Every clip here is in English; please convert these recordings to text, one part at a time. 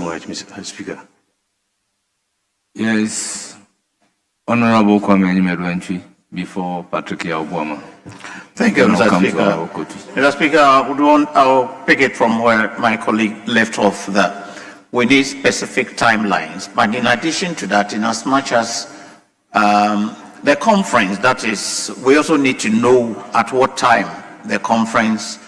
much, Mr. Speaker. Yes, Honorable Kwame Nyimedwentwi before Patrick Yaobwama. Thank you, Mr. Speaker. Mr. Speaker, I'll pick it from where my colleague left off, that we need specific timelines. But in addition to that, in as much as the conference, that is, we also need to know at what time the conference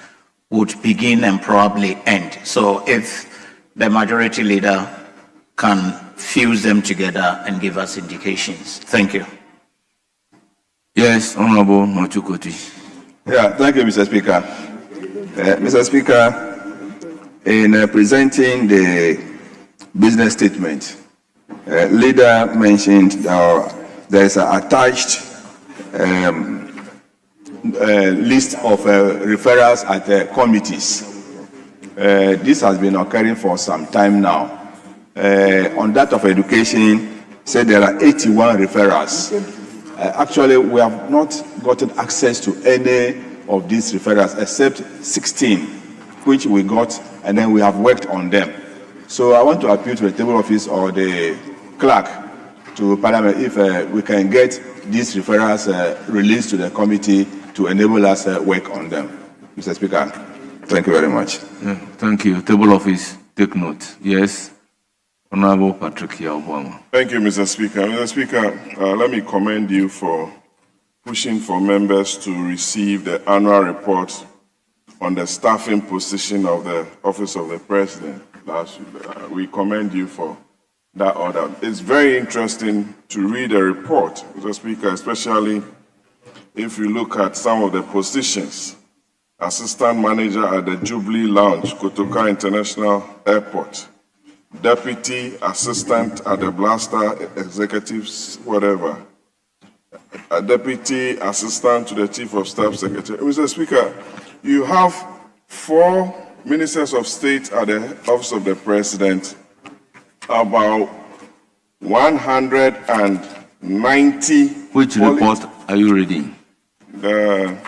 would begin and probably end. So if the majority leader can fuse them together and give us indications. Thank you. Yes, Honorable Nochukoti. Yeah, thank you, Mr. Speaker. Mr. Speaker, in presenting the business statement, leader mentioned there is an attached list of referrals at committees. This has been occurring for some time now. On that of education, said there are 81 referrals. Actually, we have not gotten access to any of these referrals except 16, which we got, and then we have worked on them. So I want to appeal to the table office or the clerk to Parliament if we can get these referrals released to the committee to enable us work on them. Mr. Speaker, thank you very much. Yeah, thank you. Table office, take note. Yes. Honorable Patrick Yaobwama. Thank you, Mr. Speaker. Mr. Speaker, let me commend you for pushing for members to receive the annual report on the staffing position of the Office of the President last week. We commend you for that order. It's very interesting to read a report, Mr. Speaker, especially if you look at some of the positions. Assistant Manager at the Jubilee Lounge, Kotoka International Airport. Deputy Assistant at the Blaster Executives, whatever. A Deputy Assistant to the Chief of Staff Secretary. Mr. Speaker, you have 4 Ministers of State at the Office of the President, about 190. Which report are you reading? The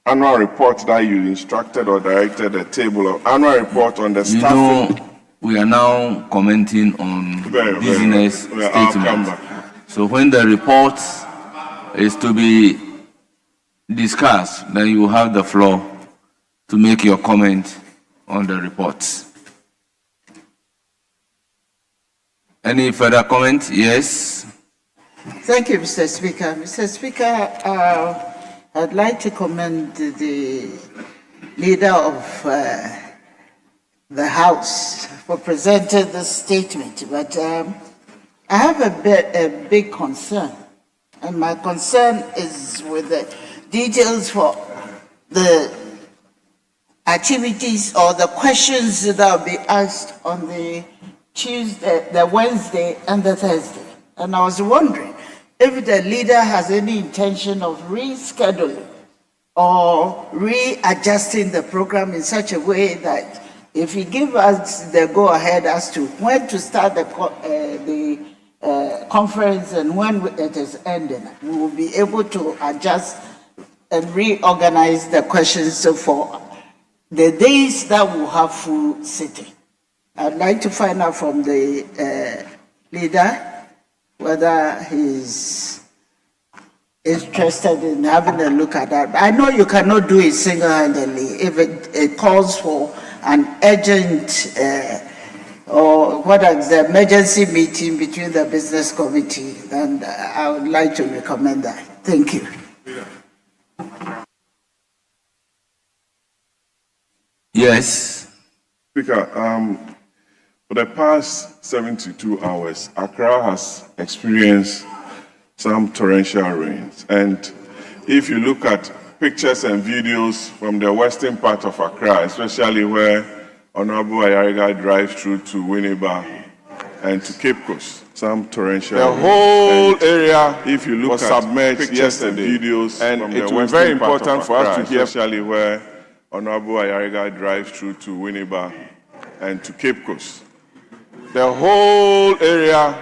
annual report that you instructed or directed, the table of annual report on the staffing. We are now commenting on business statement. So when the report is to be discussed, then you will have the floor to make your comment on the reports. Any further comment? Yes. Thank you, Mr. Speaker. Mr. Speaker, I'd like to commend the leader of the House for presenting this statement, but I have a big concern, and my concern is with the details for the activities or the questions that will be asked on the Tuesday, the Wednesday, and the Thursday. And I was wondering if the leader has any intention of rescheduling or readjusting the program in such a way that if he gives us the go-ahead as to when to start the conference and when it is ending, we will be able to adjust and reorganize the questions for the days that we'll have full sitting. I'd like to find out from the leader whether he's interested in having a look at that. I know you cannot do it single-handedly. If it calls for an urgent or what is the emergency meeting between the business committee, and I would like to recommend that. Thank you. Yes. Speaker, for the past 72 hours, Accra has experienced some torrential rains. And if you look at pictures and videos from the western part of Accra, especially where Honorable Ayariga drives through to Winneba and to Cape Coast, some torrential rains. The whole area, if you look at submerged yesterday, videos, and it was very important for us to hear, especially where Honorable Ayariga drives through to Winneba and to Cape Coast. The whole area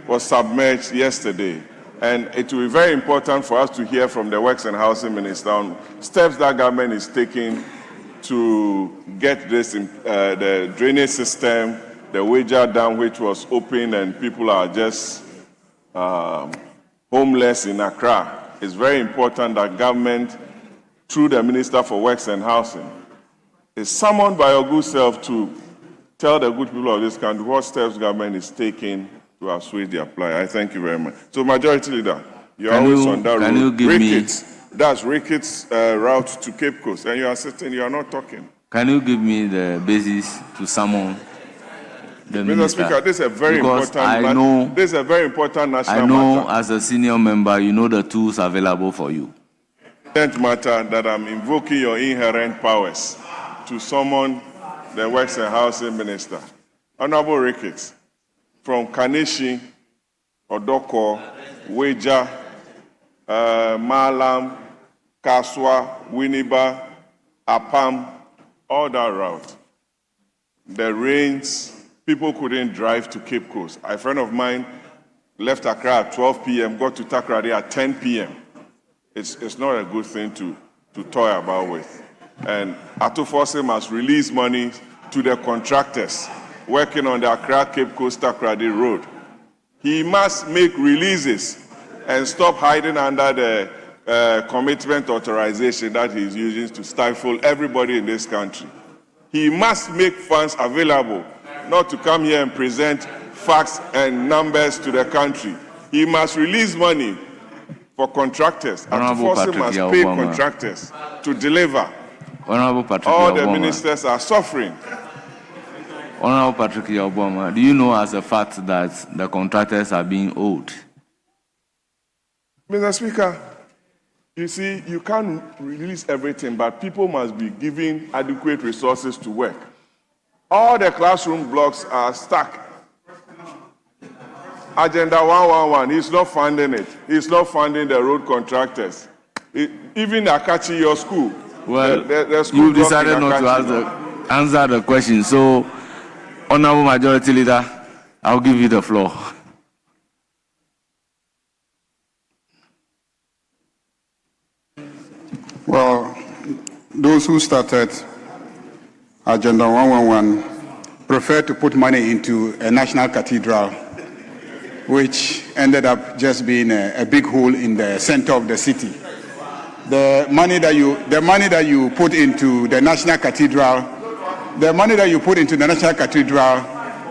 was submerged yesterday. And it will be very important for us to hear from the Works and Housing Minister on steps that government is taking to get this, the drainage system the Wager Dam, which was open and people are just homeless in Accra. It's very important that government, through the Minister for Works and Housing, is summoned by your good self to tell the good people of this country what steps government is taking to assuage their plight. I thank you very much. So, Majority Leader, you're always on that road. That's Ricketts route to Cape Coast, and you are sitting, you are not talking. Can you give me the basis to summon the minister? Mr. Speaker, this is a very important. This is a very important national matter. I know, as a senior member, you know the tools available for you. Matter that I'm invoking your inherent powers to summon the Works and Housing Minister. Honorable Ricketts, from Kaneshi, Odoko, Weja, Malam, Kaswa, Winneba, Apam, all that route. The rains, people couldn't drive to Cape Coast. A friend of mine left Accra at 12 p.m., got to Takoradi at 10 p.m. It's not a good thing to toy about with. And Atufose must release money to the contractors working on the Accra Cape Coast Takoradi Road. He must make releases and stop hiding under the commitment authorization that he's using to stifle everybody in this country. He must make funds available, not to come here and present facts and numbers to the country. He must release money for contractors. Atufose must pay contractors to deliver. All the ministers are suffering. Honorable Patrick Obama, do you know as a fact that the contractors are being owed? Mr. Speaker, you see, you can't release everything, but people must be given adequate resources to work. All the classroom blocks are stuck. Agenda 111, he's not funding it. He's not funding the road contractors. Even Akachi, your school. Well, the school you decided not to answer the question. So, Honorable Majority Leader, I'll give you the floor. Well, those who started Agenda 111 prefer to put money into a national cathedral, which ended up just being a big hole in the center of the city. The money that you put into the national cathedral,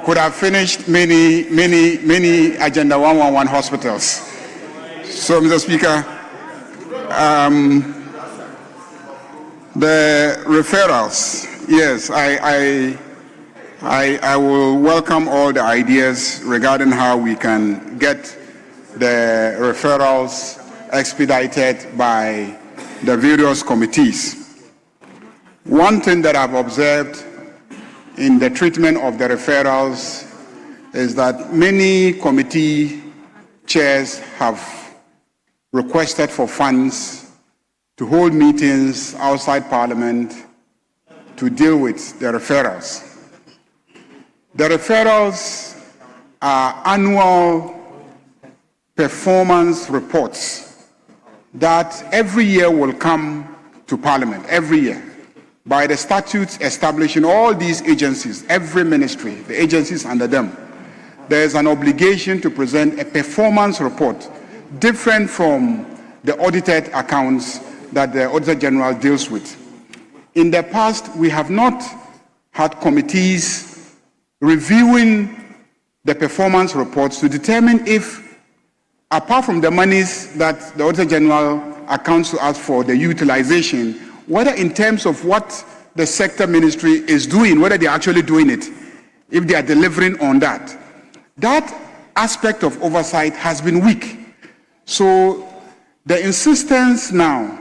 could have finished many Agenda 111 hospitals. So, Mr. Speaker, the referrals, yes, I will welcome all the ideas regarding how we can get the referrals expedited by the various committees. One thing that I've observed in the treatment of the referrals is that many committee chairs have requested for funds to hold meetings outside Parliament to deal with the referrals. The referrals are annual performance reports that every year will come to Parliament, every year, by the statutes establishing all these agencies, every ministry, the agencies under them. There is an obligation to present a performance report different from the audited accounts that the Auditor General deals with. In the past, we have not had committees reviewing the performance reports to determine if, apart from the monies that the Auditor General accounts to us for the utilization, whether in terms of what the sector ministry is doing, whether they're actually doing it, if they are delivering on that. That aspect of oversight has been weak. So the insistence now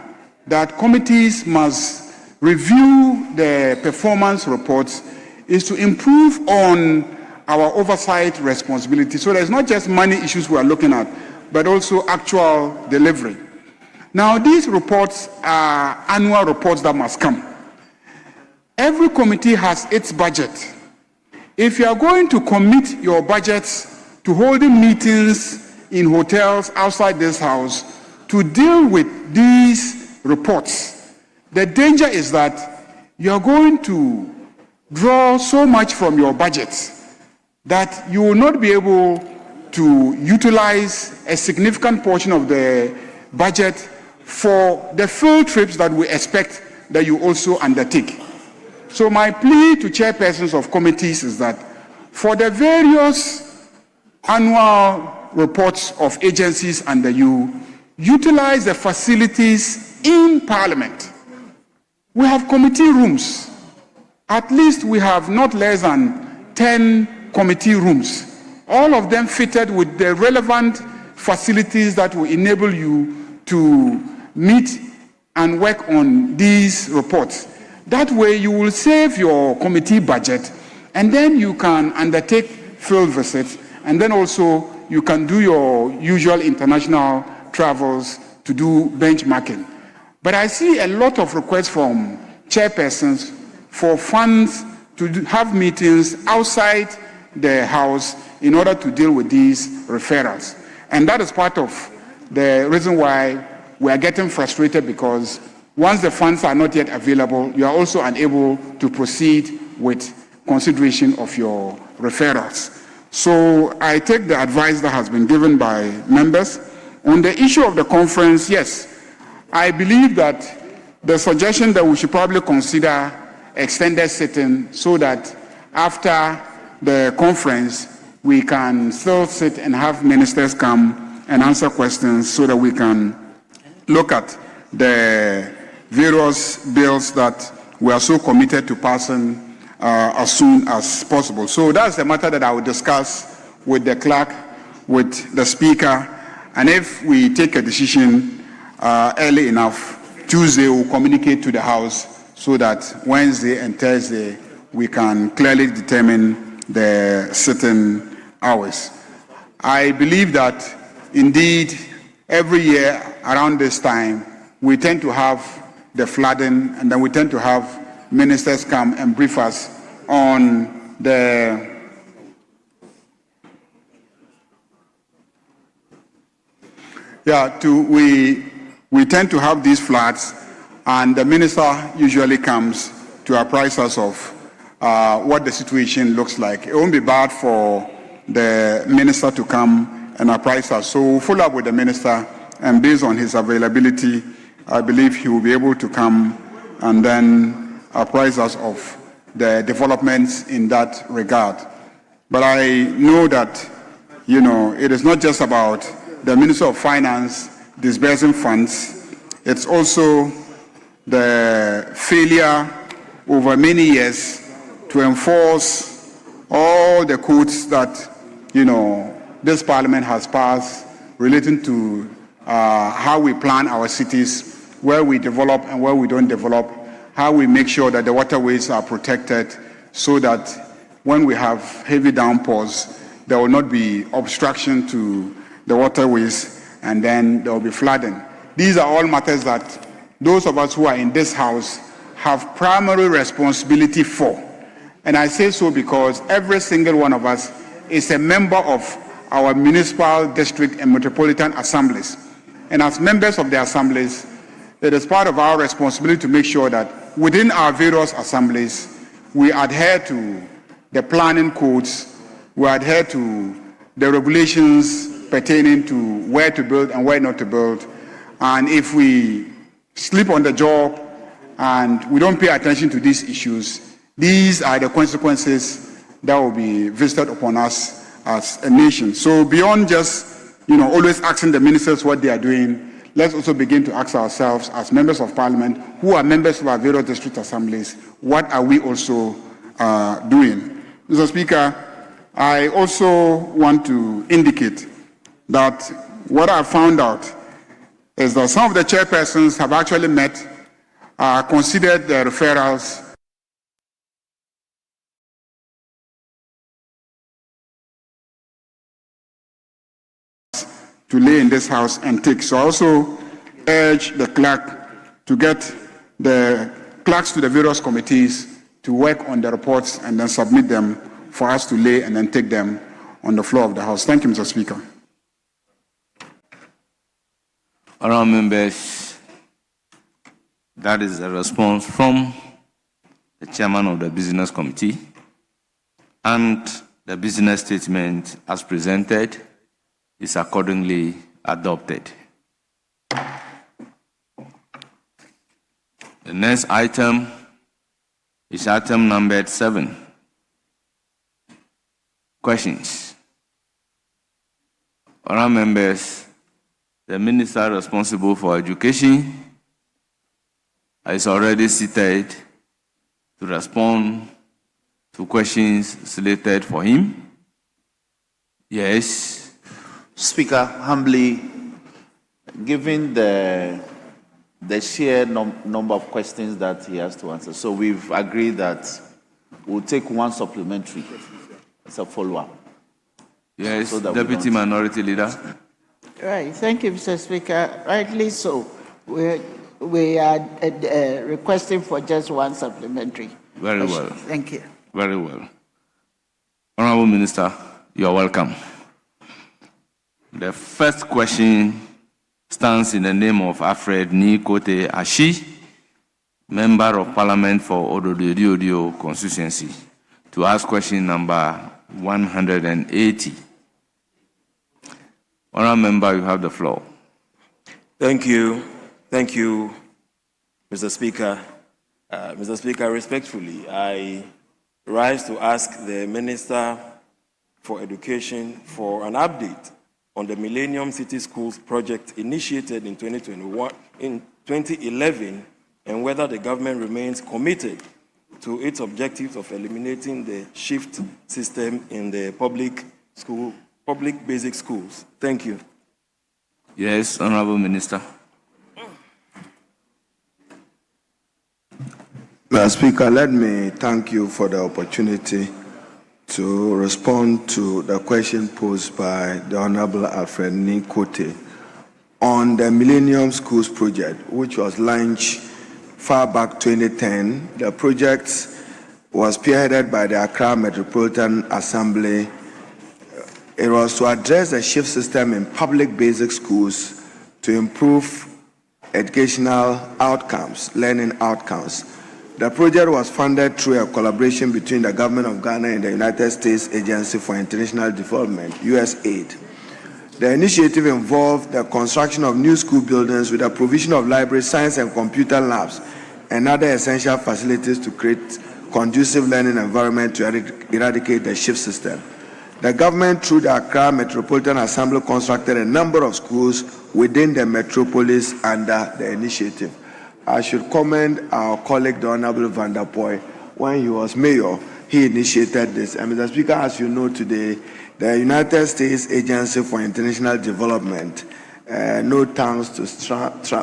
that committees must review the performance reports is to improve on our oversight responsibility. So there's not just money issues we are looking at, but also actual delivery. Now, these reports are annual reports that must come. Every committee has its budget. If you are going to commit your budgets to holding meetings in hotels outside this house to deal with these reports, the danger is that you are going to draw so much from your budget that you will not be able to utilize a significant portion of the budget for the field trips that we expect that you also undertake. So my plea to chairpersons of committees is that for the various annual reports of agencies under you, utilize the facilities in Parliament. We have committee rooms. At least we have not less than 10 committee rooms, all of them fitted with the relevant facilities that will enable you to meet and work on these reports. That way you will save your committee budget, and then you can undertake field visits, and then also you can do your usual international travels to do benchmarking. But I see a lot of requests from chairpersons for funds to have meetings outside the House in order to deal with these referrals. And that is part of the reason why we are getting frustrated, because once the funds are not yet available, you are also unable to proceed with consideration of your referrals. So I take the advice that has been given by members. On the issue of the conference, yes, I believe that the suggestion that we should probably consider extended sitting so that after the conference, we can still sit and have ministers come and answer questions so that we can look at the various bills that we are so committed to passing as soon as possible. So that's the matter that I will discuss with the clerk, with the speaker, and if we take a decision early enough, Tuesday we'll communicate to the House so that Wednesday and Thursday we can clearly determine the sitting hours. I believe that indeed every year around this time we tend to have the flooding, and then we tend to have ministers come and brief us on the we tend to have these floods, and the minister usually comes to apprise us of what the situation looks like. It won't be bad for the minister to come and apprise us. So we'll follow up with the minister, and based on his availability, I believe he will be able to come and then apprise us of the developments in that regard. But I know that, it is not just about the Minister of Finance disbursing funds. It's also the failure over many years to enforce all the codes that, this Parliament has passed relating to how we plan our cities, where we develop and where we don't develop, how we make sure that the waterways are protected so that when we have heavy downpours, there will not be obstruction to the waterways, and then there will be flooding. These are all matters that those of us who are in this House have primary responsibility for. And I say so because every single one of us is a member of our municipal, district, and metropolitan assemblies. And as members of the assemblies, it is part of our responsibility to make sure that within our various assemblies, we adhere to the planning codes, we adhere to the regulations pertaining to where to build and where not to build. And if we sleep on the job and we don't pay attention to these issues, these are the consequences that will be visited upon us as a nation. So beyond just, always asking the ministers what they are doing, let's also begin to ask ourselves as members of Parliament, who are members of our various district assemblies, what are we also doing? Mr. Speaker, I also want to indicate that what I found out is that some of the chairpersons have actually met, considered the referrals to lay in this House and take. So I also urge the clerk to get the clerks to the various committees to work on the reports and then submit them for us to lay and then take them on the floor of the House. Thank you, Mr. Speaker. Honourable members, that is a response from the chairman of the Business Committee, and The business statement as presented is accordingly adopted. The next item is item numbered 7. Questions. Honourable members, the Minister responsible for education is already seated to respond to questions slated for him. Yes. Speaker, humbly, given the sheer number of questions that he has to answer, so we've agreed that we'll take one supplementary as a follow-up. Yes, so Deputy Minority Leader. Right, thank you, Mr. Speaker. Rightly so. We are requesting for just one supplementary. Very well. Thank you. Very well. Honourable Minister, you are welcome. The first question stands in the name of Alfred Nikote Ashi, Member of Parliament for Ododo constituency, to ask question number 180. Honourable Member, you have the floor. Thank you. Thank you, Mr. Speaker. Mr. Speaker, respectfully, I rise to ask the Minister for Education for an update on the Millennium City Schools project initiated in 2011, and whether the government remains committed to its objectives of eliminating the shift system in the public basic schools. Thank you. Yes, Honourable Minister. Mr. Speaker, let me thank you for the opportunity to respond to the question posed by the Honorable Alfred Nikote on the Millennium Schools project, which was launched far back 2010. The project was spearheaded by the Accra Metropolitan Assembly. It was to address the shift system in public basic schools to improve educational outcomes, learning outcomes. The project was funded through a collaboration between the Government of Ghana and the United States Agency for International Development, USAID. The initiative involved the construction of new school buildings with the provision of libraries, science and computer labs, and other essential facilities to create conducive learning environment to eradicate the shift system. The government, through the Accra Metropolitan Assembly, constructed a number of schools within the metropolis under the initiative. I should commend our colleague, the Honorable Van der Poy. When he was mayor, he initiated this. And Mr. Speaker, as you know today, the United States Agency for International Development, no thanks to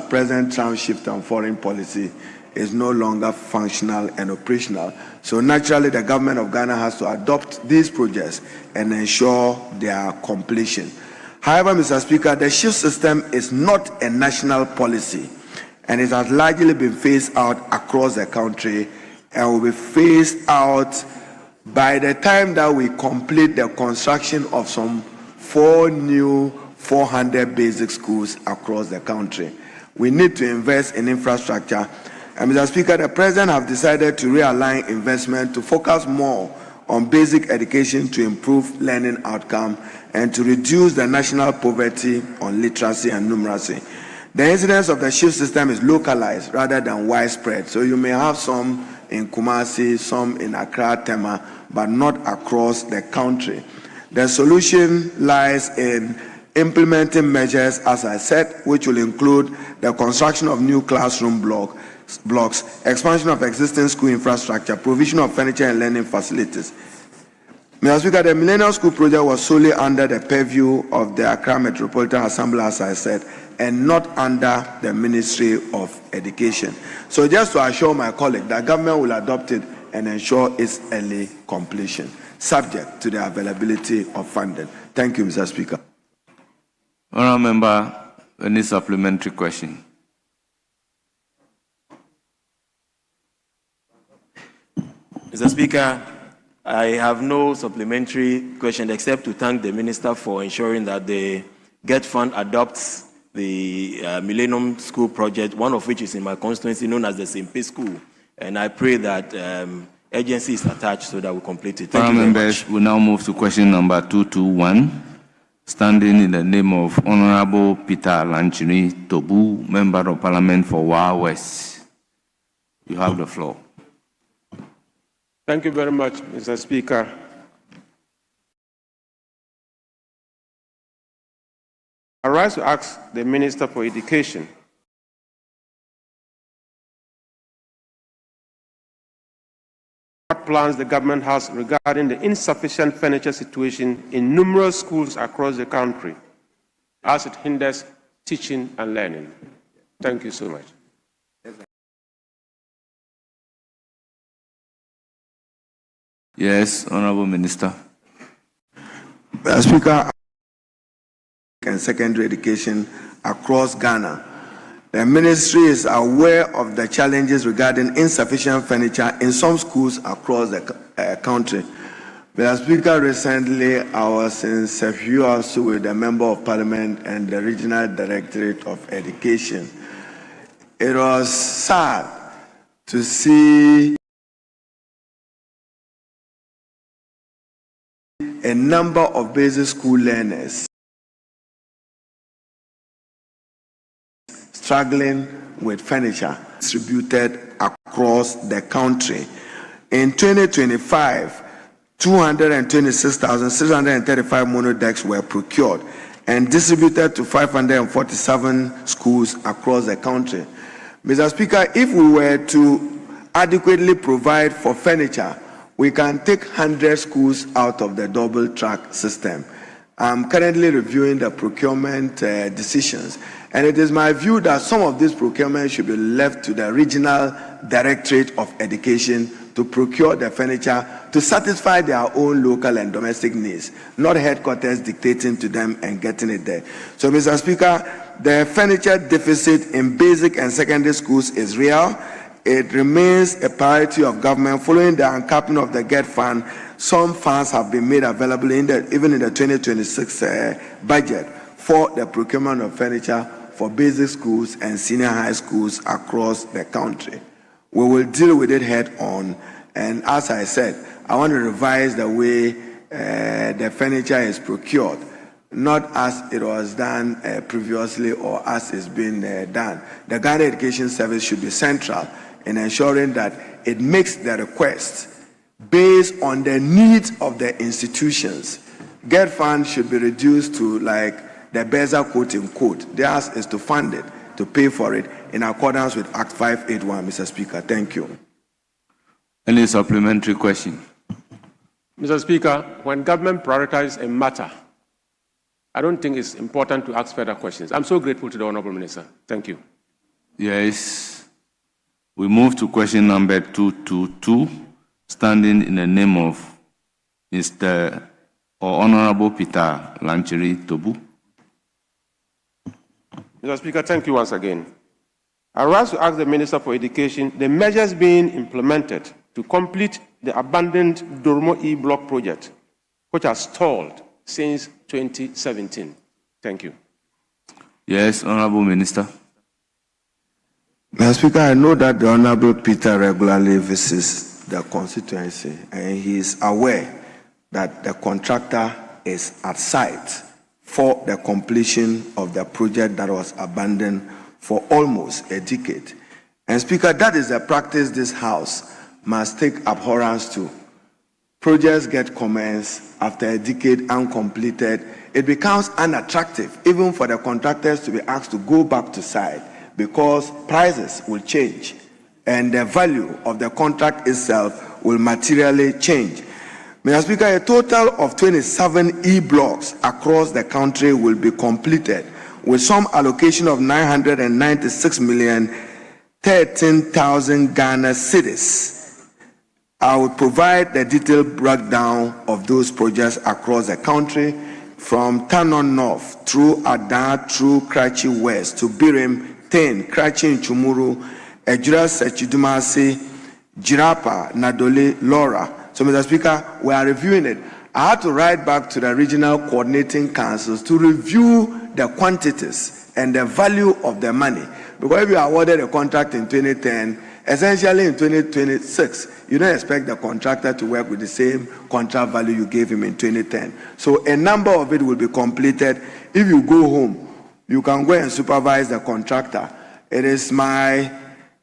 present Trump shift and foreign policy, is no longer functional and operational. So naturally, the government of Ghana has to adopt these projects and ensure their completion. However, Mr. Speaker, the shift system is not a national policy, and it has largely been phased out across the country and will be phased out by the time that we complete the construction of some 4 new 400 basic schools across the country. We need to invest in infrastructure. And Mr. Speaker, the President has decided to realign investment to focus more on basic education to improve learning outcome and to reduce the national poverty on literacy and numeracy. The incidence of the shift system is localized rather than widespread. So you may have some in Kumasi, some in Accra, Tema, but not across the country. The solution lies in implementing measures, as I said, which will include the construction of new classroom blocks, expansion of existing school infrastructure, provision of furniture and learning facilities. Mr. Speaker, the Millennium School project was solely under the purview of the Accra Metropolitan Assembly, as I said, and not under the Ministry of Education. So just to assure my colleague, the government will adopt it and ensure its early completion, subject to the availability of funding. Thank you, Mr. Speaker. Honourable Member, any supplementary question? Mr. Speaker, I have no supplementary question except to thank the Minister for ensuring that the GET Fund adopts the Millennium School project, one of which is in my constituency known as the Simpe School. And I pray that agencies attached so that we complete it. Thank Thank you, you very members. much. We now move to question number 221, standing in the name of Honorable Peter Lanchini Tobu, Member of Parliament for Wa West. You have the floor. Thank you very much, Mr. Speaker. I rise to ask the Minister for Education what plans the government has regarding the insufficient furniture situation in numerous schools across the country as it hinders teaching and learning. Thank you so much. Yes, Honorable Minister. Mr. Speaker, and secondary education across Ghana. The ministry is aware of the challenges regarding insufficient furniture in some schools across the country. Mr. Speaker, recently I was in Sefiu also with the Member of Parliament and the Regional Directorate of Education. It was sad to see a number of basic school learners struggling with furniture distributed across the country. In 2025, 226,635 monodecks were procured and distributed to 547 schools across the country. Mr. Speaker, if we were to adequately provide for furniture, we can take 100 schools out of the double track system. I'm currently reviewing the procurement decisions, and it is my view that some of these procurements should be left to the Regional Directorate of Education to procure the furniture to satisfy their own local and domestic needs, not headquarters dictating to them and getting it there. So, Mr. Speaker, the furniture deficit in basic and secondary schools is real. It remains a priority of government. Following the uncapping of the GET fund, some funds have been made available even in the 2026 budget for the procurement of furniture for basic schools and senior high schools across the country. We will deal with it head on, and as I said, I want to revise the way the furniture is procured, not as it was done previously or as it's been done. The Ghana Education Service should be central in ensuring that it makes the request based on the needs of the institutions. GET fund should be reduced to like the BESA quote in quote. Theirs is to fund it, to pay for it in accordance with Act 581, Mr. Speaker. Thank you. Any supplementary question? Mr. Speaker, when government prioritizes a matter, I don't think it's important to ask further questions. I'm so grateful to the Honorable Minister. Thank you. Yes. We move to question number 222, standing in the name of Mr. or Honorable Peter Lanchiri Tobu. Mr. Speaker, thank you once again. I rise to ask the Minister for Education the measures being implemented to complete the abandoned Dormo E-Block project, which has stalled since 2017. Thank you. Yes, Honorable Minister. Mr. Speaker, I know that the Honorable Peter regularly visits the constituency, and he is aware that the contractor is at site for the completion of the project that was abandoned for almost a decade. And Speaker, that is a practice this House must take abhorrence to. Projects get commenced after a decade uncompleted. It becomes unattractive even for the contractors to be asked to go back to site, because prices will change and the value of the contract itself will materially change. Mr. Speaker, a total of 27 E-blocks across the country will be completed with some allocation of 996,013,000 Ghana cedis. I will provide the detailed breakdown of those projects across the country, from Tanon North through Ada, through Karachi West to Birim, Ten, Karachi Chumuru, Ejura Sechidumasi, Jirapa, Nadole, Laura. So, Mr. Speaker, we are reviewing it. I had to write back to the regional coordinating councils to review the quantities and the value of the money. Because if you awarded a contract in 2010 Essentially, in 2026, you don't expect the contractor to work with the same contract value you gave him in 2010. So a number of it will be completed. If you go home, you can go and supervise the contractor. It is my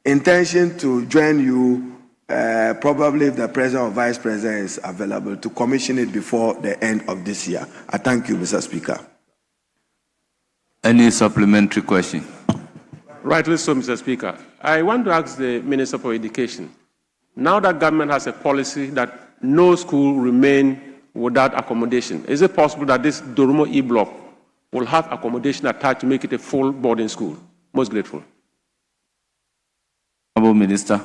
intention to join you, probably if the president or vice president is available, to commission it before the end of this year. I thank you, Mr. Speaker. Any supplementary question? Rightly so, Mr. Speaker. I want to ask the Minister for Education. Now that government has a policy that no school remain without accommodation, is it possible that this Doromo E block will have accommodation attached to make it a full boarding school? Most grateful. Honourable Minister.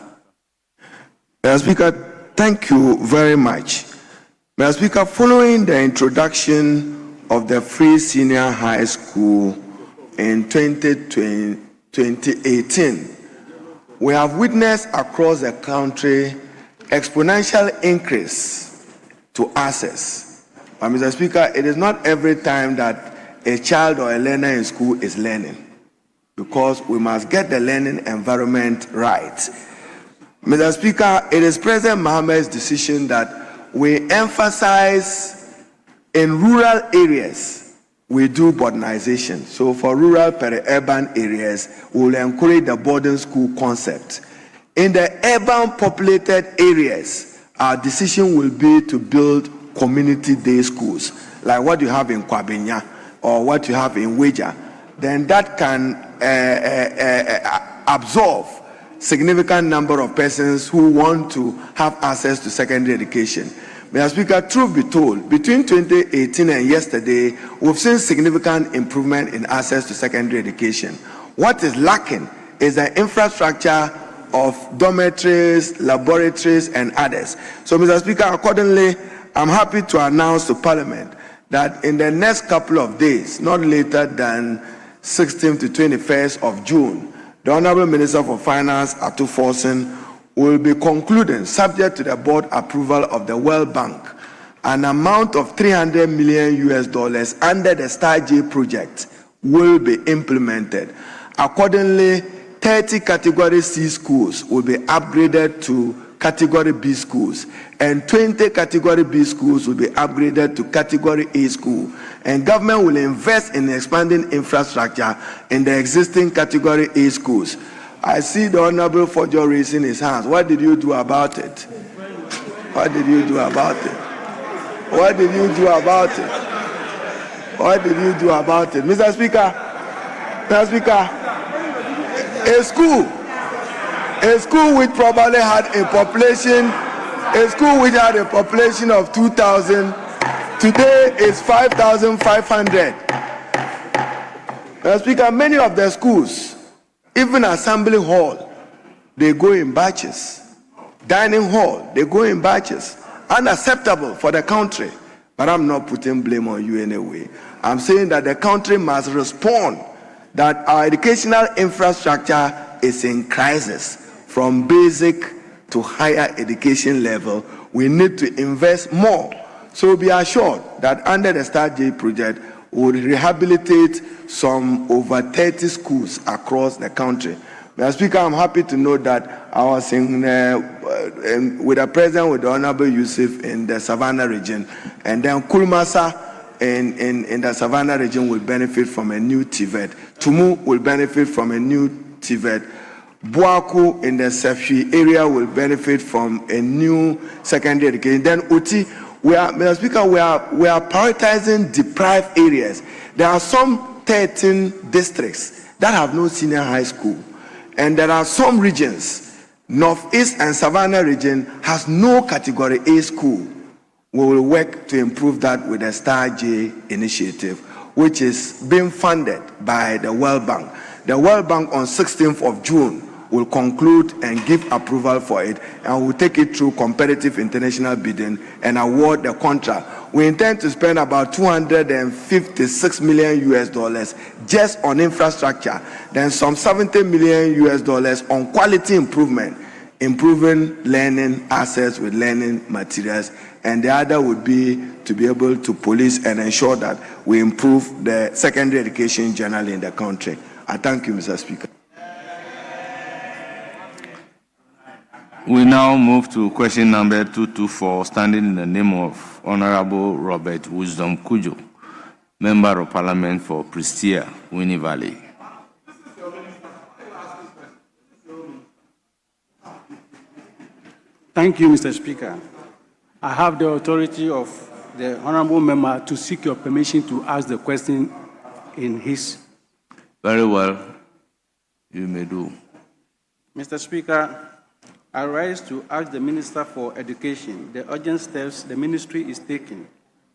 Mr. Speaker, thank you very much. Mr. Speaker, following the introduction of the free senior high school in 2018, we have witnessed across the country exponential increase to access. But Mr. Speaker, it is not every time that a child or a learner in school is learning, because we must get the learning environment right. Mr. Speaker, it is President Mohammed's decision that we emphasize in rural areas, we do boardinization. So for rural peri-urban areas, we will encourage the boarding school concept. In the urban populated areas, our decision will be to build community day schools, like what you have in Kwabinya or what you have in Weja. Then that can absorb significant number of persons who want to have access to secondary education. Mr. Speaker, truth be told, between 2018 and yesterday, we've seen significant improvement in access to secondary education. What is lacking is the infrastructure of dormitories, laboratories, and others. So, Mr. Speaker, accordingly, I'm happy to announce to Parliament that in the next couple of days, not later than 16th to 21st of June, the Honourable Minister for Finance, Atu Forson, will be concluding, subject to the board approval of the World Bank, an amount of $300 million under the Star J project will be implemented. Accordingly, 30 Category C schools will be upgraded to Category B schools, and 20 Category B schools will be upgraded to Category A school. And government will invest in expanding infrastructure in the existing Category A schools. I see the Honorable Fojo raising his hands. What did you do about it? What did you do about it? What did you do about it? What did you do about it? Mr. Speaker, a school which probably had a population of 2,000, today is 5,500. Mr. Speaker, many of the schools, even assembly hall, they go in batches. Dining hall, they go in batches. Unacceptable for the country. But I'm not putting blame on you anyway. I'm saying that the country must respond that our educational infrastructure is in crisis from basic to higher education level. We need to invest more. So be assured that under the Star J project, we will rehabilitate some over 30 schools across the country. Mr. Speaker, I'm happy to know that I was with the President, with the Honorable Yusuf in the Savannah region, and then Kulmasa in the Savannah region will benefit from a new TVET. Tumu will benefit from a new TVET. Buaku in the Sefi area will benefit from a new secondary education. Then Uti, Mr. Speaker, we are prioritizing deprived areas. There are some 13 districts that have no senior high school, and there are some regions, Northeast and Savannah region has no Category A school. We will work to improve that with the Star J initiative, which is being funded by the World Bank. The World Bank on 16th of June will conclude and give approval for it, and we'll take it through competitive international bidding and award the contract. We intend to spend about $256 million just on infrastructure, then some $70 million on quality improvement, improving learning assets with learning materials, and the other would be to be able to police and ensure that we improve the secondary education generally in the country. I thank you, Mr. Speaker. We now move to question number 224, standing in the name of Honorable Robert Wisdom Kujo, Member of Parliament for Prestia, Winnie Valley. Thank you, Mr. Speaker. I have the authority of the Honorable Member to seek your permission to ask the question in his. Very well. You may do. Mr. Speaker, I rise to ask the Minister for Education the urgent steps the ministry is taking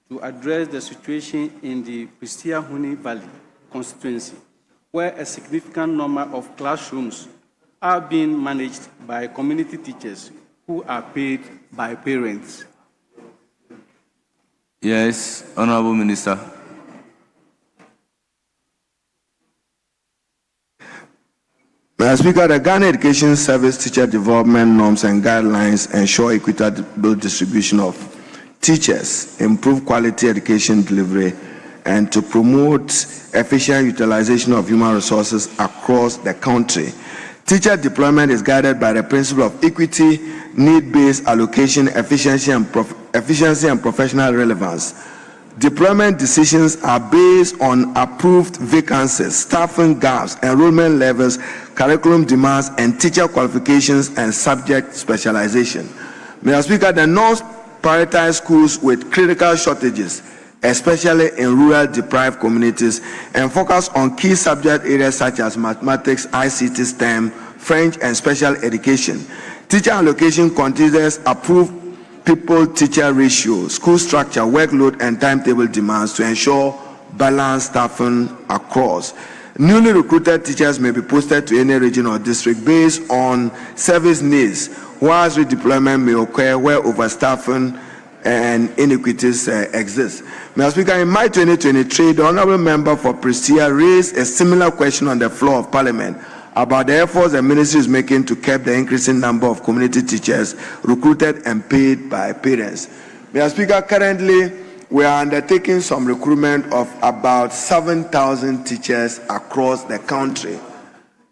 to address the situation in the Prestia-Huni Valley constituency, where a significant number of classrooms are being managed by community teachers who are paid by parents. Yes, Honorable Minister. Mr. Speaker, the Ghana Education Service Teacher Development Norms and Guidelines ensure equitable distribution of teachers, improve quality education delivery, and to promote efficient utilization of human resources across the country. Teacher deployment is guided by the principle of equity, need-based allocation, efficiency and professional relevance. Deployment decisions are based on approved vacancies, staffing gaps, enrollment levels, curriculum demands, and teacher qualifications and subject specialization. Mr. Speaker, the norms prioritize schools with critical shortages, especially in rural deprived communities, and focus on key subject areas such as mathematics, ICT, STEM, French, and special education. Teacher allocation considers approved pupil-teacher ratio, school structure, workload, and timetable demands to ensure balanced staffing across. Newly recruited teachers may be posted to any region or district based on service needs, whilst redeployment may occur where overstaffing and inequities exist. Mr. Speaker, in May 2023, the Honourable Member for Prestia raised a similar question on the floor of Parliament about the efforts the ministry is making to curb the increasing number of community teachers recruited and paid by parents. Mr. Speaker, currently we are undertaking some recruitment of about 7,000 teachers across the country.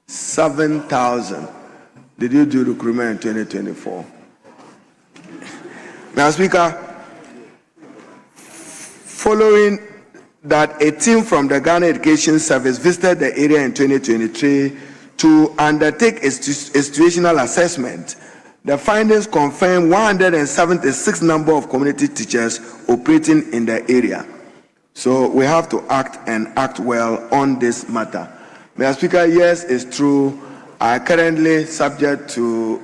7,000. Did you do recruitment in 2024? Mr. Speaker, following that, a team from the Ghana Education Service visited the area in 2023 to undertake a situational assessment. The findings confirm 176 number of community teachers operating in the area. So we have to act and act well on this matter. Mr. Speaker, yes, it's true. I currently subject to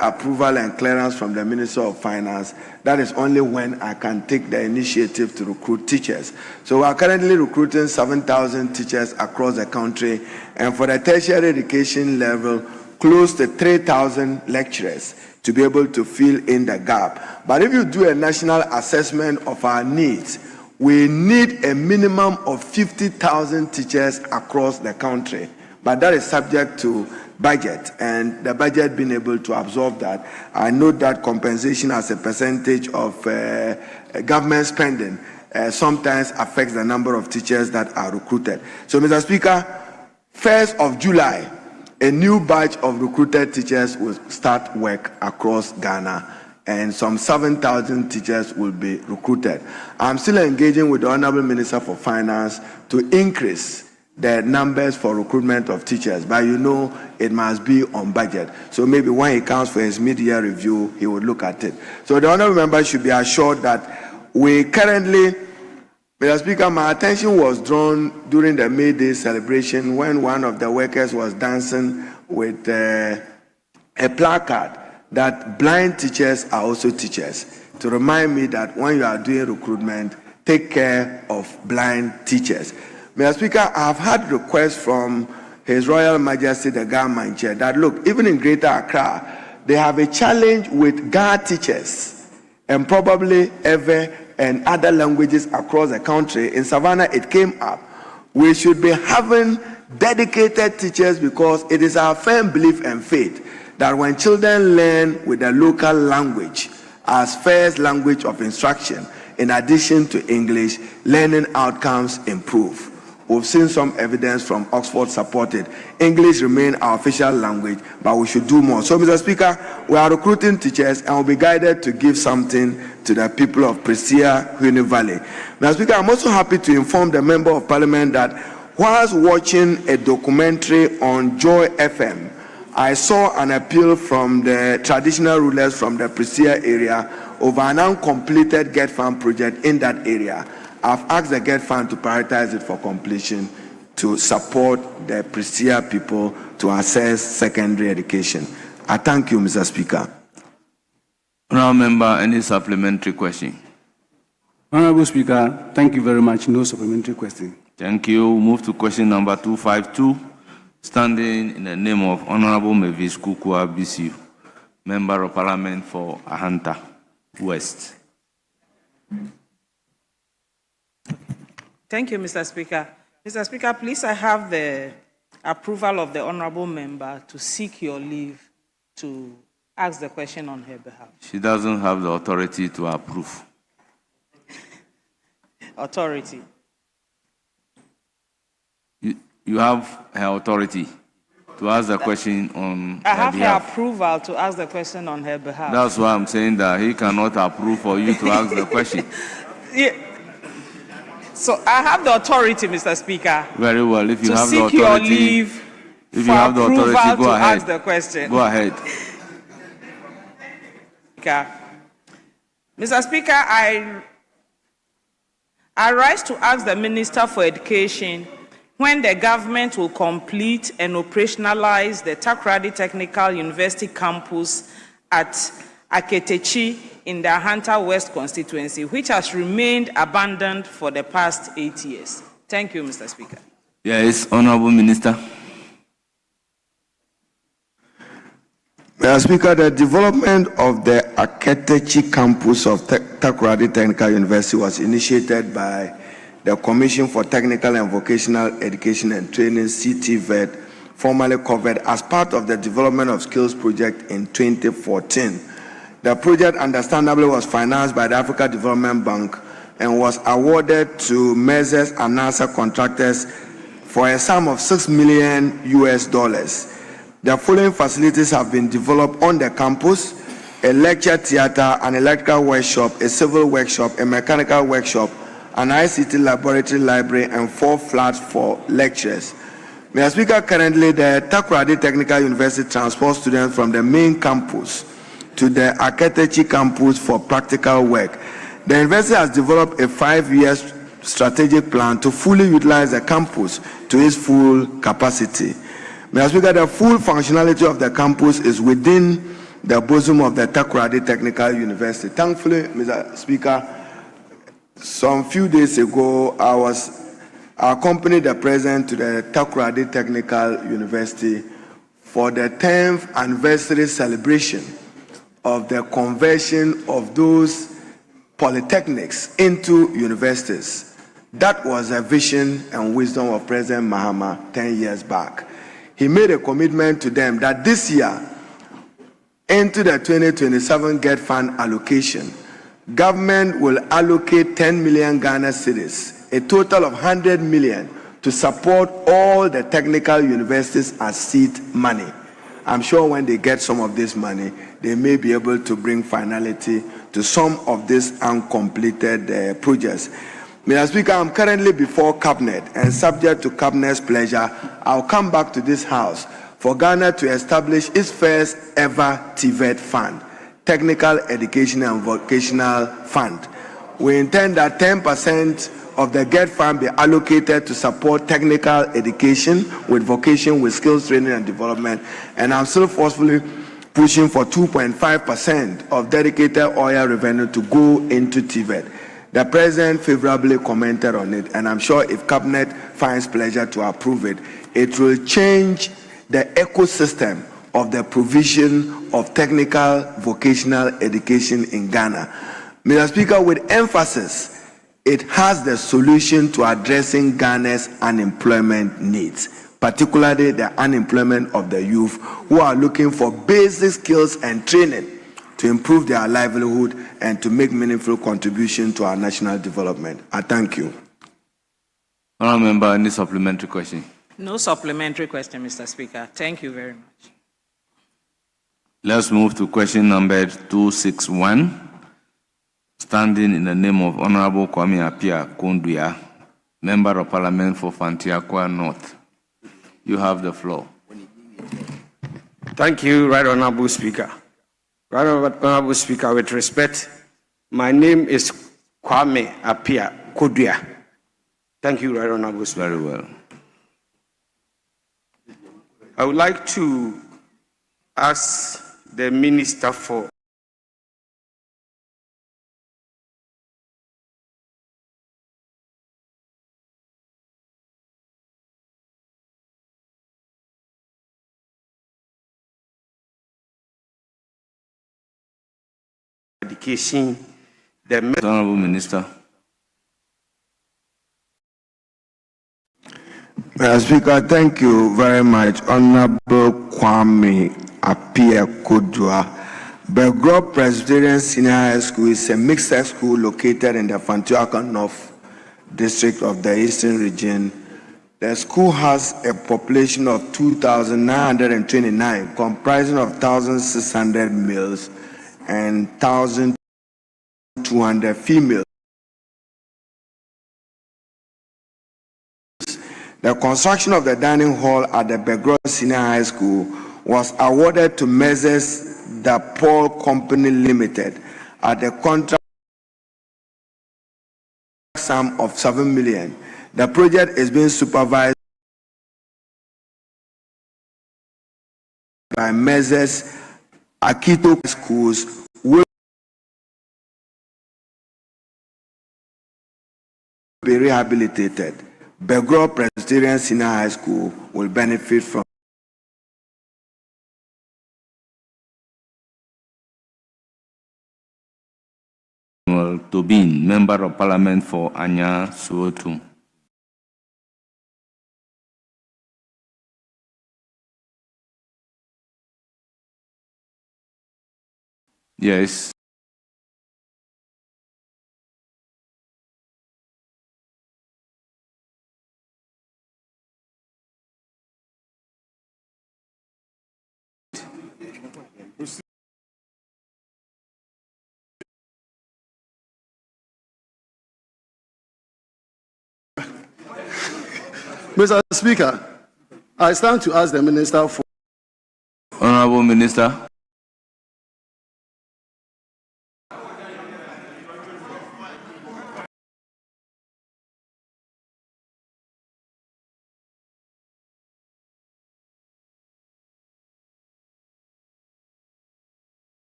approval and clearance from the Minister of Finance. That is only when I can take the initiative to recruit teachers. So we are currently recruiting 7,000 teachers across the country, and for the tertiary education level, close to 3,000 lecturers to be able to fill in the gap. But if you do a national assessment of our needs, we need a minimum of 50,000 teachers across the country. But that is subject to budget, and the budget being able to absorb that. I note that compensation as a percentage of government spending sometimes affects the number of teachers that are recruited. So, Mr. Speaker, 1st of July, a new batch of recruited teachers will start work across Ghana, and some 7,000 teachers will be recruited. I'm still engaging with the Honourable Minister for Finance to increase the numbers for recruitment of teachers, but you know it must be on budget. So maybe when he comes for his mid-year review, he will look at it. So the honourable member should be assured that we currently, Mr. Speaker, my attention was drawn during the May Day celebration when one of the workers was dancing with a placard that blind teachers are also teachers, to remind me that when you are doing recruitment, take care of blind teachers. Mr. Speaker, I have had requests from His Royal Majesty the Government Chair that, look, even in Greater Accra, they have a challenge with Ga teachers and probably Ewe and other languages across the country. In Savannah, it came up. We should be having dedicated teachers because it is our firm belief and faith that when children learn with the local language as first language of instruction, in addition to English, learning outcomes improve. We've seen some evidence from Oxford supported. English remain our official language, but we should do more. So, Mr. Speaker, we are recruiting teachers and will be guided to give something to the people of Prestia Huni Valley. Mr. Speaker, I'm also happy to inform the Member of Parliament that whilst watching a documentary on Joy FM, I saw an appeal from the traditional rulers from the Prestia area over an uncompleted Get Farm project in that area. I've asked the Get Fund to prioritize it for completion to support the Prestia people to access secondary education. I thank you, Mr. Speaker. Honourable Member, any supplementary question? Honourable Speaker, thank you very much. No supplementary question. Thank you. Move to question number 252, standing in the name of Honourable Mavis Kukua BCU, Member of Parliament for Ahanta West. Thank you, Mr. Speaker. Mr. Speaker, please, I have the approval of the honourable member to seek your leave to ask the question on her behalf. She doesn't have the authority to approve. Authority. You have her authority to ask the question on I her have behalf. her approval to ask the question on her behalf. That's why I'm saying that he cannot approve for you to ask the question. Yeah. So I have the authority, Mr. Speaker. Very well. If you to have the seek your authority, leave if you for have the authority, approval go to ahead. ask the question. Go ahead. Mr. Speaker, I rise to ask the Minister for Education when the government will complete and operationalize the Takoradi Technical University campus at Aketechi in the Ahanta West constituency, which has remained abandoned for the past 8 years. Thank you, Mr. Speaker. Yes, Honourable Minister. Mr. Speaker, the development of the Aketechi campus of Takoradi Technical University was initiated by the Commission for Technical and Vocational Education and Training, Citi, formerly covered as part of the Development of Skills project in 2014. The project, understandably, was financed by the Africa Development Bank and was awarded to Measures and NASA contractors for a sum of $6 million. The following facilities have been developed on the campus: a lecture theater, an electrical workshop, a civil workshop, a mechanical workshop, an ICT laboratory, library, and 4 flats for lecturers. Mr. Speaker, currently the Takoradi Technical University transports students from the main campus to the Aketechi campus for practical work. The university has developed a 5-year strategic plan to fully utilize the campus to its full capacity. Mr. Speaker, the full functionality of the campus is within the bosom of the Takoradi Technical University. Thankfully, Mr. Speaker, some few days ago, I accompanied the president to the Takoradi Technical University for the 10th anniversary celebration of the conversion of those polytechnics into universities. That was a vision and wisdom of President Mahama 10 years back. He made a commitment to them that this year, into the 2027 Get Fund allocation, government will allocate 10 million Ghana cedis, a total of 100 million, to support all the technical universities as seed money. I'm sure when they get some of this money, they may be able to bring finality to some of these uncompleted projects. Mr. Speaker, I'm currently before Cabinet, and subject to Cabinet's pleasure, I'll come back to this House for Ghana to establish its first ever TVET fund, Technical Education and Vocational Fund. We intend that 10% of the GET fund be allocated to support technical education with vocation, with skills training and development, and I'm still forcefully pushing for 2.5% of dedicated oil revenue to go into TVET. The President favorably commented on it, and I'm sure if Cabinet finds pleasure to approve it, it will change the ecosystem of the provision of technical vocational education in Ghana. Mr. Speaker, with emphasis, it has the solution to addressing Ghana's unemployment needs, particularly the unemployment of the youth who are looking for basic skills and training to improve their livelihood and to make meaningful contribution to our national development. I thank you. Honourable Member, any supplementary question? No supplementary question, Mr. Speaker. Thank you very much. Let's move to question number 261. Standing in the name of Honourable Kwame Appiah Kondua, Member of Parliament for Fantiakwa North. You have the floor. Thank you, Right Honourable Speaker. Right Honourable Speaker, with respect, my name is Kwame Appiah Kondua. Thank you, Right Honourable Speaker. Very well. I would like to ask the Minister for Education, the Honourable Minister. Mr. Speaker, thank you very much. Honorable Kwame Appiah Kondua. Belgrove Presbyterian Senior High School is a mixed school located in the Fantiakwa North District of the Eastern Region. The school has a population of 2,929, comprising of 1,600 males and 1,200 females. The construction of the dining hall at the Belgrove Senior High School was awarded to Messrs. The Paul Company Limited at the contract sum of 7 million. The project is being supervised by Messrs. Akito Schools, will be rehabilitated. Belgrove Presbyterian Senior High School will benefit from Tobin, Member of Parliament for Anya Suotu. Yes. Mr. Speaker, I stand to ask the Minister for... Honourable Minister.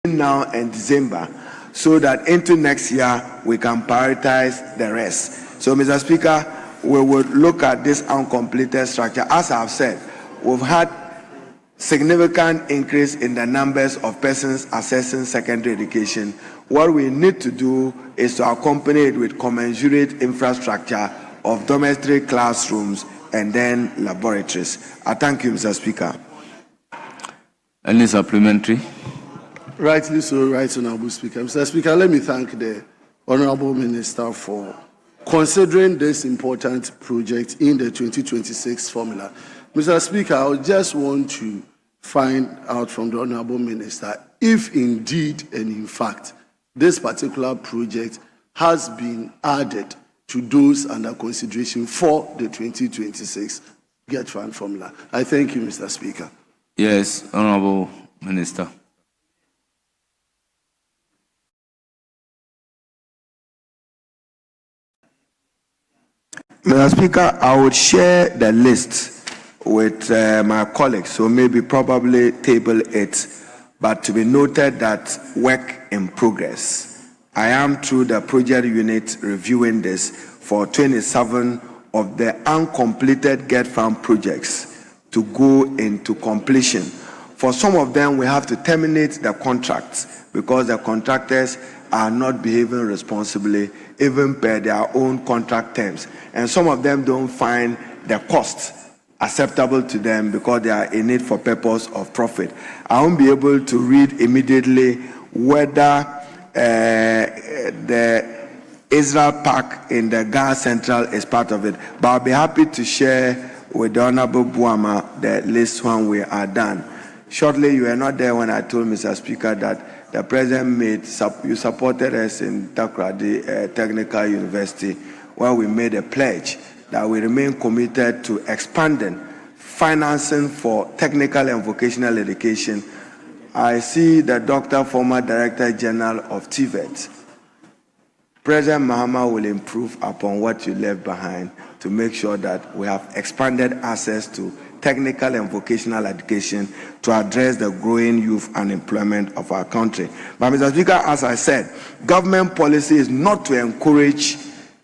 now and December, so that into next year we can prioritize the rest. So, Mr. Speaker, we would look at this uncompleted structure. As I've said, we've had significant increase in the numbers of persons accessing secondary education. What we need to do is to accompany it with commensurate infrastructure of dormitory classrooms and then laboratories. I thank you, Mr. Speaker. Any supplementary? Rightly so, right, Honourable Speaker. Mr. Speaker, let me thank the Honourable Minister for considering this important project in the 2026 formula. Mr. Speaker, I just want to find out from the Honourable Minister if indeed and in fact this particular project has been added to those under consideration for the 2026 Get Fund formula. I thank you, Mr. Speaker. Yes, Honourable Minister. Mr. Speaker, I would share the list with my colleagues, so maybe probably table it, but to be noted that work in progress. I am through the project unit reviewing this for 27 of the uncompleted Get Fund projects to go into completion. For some of them, we have to terminate the contracts because the contractors are not behaving responsibly, even per their own contract terms. And some of them don't find the cost acceptable to them because they are in it for purpose of profit. I won't be able to read immediately whether the Israel Park in the Ghana Central is part of it. But I'll be happy to share with the Honorable Buama the list when we are done. Shortly, you were not there when I told Mr. Speaker that the President you supported us in Takoradi Technical University when we made a pledge that we remain committed to expanding financing for technical and vocational education. I see the Doctor, former Director General of TVET. President Mahama will improve upon what you left behind to make sure that we have expanded access to technical and vocational education to address the growing youth unemployment of our country. But Mr. Speaker, as I said, government policy is not to encourage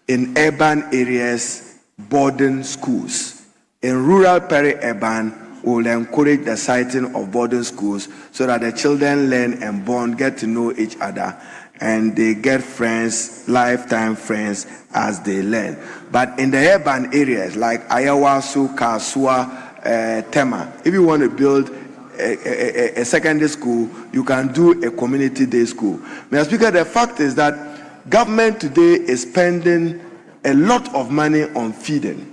in urban areas boarding schools. In rural peri-urban, we will encourage the siting of boarding schools so that the children learn and bond, get to know each other, and they get friends, lifetime friends as they learn. But in the urban areas like Ayawasu, Kasua, Tema, if you want to build a secondary school, you can do a community day school. Mr. Speaker, the fact is that government today is spending a lot of money on feeding.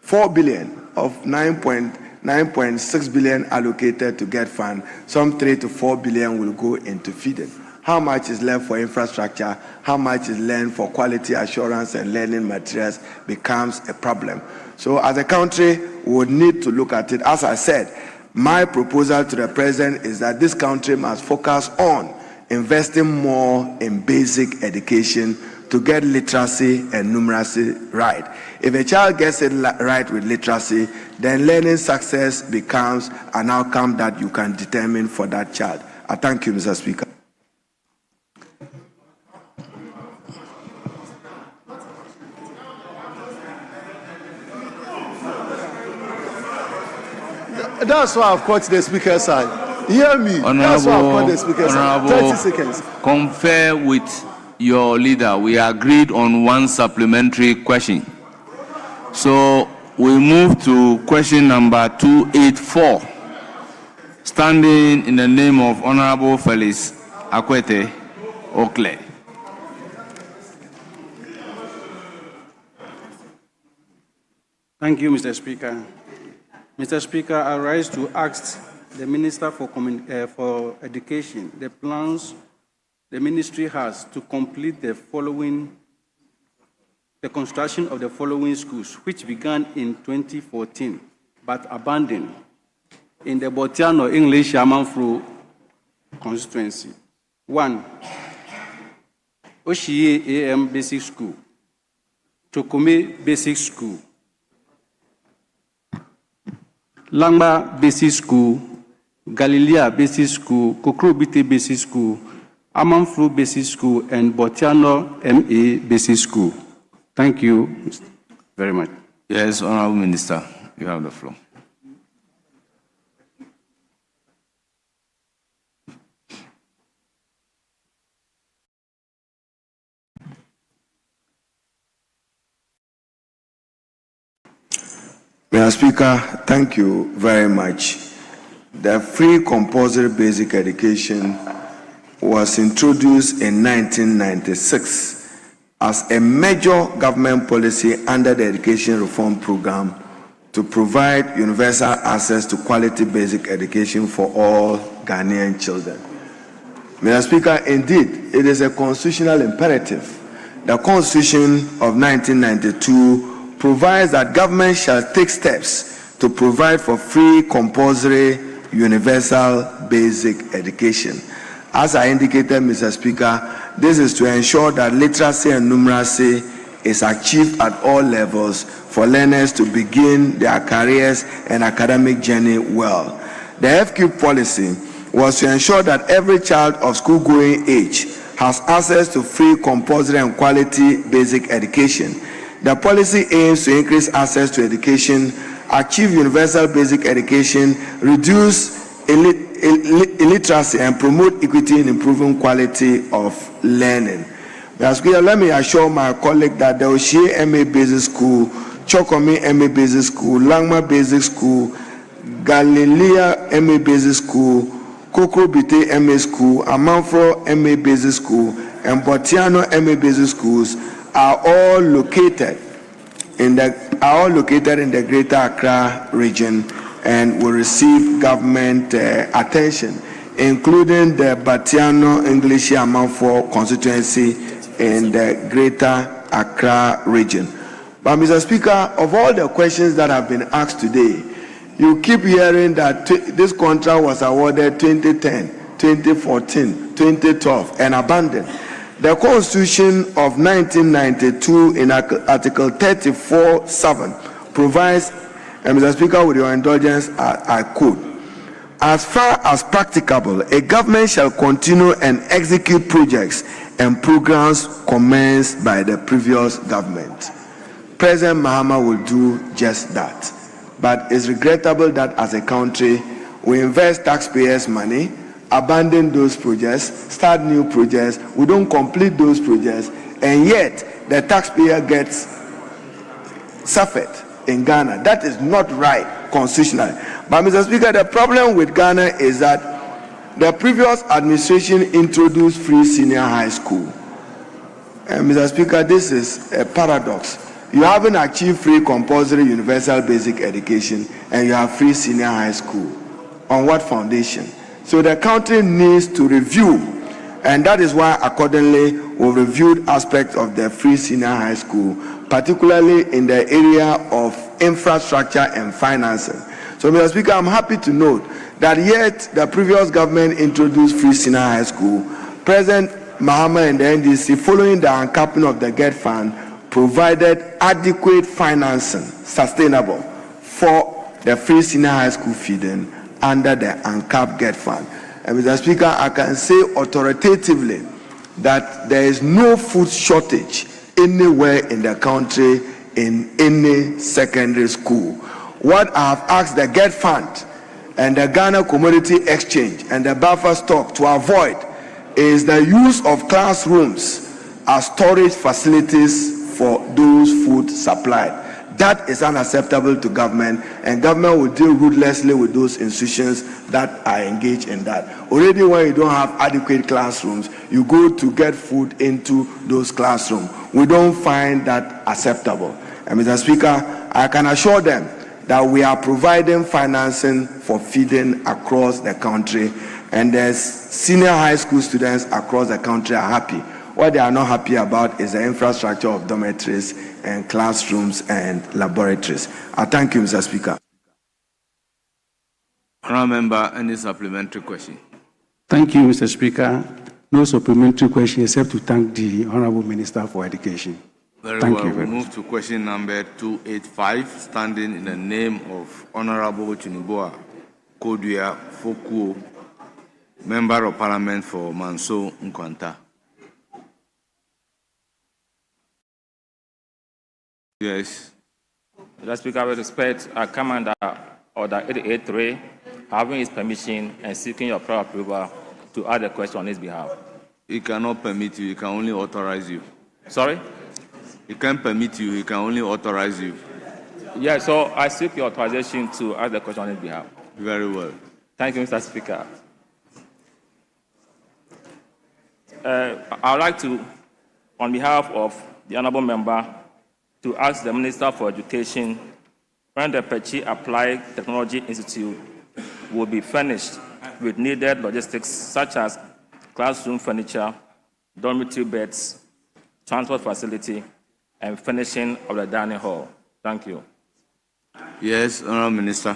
4 billion of 9.6 billion allocated to get fund. Some 3 to 4 billion will go into feeding. How much is left for infrastructure? How much is left for quality assurance and learning materials becomes a problem. So as a country, we would need to look at it. As I said, my proposal to the President is that this country must focus on investing more in basic education to get literacy and numeracy right. If a child gets it right with literacy, then learning success becomes an outcome that you can determine for that child. I thank you, Mr. Speaker. That's why I've caught the Speaker's side. Hear me. That's why I've caught the Speaker's side. 30 seconds. Confer with your leader. We agreed on one supplementary question. So we move to question number 284. Standing in the name of Honorable Felix Akwete Okle. Thank you, Mr. Speaker. Mr. Speaker, I rise to ask the Minister for Education the plans the ministry has to complete the construction of the following schools, which began in 2014 but abandoned in the Botiano English Yamanfru constituency. 1. Oshie AM Basic School, Chokome Basic School, Langba Basic School, Galilea Basic School, Kokrobite Basic School, Amanfru Basic School, and Botiano MA Basic School. Thank you very much. Yes, Honorable Minister, you have the floor. Mr. Speaker, thank you very much. The free compulsory basic education was introduced in 1996 as a major government policy under the Education Reform Program to provide universal access to quality basic education for all Ghanaian children. Mr. Speaker, indeed, it is a constitutional imperative. The Constitution of 1992 provides that government shall take steps to provide for free compulsory universal basic education. As I indicated, Mr. Speaker, this is to ensure that literacy and numeracy is achieved at all levels for learners to begin their careers and academic journey well. The FQ policy was to ensure that every child of school-going age has access to free, compulsory, and quality basic education. The policy aims to increase access to education, achieve universal basic education, reduce illiteracy, and promote equity in improving quality of learning. Let me assure my colleague that the Oshie MA Basic School, Chokome MA Basic School, Langma Basic School, Galilea MA Basic School, Kokrobite MA School, Amanfro MA Basic School, and Botiano MA Basic Schools are all located in the Greater Accra region and will receive government attention, including the Batiano English Amanfo constituency in the Greater Accra region. But Mr. Speaker, of all the questions that have been asked today, you keep hearing that this contract was awarded 2010, 2014, 2012 and abandoned. The Constitution of 1992 in Article 34(7) provides, and Mr. Speaker, with your indulgence, I quote, "As far as practicable, a government shall continue and execute projects and programs commenced by the previous government." President Mahama will do just that. But it's regrettable that as a country, we invest taxpayers' money, abandon those projects, start new projects, we don't complete those projects, and yet the taxpayer gets suffered in Ghana. That is not right constitutionally. But Mr. Speaker, the problem with Ghana is that the previous administration introduced free senior high school. And Mr. Speaker, this is a paradox. You haven't achieved free compulsory universal basic education and you have free senior high school. On what foundation? So the country needs to review, and that is why accordingly we reviewed aspects of the free senior high school, particularly in the area of infrastructure and financing. So Mr. Speaker, I'm happy to note that yet the previous government introduced free senior high school. President Mahama and the NDC, following the uncapping of the GET fund, provided adequate financing, sustainable, for the free senior high school feeding under the uncapped GET fund. And Mr. Speaker, I can say authoritatively that there is no food shortage anywhere in the country in any secondary school. What I have asked the GET fund and the Ghana Commodity Exchange and the buffer stock to avoid is the use of classrooms as storage facilities for those food supplied. That is unacceptable to government, and government will deal ruthlessly with those institutions that are engaged in that. Already when you don't have adequate classrooms, you go to get food into those classrooms. We don't find that acceptable. And Mr. Speaker, I can assure them that we are providing financing for feeding across the country, and the senior high school students across the country are happy. What they are not happy about is the infrastructure of dormitories and classrooms and laboratories. I thank you, Mr. Speaker. Honourable Member, any supplementary question? Thank you, Mr. Speaker. No supplementary question except to thank the Honourable Minister for Education. Very Thank well. you very We move to question number 285, standing in the name of Honourable Chiniboa Kodua Fokuo, Member of Parliament for Manso Nkwanta. Yes. Mr. Speaker, with respect, I come under Order 883, having his permission and seeking your prior approval to add a question on his behalf. He cannot permit you, he can only authorize you. Sorry? He can't permit you, he can only authorize you. Yes, so I seek your authorization to ask the question on his behalf. Very well. Thank you, Mr. Speaker. I would like to, on behalf of the Honourable Member, to ask the Minister for Education when the Pechi Applied Technology Institute will be furnished with needed logistics such as classroom furniture, dormitory beds, transport facility, and furnishing of the dining hall. Thank you. Yes, Honourable Minister.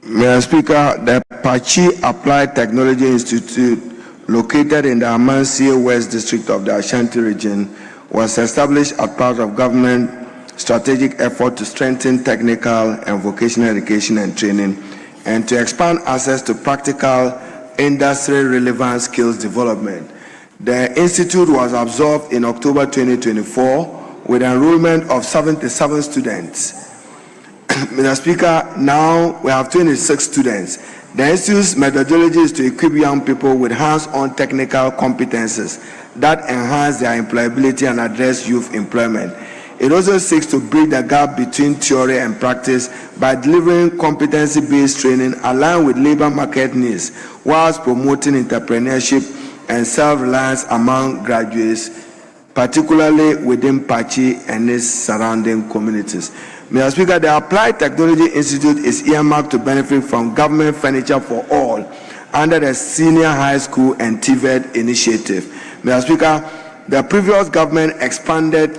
Mr. Speaker, the Pachi Applied Technology Institute, located in the Amansie West District of the Ashanti region, was established as part of government strategic effort to strengthen technical and vocational education and training, and to expand access to practical industry-relevant skills development. The institute was absorbed in October 2024 with enrollment of 77 students. Mr. Speaker, now we have 26 students. The institute's methodology is to equip young people with hands-on technical competences that enhance their employability and address youth employment. It also seeks to bridge the gap between theory and practice by delivering competency-based training aligned with labor market needs, whilst promoting entrepreneurship and self-reliance among graduates, particularly within Pachi and its surrounding communities. Mr. Speaker, the Applied Technology Institute is earmarked to benefit from government furniture for all under the Senior High School and TVET initiative. Mr. Speaker, the previous government expanded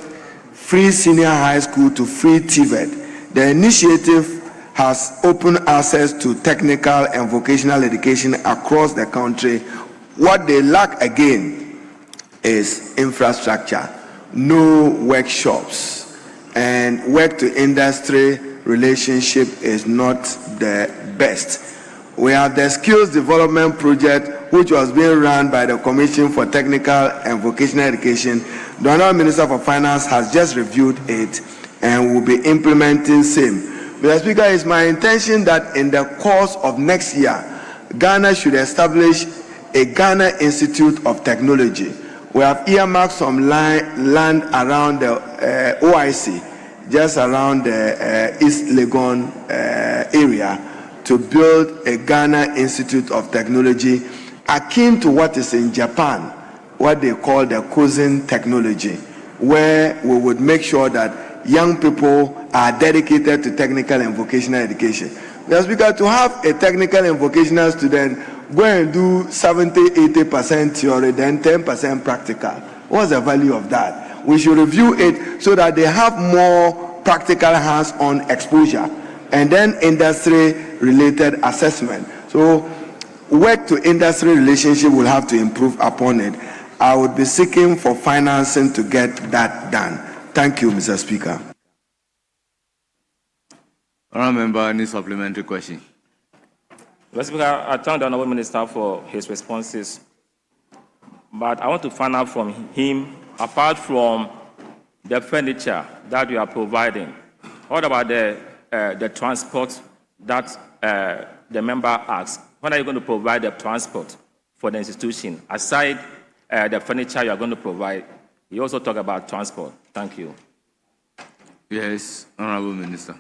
free senior high school to free TVET. The initiative has opened access to technical and vocational education across the country. What they lack again is infrastructure, no workshops, and work to industry relationship is not the best. We have the skills development project, which was being run by the Commission for Technical and Vocational Education. The Honourable Minister for Finance has just reviewed it and will be implementing same. Mr. Speaker, it's my intention that in the course of next year, Ghana should establish a Ghana Institute of Technology. We have earmarked some land around the OIC, just around the East Legon area, to build a Ghana Institute of Technology akin to what is in Japan, what they call the cousin technology, where we would make sure that young people are dedicated to technical and vocational education. Mr. Speaker, to have a technical and vocational student go and do 70-80% theory, then 10% practical, what's the value of that? We should review it so that they have more practical hands-on exposure and then industry-related assessment. So work to industry relationship will have to improve upon it. I would be seeking for financing to get that done. Thank you, Mr. Speaker. Honourable Member, any supplementary question? Mr. Speaker, I thank the Honourable Minister for his responses. But I want to find out from him, apart from the furniture that you are providing, what about the transport that the member asked? When are you going to provide the transport for the institution? Aside the furniture you are going to provide, you also talk about transport. Thank you. Yes, Honourable Minister.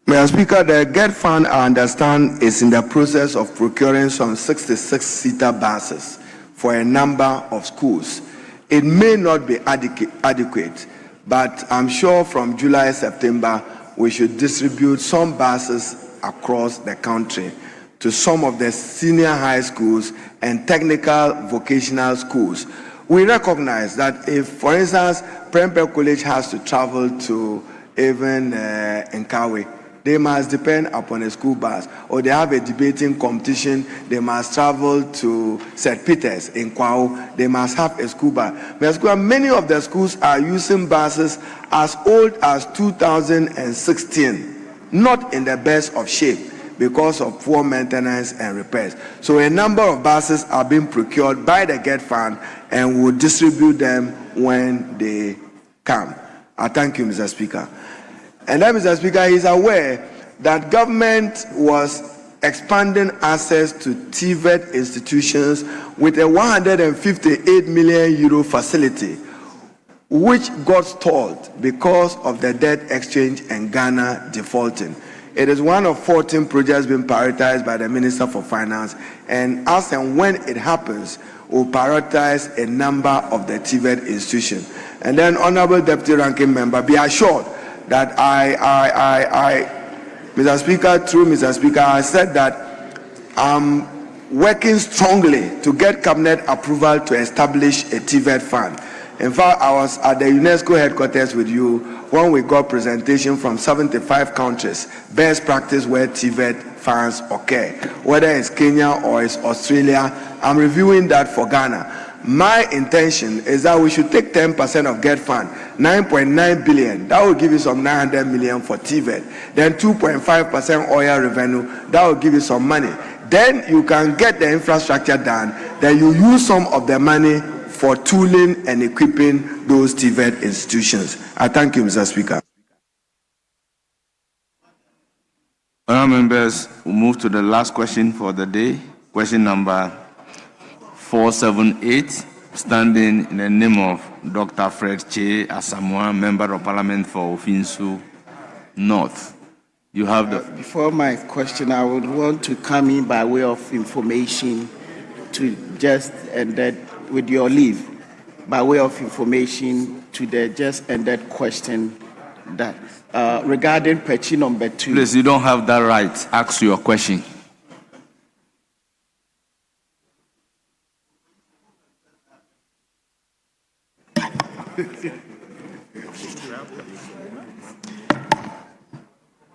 Mr. Speaker, the GET Fund, I understand, is in the process of procuring some 66-seater buses for a number of schools. It may not be adequate, but I'm sure from July, September, we should distribute some buses across the country to some of the senior high schools and technical vocational schools. We recognize that if, for instance, Prempeh College has to travel to even Nkawe, they must depend upon a school bus, or they have a debating competition, they must travel to St. Peter's in Kwao, they must have a school bus. Many of the schools are using buses as old as 2016, not in the best of shape because of poor maintenance and repairs. So a number of buses are being procured by the GET Fund and will distribute them when they come. I thank you, Mr. Speaker. And then, Mr. Speaker, he is aware that government was expanding access to TVET institutions with a 158 million euro facility, which got stalled because of the debt exchange and Ghana defaulting. It is one of 14 projects being prioritized by the Minister for Finance, and as and when it happens, we'll prioritize a number of the TVET institutions. And then, Honourable Deputy Ranking Member, be assured that Mr. Speaker, through Mr. Speaker, I said that I'm working strongly to get cabinet approval to establish a TVET fund. In fact, I was at the UNESCO headquarters with you when we got presentation from 75 countries, best practice where TVET funds occur, whether it's Kenya or it's Australia. I'm reviewing that for Ghana. My intention is that we should take 10% of GET Fund, 9.9 billion. That will give you some 900 million for TVET. Then 2.5% oil revenue. That will give you some money. Then you can get the infrastructure done. Then you use some of the money for tooling and equipping those TVET institutions. I thank you, Mr. Speaker. Honourable members, we'll move to the last question for the day. Question number 478 standing in the name of Dr. Fred Che Asamoah, Member of Parliament for Ofinsu North. You have the... Before my question, I would want to come in by way of information to just ended, with your leave, by way of information to the just ended question that regarding Pechi number 2. Please, you don't have that right. Ask your question.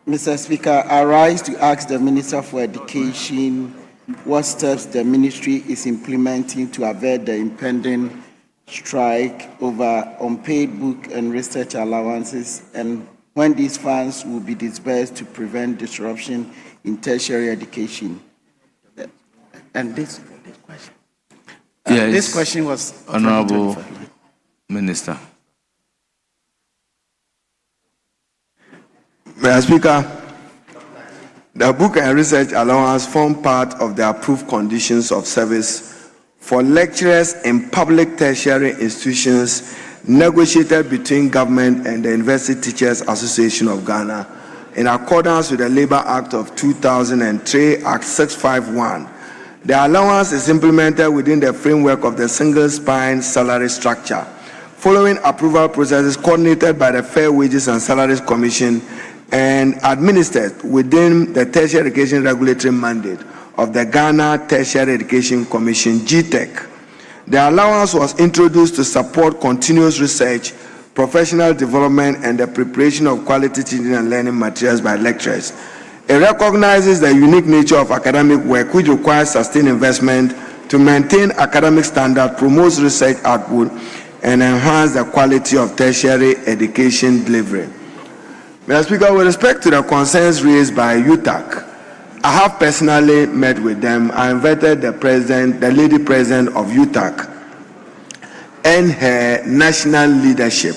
Mr. Speaker, I rise to ask the Minister for Education what steps the ministry is implementing to avert the impending strike over unpaid book and research allowances, and when these funds will be disbursed to prevent disruption in tertiary education. And this question, Yes, this question was Honorable Minister. Mr. Speaker, the book and research allowance form part of the approved conditions of service for lecturers in public tertiary institutions negotiated between government and the University Teachers Association of Ghana in accordance with the Labour Act of 2003, Act 651. The allowance is implemented within the framework of the single spine salary structure, following approval processes coordinated by the Fair Wages and Salaries Commission and administered within the tertiary education regulatory mandate of the Ghana Tertiary Education Commission, GTEC. The allowance was introduced to support continuous research, professional development, and the preparation of quality teaching and learning materials by lecturers. It recognizes the unique nature of academic work, which requires sustained investment to maintain academic standard, promotes research output, and enhance the quality of tertiary education delivery. Mr. Speaker, with respect to the concerns raised by UTAC, I have personally met with them. I invited the lady president of UTAC and her national leadership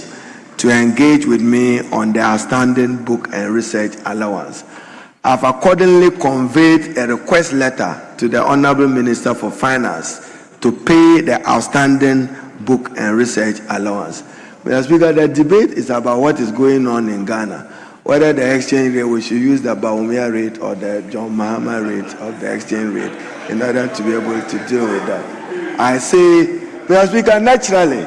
to engage with me on the outstanding book and research allowance. I've accordingly conveyed a request letter to the Honorable Minister for Finance to pay the outstanding book and research allowance. Mr. Speaker, the debate is about what is going on in Ghana. Whether the exchange rate, we should use the Baumia rate or the John Mahama rate of the exchange rate in order to be able to deal with that. I say, Mr. Speaker, naturally,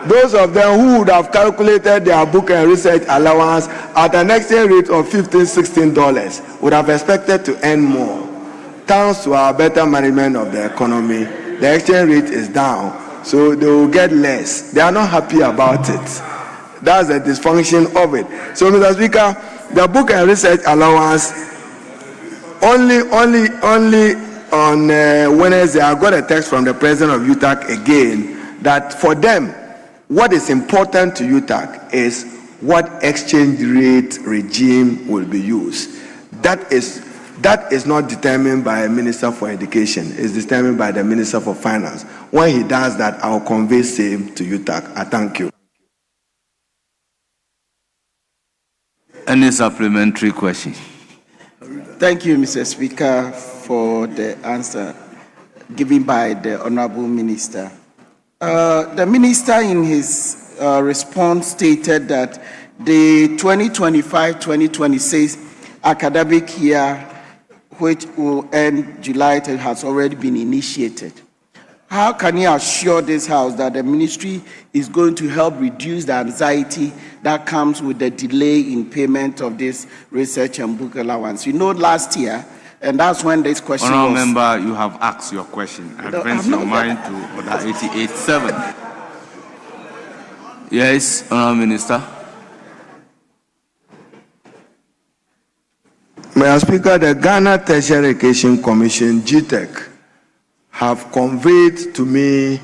those of them who would have calculated their book and research allowance at an exchange rate of $15, $16 would have expected to earn more. Thanks to our better management of the economy, the exchange rate is down, so they will get less. They are not happy about it. That's the dysfunction of it. So, Mr. Speaker, the book and research allowance only on Wednesday, I got a text from the president of UTAC again that for them, what is important to UTAC is what exchange rate regime will be used. That is not determined by a minister for education. It's determined by the minister for finance. When he does that, I'll convey same to UTAC. I thank you. Any supplementary question? Thank you, Mr. Speaker, for the answer given by the Honorable Minister. The Minister in his response stated that the 2025-2026 academic year, which will end July 10, has already been initiated. How can you assure this House that the ministry is going to help reduce the anxiety that comes with the delay in payment of this research and book allowance? You know, last year, and that's when this question Honourable was... Member, you have asked your question. Advance your mind to Order 88.7. Yes, Honourable Minister. Mr. Speaker, the Ghana Tertiary Education Commission, GTEC, have conveyed to me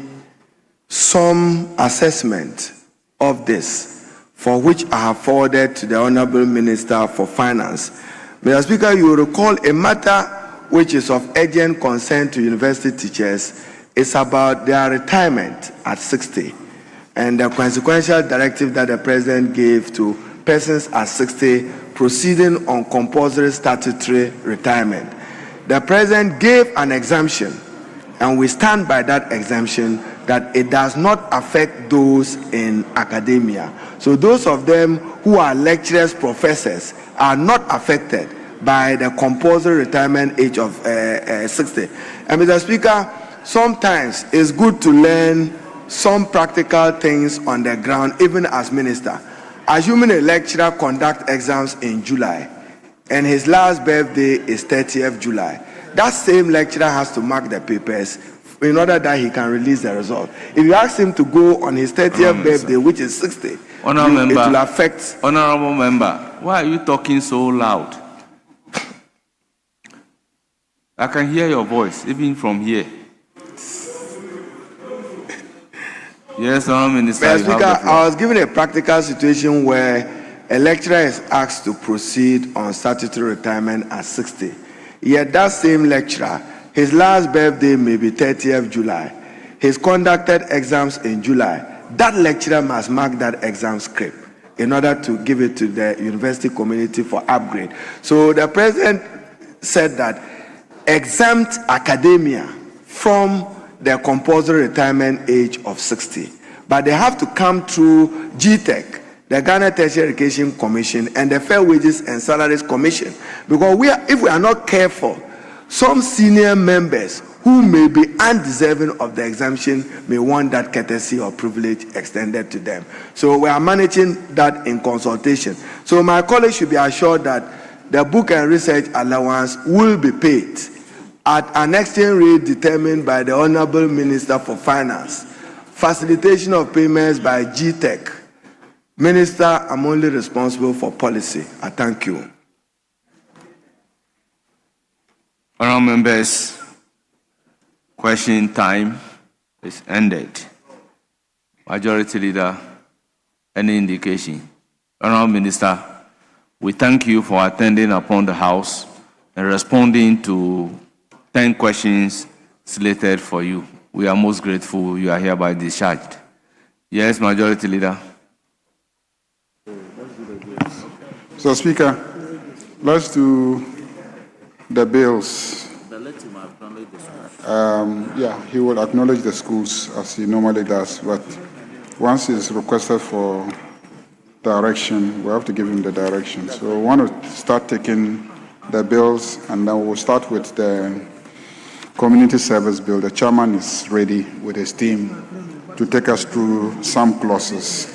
some assessment of this, for which I have forwarded to the Honourable Minister for Finance. Mr. Speaker, you will recall a matter which is of urgent concern to university teachers is about their retirement at 60 and the consequential directive that the President gave to persons at 60 proceeding on compulsory statutory retirement. The President gave an exemption, and we stand by that exemption that it does not affect those in academia. So those of them who are lecturers, professors, are not affected by the compulsory retirement age of 60. And Mr. Speaker, sometimes it's good to learn some practical things on the ground, even as minister. Assuming a lecturer conducts exams in July, and his last birthday is 30th July, that same lecturer has to mark the papers in order that he can release the result. If you ask him to go on his 30th birthday, which is 60, it will affect. Honorable member, why are you talking so loud? I can hear your voice, even from here. Yes, Honorable Minister. Mr. Speaker, I was given a practical situation where a lecturer is asked to proceed on statutory retirement at 60. Yet that same lecturer, his last birthday may be 30th July. He's conducted exams in July. That lecturer must mark that exam script in order to give it to the university community for upgrade. So the president said that exempt academia from the compulsory retirement age of 60. But they have to come through GTEC, the Ghana Tertiary Education Commission, and the Fair Wages and Salaries Commission. Because if we are not careful, some senior members who may be undeserving of the exemption may want that courtesy or privilege extended to them. So we are managing that in consultation. So my colleagues should be assured that the book and research allowance will be paid at an exchange rate determined by the Honorable Minister for Finance. Facilitation of payments by GTEC. Minister, I'm only responsible for policy. I thank you. Honourable members, question time is ended. Majority Leader, any indication? Honourable Minister, we thank you for attending upon the House and responding to 10 questions slated for you. We are most grateful. You are hereby discharged. Yes, Majority Leader. So, Speaker, let's do the bills. Yeah, he will acknowledge the schools as he normally does, but once he's requested for direction, we have to give him the direction. So we want to start taking the bills, and then we'll start with the community service bill. The chairman is ready with his team to take us through some clauses,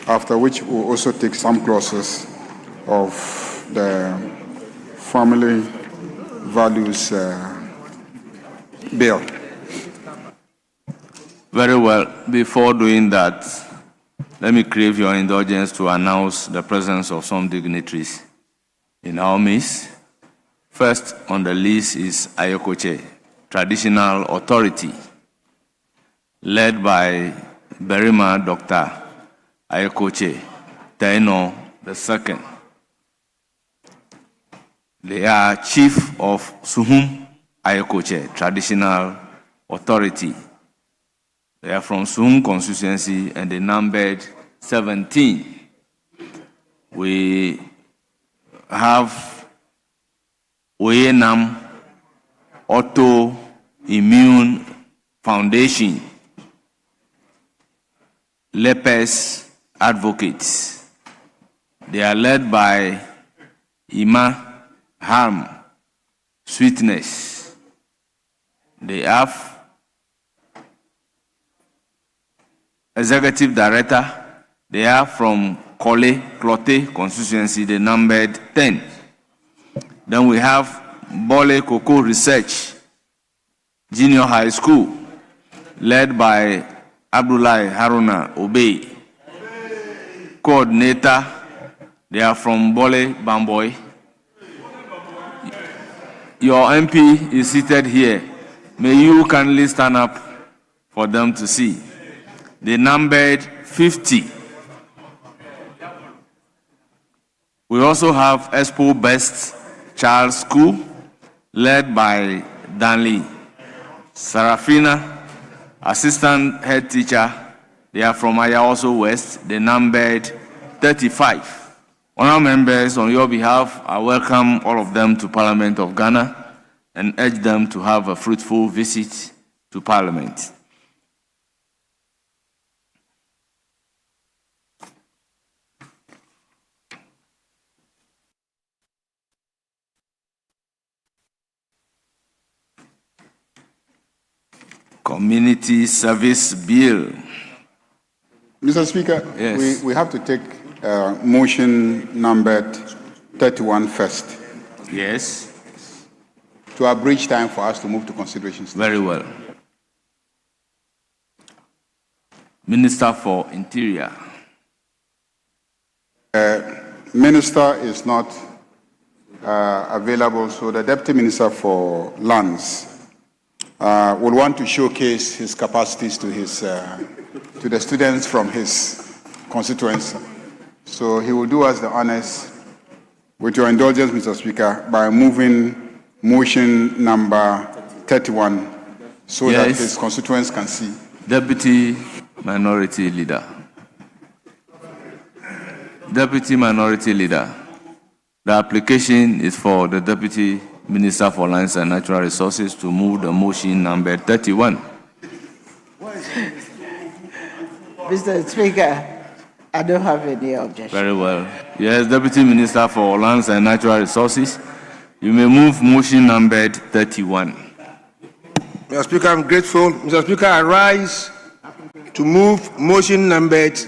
after which we'll also take some clauses of the family values bill. Very well. Before doing that, let me crave your indulgence to announce the presence of some dignitaries in our midst. First on the list is Ayokoche, Traditional Authority, led by Berima Dr. Ayokoche Taino II. They are Chief of Suhum Ayokoche, Traditional Authority. They are from Suhum constituency and they numbered 17. We have Oyenam Autoimmune Foundation, Lepers Advocates. They are led by Ima Harm Sweetness. They have Executive Director. They are from Kole Clote constituency. They numbered 10. Then we have Bole Cocoa Research Junior High School, led by Abdullahi Haruna Obey. Coordinator, they are from Bole Bamboy. Your MP is seated here. May you kindly stand up for them to see. They numbered 50. We also have Expo Best Child School, led by Danley. Sarafina, Assistant Head Teacher. They are from Ayawaso West. They numbered 35. Honourable members, on your behalf, I welcome all of them to Parliament of Ghana and urge them to have a fruitful visit to Parliament. Community Service Bill. Mr. Speaker, Yes. we have to take motion numbered 31 first Yes. to abridge time for us to move to consideration. Very well. Minister for Interior. Minister is not available, so the Deputy Minister for Lands will want to showcase his capacities to to the students from his constituency. So he will do us the honors, with your indulgence, Mr. Speaker, by moving motion number 31 so that his constituents can see. Deputy Minority Leader. Deputy Minority Leader. The application is for the Deputy Minister for Lands and Natural Resources to move the motion number 31. Mr. Speaker, I don't have any objection. Very well. Yes, Deputy Minister for Lands and Natural Resources, you may move motion numbered 31. Mr. Speaker, I'm grateful. Mr. Speaker, I rise to move motion numbered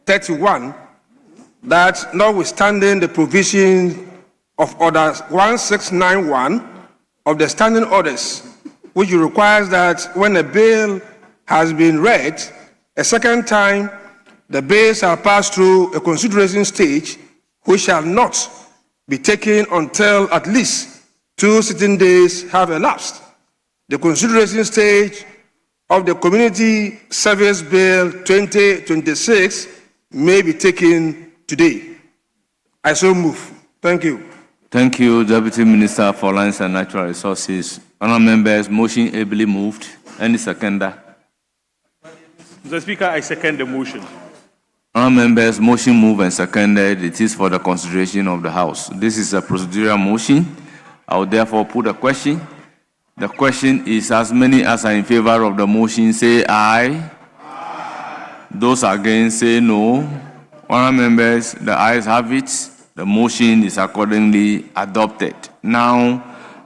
31 that notwithstanding the provision of Order 1691 of the Standing Orders, which requires that when a bill has been read a second time, the bill shall pass through a consideration stage which shall not be taken until at least 2 sitting days have elapsed. The consideration stage of the Community Service Bill 2026 may be taken today. I so move. Thank you. Thank you, Deputy Minister for Lands and Natural Resources. Honourable members, motion ably moved. Any seconder? Mr. Speaker, I second the motion. Honourable members, motion moved and seconded. It is for the consideration of the House. This is a procedural motion. I will therefore put a question. The question is, as many as are in favor of the motion say aye. Those against say no. Honourable members, the ayes have it. The motion is accordingly adopted. Now,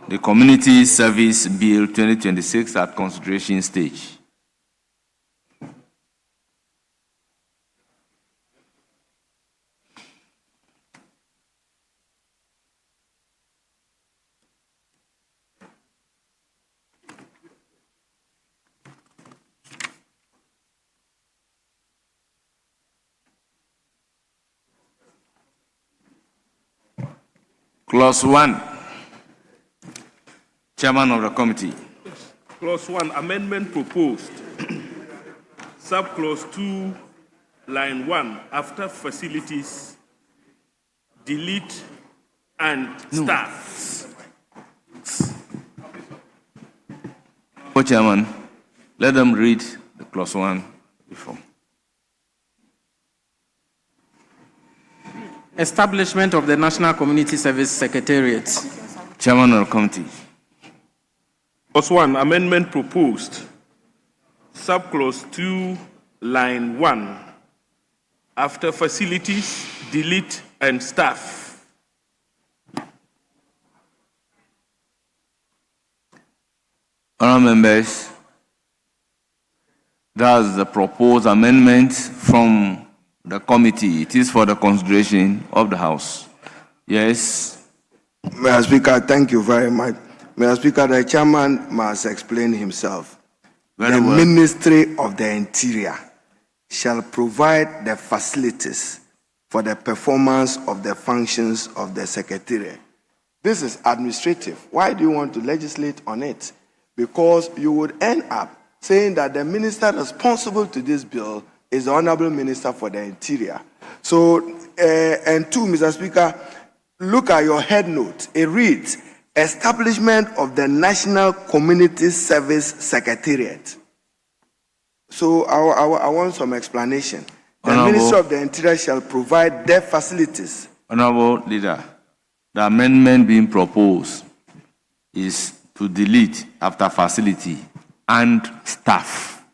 the Community Service Bill 2026 at consideration stage. Clause 1. Chairman of the committee. Clause 1, amendment proposed. Subclause 2, line 1, after facilities, delete and staff. Chairman, let them read the clause 1 before. Establishment of the National Community Service Secretariat. Chairman of the committee. Clause 1, amendment proposed. Subclause 2, line 1, after facilities, delete and staff. Honourable members, that's the proposed amendment from the committee. It is for the consideration of the House. Yes. Mr. Speaker, thank you very much. Mr. Speaker, the chairman must explain himself. The Ministry of the Interior shall provide the facilities for the performance of the functions of the Secretariat. This is administrative. Why do you want to legislate on it? Because you would end up saying that the minister responsible to this bill is the Honorable Minister for the Interior. So, and two, Mr. Speaker, look at your head note. It reads, Establishment of the National Community Service Secretariat. So, I want some explanation. The Minister of the Interior shall provide their facilities. Honorable Leader, the amendment being proposed is to delete after facility and staff,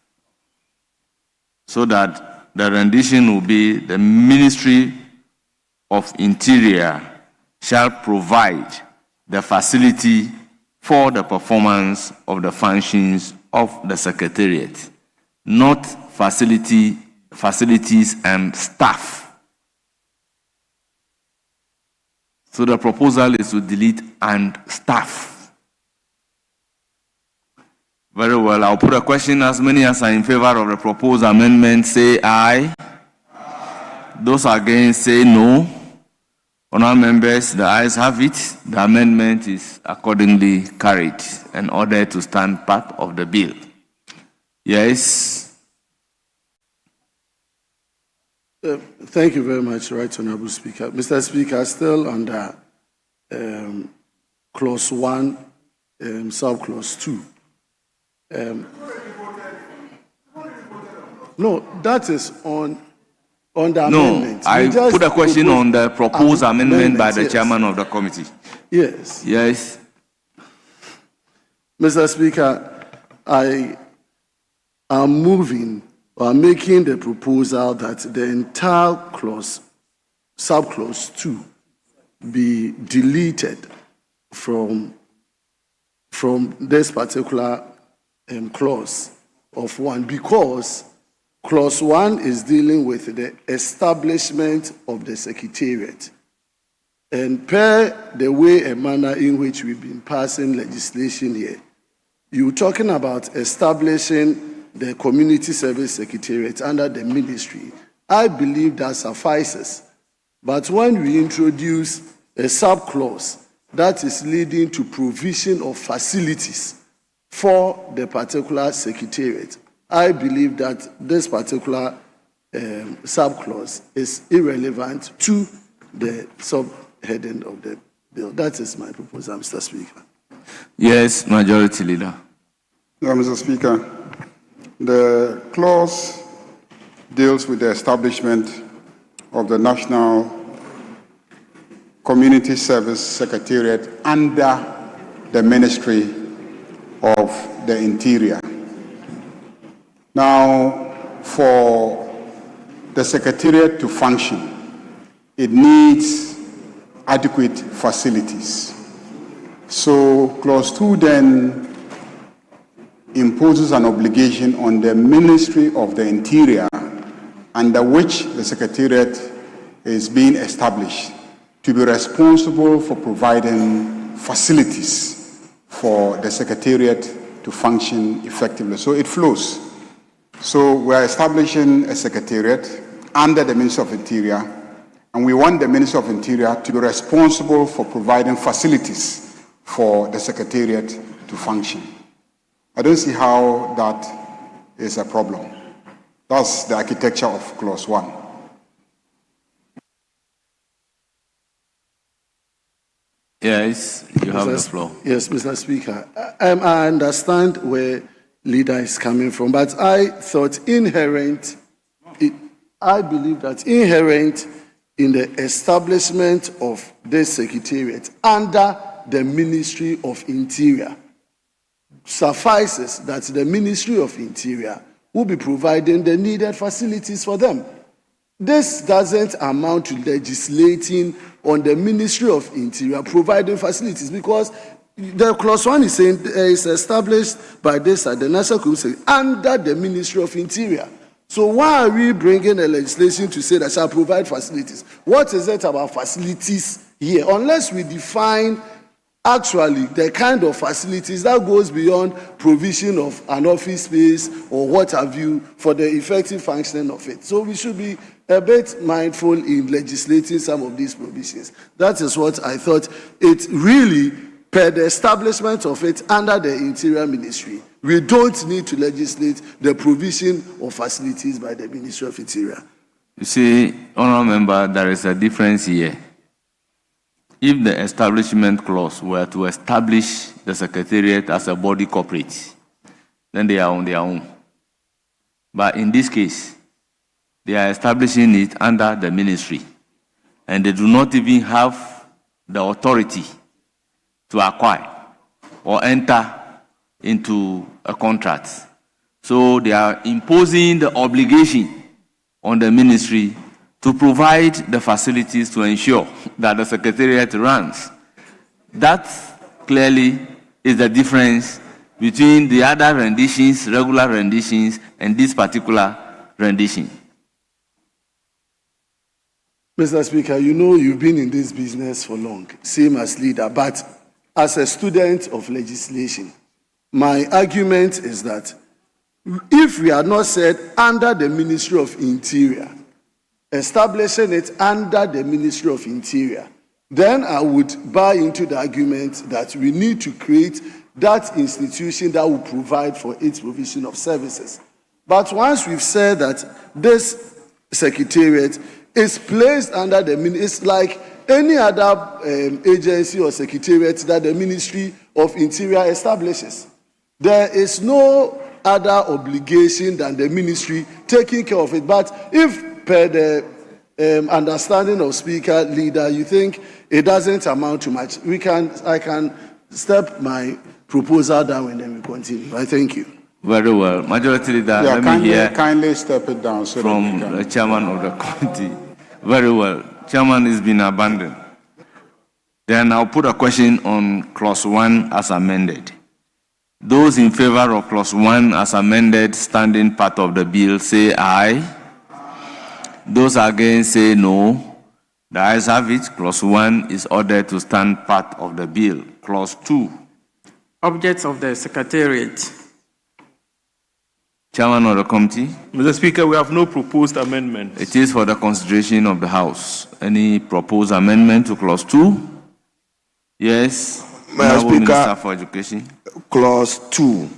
so that the rendition will be the Ministry of Interior shall provide the facility for the performance of the functions of the Secretariat, not facilities and staff. So the proposal is to delete "and staff." Very well, I'll put a question. As many as are in favor of the proposed amendment, say aye. Those against, say no. Honourable members, the ayes have it. The amendment is accordingly carried and ordered to stand part of the bill. Yes. Thank you very much, Right Honourable Speaker. Mr. Speaker, still under Clause 1, Subclause 2. No, that is on the amendment. No, I put a question on the proposed amendment by the yes. chairman of the committee. Yes. Yes. Mr. Speaker, I am moving or making the proposal that the entire clause, subclause 2, be deleted from this particular clause of 1, because Clause 1 is dealing with the establishment of the Secretariat. And per the way and manner in which we've been passing legislation here, you're talking about establishing the Community Service Secretariat under the ministry. I believe that suffices. But when we introduce a subclause that is leading to provision of facilities for the particular Secretariat, I believe that this particular subclause is irrelevant to the subheading of the bill. That is my proposal, Mr. Speaker. Yes, Majority Leader. Mr. Speaker, the clause deals with the establishment of the National Community Service Secretariat under the Ministry of the Interior. Now, for the Secretariat to function, it needs adequate facilities. So, Clause 2 then imposes an obligation on the Ministry of the Interior, under which the Secretariat is being established, to be responsible for providing facilities for the Secretariat to function effectively. So it flows. So we are establishing a Secretariat under the Ministry of Interior, and we want the Ministry of Interior to be responsible for providing facilities for the Secretariat to function. I don't see how that is a problem. That's the architecture of Clause 1. Yes, you have the floor. Yes, Mr. Speaker. I understand where leader is coming from, but I thought I believe that inherent in the establishment of this Secretariat under the Ministry of Interior suffices that the Ministry of Interior will be providing the needed facilities for them. This doesn't amount to legislating on the Ministry of Interior providing facilities, because the Clause 1 is saying is established by this the National Community under the Ministry of Interior. So why are we bringing a legislation to say that shall provide facilities? What is it about facilities here? Unless we define actually the kind of facilities that goes beyond provision of an office space or what have you for the effective functioning of it. So we should be a bit mindful in legislating some of these provisions. That is what I thought. It really, per the establishment of it under the Interior Ministry, we don't need to legislate the provision of facilities by the Ministry of Interior. You see, Honourable Member, there is a difference here. If the establishment clause were to establish the Secretariat as a body corporate, then they are on their own. But in this case, they are establishing it under the ministry, and they do not even have the authority to acquire or enter into a contract. So they are imposing the obligation on the ministry to provide the facilities to ensure that the Secretariat runs. That clearly is the difference between the other renditions, regular renditions, and this particular rendition? Mr. Speaker, you know you've been in this business for long, same as leader, but as a student of legislation, my argument is that if we are not said under the Ministry of Interior, establishing it under the Ministry of Interior, then I would buy into the argument that we need to create that institution that will provide for its provision of services. But once we've said that this secretariat is placed under the ministry, it's like any other agency or secretariat that the Ministry of Interior establishes. There is no other obligation than the ministry taking care of it. But if per the understanding of Speaker, leader, you think it doesn't amount to much, I can step my proposal down and then we continue. I thank you. Very well. Majority Leader, Yeah, let me hear kindly step it down so from the chairman of the committee. Very well. Chairman has been abandoned. Then I'll put a question on clause 1 as amended. Those in favor of clause 1 as amended, standing part of the bill, say aye. Those against say no. The ayes have it. Clause 1 is ordered to stand part of the bill. Clause 2. Objects of the Secretariat. Chairman of the committee. Mr. Speaker, we have no proposed amendments. It is for the consideration of the House. Any proposed amendment to clause 2? Yes. Mr. Speaker, Minister for Education. Clause 2,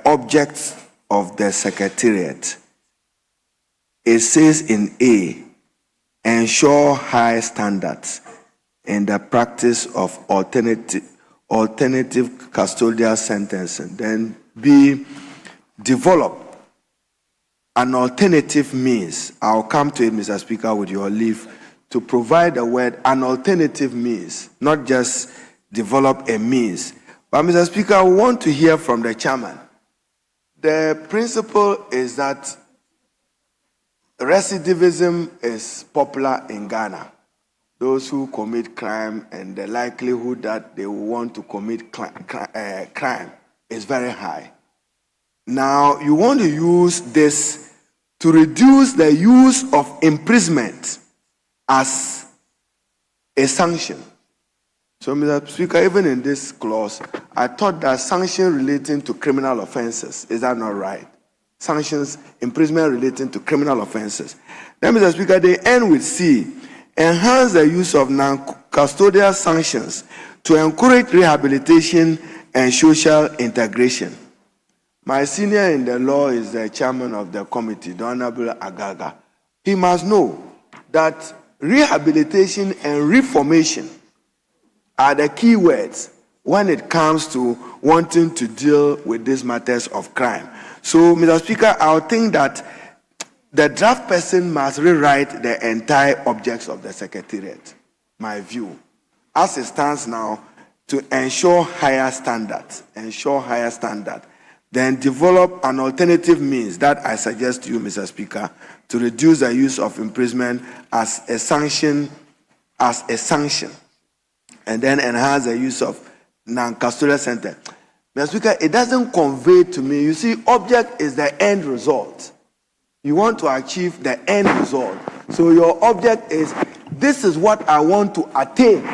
objects of the Secretariat. It says in A, ensure high standards in the practice of alternative custodial sentencing. Then B, develop an alternative means. I'll come to it, Mr. Speaker, with your leave, to provide the word an alternative means, not just develop a means. But, Mr. Speaker, I want to hear from the chairman. The principle is that recidivism is popular in Ghana. Those who commit crime and the likelihood that they will want to commit crime is very high. Now, you want to use this to reduce the use of imprisonment as a sanction. So, Mr. Speaker, even in this clause, I thought that sanction relating to criminal offenses, is that not right? Sanctions, imprisonment relating to criminal offenses. Then, Mr. Speaker, they end with C, enhance the use of non-custodial sanctions to encourage rehabilitation and social integration. My senior in the law is the chairman of the committee, the Honorable Agaga. He must know that rehabilitation and reformation are the key words when it comes to wanting to deal with these matters of crime. So, Mr. Speaker, I would think that the draft person must rewrite the entire objects of the Secretariat, my view, as it stands now, to ensure higher standards, then develop an alternative means that I suggest to you, Mr. Speaker, to reduce the use of imprisonment as a sanction, and then enhance the use of non-custodial sentence. Mr. Speaker, it doesn't convey to me, you see, object is the end result. You want to achieve the end result. So your object is, this is what I want to attain.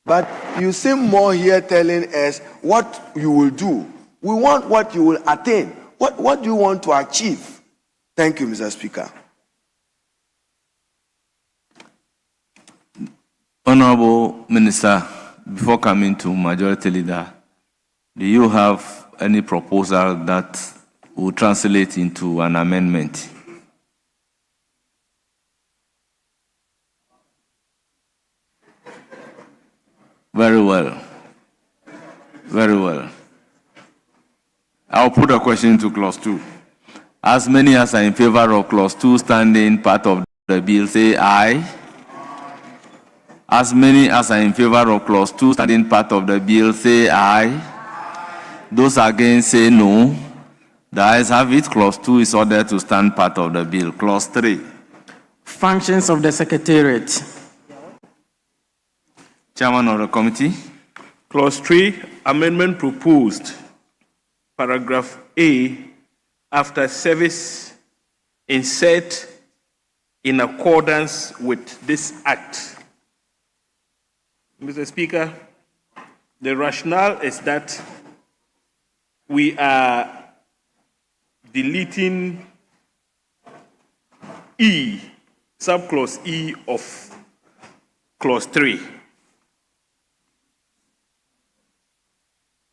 But you seem more here telling us what you will do. We want what you will attain. What do you want to achieve? Thank you, Mr. Speaker. Honorable Minister, before coming to Majority Leader, do you have any proposal that will translate into an amendment? Very well. Very well. I'll put a question to clause 2. As many as are in favor of clause 2 standing part of the bill, say aye. As many as are in favor of clause 2 standing part of the bill, say aye. Those against say no. The ayes have it. Clause 2 is ordered to stand part of the bill. Clause 3. Functions of the Secretariat. Chairman of the committee. Clause 3, amendment proposed, paragraph A, after service, insert in accordance with this act. Mr. Speaker, the rationale is that we are deleting E, subclause E of clause 3.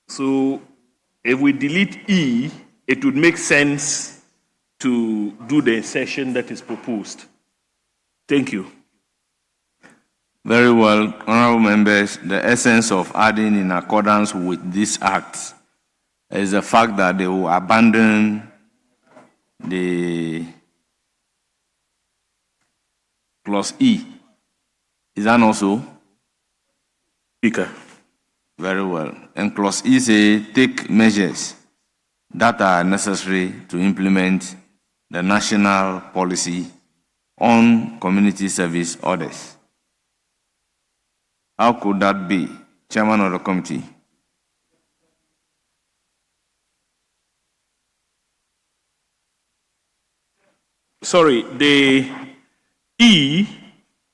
So if we delete E, it would make sense to do the insertion that is proposed. Thank you. Very well, honorable members. The essence of adding in accordance with this act is the fact that they will abandon the clause E. Is that not so? Speaker. Very well. And clause E say take measures that are necessary to implement the national policy on community service orders. How could that be, Chairman of the committee? Sorry, the E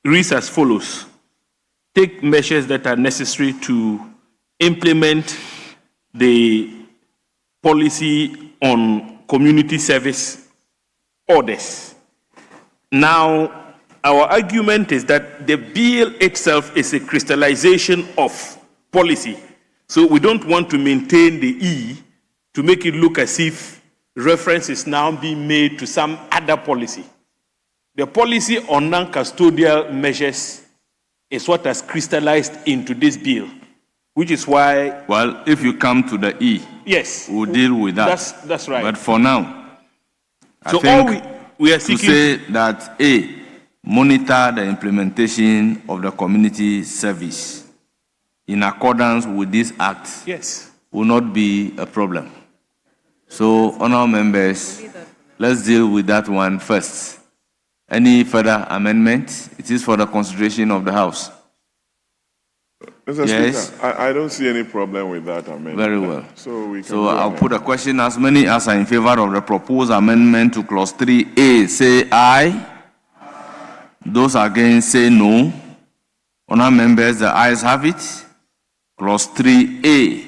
reads as follows. Take measures that are necessary to implement the policy on community service orders. Now, our argument is that the bill itself is a crystallization of policy. So we don't want to maintain the E to make it look as if reference is now being made to some other policy. The policy on non-custodial measures is what has crystallized into this bill, which is why... Well, if you come to the E, yes, we'll deal with that. That's right. But for now, I so think all we are seeking to say that A, monitor the implementation of the community service in accordance with this act, yes, will not be a problem. So, honourable members, let's deal with that one first. Any further amendment? It is for the consideration of the House. Mr. Yes. Speaker, I don't see any problem with that amendment. Very well. So I'll put a question. As many as are in favor of the proposed amendment to clause 3A, say aye. Those against, say no. Honourable members, the ayes have it. Clause 3A,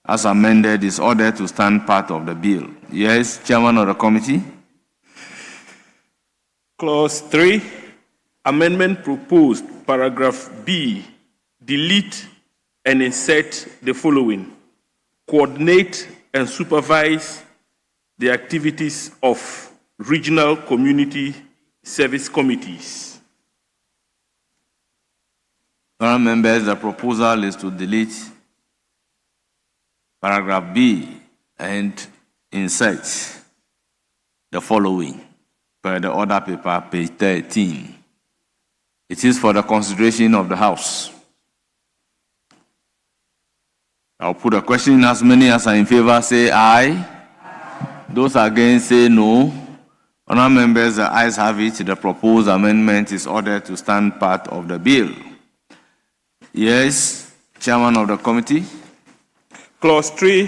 as amended, is ordered to stand part of the bill. Yes, Chairman of the committee. Clause 3, amendment proposed, paragraph B, delete and insert the following. Coordinate and supervise the activities of regional community service committees. Honourable members, the proposal is to delete paragraph B and insert the following per the order paper, page 13. It is for the consideration of the House. I'll put a question. As many as are in favor, say aye. Those against, say no. Honourable members, the ayes have it. The proposed amendment is ordered to stand part of the bill. Yes, Chairman of the committee. Clause 3,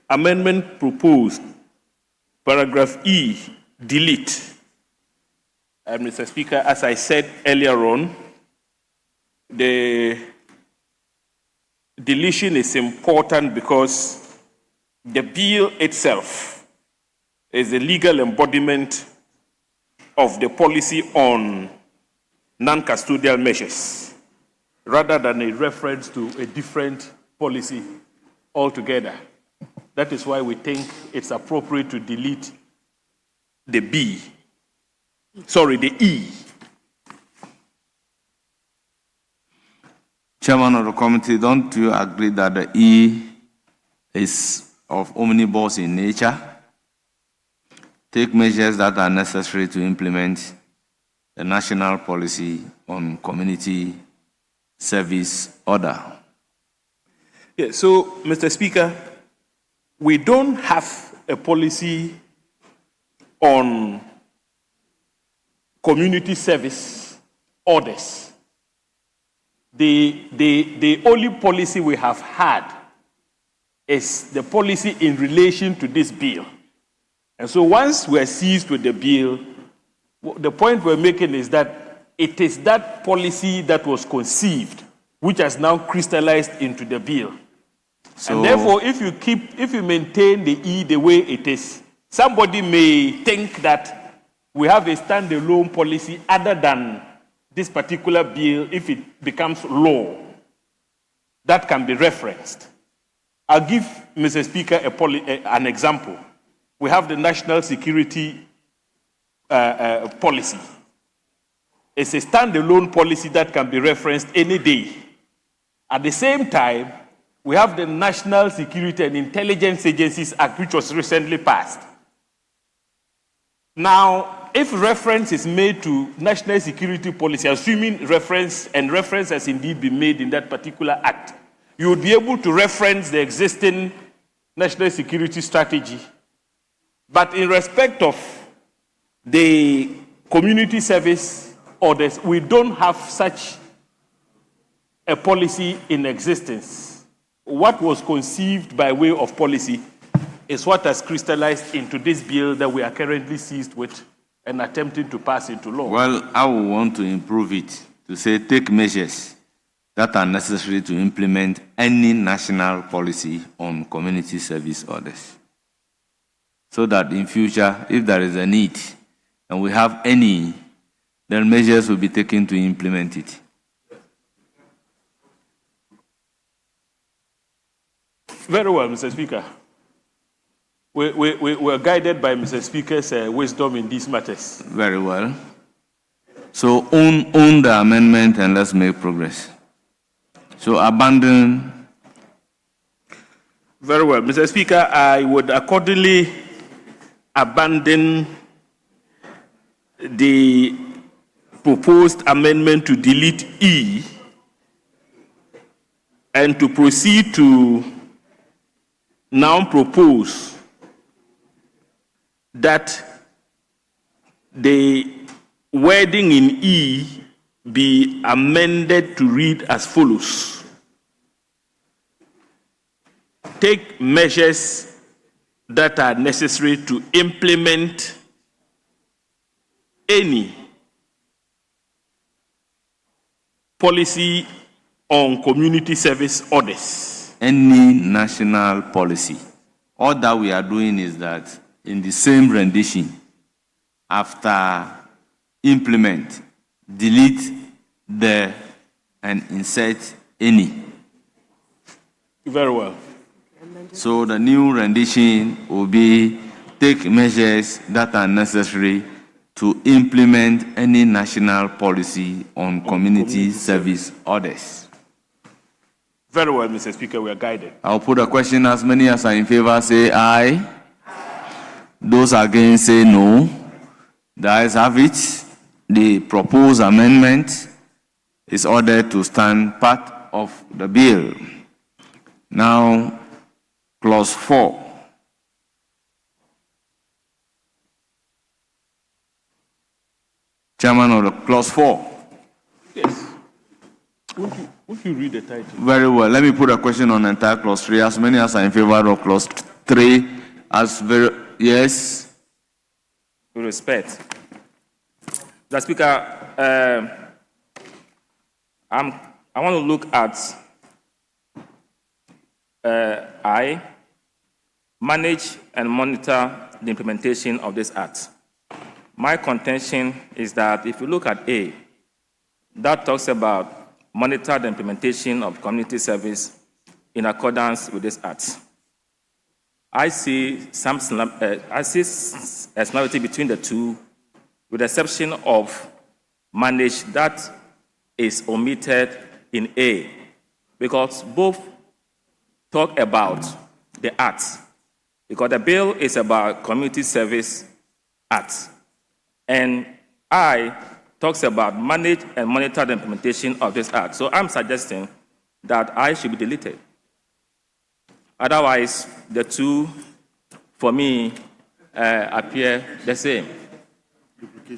amendment proposed, paragraph E, delete. Mr. Speaker, as I said earlier on, the deletion is important because the bill itself is the legal embodiment of the policy on non-custodial measures, rather than a reference to a different policy altogether. That is why we think it's appropriate to delete the B. Sorry, the E. Chairman of the committee, don't you agree that the E is of omnibus in nature? Take measures that are necessary to implement the national policy on community service order. Yeah, so, Mr. Speaker, we don't have a policy on community service orders. the only policy we have had is the policy in relation to this bill. And so once we're seized with the bill, the point we're making is that it is that policy that was conceived which has now crystallized into the bill. So, and therefore, if you maintain the E the way it is, somebody may think that we have a standalone policy other than this particular bill if it becomes law that can be referenced. I'll give Mr. Speaker an example. We have the national security policy. It's a standalone policy that can be referenced any day. At the same time, we have the National Security and Intelligence Agencies Act, which was recently passed. Now, if reference is made to national security policy, assuming reference has indeed been made in that particular act, you would be able to reference the existing national security strategy. But in respect of the community service orders, we don't have such a policy in existence. What was conceived by way of policy is what has crystallized into this bill that we are currently seized with and attempting to pass into law. Well, I would want to improve it to say take measures that are necessary to implement any national policy on community service orders. So that in future, if there is a need and we have any, then measures will be taken to implement it. Very well, Mr. Speaker. We're guided by Mr. Speaker's wisdom in these matters. Very well. So own the amendment and let's make progress. So abandon. Very well, Mr. Speaker, I would accordingly abandon the proposed amendment to delete E and to proceed to now propose that the wording in E be amended to read as follows. Take measures that are necessary to implement any policy on community service orders. Any national policy. All that we are doing is that in the same rendition, after implement, delete the and insert any. Very well. So the new rendition will be take measures that are necessary to implement any national policy on community service orders. Very well, Mr. Speaker, we are guided. I'll put a question. As many as are in favor say aye. Those against say no. The ayes have it. The proposed amendment is ordered to stand part of the bill. Now, clause 4. Chairman of the clause 4. Yes. Would you read the title? Very well. Let me put a question on the entire clause 3. As many as are in favor of clause 3, as very, yes. With respect. Mr. Speaker, I want to look at I, manage and monitor the implementation of this act. My contention is that if you look at A, that talks about monitor the implementation of community service in accordance with this act. I see a similarity between the two, with the exception of manage that is omitted in A, because both talk about the act, because the bill is about community service act, and I talks about manage and monitor the implementation of this act. So I'm suggesting that I should be deleted. Otherwise, the two, for me, appear the same.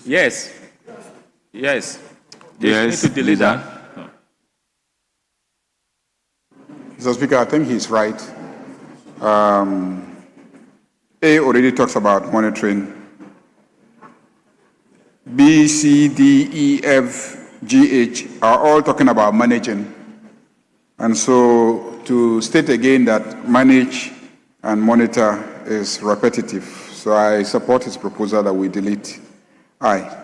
Yes. Yes. They need to delete that. Mr. Speaker, I think he's right. A already talks about monitoring. B, C, D, E, F, G, H are all talking about managing. And so to state again that manage and monitor is repetitive. So I support his proposal that we delete I.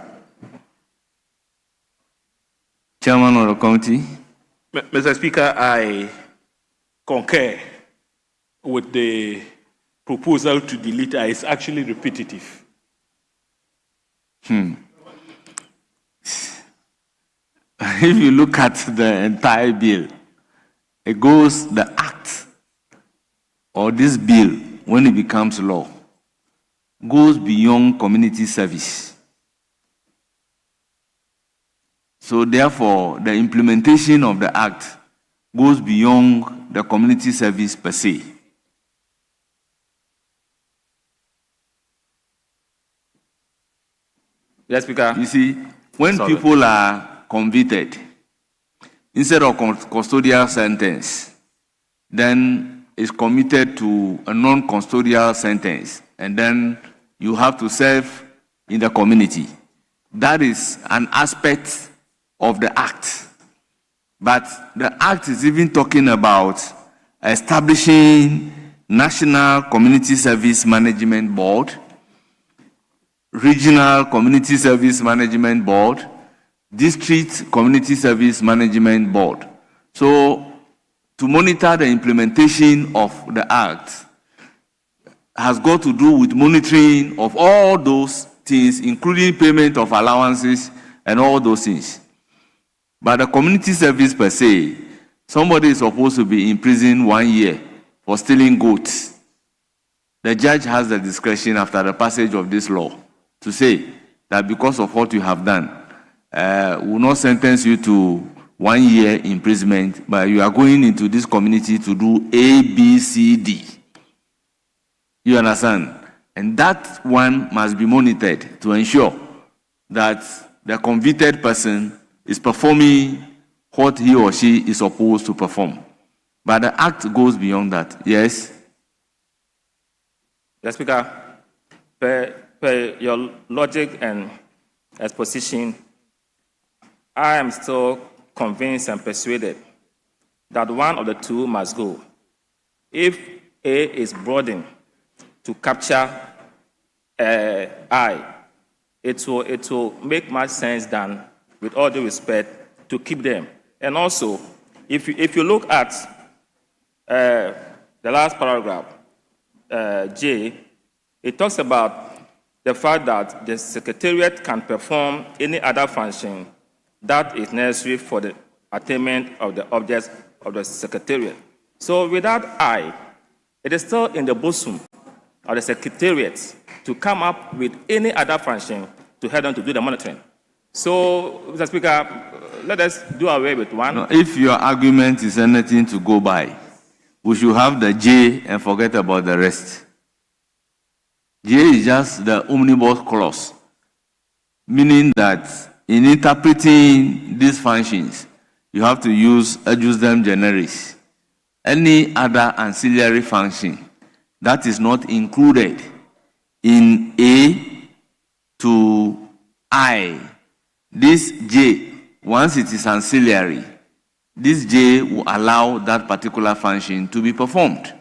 Chairman of the committee. Mr. Speaker, I concur with the proposal to delete I. It's actually repetitive. If you look at the entire bill, it goes, the act or this bill, when it becomes law, goes beyond community service. So therefore, the implementation of the act goes beyond the community service per se. Yes, Speaker. You see, when people are convicted, instead of custodial sentence, then is committed to a non-custodial sentence, and then you have to serve in the community. That is an aspect of the act. But the act is even talking about establishing National Community Service Management Board, Regional Community Service Management Board, District Community Service Management Board. So, to monitor the implementation of the Act has got to do with monitoring of all those things, including payment of allowances and all those things. But the community service per se, somebody is supposed to be in prison 1 year for stealing goats. The judge has the discretion after the passage of this law to say that because of what you have done, we will not sentence you to 1 year imprisonment, but you are going into this community to do A, B, C, D. You understand? And that one must be monitored to ensure that the convicted person is performing what he or she is supposed to perform. But the act goes beyond that. Yes? Yes, Speaker. Per your logic and exposition, I am still convinced and persuaded that one of the two must go. If A is broadened to capture I, it will make much sense than, with all due respect, to keep them. And also, if you look at the last paragraph, J, it talks about the fact that the Secretariat can perform any other function that is necessary for the attainment of the objects of the Secretariat. So without I, it is still in the bosom of the Secretariat to come up with any other function to help them to do the monitoring. So, Mr. Speaker, let us do away with one. No, if your argument is anything to go by, we should have the J and forget about the rest. J is just the omnibus clause, meaning that in interpreting these functions, you have to use them generis. Any other ancillary function that is not included in A to I, this J, once it is ancillary, this J will allow that particular function to be performed.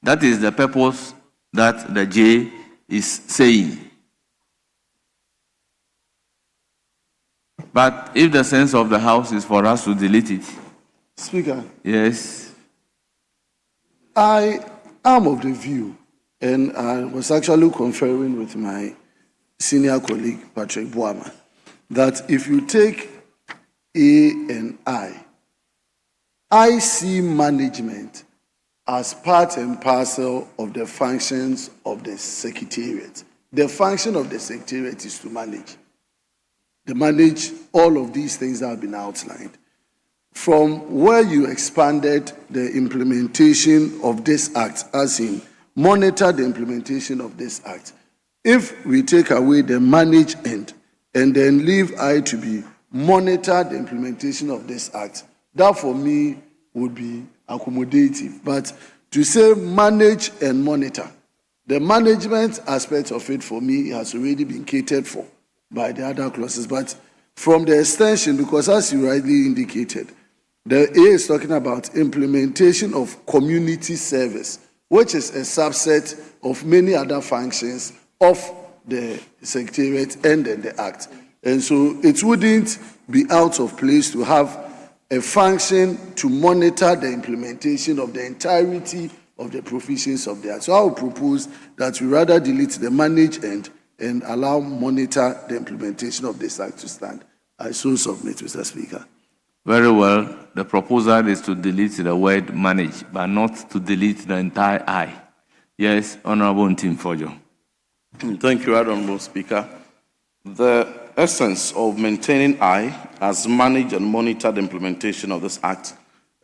That is the purpose that the J is saying. But if the sense of the House is for us to delete it. Speaker. Yes. I am of the view, and I was actually conferring with my senior colleague, Patrick Boama, that if you take A and I see management as part and parcel of the functions of the Secretariat. The function of the Secretariat is to manage. To manage all of these things that have been outlined. From where you expanded the implementation of this act, as in monitor the implementation of this act, if we take away the manage end and then leave I to be monitor the implementation of this act, that for me would be accommodative. But to say manage and monitor, the management aspect of it for me has already been catered for by the other clauses. But from the extension, because as you rightly indicated, the A is talking about implementation of community service, which is a subset of many other functions of the Secretariat and then the Act. And so it wouldn't be out of place to have a function to monitor the implementation of the entirety of the provisions of the Act. So I would propose that we rather delete the manage and allow monitor the implementation of this Act to stand. I so submit, Mr. Speaker. Very well. The proposal is to delete the word manage, but not to delete the entire I. Yes, Honorable Tim Fojo. Thank you, Honorable Speaker. The essence of maintaining I as manage and monitor the implementation of this Act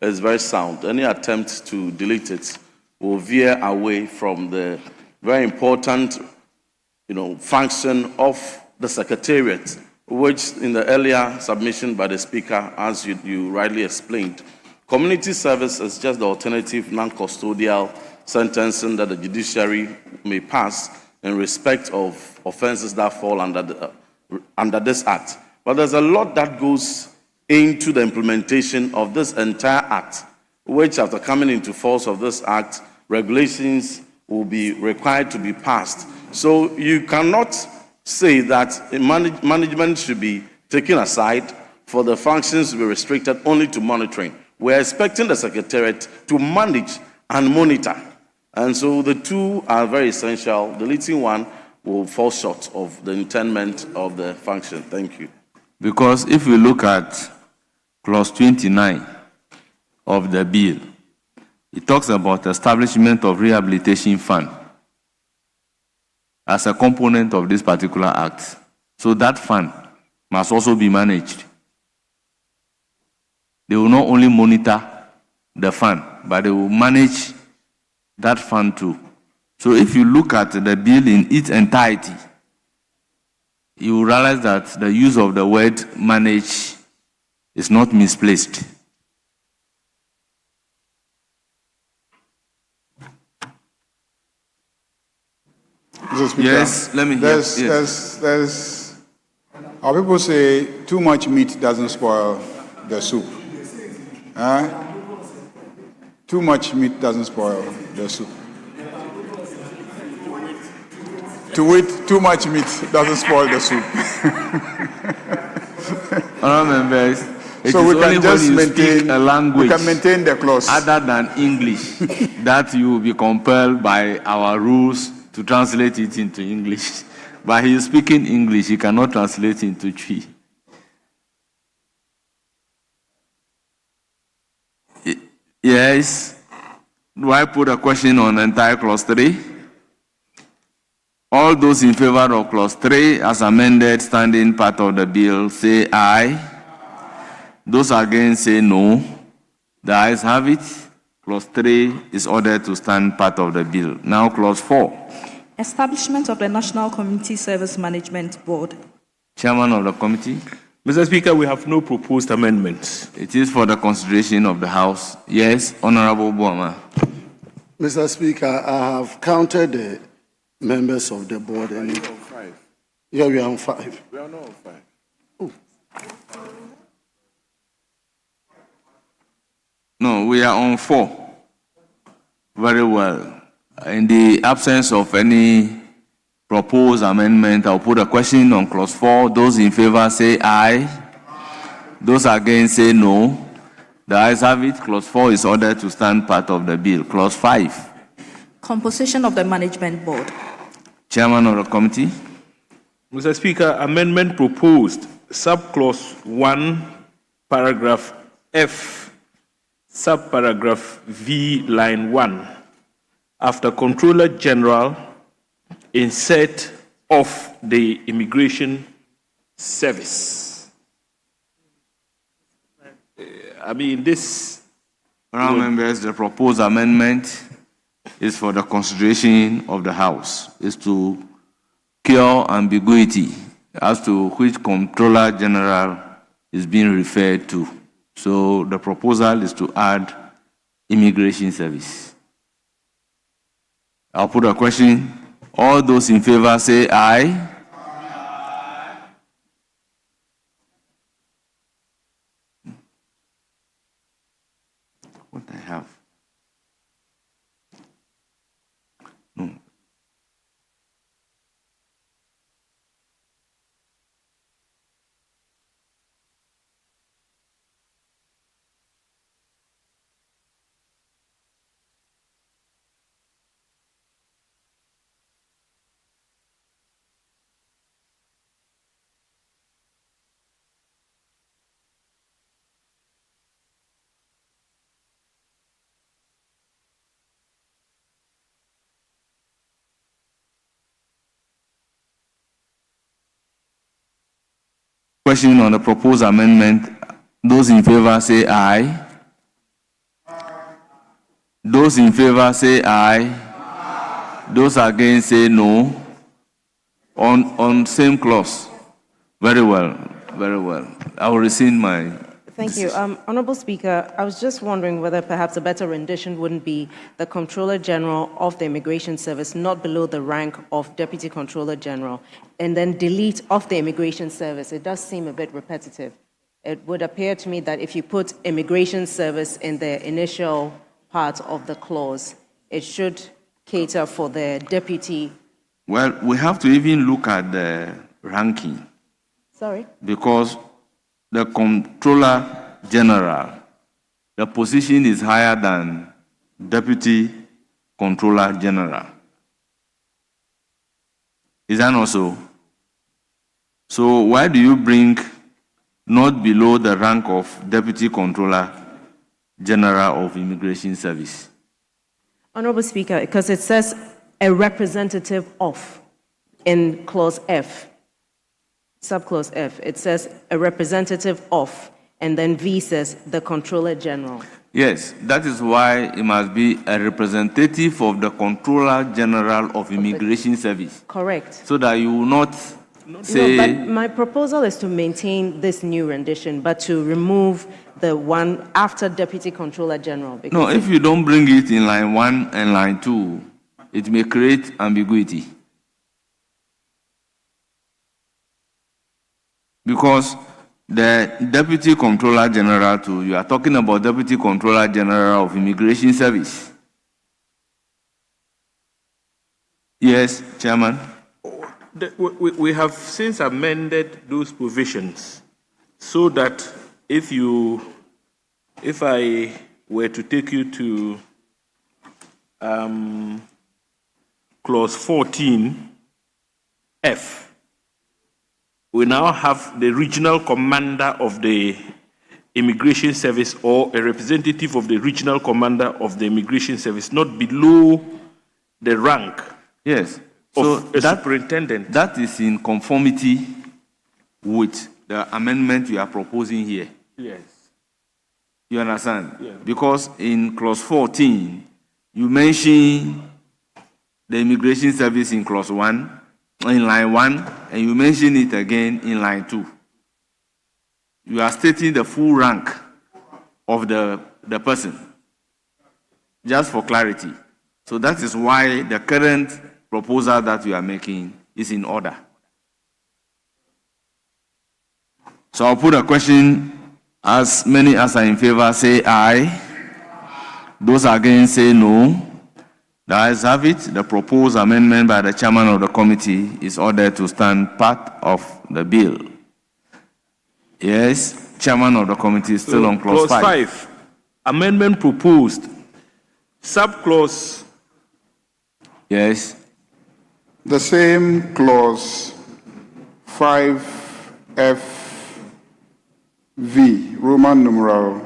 is very sound. Any attempt to delete it will veer away from the very important, function of the Secretariat, which in the earlier submission by the Speaker, as you rightly explained, community service is just the alternative non-custodial sentencing that the judiciary may pass in respect of offenses that fall under this Act. But there's a lot that goes into the implementation of this entire Act, which after coming into force of this Act, regulations will be required to be passed. So you cannot say that management should be taken aside for the functions to be restricted only to monitoring. We're expecting the Secretariat to manage and monitor. And so the two are very essential. Deleting one will fall short of the intendment of the function. Thank you. Because if we look at clause 29 of the bill, it talks about establishment of rehabilitation fund as a component of this particular act. So that fund must also be managed. They will not only monitor the fund, but they will manage that fund too. So if you look at the bill in its entirety, you will realize that the use of the word manage is not misplaced. Mr. Speaker, yes, let me hear. There's, our people say too much meat doesn't spoil the soup. Too much meat doesn't spoil the soup. To eat too much meat doesn't spoil the soup. Members, so we can just maintain a language. We can maintain the clause other than English that you will be compelled by our rules to translate it into English. But he is speaking English, he cannot translate into Twi. Yes. Do I put a question on entire clause 3? All those in favor of clause 3 as amended, standing part of the bill, say aye. Those against say no. The ayes have it. Clause 3 is ordered to stand part of the bill. Now clause 4. Establishment of the National Community Service Management Board. Chairman of the committee. Mr. Speaker, we have no proposed amendments. It is for the consideration of the House. Yes, Honorable Boama. Mr. Speaker, I have counted the members of the board. And on 5. Yeah, we are on 5. We are not on 5. Oh. No, we are on 4. Very well. In the absence of any proposed amendment, I'll put a question on clause 4. Those in favor say aye. Those against say no. The ayes have it. Clause 4 is ordered to stand part of the bill. Clause 5. Composition of the Management Board. Chairman of the committee. Mr. Speaker, amendment proposed, subclause 1, paragraph F, subparagraph V, line 1. After Controller General, insert of the Immigration Service. This... Members, the proposed amendment is for the consideration of the House, is to cure ambiguity as to which Comptroller General is being referred to. So the proposal is to add Immigration Service. I'll put a question. All those in favor say aye. What I have? No. Question on the proposed amendment. Those in favor say aye. Those in favor say aye. Those against say no. On same clause. Very well, very well. I will rescind my Thank you. Honorable Speaker, I was just wondering whether perhaps a better rendition wouldn't be the Comptroller General of the Immigration Service, not below the rank of Deputy Comptroller General, and then delete of the Immigration Service. It does seem a bit repetitive. It would appear to me that if you put Immigration Service in the initial part of the clause, it should cater for the deputy. Well, we have to even look at the ranking. Sorry? Because the Comptroller General, the position is higher than Deputy Comptroller General. Is that not so? So why do you bring not below the rank of Deputy Comptroller General of Immigration Service? Honorable Speaker, because it says a representative of in clause F, subclause F. It says a representative of, and then V says the Comptroller General. Yes, that is why it must be a representative of the Comptroller General of Immigration Service. Correct. So that you will not say... No, but my proposal is to maintain this new rendition, but to remove the one after Deputy Comptroller General. No, if you don't bring it in line 1 and line 2, it may create ambiguity. Because the Deputy Comptroller General, too, you are talking about Deputy Comptroller General of Immigration Service. Yes, Chairman. We have since amended those provisions so that if I were to take you to clause 14F, we now have the regional commander of the Immigration Service or a representative of the regional commander of the Immigration Service, not below the rank. Yes. Of a superintendent. That is in conformity with the amendment you are proposing here. Yes. You understand? Yes. Because in clause 14, you mention the Immigration Service in clause 1, in line 1, and you mention it again in line 2. You are stating the full rank of the person, just for clarity. So that is why the current proposal that you are making is in order. So I'll put a question. As many as are in favor say aye. Those against say no. The ayes have it. The proposed amendment by the chairman of the committee is ordered to stand part of the bill. Yes, chairman of the committee is still on clause 5. Amendment proposed. Subclause. Yes. The same clause 5FV, Roman numeral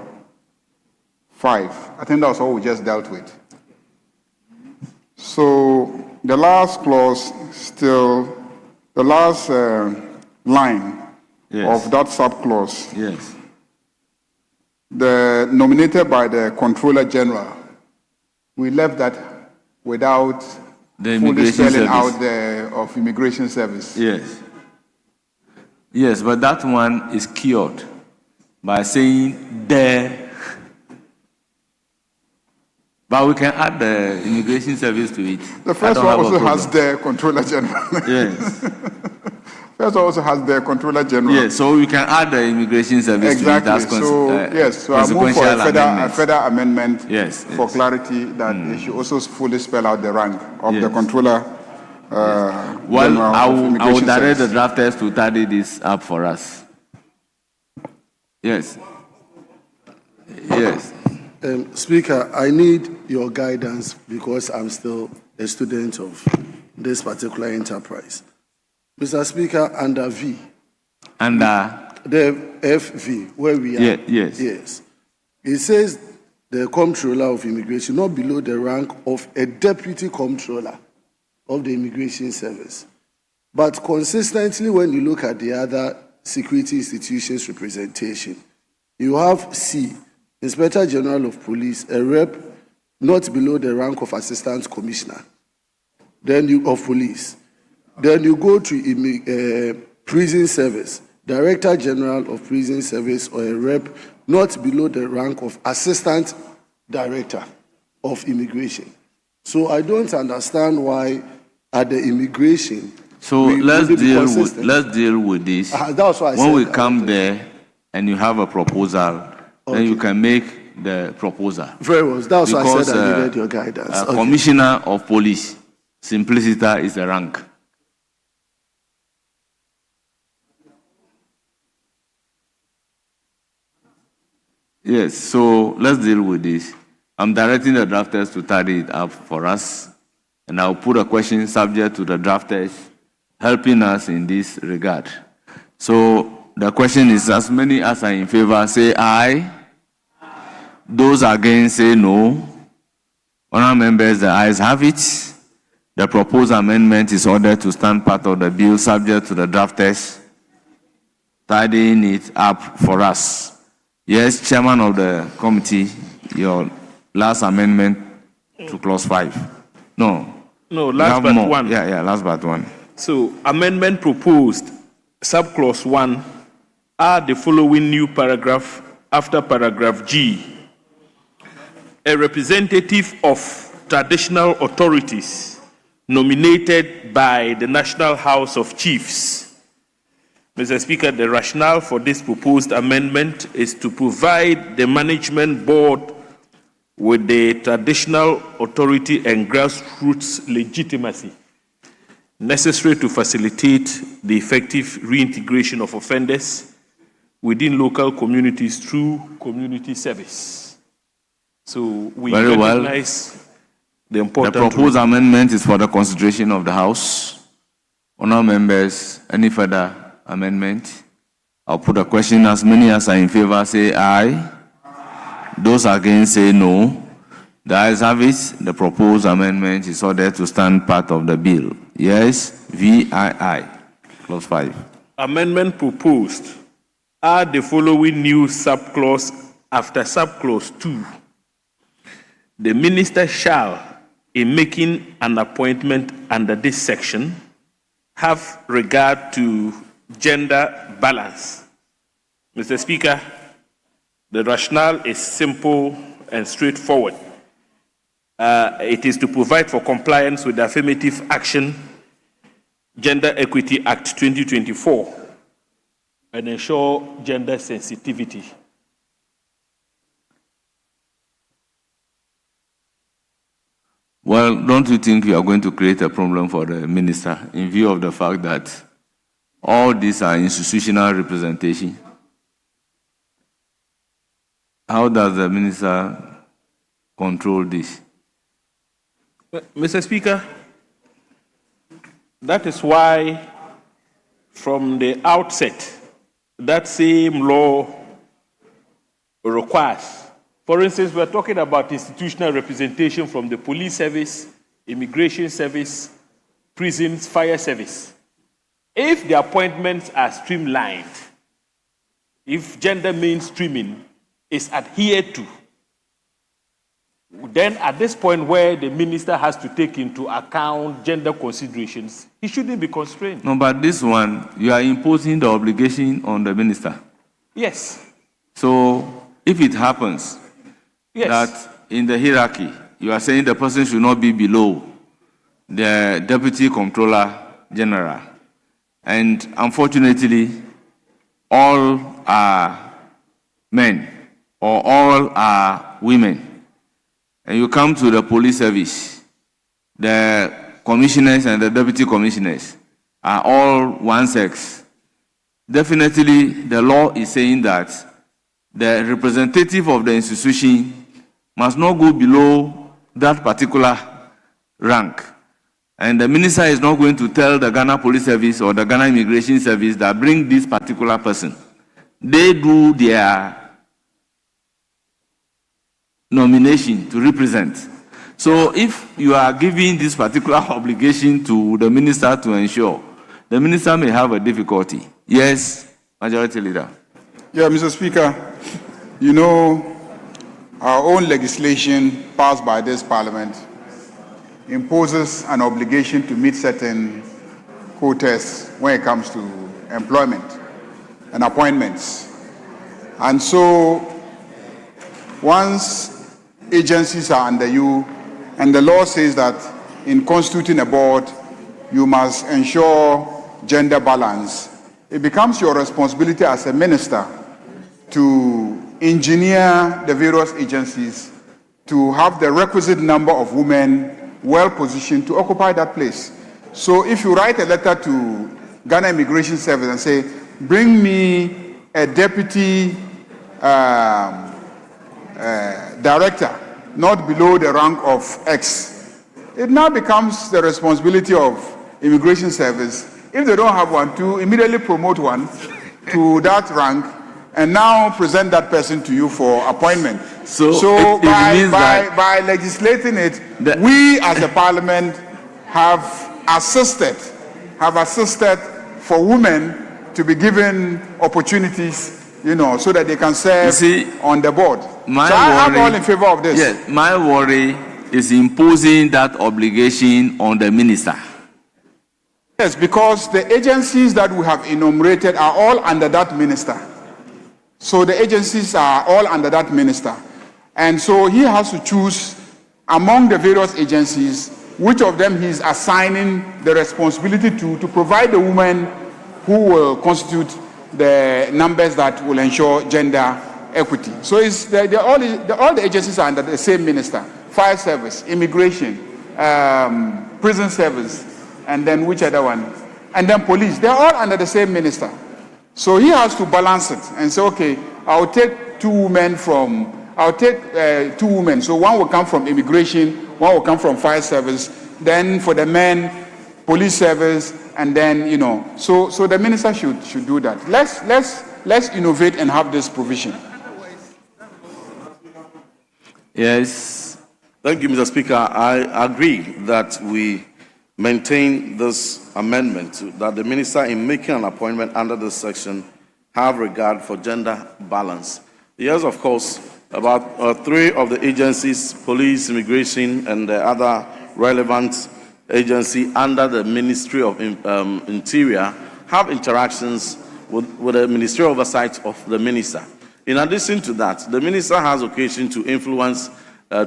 5. I think that's what we just dealt with. So the last clause still, the last line of that subclause. Yes. The nominated by the Comptroller General, we left that without the fully spelling service. out the of Immigration Service. Yes. Yes, but that one is cured by saying the But we can add the immigration service to it. The first one also has the Controller General. Yes. First one also has the Controller General. Yes, so we can add the immigration service Exactly. to it as So I move for a further amendment yes, for clarity that they should also fully spell out the rank of the Controller Well, I will direct the drafters to tidy this up for us. Yes. Yes. Speaker, I need your guidance because I'm still a student of this particular enterprise. Mr. Speaker, under V. Under? The FV, where we are. Yes. Yes. It says the Comptroller of Immigration, not below the rank of a Deputy Comptroller of the Immigration Service. But consistently, when you look at the other security institutions representation, you have C, Inspector General of Police, a rep not below the rank of Assistant Commissioner, then you of Police. Then you go to Prison Service, Director General of Prison Service, or a rep not below the rank of Assistant Director of Immigration. So I don't understand why at the immigration. So let's deal with this. That's why I when said we that. come there and you have a proposal, then you can make the proposal. Very well. That's why I said I needed your guidance. Okay. Commissioner of Police, simpliciter is a rank. Yes, so let's deal with this. I'm directing the drafters to tidy it up for us, and I'll put a question subject to the drafters helping us in this regard. So the question is, as many as are in favor, say aye. Those against, say no. Honourable members, the ayes have it. The proposed amendment is ordered to stand part of the bill subject to the drafters tidying it up for us. Yes, Chairman of the committee, your last amendment to clause 5. No, last but more. one. Yeah, last but one. So, amendment proposed, subclause 1, add the following new paragraph after paragraph G. A representative of traditional authorities nominated by the National House of Chiefs. Mr. Speaker, the rationale for this proposed amendment is to provide the management board with the traditional authority and grassroots legitimacy necessary to facilitate the effective reintegration of offenders within local communities through community service. So we Very recognize the important. The proposed amendment is for the consideration of the House. Honourable members, any further amendment? I'll put a question. As many as are in favor, say aye. Those against, say no. The ayes have it. The proposed amendment is ordered to stand part of the bill. Yes, VII. Clause 5. Amendment proposed. Add the following new subclause after subclause 2. The minister shall, in making an appointment under this section, have regard to gender balance. Mr. Speaker, the rationale is simple and straightforward. It is to provide for compliance with the Affirmative Action Gender Equity Act 2024 and ensure gender sensitivity. Well, don't you think you are going to create a problem for the minister in view of the fact that all these are institutional representation? How does the minister control this? Mr. Speaker, that is why from the outset, that same law requires. For instance, we're talking about institutional representation from the police service, immigration service, prisons, fire service. If the appointments are streamlined, if gender mainstreaming is adhered to, then at this point where the minister has to take into account gender considerations, he shouldn't be constrained. No, but this one, you are imposing the obligation on the minister. Yes. So if it happens that in the hierarchy, you are saying the person should not be below the Deputy Controller General. And unfortunately, all are men or all are women. And you come to the police service, the commissioners and the deputy commissioners are all one sex. Definitely, the law is saying that the representative of the institution must not go below that particular rank. And the minister is not going to tell the Ghana Police Service or the Ghana Immigration Service that bring this particular person. They do their nomination to represent. So if you are giving this particular obligation to the minister to ensure, the minister may have a difficulty. Yes, Majority Leader. Yeah, Mr. Speaker, you know, our own legislation passed by this Parliament imposes an obligation to meet certain quotas when it comes to employment and appointments. And so once agencies are under you, and the law says that in constituting a board, you must ensure gender balance, it becomes your responsibility as a minister to engineer the various agencies to have the requisite number of women well positioned to occupy that place. So if you write a letter to Ghana Immigration Service and say, bring me a deputy director, not below the rank of X, it now becomes the responsibility of Immigration Service, if they don't have one, to immediately promote one to that rank and now present that person to you for appointment. So by legislating it, we as a parliament have assisted for women to be given opportunities, you know, so that they can serve on the board. I'm all in favor of this. Yes, my worry is imposing that obligation on the minister. Yes, because the agencies that we have enumerated are all under that minister. So the agencies are all under that minister. And so he has to choose among the various agencies which of them he's assigning the responsibility to provide the women who will constitute the numbers that will ensure gender equity. So it's all the agencies are under the same minister. Fire Service, Immigration, Prison Service, and then which other one? And then Police. They're all under the same minister. So he has to balance it and say, okay, I'll take two women. So one will come from Immigration, one will come from Fire Service, then for the men, Police Service, and then, you know, so the minister should do that. Let's innovate and have this provision. Yes. Thank you, Mr. Speaker. I agree that we maintain this amendment that the minister, in making an appointment under this section, have regard for gender balance. Yes, of course, about 3 of the agencies, Police, Immigration, and the other relevant agency under the Ministry of Interior, have interactions with the ministerial oversight of the minister. In addition to that, the minister has occasion to influence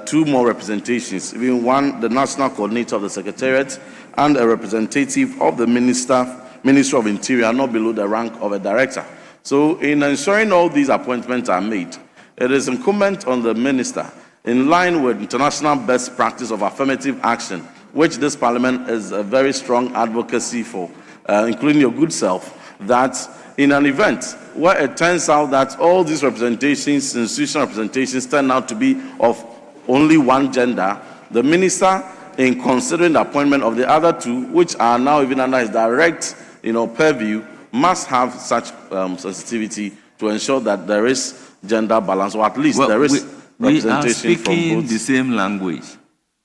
2 more representations, even one, the national coordinator of the Secretariat, and a representative of the Ministry of Interior, not below the rank of a director. So in ensuring all these appointments are made, it is incumbent on the minister, in line with international best practice of affirmative action, which this parliament is a very strong advocacy for, including your good self, that in an event where it turns out that all these representations, institutional representations, turn out to be of only one gender, the minister, in considering the appointment of the other 2, which are now even under his direct, purview, must have such sensitivity to ensure that there is gender balance, or at least there is representation from both. We are speaking the same language.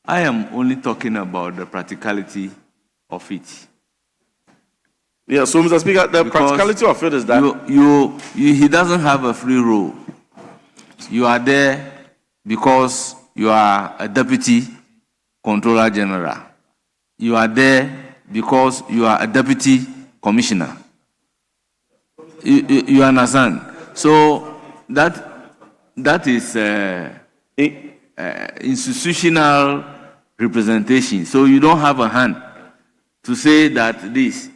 I am only talking about the practicality of it. Yeah, so Mr. Speaker, the practicality of it is that he doesn't have a free role. You are there because you are a deputy controller general. You are there because you are a deputy commissioner. You understand? So that is institutional representation. So you don't have a hand to say that this.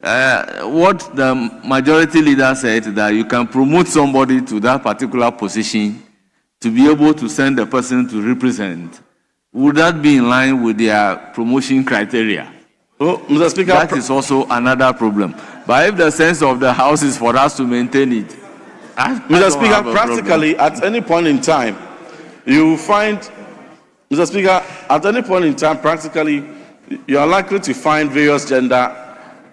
What the majority leader said, that you can promote somebody to that particular position to be able to send the person to represent. Would that be in line with their promotion criteria? Oh, Mr. Speaker, that is also another problem. But if the sense of the House is for us to maintain it, Mr. Speaker, practically at any point in time, you find, Mr. Speaker, at any point in time, practically, you are likely to find various gender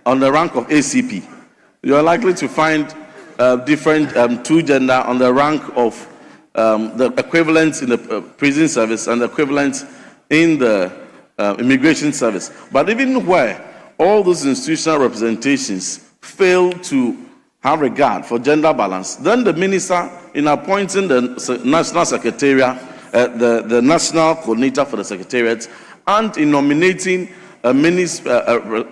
on the rank of ACP. You are likely to find different two gender on the rank of the equivalent in the prison service and the equivalent in the immigration service. But even where all those institutional representations fail to have regard for gender balance, then the minister, in appointing the national secretariat, the national coordinator for the secretariat, and in nominating a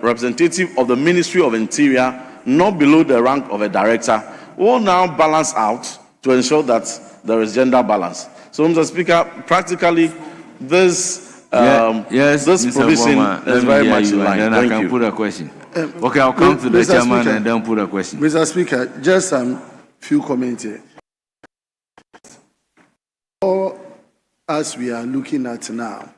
representative of the Ministry of Interior, not below the rank of a director, will now balance out to ensure that there is gender balance. So, Mr. Speaker, practically, this this provision is very much in line. Then I can put a question. Okay, I'll come to the chairman and then put a question. Mr. Speaker, just some few comments here. All as we are looking at now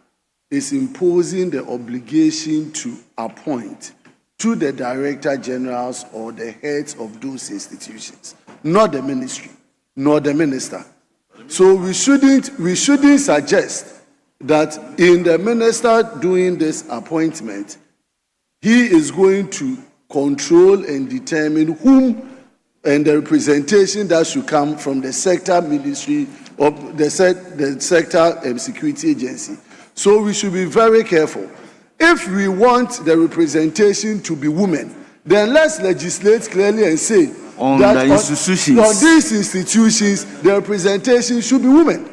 is imposing the obligation to appoint to the director generals or the heads of those institutions, not the ministry, nor the minister. So we shouldn't suggest that in the minister doing this appointment, he is going to control and determine whom and the representation that should come from the sector ministry of the sector security agency. So we should be very careful. If we want the representation to be women, then let's legislate clearly and say on that the institutions. On these institutions, the representation should be women.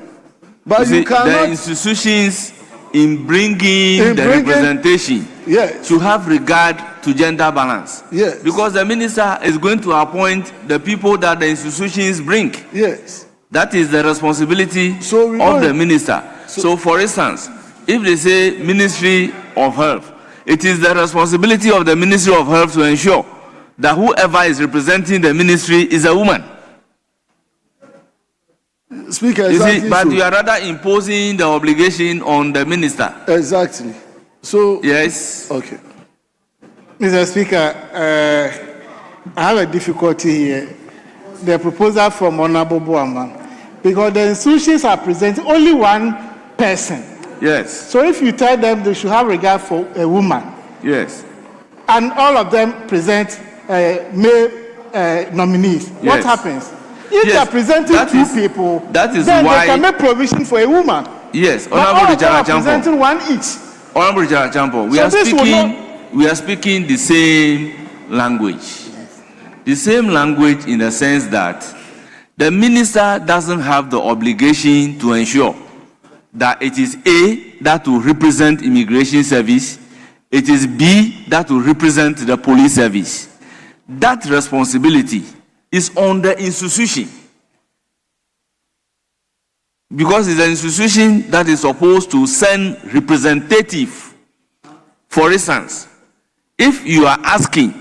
But you cannot. The institutions in bringing the representation to have regard to gender balance. Yes. Because the minister is going to appoint the people that the institutions bring. Yes. That is the responsibility of the minister. So for instance, if they say Ministry of Health, it is the responsibility of the Ministry of Health to ensure that whoever is representing the ministry is a woman. Speaker, exactly. But you are rather imposing the obligation on the minister. Exactly. So yes. Okay. Mr. Speaker, I have a difficulty here. The proposal from Honorable Boamang, because the institutions are presenting only one person. Yes. So if you tell them they should have regard for a woman, yes, and all of them present male nominees, what happens? If they are presenting two people, then they can make provision for a woman. Yes, Honorable Richard Champo. Presenting one each. Honorable Richard Champo, we are speaking the same language. The same language in the sense that the minister doesn't have the obligation to ensure that it is A that will represent immigration service, it is B that will represent the police service. That responsibility is on the institution. Because it's an institution that is supposed to send representative. For instance, if you are asking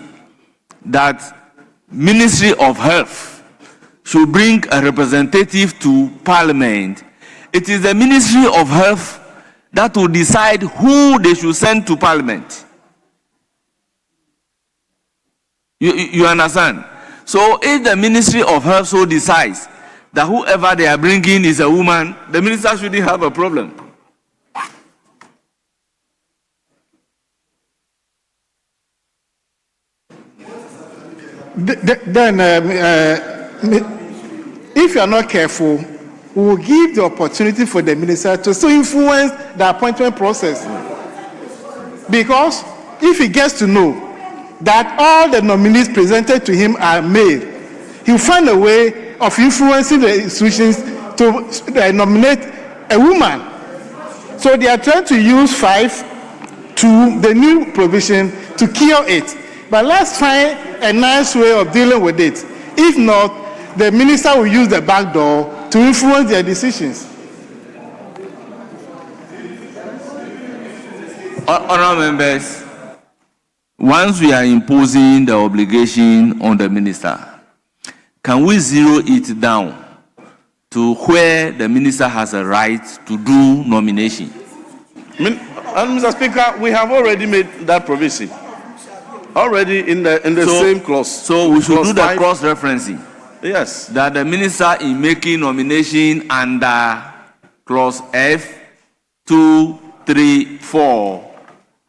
that Ministry of Health should bring a representative to Parliament, it is the Ministry of Health that will decide who they should send to Parliament. You understand? So if the Ministry of Health so decides that whoever they are bringing is a woman, the minister shouldn't have a problem. Then, if you are not careful, we will give the opportunity for the minister to still influence the appointment process. Because if he gets to know that all the nominees presented to him are male, he will find a way of influencing the institutions to nominate a woman. So they are trying to use 5 to the new provision to cure it. But let's find a nice way of dealing with it. If not, the minister will use the back door to influence their decisions. Honourable members, once we are imposing the obligation on the minister, can we zero it down to where the minister has a right to do nomination? And Mr. Speaker, we have already made that provision. Already in the same clause. So we should clause do the 5. cross-referencing. Yes. That the minister in making nomination under clause F 2, 3, 4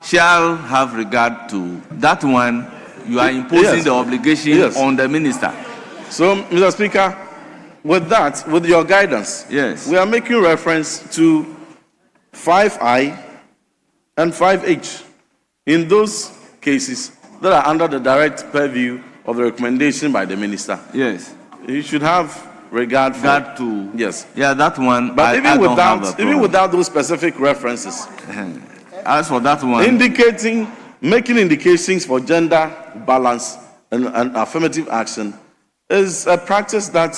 shall have regard to that one. You are imposing the obligation on the minister. So, Mr. Speaker, with that, with your guidance, yes, we are making reference to 5I and 5H in those cases that are under the direct purview of the recommendation by the minister. Yes. You should have regard for that to yes. Yeah, that one. But I don't have a problem. even without those specific references, as for that one, making indications for gender balance and affirmative action is a practice that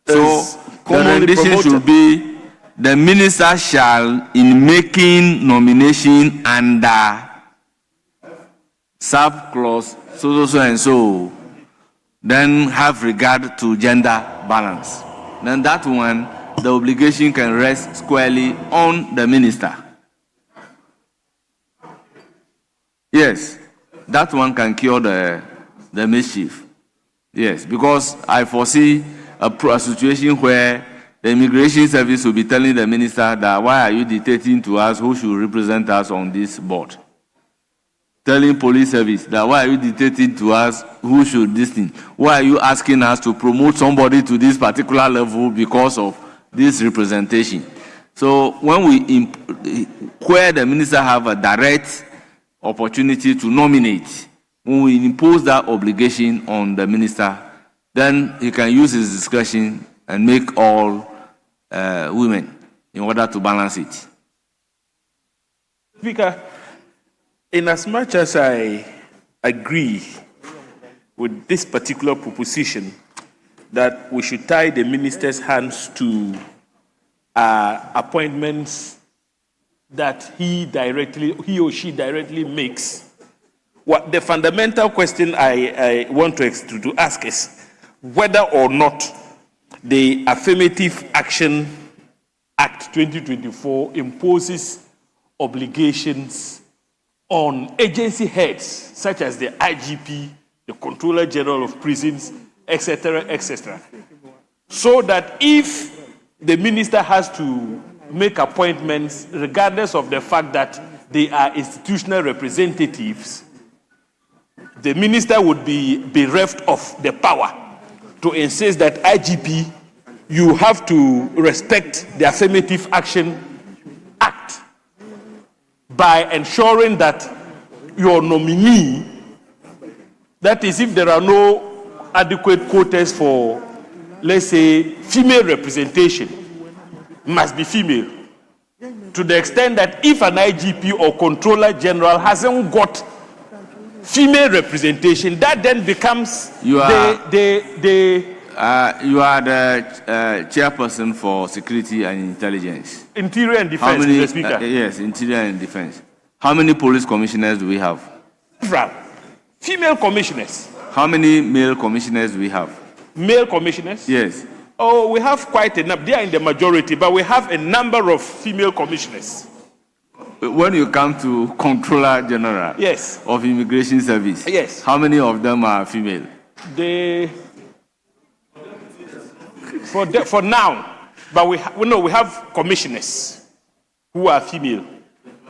is commonly the rendition promoted. should be the minister shall, in making nomination under sub-clause so and so, then have regard to gender balance. Then that one, the obligation can rest squarely on the minister. Yes, that one can cure the mischief. Yes, because I foresee a situation where the immigration service will be telling the minister that why are you dictating to us who should represent us on this board? Telling police service that why are you dictating to us who should this thing? Why are you asking us to promote somebody to this particular level because of this representation? So when where the minister have a direct opportunity to nominate, when we impose that obligation on the minister, then he can use his discretion and make all women in order to balance it. Speaker, in as much as I agree with this particular proposition that we should tie the minister's hands to appointments that he or she directly makes, what the fundamental question I want to ask is whether or not the Affirmative Action Act 2024 imposes obligations on agency heads such as the IGP, the Controller General of Prisons, etc., so that if the minister has to make appointments, regardless of the fact that they are institutional representatives, the minister would be bereft of the power to insist that IGP, you have to respect the Affirmative Action Act by ensuring that your nominee, that is, if there are no adequate quotas for, let's say, female representation, must be female. To the extent that if an IGP or Controller General hasn't got female representation, that then becomes you are the chairperson for security and intelligence. Interior and defense, How many, Mr. Speaker. Yes, interior and defense. How many police commissioners do we have? Female commissioners. How many male commissioners do we have? Male commissioners? Yes. Oh, we have quite enough. They are in the majority, but we have a number of female commissioners. When you come to Controller General of Immigration Service, yes, how many of them are female? For now, but we have commissioners who are female,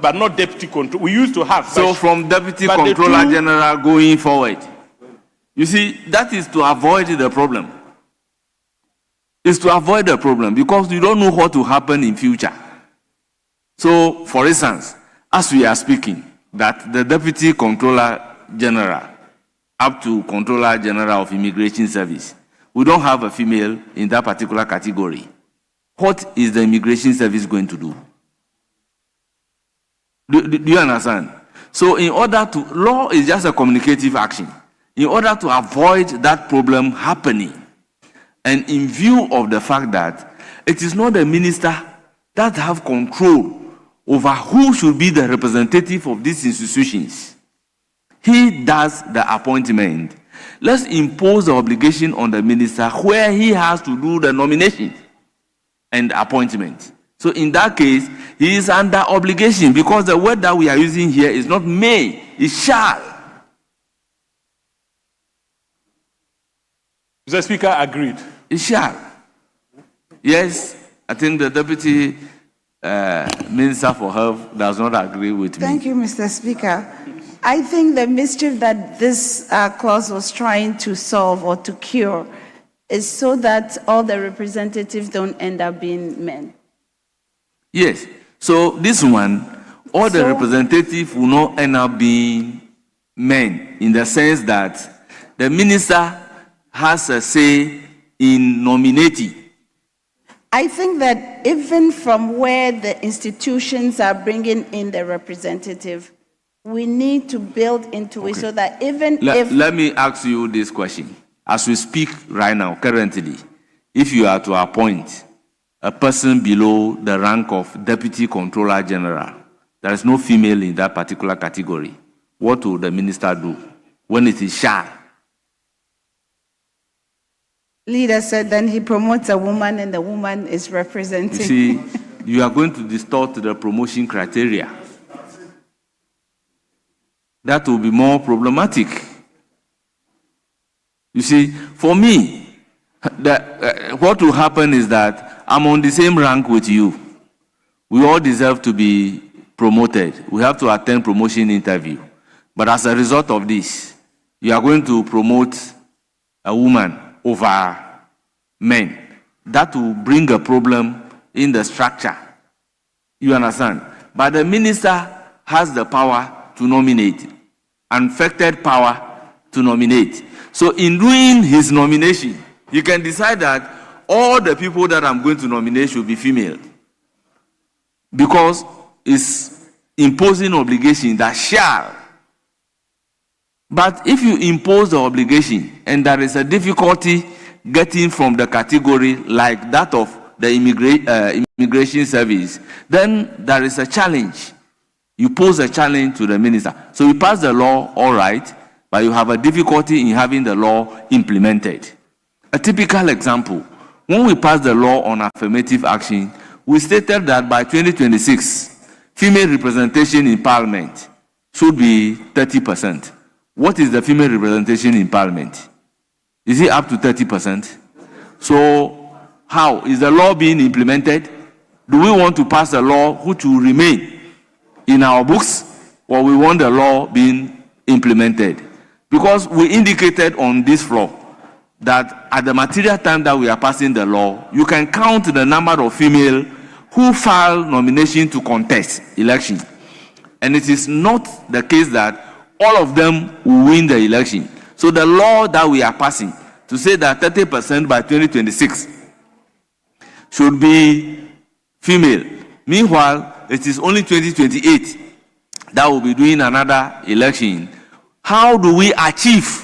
but not deputy control. We used to have. So from deputy controller general going forward, you see, that is to avoid the problem. It's to avoid the problem because you don't know what will happen in future. So, for instance, as we are speaking, that the deputy controller general up to Controller General of Immigration Service, we don't have a female in that particular category. What is the Immigration Service going to do? Do you understand? So in order to, law is just a communicative action. In order to avoid that problem happening, and in view of the fact that it is not the minister that have control over who should be the representative of these institutions. He does the appointment. Let's impose the obligation on the minister where he has to do the nomination and appointment. So in that case, he is under obligation because the word that we are using here is not may, it's shall. Mr. Speaker, agreed. It shall. Yes, I think the Deputy Minister for Health does not agree with me. Thank you, Mr. Speaker. I think the mischief that this clause was trying to solve or to cure is so that all the representatives don't end up being men. Yes. So this one, all the representatives will not end up being men in the sense that the minister has a say in nominating. I think that even from where the institutions are bringing in the representative, we need to build into it so that even if... Let me ask you this question. As we speak right now, currently, if you are to appoint a person below the rank of Deputy Controller General, there is no female in that particular category, what will the minister do when it is shall? Leader said then he promotes a woman and the woman is representing. You see, you are going to distort the promotion criteria. That will be more problematic. You see, for me, what will happen is that I'm on the same rank with you. We all deserve to be promoted. We have to attend promotion interview. But as a result of this, you are going to promote a woman over men. That will bring a problem in the structure. You understand? But the minister has the power to nominate, unfettered power to nominate. So in doing his nomination, you can decide that all the people that I'm going to nominate should be female. Because it's imposing obligation that shall. But if you impose the obligation and there is a difficulty getting from the category like that of the immigration service, then there is a challenge. You pose a challenge to the minister. So you pass the law, all right, but you have a difficulty in having the law implemented. A typical example, when we passed the law on affirmative action, we stated that by 2026, female representation in parliament should be 30%. What is the female representation in parliament? Is it up to 30%? So how? Is the law being implemented? Do we want to pass a law which will remain in our books, or we want the law being implemented? Because we indicated on this floor that at the material time that we are passing the law, you can count the number of female who file nomination to contest election. And it is not the case that all of them will win the election. So the law that we are passing to say that 30% by 2026 should be female. Meanwhile, it is only 2028 that will be doing another election. How do we achieve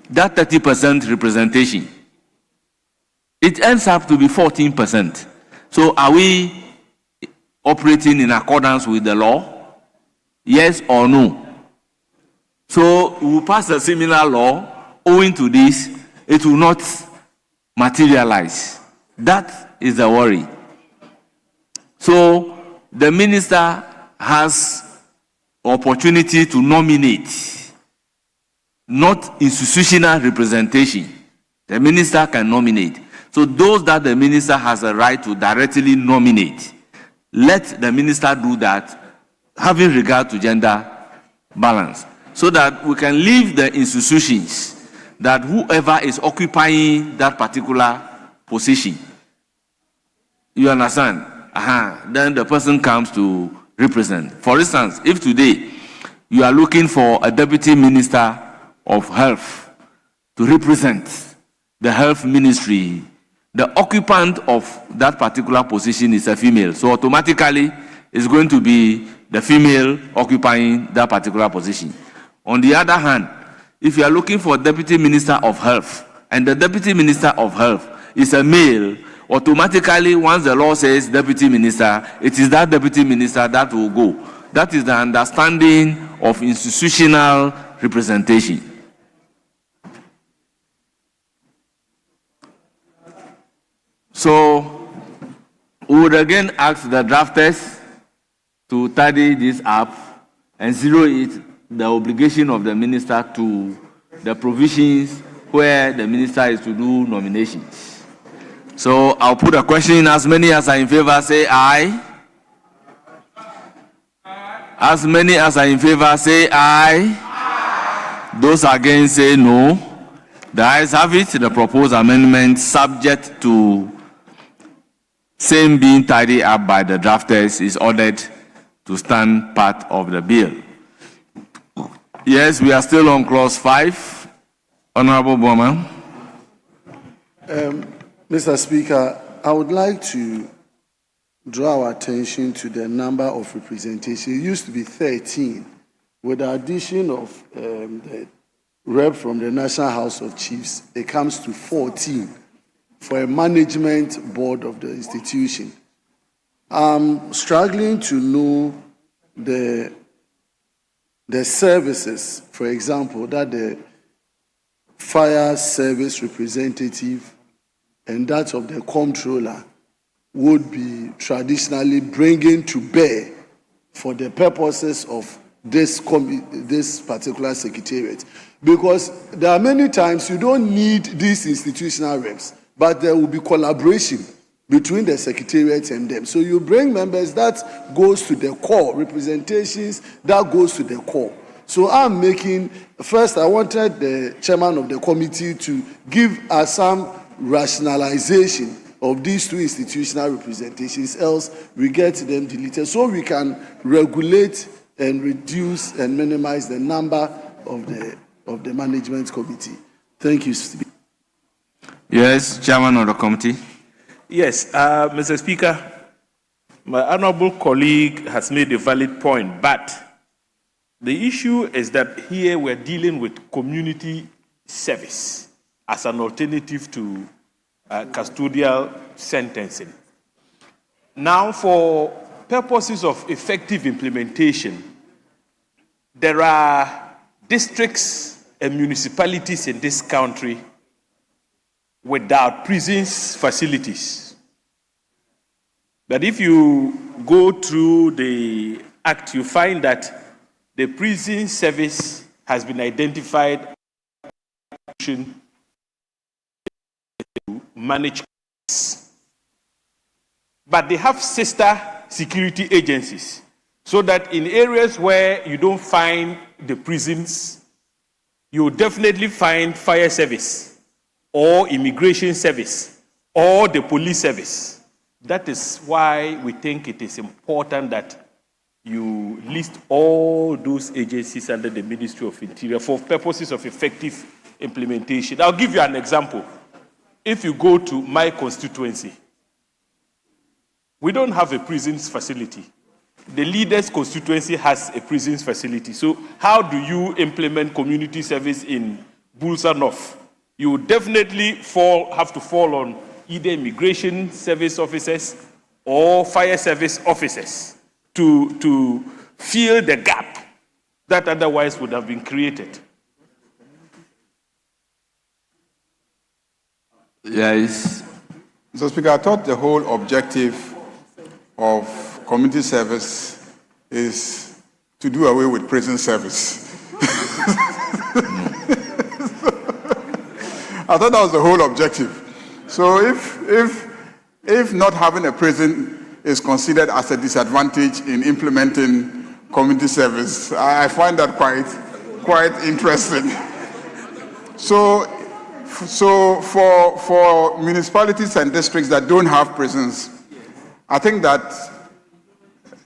that 30% representation? It ends up to be 14%. So are we operating in accordance with the law? Yes or no? So we will pass a similar law. Owing to this, it will not materialize. That is the worry. So the minister has opportunity to nominate, not institutional representation. The minister can nominate. So those that the minister has a right to directly nominate, let the minister do that, having regard to gender balance, so that we can leave the institutions that whoever is occupying that particular position, you understand? Then the person comes to represent. For instance, if today you are looking for a deputy minister of health to represent the health ministry, the occupant of that particular position is a female. So automatically, it's going to be the female occupying that particular position. On the other hand, if you are looking for deputy minister of health, and the deputy minister of health is a male, automatically, once the law says deputy minister, it is that deputy minister that will go. That is the understanding of institutional representation. So, we would again ask the drafters to tidy this up and zero it, the obligation of the minister to the provisions where the minister is to do nominations. So I'll put a question. As many as are in favor say aye. As many as are in favor say aye. Those against say no. The ayes have it. The proposed amendment, subject to same being tidied up by the drafters, is ordered to stand part of the bill. Yes, we are still on clause 5. Honorable Bowman. Mr. Speaker, I would like to draw our attention to the number of representation. It used to be 13. With the addition of the rep from the National House of Chiefs, it comes to 14 for a management board of the institution. I'm struggling to know the services, for example, that the fire service representative and that of the comptroller would be traditionally bringing to bear for the purposes of this particular secretariat. Because there are many times you don't need these institutional reps, but there will be collaboration between the secretariat and them. So you bring members, that goes to the core, representations, that goes to the core. So I'm making, first I wanted the chairman of the committee to give us some rationalization of these two institutional representations, else we get them deleted, so we can regulate and reduce and minimize the number of the management committee. Thank you, Speaker. Yes, chairman of the committee. Yes, Mr. Speaker, my honorable colleague has made a valid point, but the issue is that here we're dealing with community service as an alternative to custodial sentencing. Now, for purposes of effective implementation, there are districts and municipalities in this country without prisons facilities. But if you go through the act, you find that the prison service has been identified to manage crimes. But they have sister security agencies, so that in areas where you don't find the prisons, you will definitely find fire service or immigration service or the police service. That is why we think it is important that you list all those agencies under the Ministry of Interior for purposes of effective implementation. I'll give you an example. If you go to my constituency, we don't have a prisons facility. The leader's constituency has a prisons facility. So how do you implement community service in Bulsa North? You would definitely have to fall on either immigration service officers or fire service officers to fill the gap that otherwise would have been created. Yes. Mr. Speaker, I thought the whole objective of community service is to do away with prison service. I thought that was the whole objective. So if not having a prison is considered as a disadvantage in implementing community service, I find that quite interesting. So for municipalities and districts that don't have prisons, I think that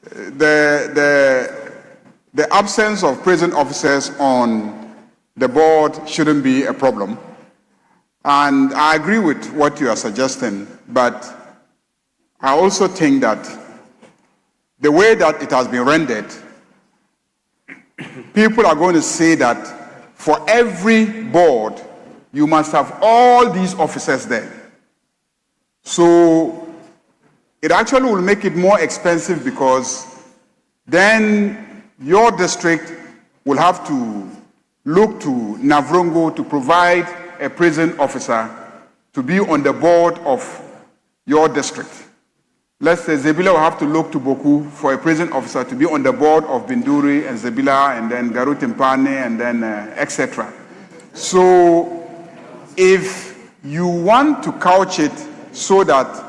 the absence of prison officers on the board shouldn't be a problem. And I agree with what you are suggesting, but I also think that the way that it has been rendered, people are going to say that for every board, you must have all these officers there. So it actually will make it more expensive because then your district will have to look to Navrongo to provide a prison officer to be on the board of your district. Let's say Zebila will have to look to Boku for a prison officer to be on the board of Binduri and Zebila and then Garut Mpane and then etc. So if you want to couch it so that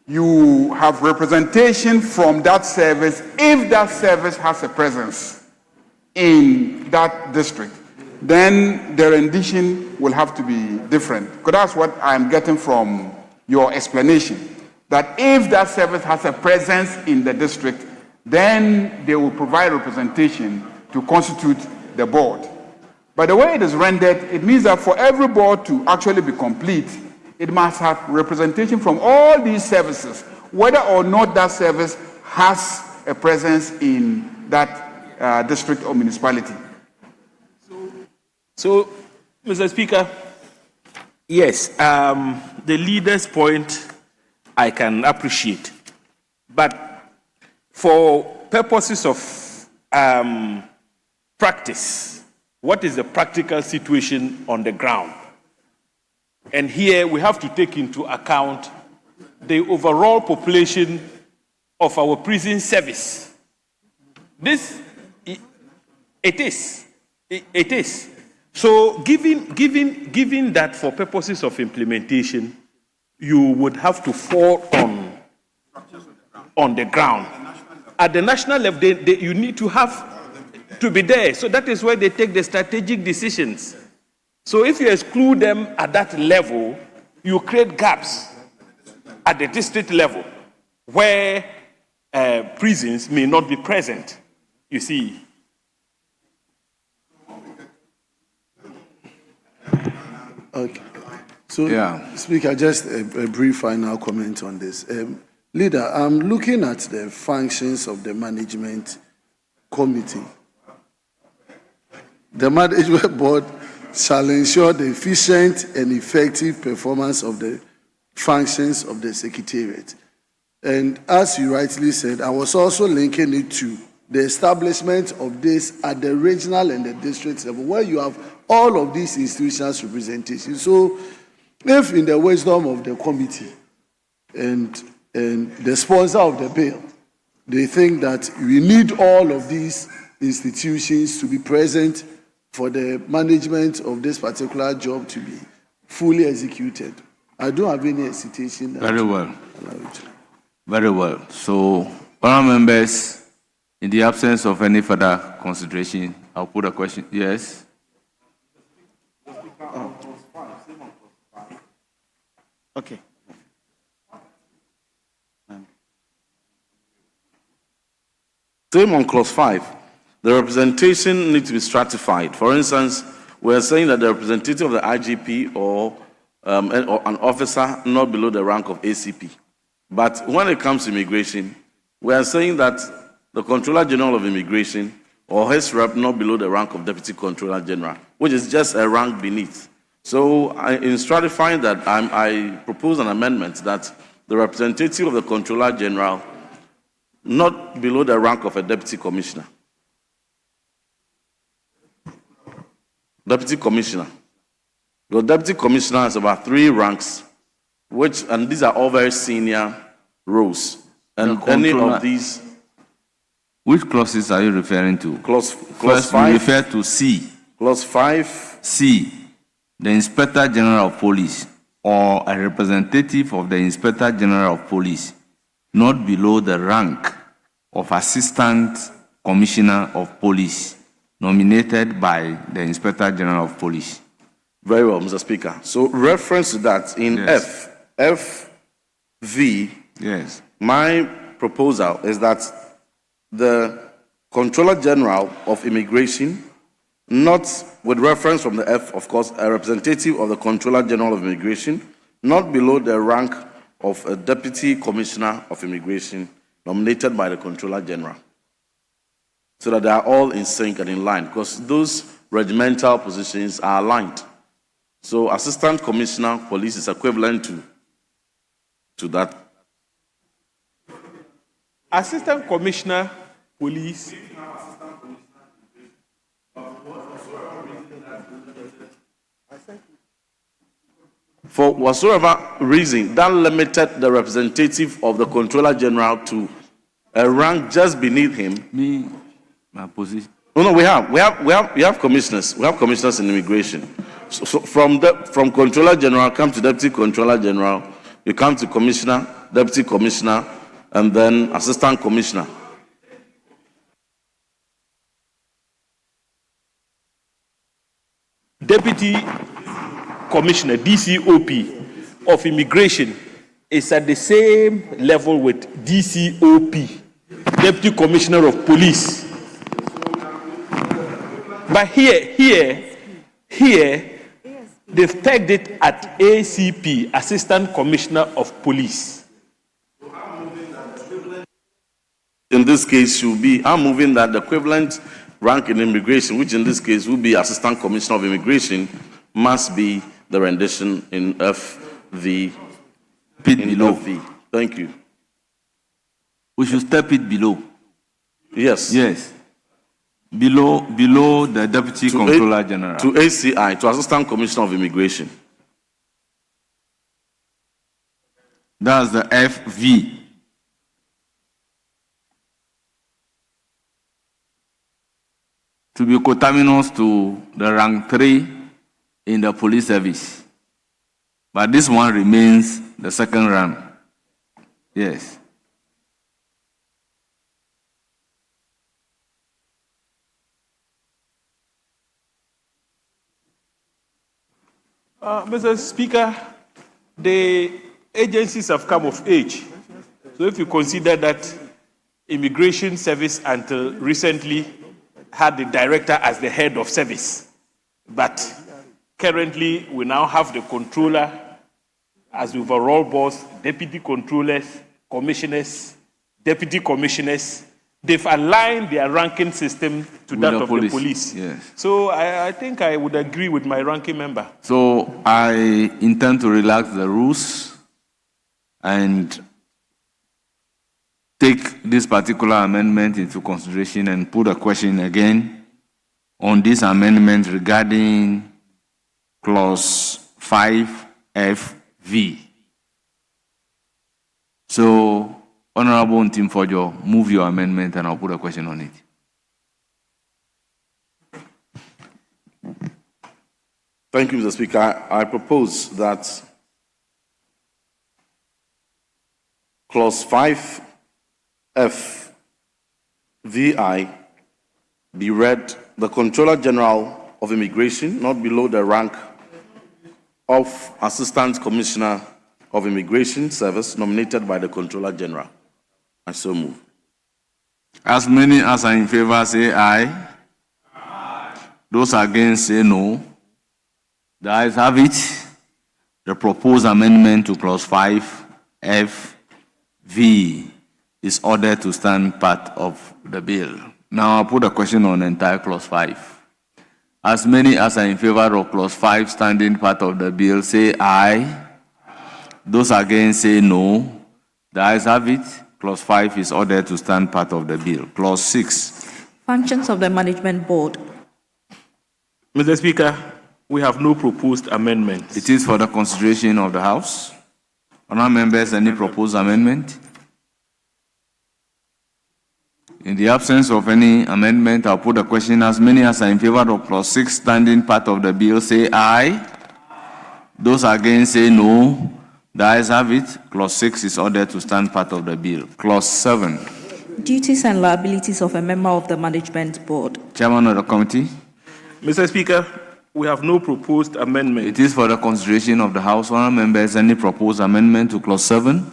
you have representation from that service, if that service has a presence in that district, then the rendition will have to be different. Because that's what I'm getting from your explanation. That if that service has a presence in the district, then they will provide representation to constitute the board. But the way it is rendered, it means that for every board to actually be complete, it must have representation from all these services, whether or not that service has a presence in that district or municipality. So, Mr. Speaker, yes, the leader's point I can appreciate. But for purposes of practice, what is the practical situation on the ground? And here we have to take into account the overall population of our prison service. It is. So given that for purposes of implementation, you would have to fall on the ground. At the national level, you need to have to be there. So that is where they take the strategic decisions. So if you exclude them at that level, you create gaps at the district level where prisons may not be present, you see. Okay. So, Speaker, just a brief final comment on this. Leader, I'm looking at the functions of the management committee. The management board shall ensure the efficient and effective performance of the functions of the secretariat. And as you rightly said, I was also linking it to the establishment of this at the regional and the district level, where you have all of these institutions representation. So, if in the wisdom of the committee and the sponsor of the bill, they think that we need all of these institutions to be present for the management of this particular job to be fully executed, I don't have any hesitation. Very well. Very well. So, honourable members, in the absence of any further consideration, I'll put a question. Yes. Okay. Same on clause 5. The representation needs to be stratified. For instance, we are saying that the representative of the IGP or an officer not below the rank of ACP. But when it comes to immigration, we are saying that the Controller General of Immigration or his rep not below the rank of Deputy Controller General, which is just a rank beneath. So in stratifying that, I propose an amendment that the representative of the Controller General not below the rank of a Deputy Commissioner. Deputy Commissioner. Your Deputy Commissioner has about 3 ranks, and these are all very senior roles. And any of these... Which clauses are you referring to? Clause First, 5. we refer to C. Clause 5. C. The Inspector General of Police or a representative of the Inspector General of Police not below the rank of Assistant Commissioner of Police nominated by the Inspector General of Police. Very well, Mr. Speaker. So reference to that in FV, yes. My proposal is that the Controller General of Immigration, not with reference from the F, of course, a representative of the Controller General of Immigration, not below the rank of a Deputy Commissioner of Immigration nominated by the Controller General. So that they are all in sync and in line, because those regimental positions are aligned. So Assistant Commissioner of Police is equivalent to to that. Assistant Commissioner, Police. For whatsoever reason, that limited the representative of the Controller General to a rank just beneath him. Me, my position. No, we have commissioners. We have commissioners in immigration. So from Controller General, come to Deputy Controller General, you come to Commissioner, Deputy Commissioner, and then Assistant Commissioner. Deputy Commissioner, DCOP of Immigration is at the same level with DCOP, Deputy Commissioner of Police. But here, they've pegged it at ACP, Assistant Commissioner of Police. In this case, I'm moving that the equivalent rank in immigration, which in this case will be Assistant Commissioner of Immigration, must be the rendition in FV. Below. FV. Thank you. We should step it below. Yes. Yes. Below the Deputy Controller General. To ACI, to Assistant Commissioner of Immigration. That's the FV. To be coterminous to the rank 3 in the police service. But this one remains the second rank. Yes. Mr. Speaker, the agencies have come of age. So if you consider that Immigration Service until recently had the director as the head of service, but currently we now have the controller as the overall boss, deputy controllers, commissioners, deputy commissioners. They've aligned their ranking system to that of the police. Yes. So I think I would agree with my ranking member. So I intend to relax the rules and take this particular amendment into consideration and put a question again on this amendment regarding clause 5FV. So, Honorable Ntim Fojo, move your amendment and I'll put a question on it. Thank you, Mr. Speaker. I propose that clause 5FVI be read, the Controller General of Immigration, not below the rank of Assistant Commissioner of Immigration Service nominated by the Controller General. I so move. As many as are in favor say aye. Aye. Those against say no. The ayes have it. The proposed amendment to clause 5FV is ordered to stand part of the bill. Now I'll put a question on entire clause 5. As many as are in favor of clause 5 standing part of the bill say aye. Those against say no. The ayes have it. Clause 5 is ordered to stand part of the bill. Clause 6. Functions of the Management Board. Mr. Speaker, we have no proposed amendments. It is for the consideration of the House. Honourable members, any proposed amendment? In the absence of any amendment, I'll put a question. As many as are in favor of clause 6 standing part of the bill say aye. Those against say no. The ayes have it. Clause 6 is ordered to stand part of the bill. Clause 7. Duties and liabilities of a member of the Management Board. Chairman of the committee. Mr. Speaker, we have no proposed amendment. It is for the consideration of the House. Honourable members, any proposed amendment to clause 7?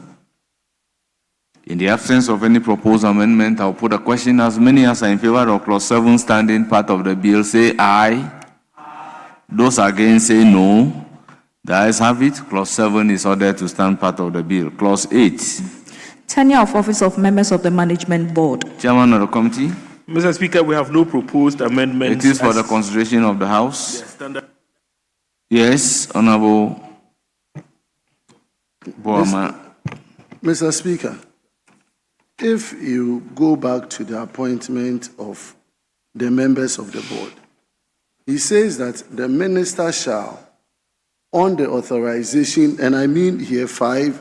In the absence of any proposed amendment, I'll put a question. As many as are in favor of clause 7 standing part of the bill say aye. Those against say no. The ayes have it. Clause 7 is ordered to stand part of the bill. Clause 8. Tenure of office of members of the Management Board. Chairman of the committee. Mr. Speaker, we have no proposed amendments. It is for the consideration of the House. Yes, Honorable Boama. Mr. Speaker, if you go back to the appointment of the members of the board, he says that the minister shall, on the authorization, and I mean here 5,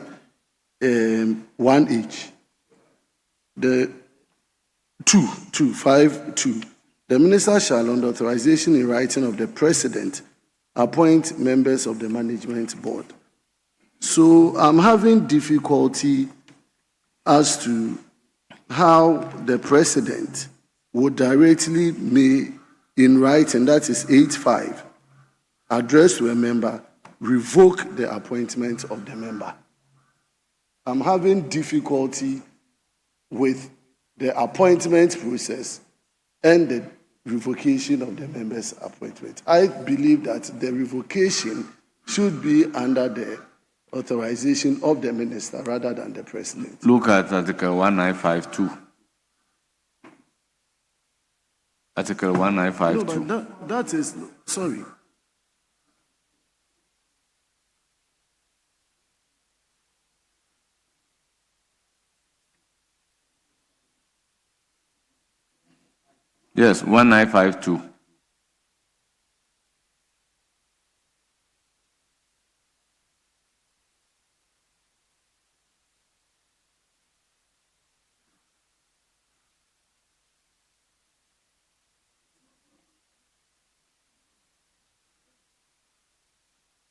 1 each, the 2, 5, 2. The minister shall, on the authorization in writing of the president, appoint members of the management board. So I'm having difficulty as to how the president would directly may, in writing, that is 8.5, address to a member, revoke the appointment of the member. I'm having difficulty with the appointment process and the revocation of the member's appointment. I believe that the revocation should be under the authorization of the minister rather than the president. Look at Article 1952. Article 1952. No, but that is, sorry. Yes, 1952.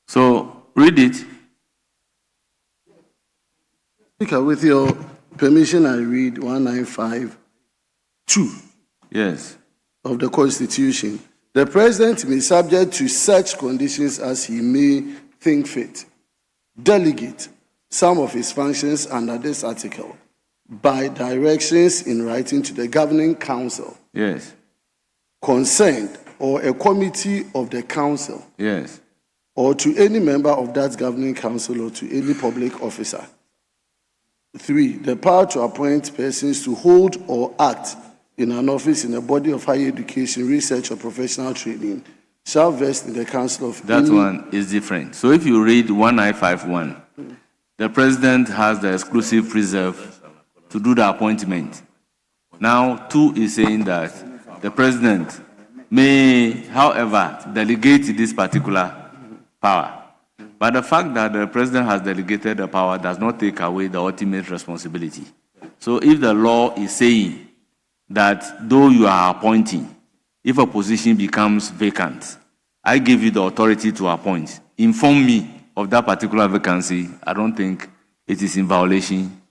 So, read it. Speaker, with your permission, I read 1952. Yes. Of the Constitution. The President may, subject to such conditions as he may think fit, delegate some of his functions under this article by directions in writing to the governing council. Yes. Concerned or a committee of the council. Yes. Or to any member of that governing council or to any public officer. 3, the power to appoint persons to hold or act in an office in a body of higher education, research, or professional training shall vest in the council of that one is different. So if you read 1951, the president has the exclusive reserve to do the appointment. Now, 2 is saying that the president may, however, delegate this particular power. But the fact that the president has delegated the power does not take away the ultimate responsibility. So if the law is saying that though you are appointing, if a position becomes vacant, I give you the authority to appoint. Inform me of that particular vacancy. I don't think it is in violation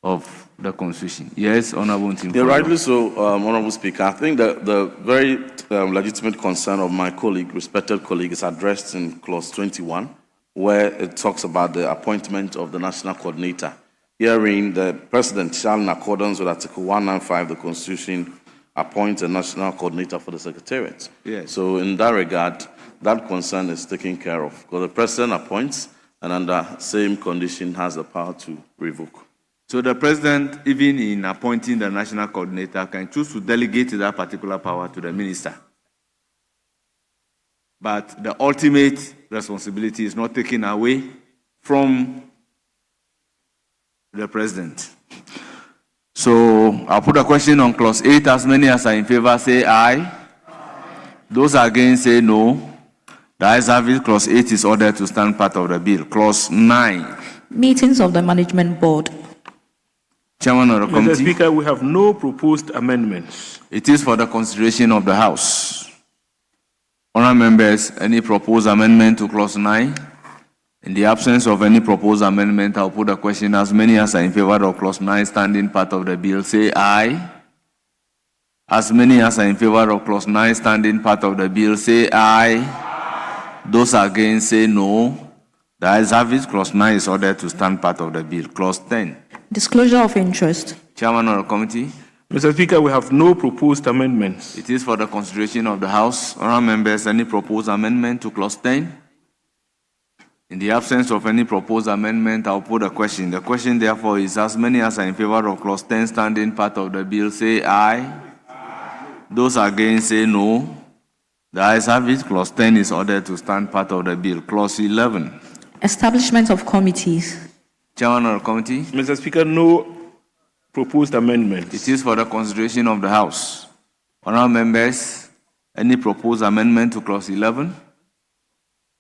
of the Constitution. Yes, Honorable Tim. Yeah, rightly so, Honorable Speaker. I think that the very legitimate concern of my colleague, respected colleague, is addressed in Clause 21, where it talks about the appointment of the national coordinator. Herein, the President shall, in accordance with Article 195 of the Constitution, appoint a national coordinator for the Secretariat. Yes. So in that regard, that concern is taken care of, because the President appoints and under same condition has the power to revoke. So the President, even in appointing the national coordinator, can choose to delegate that particular power to the minister. But the ultimate responsibility is not taken away from the President. So I'll put a question on Clause 8. As many as are in favor say aye. Those against say no. The ayes have it. Clause 8 is ordered to stand part of the bill. Clause 9. Meetings of the Management Board. Chairman of the committee. Mr. Speaker, we have no proposed amendments. It is for the consideration of the House. Honourable members, any proposed amendment to Clause 9? In the absence of any proposed amendment, I'll put a question. As many as are in favor of Clause 9 standing part of the bill, say aye. As many as are in favor of Clause 9 standing part of the bill, say aye. Those against, say no. The ayes have it. Clause 9 is ordered to stand part of the bill. Clause 10. Disclosure of interest. Chairman of the committee. Mr. Speaker, we have no proposed amendments. It is for the consideration of the House. Honourable members, any proposed amendment to Clause 10? In the absence of any proposed amendment, I'll put a question. The question, therefore, is as many as are in favor of Clause 10 standing part of the bill, say aye. Those against, say no. The ayes have it. Clause 10 is ordered to stand part of the bill. Clause 11. Establishment of committees. Chairman of the committee. Mr. Speaker, no proposed amendments. It is for the consideration of the House. Honourable members, any proposed amendment to clause 11?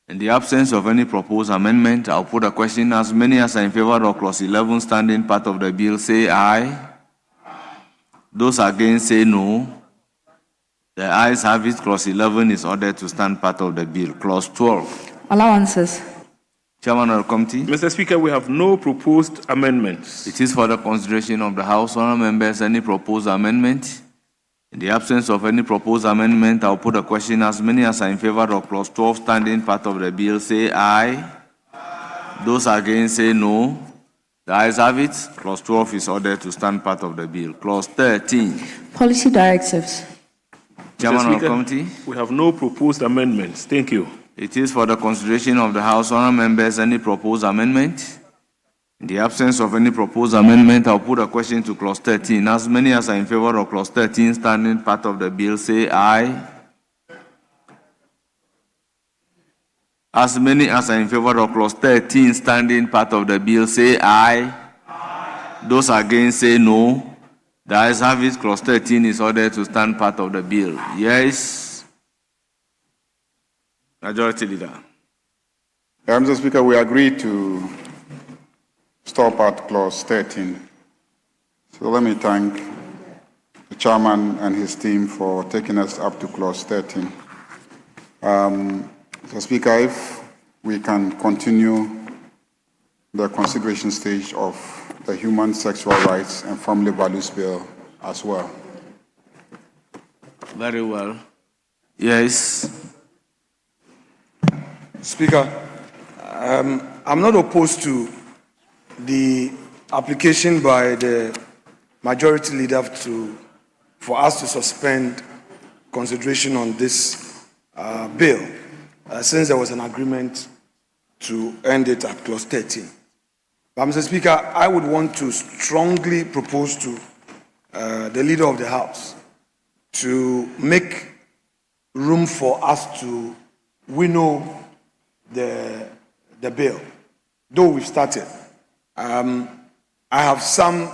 In the absence of any proposed amendment, I'll put a question. As many as are in favor of clause 11 standing part of the bill, say aye. Those against, say no. The ayes have it. Clause 11 is ordered to stand part of the bill. Clause 12. Allowances. Chairman of the committee. Mr. Speaker, we have no proposed amendments. It is for the consideration of the House. Honourable members, any proposed amendment? In the absence of any proposed amendment, I'll put a question. As many as are in favor of clause 12 standing part of the bill, say aye. Those against, say no. The ayes have it. Clause 12 is ordered to stand part of the bill. Clause 13. Policy directives. Chairman Mr. of the committee. We have no proposed amendments. Thank you. It is for the consideration of the House. Honourable members, any proposed amendment? In the absence of any proposed amendment, I'll put a question to clause 13. As many as are in favor of clause 13 standing part of the bill, say aye. As many as are in favor of clause 13 standing part of the bill, say aye. Those against, say no. The ayes have it. Clause 13 is ordered to stand part of the bill. Yes. Majority Leader. Mr. Speaker, we agree to stop at clause 13. So let me thank the chairman and his team for taking us up to clause 13. Mr. Speaker, if we can continue the consideration stage of the Human Sexual Rights and Family Values Bill as well. Very well. Yes. Speaker, I'm not opposed to the application by the majority leader for us to suspend consideration on this bill, since there was an agreement to end it at clause 13. But, Mr. Speaker, I would want to strongly propose to the leader of the House to make room for us to winnow the bill, though we've started. I have some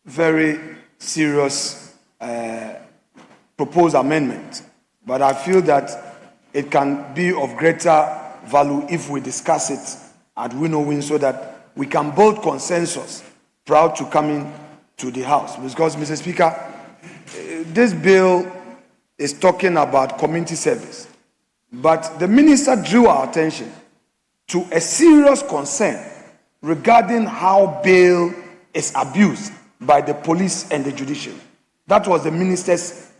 very serious proposed amendments, but I feel that it can be of greater value if we discuss it at winnowing so that we can build consensus prior to coming to the House. Because, Mr. Speaker, this bill is talking about community service, but the minister drew our attention to a serious concern regarding how bail is abused by the police and the judiciary. That was the minister's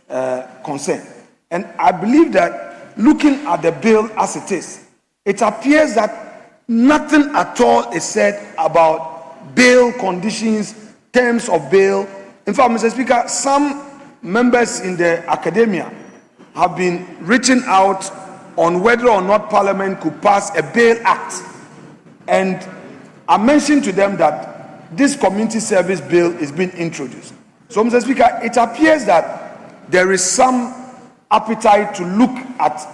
concern. And I believe that looking at the bill as it is, it appears that nothing at all is said about bail conditions, terms of bail. In fact, Mr. Speaker, some members in the academia have been reaching out on whether or not Parliament could pass a bail act. And I mentioned to them that this community service bill is being introduced. So, Mr. Speaker, it appears that there is some appetite to look at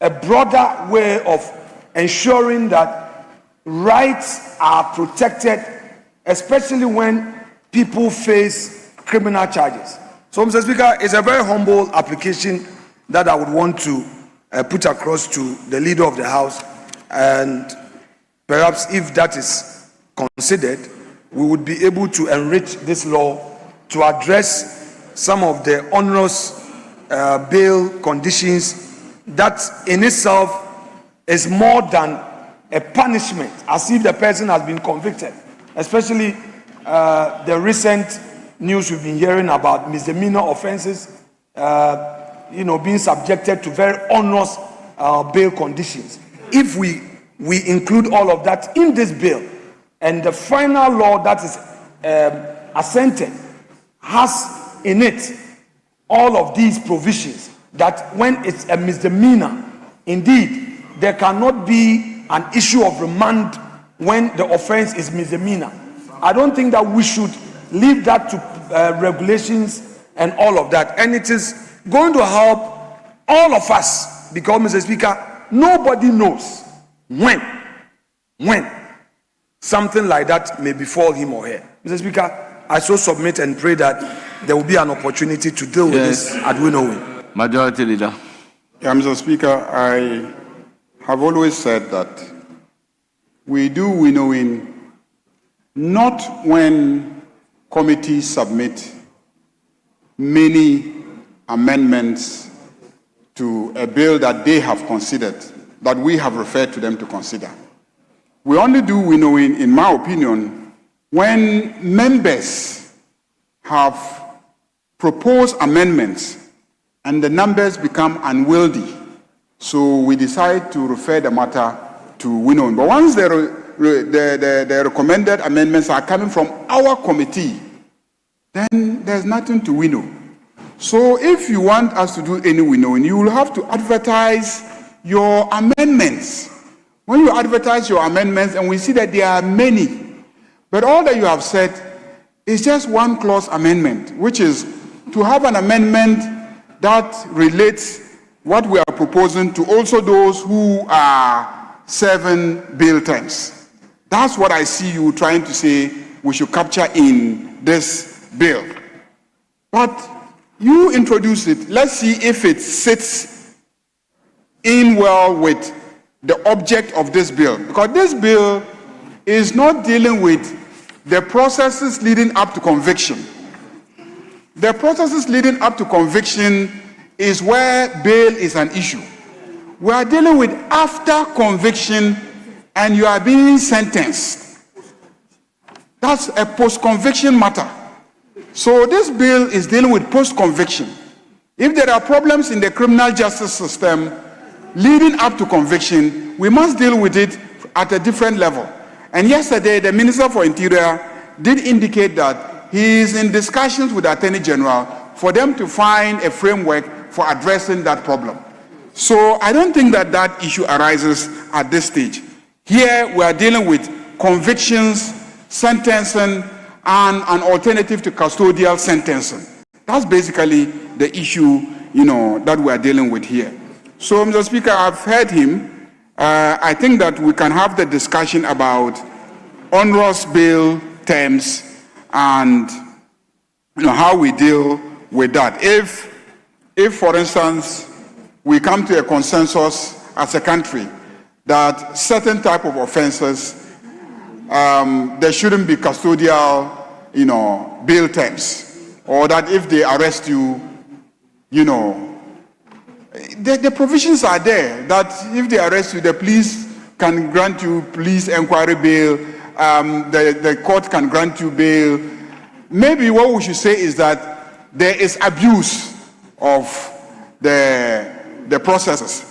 a broader way of ensuring that rights are protected, especially when people face criminal charges. So, Mr. Speaker, it's a very humble application that I would want to put across to the leader of the House, and perhaps if that is considered, we would be able to enrich this law to address some of the onerous bail conditions that in itself is more than a punishment, as if the person has been convicted, especially the recent news we've been hearing about misdemeanor offenses, being subjected to very onerous bail conditions. If we include all of that in this bill, and the final law that is assented has in it all of these provisions, that when it's a misdemeanor, indeed, there cannot be an issue of remand when the offense is misdemeanor. I don't think that we should leave that to regulations and all of that. And it is going to help all of us, because, Mr. Speaker, nobody knows when something like that may befall him or her. Mr. Speaker, I so submit and pray that there will be an opportunity to deal with this at winnowing. Majority Leader. Yeah, Mr. Speaker, I have always said that we do winnowing not when committees submit many amendments to a bill that they have considered, that we have referred to them to consider. We only do winnowing, in my opinion, when members have proposed amendments and the numbers become unwieldy. So we decide to refer the matter to winnowing. But once the recommended amendments are coming from our committee, then there's nothing to winnow. So if you want us to do any winnowing, you will have to advertise your amendments. When you advertise your amendments, and we see that there are many, but all that you have said is just one clause amendment, which is to have an amendment that relates what we are proposing to also those who are serving bill terms. That's what I see you trying to say we should capture in this bill. But you introduce it. Let's see if it sits in well with the object of this bill. Because this bill is not dealing with the processes leading up to conviction. The processes leading up to conviction is where bail is an issue. We are dealing with after conviction and you are being sentenced. That's a post-conviction matter. So this bill is dealing with post-conviction. If there are problems in the criminal justice system leading up to conviction, we must deal with it at a different level. And yesterday, the Minister for Interior did indicate that he is in discussions with the Attorney General for them to find a framework for addressing that problem. So I don't think that that issue arises at this stage. Here we are dealing with convictions, sentencing, and an alternative to custodial sentencing. That's basically the issue, that we are dealing with here. So, Mr. Speaker, I've heard him. I think that we can have the discussion about onerous bail terms and how we deal with that. If, for instance, we come to a consensus as a country that certain type of offenses, there shouldn't be custodial, bail terms, or that if they arrest you, the provisions are there that if they arrest you, the police can grant you police inquiry bail, the court can grant you bail. Maybe what we should say is that there is abuse of the processes.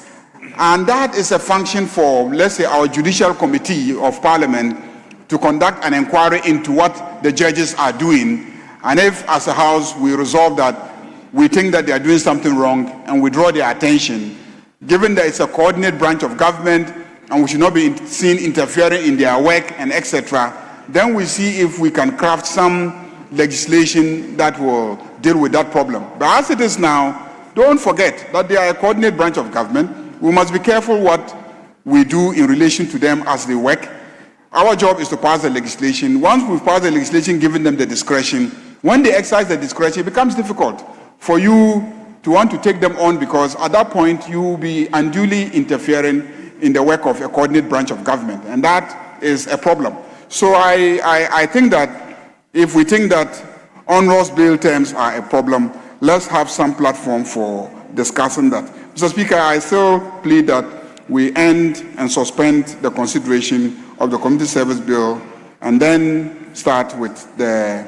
And that is a function for, let's say, our Judicial Committee of Parliament to conduct an inquiry into what the judges are doing. And if, as a House, we resolve that we think that they are doing something wrong and we draw their attention, given that it's a coordinate branch of government and we should not be seen interfering in their work and etc., then we see if we can craft some legislation that will deal with that problem. But as it is now, don't forget that they are a coordinate branch of government. We must be careful what we do in relation to them as they work. Our job is to pass the legislation. Once we've passed the legislation, giving them the discretion, when they exercise the discretion, it becomes difficult for you to want to take them on, because at that point you will be unduly interfering in the work of a coordinate branch of government, and that is a problem. So I think that if we think that onerous bail terms are a problem, let's have some platform for discussing that. Mr. Speaker, I still plead that we end and suspend the consideration of the Community Service Bill and then start with the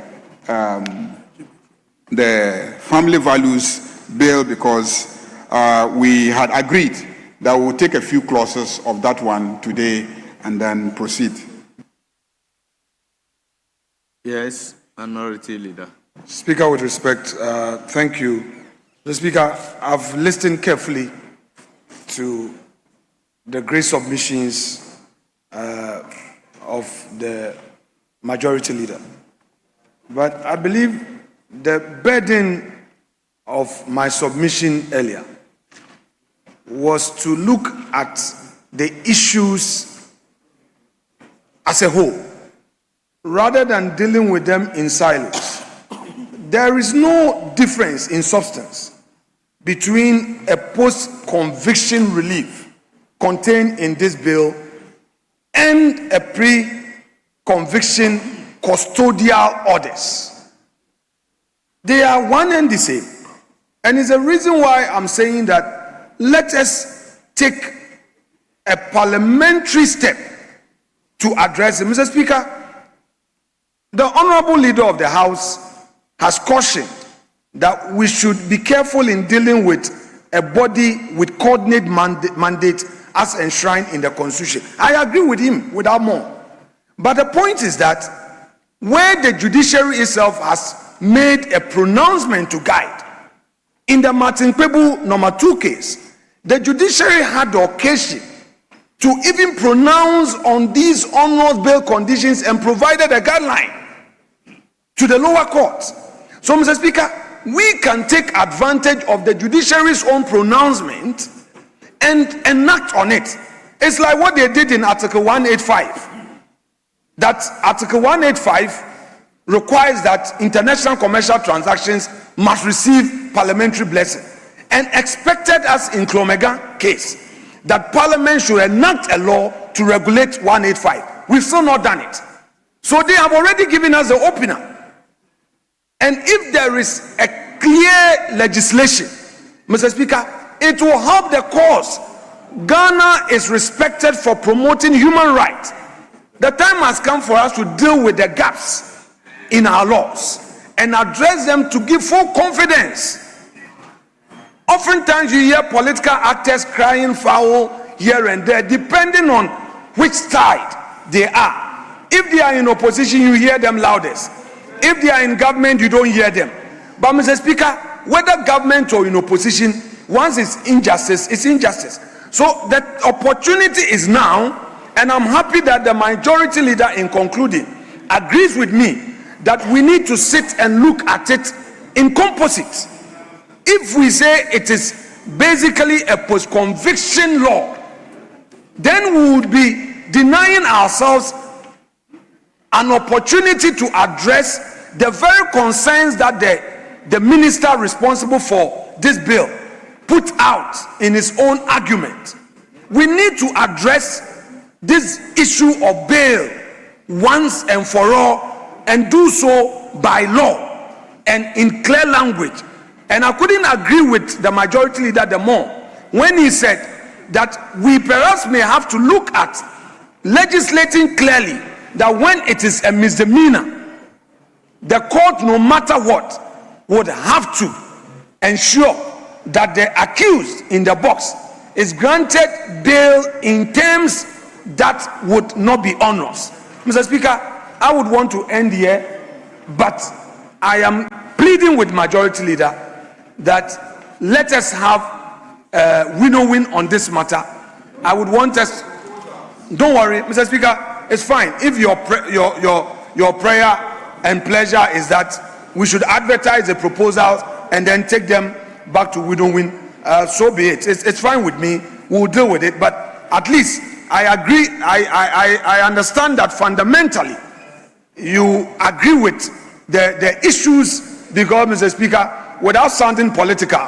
Family Values Bill, because we had agreed that we'll take a few clauses of that one today and then proceed. Yes, Minority Leader. Speaker, with respect, thank you. Mr. Speaker, I've listened carefully to the great submissions of the Majority Leader. But I believe the burden of my submission earlier was to look at the issues as a whole. rather than dealing with them in silos. There is no difference in substance between a post-conviction relief contained in this bill and a pre-conviction custodial orders. They are one and the same. And it's a reason why I'm saying that let us take a parliamentary step to address it. Mr. Speaker, the Honorable Leader of the House has cautioned that we should be careful in dealing with a body with coordinate mandate as enshrined in the Constitution. I agree with him without more. But the point is that where the judiciary itself has made a pronouncement to guide, in the Martin Kpebu number 2 case, the judiciary had the occasion to even pronounce on these onerous bail conditions and provided a guideline to the lower court. So, Mr. Speaker, we can take advantage of the judiciary's own pronouncement and enact on it. It's like what they did in Article 185. That Article 185 requires that international commercial transactions must receive parliamentary blessing, and expected us in Klomega case that Parliament should enact a law to regulate 185. We've still not done it. So they have already given us the opener. And if there is a clear legislation, Mr. Speaker, it will help the cause. Ghana is respected for promoting human rights. The time has come for us to deal with the gaps in our laws and address them to give full confidence. Oftentimes you hear political actors crying foul here and there, depending on which side they are. If they are in opposition, you hear them loudest. If they are in government, you don't hear them. But Mr. Speaker, whether government or in opposition, once it's injustice, it's injustice. So the opportunity is now, and I'm happy that the majority leader, in concluding, agrees with me that we need to sit and look at it in composite. If we say it is basically a post-conviction law, then we would be denying ourselves an opportunity to address the very concerns that the minister responsible for this bill put out in his own argument. We need to address this issue of bail once and for all, and do so by law and in clear language. And I couldn't agree with the majority leader the more when he said that we perhaps may have to look at legislating clearly that when it is a misdemeanor, the court, no matter what, would have to ensure that the accused in the box is granted bail in terms that would not be onerous. Mr. Speaker, I would want to end here, but I am pleading with majority leader that let us have win-win on this matter. I would want us, don't worry, Mr. Speaker, it's fine. If your prayer and pleasure is that we should advertise the proposals and then take them back to win-win, so be it. It's fine with me. We'll deal with it, but at least I agree, I understand that fundamentally you agree with the issues, because, Mr. Speaker, without sounding political,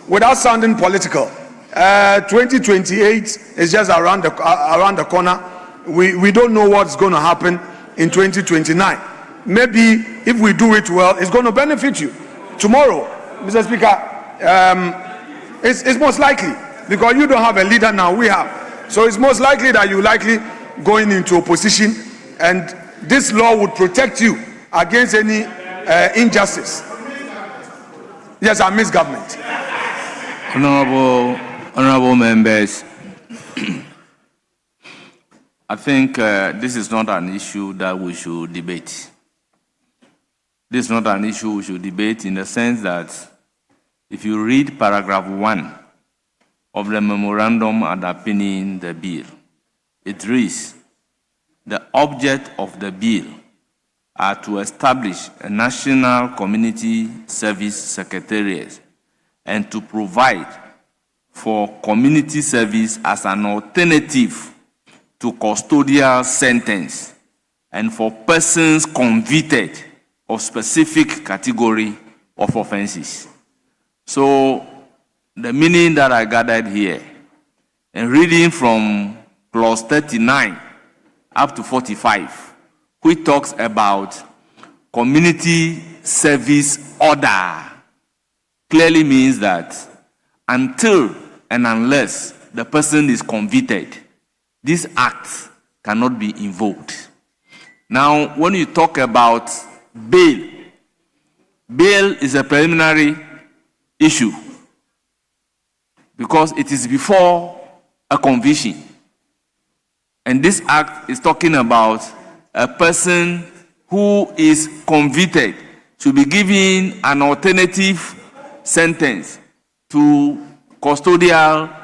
2028 is just around the corner. We don't know what's going to happen in 2029. Maybe if we do it well, it's going to benefit you. Tomorrow, Mr. Speaker, it's most likely, because you don't have a leader now, we have. So it's most likely that you're likely going into opposition, and this law would protect you against any injustice. Yes, I miss government. Honorable members, I think this is not an issue that we should debate. This is not an issue we should debate in the sense that if you read paragraph 1 of the memorandum underpinning the bill, it reads, the object of the bill are to establish a national community service secretariat and to provide for community service as an alternative to custodial sentence and for persons convicted of specific category of offenses. So the meaning that I gathered here, and reading from clause 39 up to 45, which talks about community service order, clearly means that until and unless the person is convicted, this act cannot be invoked. Now, when you talk about bail, bail is a preliminary issue because it is before a conviction. And this act is talking about a person who is convicted to be given an alternative sentence to custodial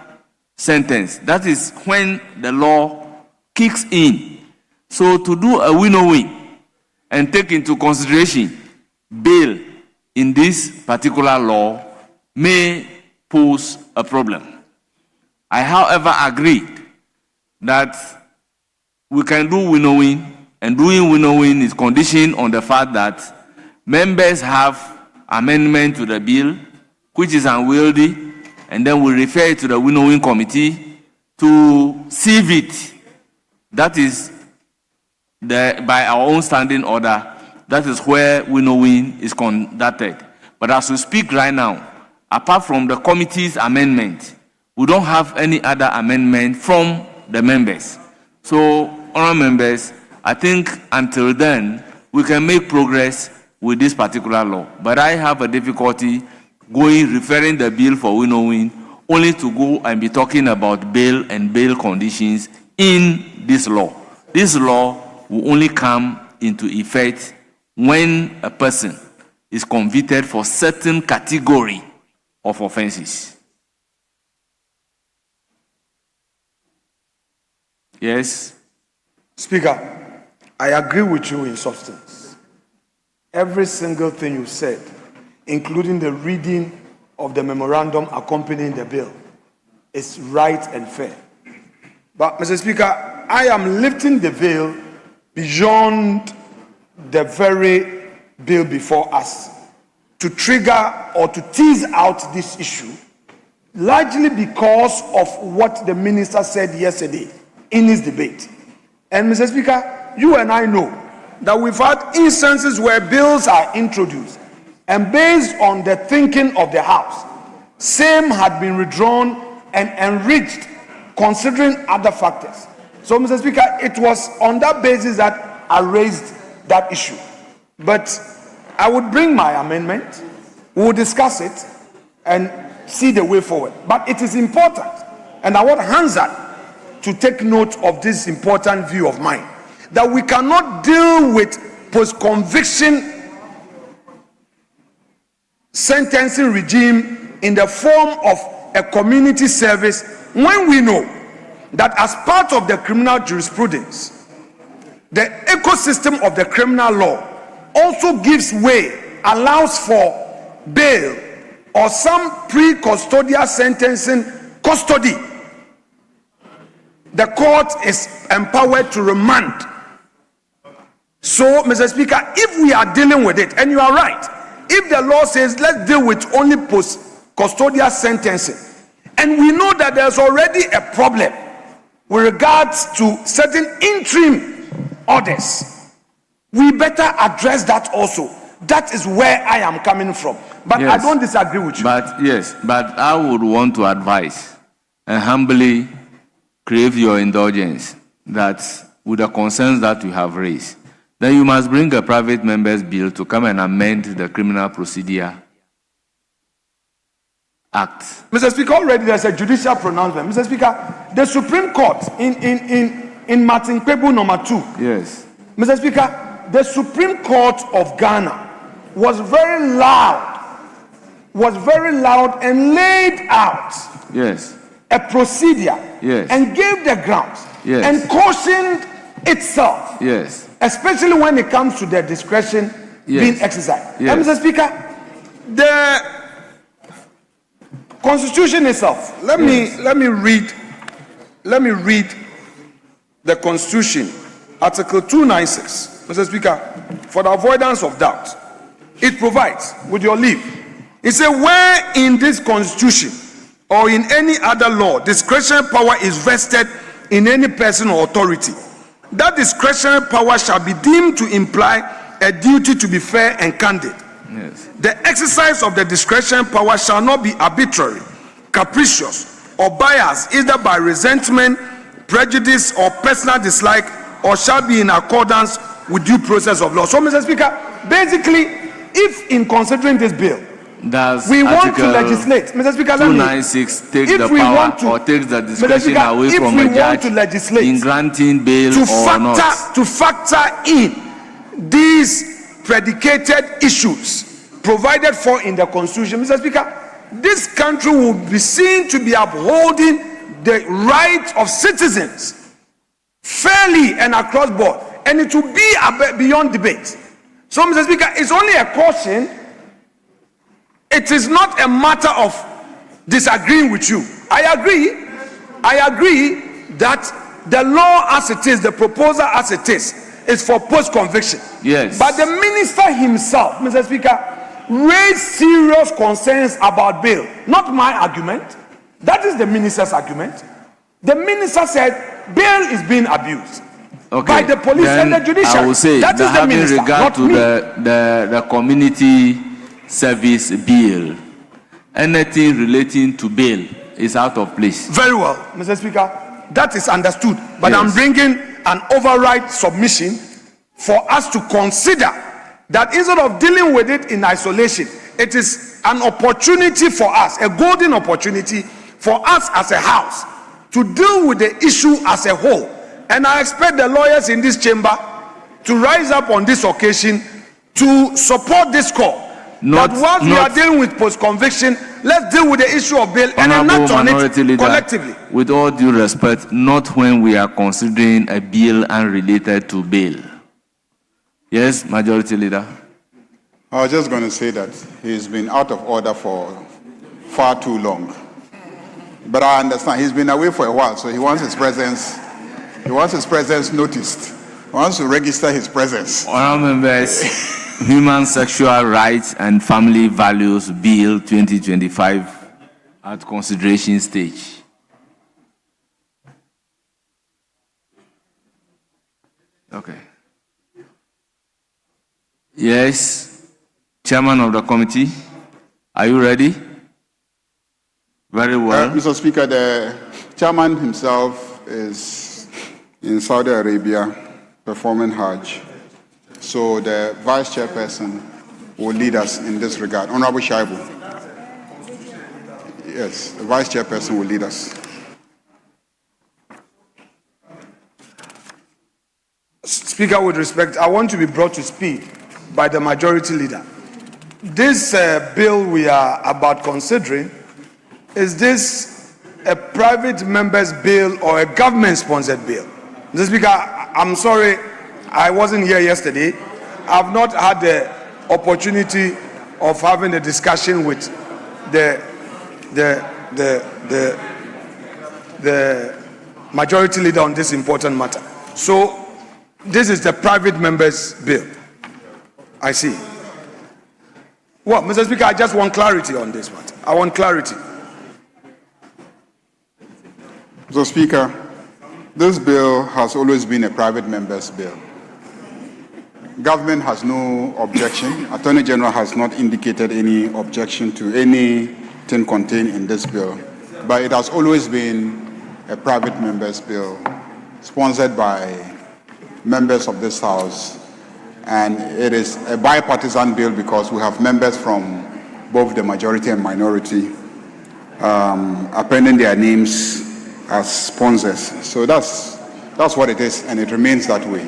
sentence. That is when the law kicks in. So to do a win-win and take into consideration bail in this particular law may pose a problem. I, however, agree that we can do win-win, and doing win-win is conditioned on the fact that members have amendment to the bill, which is unwieldy, and then we refer it to the win-win committee to sieve it. That is by our own standing order. That is where win-win is conducted. But as we speak right now, apart from the committee's amendment, we don't have any other amendment from the members. So, honourable members, I think until then, we can make progress with this particular law. But I have a difficulty referring the bill for win-win only to go and be talking about bail and bail conditions in this law. This law will only come into effect when a person is convicted for certain category of offenses. Yes? Speaker, I agree with you in substance. Every single thing you said, including the reading of the memorandum accompanying the bill, is right and fair. But, Mr. Speaker, I am lifting the veil beyond the very bill before us to trigger or to tease out this issue, largely because of what the minister said yesterday in his debate. And, Mr. Speaker, you and I know that we've had instances where bills are introduced, and based on the thinking of the House, same had been withdrawn and enriched considering other factors. So, Mr. Speaker, it was on that basis that I raised that issue. But I would bring my amendment, we will discuss it and see the way forward. But it is important, and I want Hansard to take note of this important view of mine, that we cannot deal with post-conviction sentencing regime in the form of a community service when we know that as part of the criminal jurisprudence, the ecosystem of the criminal law also gives way, allows for bail or some pre-custodial sentencing custody. The court is empowered to remand. So, Mr. Speaker, if we are dealing with it, and you are right, if the law says let's deal with only post-custodial sentencing, and we know that there's already a problem with regards to certain interim orders, we better address that also. That is where I am coming from. But yes, I don't disagree with you. But I would want to advise and humbly crave your indulgence that with the concerns that you have raised, then you must bring a private member's bill to come and amend the Criminal Procedure Act. Mr. Speaker, already there's a judicial pronouncement. Mr. Speaker, the Supreme Court in Martin Kpebu number 2. Yes. Mr. Speaker, the Supreme Court of Ghana was very loud and laid out a procedure and gave the grounds and cautioned itself, especially when it comes to the discretion being exercised. And Mr. Speaker, the Constitution itself, let me read the Constitution Article 296, Mr. Speaker, for the avoidance of doubt, it provides, with your leave, it says, where in this constitution or in any other law discretionary power is vested in any person or authority, that discretionary power shall be deemed to imply a duty to be fair and candid. Yes. The exercise of the discretionary power shall not be arbitrary, capricious, or biased either by resentment, prejudice, or personal dislike, or shall be in accordance with due process of law. So, Mr. Speaker, basically, if in considering this bill, we want to legislate, Mr. Speaker, 296 takes the power or takes the discretion away from a judge in granting bail or not. To factor in these predicated issues provided for in the Constitution, Mr. Speaker, this country will be seen to be upholding the rights of citizens fairly and across board, and it will be beyond debate. So, Mr. Speaker, it's only a caution. It is not a matter of disagreeing with you. I agree that the law as it is, the proposal as it is for post-conviction. Yes. But the minister himself, Mr. Speaker, raised serious concerns about bail. Not my argument. That is the minister's argument. The minister said bail is being abused by the police and the judiciary. I will say that is the minister, regard not to me. the community service bill, anything relating to bail is out of place. Very well, Mr. Speaker, that is understood. But Yes. I'm bringing an override submission for us to consider that instead of dealing with it in isolation, it is an opportunity for us, a golden opportunity for us as a house to deal with the issue as a whole. And I expect the lawyers in this chamber to rise up on this occasion to support this call. That once we are dealing with post-conviction, let's deal with the issue of bail and enact on it collectively. With all due respect, not when we are considering a bill unrelated to bail. Yes, Majority Leader. I was just going to say that he's been out of order for far too long. But I understand he's been away for a while, so he wants his presence. He wants his presence noticed. He wants to register his presence. Honourable members, Human Sexual Rights and Family Values Bill 2025 at consideration stage. Okay. Yes, Chairman of the committee, are you ready? Very well. Mr. Speaker, the chairman himself is in Saudi Arabia performing Hajj. So the vice chairperson will lead us in this regard. Honorable Shaibu. Yes, the vice chairperson will lead us. Speaker, with respect, I want to be brought to speed by the majority leader. This bill we are about considering, is this a private member's bill or a government-sponsored bill? Mr. Speaker, I'm sorry, I wasn't here yesterday. I've not had the opportunity of having a discussion with the majority leader on this important matter. So this is the private member's bill. I see. Well, Mr. Speaker, I just want clarity on this matter. I want clarity. Mr. Speaker, this bill has always been a private member's bill. Government has no objection. Attorney General has not indicated any objection to anything contained in this bill. But it has always been a private member's bill, sponsored by members of this House. And it is a bipartisan bill because we have members from both the majority and minority appending their names as sponsors. So that's what it is, and it remains that way.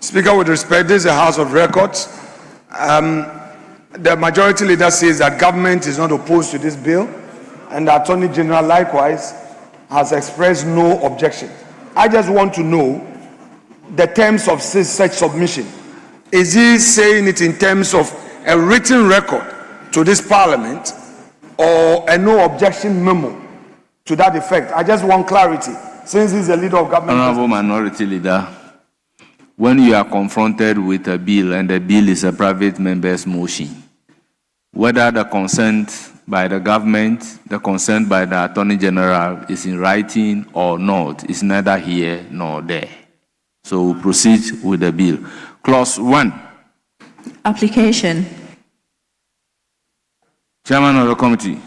Speaker, with respect, this is a House of Records. The majority leader says that government is not opposed to this bill, and the Attorney General likewise has expressed no objection. I just want to know the terms of such submission. Is he saying it in terms of a written record to this Parliament or a no objection memo to that effect? I just want clarity, since he's the leader of government. Honorable Minority Leader, when you are confronted with a bill and the bill is a private member's motion, whether the consent by the government, the consent by the Attorney General is in writing or not, is neither here nor there. So we'll proceed with the bill. Clause 1. Application. Chairman of the committee.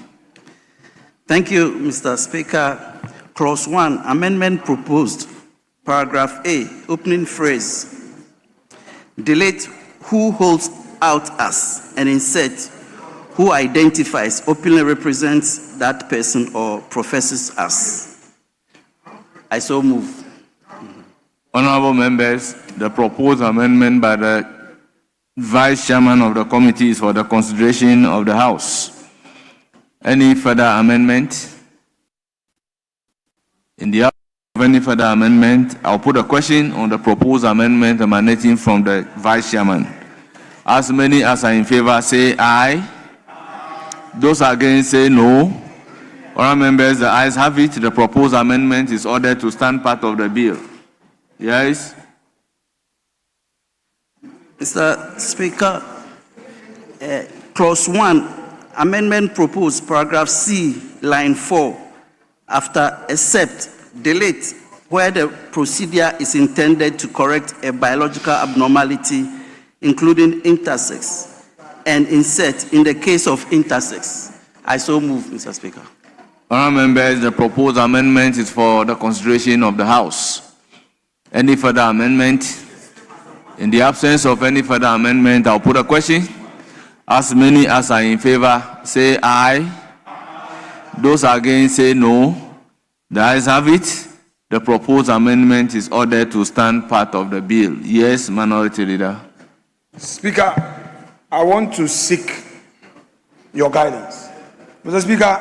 Thank you, Mr. Speaker. Clause 1, amendment proposed. Paragraph A, opening phrase. Delete who holds out as and insert who identifies, openly represents that person or professes as. I so move. Honorable members, the proposed amendment by the Vice Chairman of the committee is for the consideration of the House. Any further amendment? In the absence of any further amendment, I'll put a question on the proposed amendment emanating from the Vice Chairman. As many as are in favor say aye. Those against say no. Honorable members, the ayes have it. The proposed amendment is ordered to stand part of the bill. Yes? Mr. Speaker, clause 1, amendment proposed, paragraph C, line 4, after except, delete, where the procedure is intended to correct a biological abnormality, including intersex, and insert in the case of intersex. I so move, Mr. Speaker. Honorable members, the proposed amendment is for the consideration of the House. Any further amendment? In the absence of any further amendment, I'll put a question. As many as are in favor, say aye. Those against, say no. The ayes have it. The proposed amendment is ordered to stand part of the bill. Yes, Minority Leader. Speaker, I want to seek your guidance. Mr. Speaker,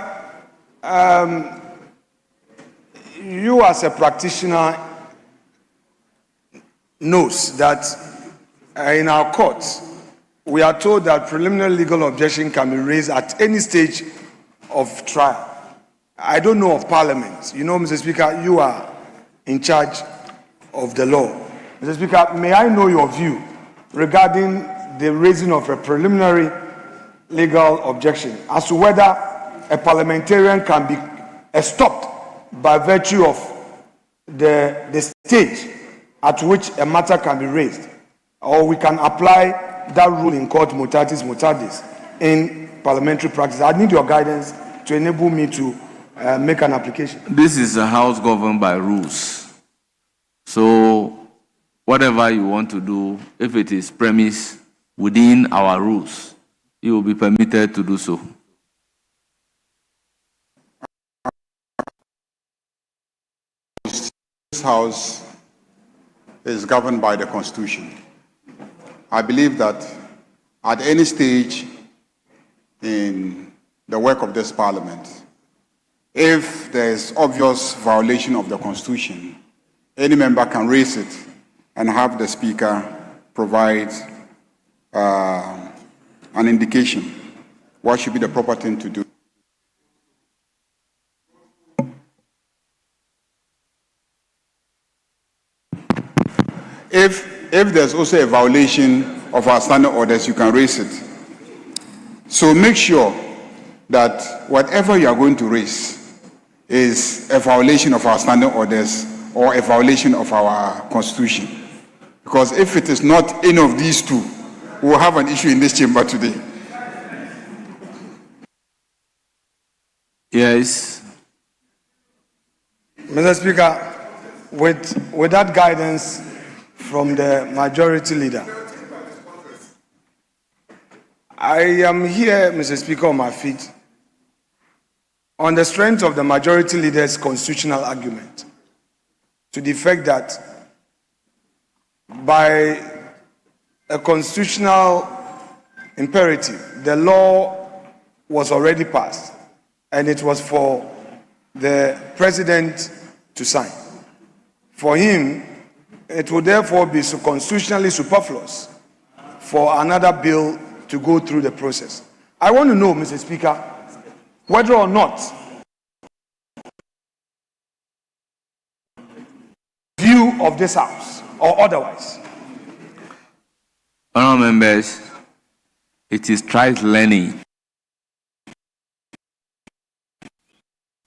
you as a practitioner knows that in our courts, we are told that preliminary legal objection can be raised at any stage of trial. I don't know of Parliament. You know, Mr. Speaker, you are in charge of the law. Mr. Speaker, may I know your view regarding the raising of a preliminary legal objection as to whether a parliamentarian can be stopped by virtue of the stage at which a matter can be raised, or we can apply that rule in court mutatis mutandis in parliamentary practice. I need your guidance to enable me to make an application. This is a House governed by rules. So whatever you want to do, if it is premised within our rules, you will be permitted to do so. This House is governed by the Constitution. I believe that at any stage in the work of this Parliament, if there is obvious violation of the Constitution, any member can raise it and have the Speaker provide an indication what should be the proper thing to do. If there's also a violation of our standing orders, you can raise it. So make sure that whatever you are going to raise is a violation of our standing orders or a violation of our Constitution. Because if it is not any of these two, we will have an issue in this chamber today. Yes. Mr. Speaker, with that guidance from the Majority Leader, I am here, Mr. Speaker, on my feet on the strength of the Majority Leader's constitutional argument to the effect that by a constitutional imperative, the law was already passed and it was for the President to sign. For him, it would therefore be constitutionally superfluous for another bill to go through the process. I want to know, Mr. Speaker, whether or not view of this House or otherwise. Honourable members, it is trial learning.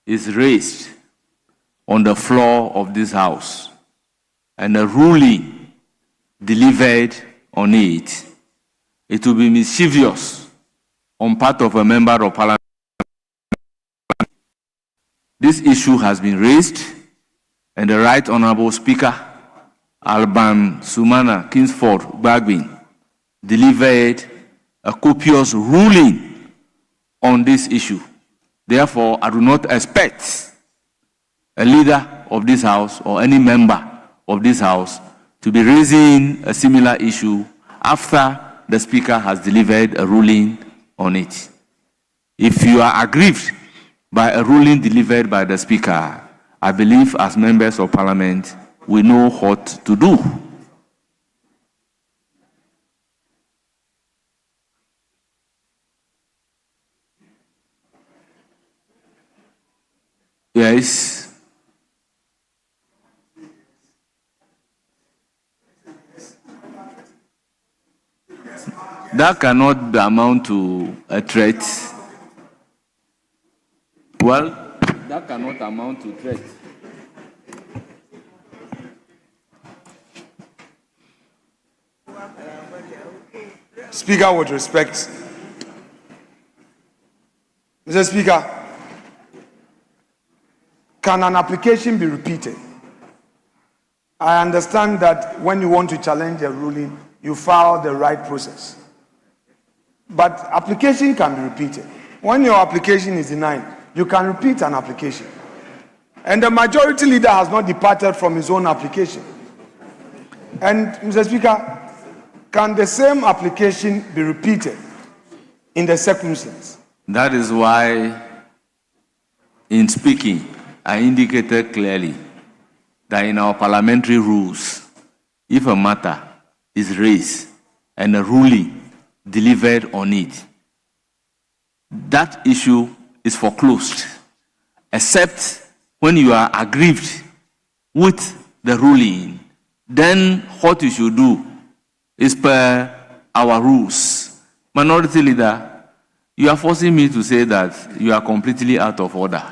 Is raised on the floor of this House, and a ruling delivered on it. It will be mischievous on part of a member of Parliament. This issue has been raised, and the Right Honourable Speaker, Alban Sumana Kingsford Bagbin, delivered a copious ruling on this issue. Therefore, I do not expect a leader of this House or any member of this House to be raising a similar issue after the Speaker has delivered a ruling on it. If you are aggrieved by a ruling delivered by the Speaker, I believe as members of Parliament, we know what to do. Yes. That cannot amount to a threat. Well, that cannot amount to threat. Speaker, with respect, Mr. Speaker, can an application be repeated? I understand that when you want to challenge a ruling, you file the right process. But application can be repeated. When your application is denied, you can repeat an application. And the majority leader has not departed from his own application. And, Mr. Speaker, can the same application be repeated in the circumstance? That is why, in speaking, I indicated clearly that in our parliamentary rules, if a matter is raised and a ruling delivered on it, that issue is foreclosed, except when you are aggrieved with the ruling. Then what you should do is per our rules. Minority Leader, you are forcing me to say that you are completely out of order.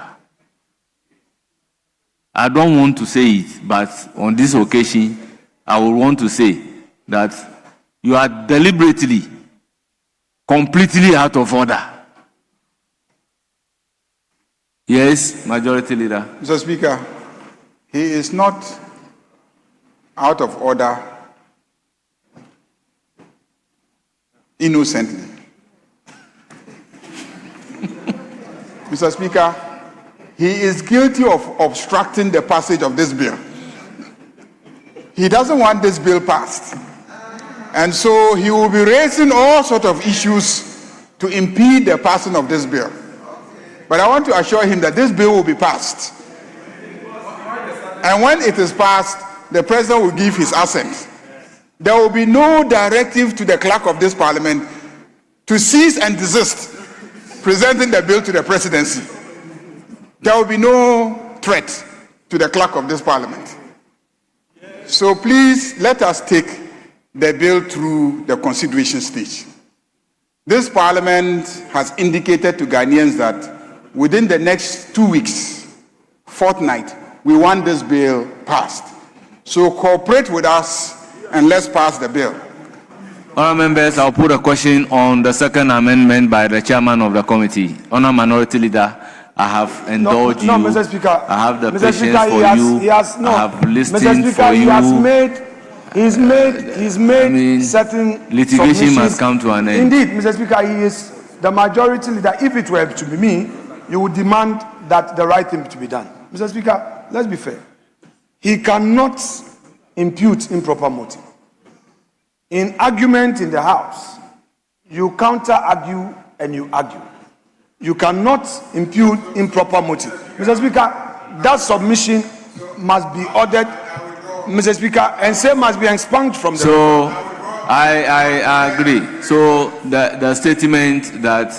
I don't want to say it, but on this occasion, I will want to say that you are deliberately, completely out of order. Yes, Majority Leader. Mr. Speaker, he is not out of order innocently. Mr. Speaker, he is guilty of obstructing the passage of this bill. He doesn't want this bill passed. And so he will be raising all sorts of issues to impede the passing of this bill. But I want to assure him that this bill will be passed. And when it is passed, the President will give his assent. There will be no directive to the clerk of this Parliament to cease and desist presenting the bill to the Presidency. There will be no threat to the clerk of this Parliament. So please let us take the bill through the consideration stage. This Parliament has indicated to Ghanaians that within the next 2 weeks, fortnight, we want this bill passed. So cooperate with us and let's pass the bill. Honourable members, I'll put a question on the second amendment by the chairman of the committee. Honourable Minority Leader, I have indulged you. Mr. Speaker. I have the Mr. patience Speaker, for you. I have listened Mr. Speaker, for you. He's made certain litigation must come to an end. Indeed, Mr. Speaker, he is the majority leader. If it were to be me, you would demand that the right thing to be done. Mr. Speaker, let's be fair. He cannot impute improper motive. In argument in the House, you counter-argue and you argue. You cannot impute improper motive. Mr. Speaker, that submission must be ordered, Mr. Speaker, and same must be expunged from the... So, I agree. So, the statement that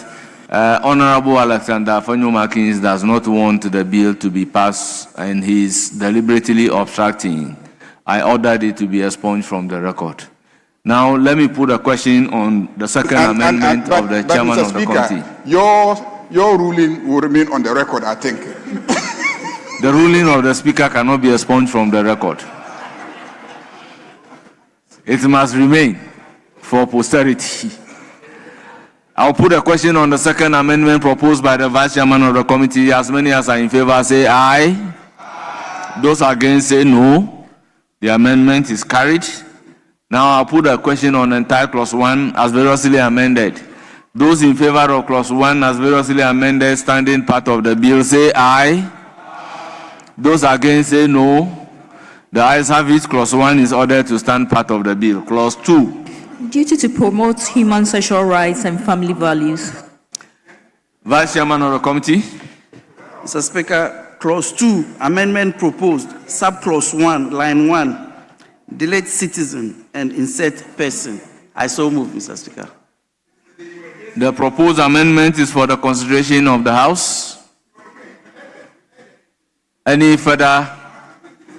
Honorable Alexander Afanyo-Markins does not want the bill to be passed and he is deliberately obstructing. I ordered it to be expunged from the record. Now, let me put a question on the second amendment of the chairman of the committee. Your ruling will remain on the record, I think. The ruling of the speaker cannot be expunged from the record. It must remain for posterity. I'll put a question on the second amendment proposed by the vice chairman of the committee. As many as are in favor say aye. Those against say no. The amendment is carried. Now I'll put a question on entire clause 1 as variously amended. Those in favor of clause 1 as variously amended, standing part of the bill, say aye. Those against say no. The ayes have it. Clause 1 is ordered to stand part of the bill. Clause 2. Duty to promote human sexual rights and family values. Vice Chairman of the committee. Mr. Speaker, clause 2, amendment proposed, subclause 1, line 1, delete citizen and insert person. I so move, Mr. Speaker. The proposed amendment is for the consideration of the House. Any further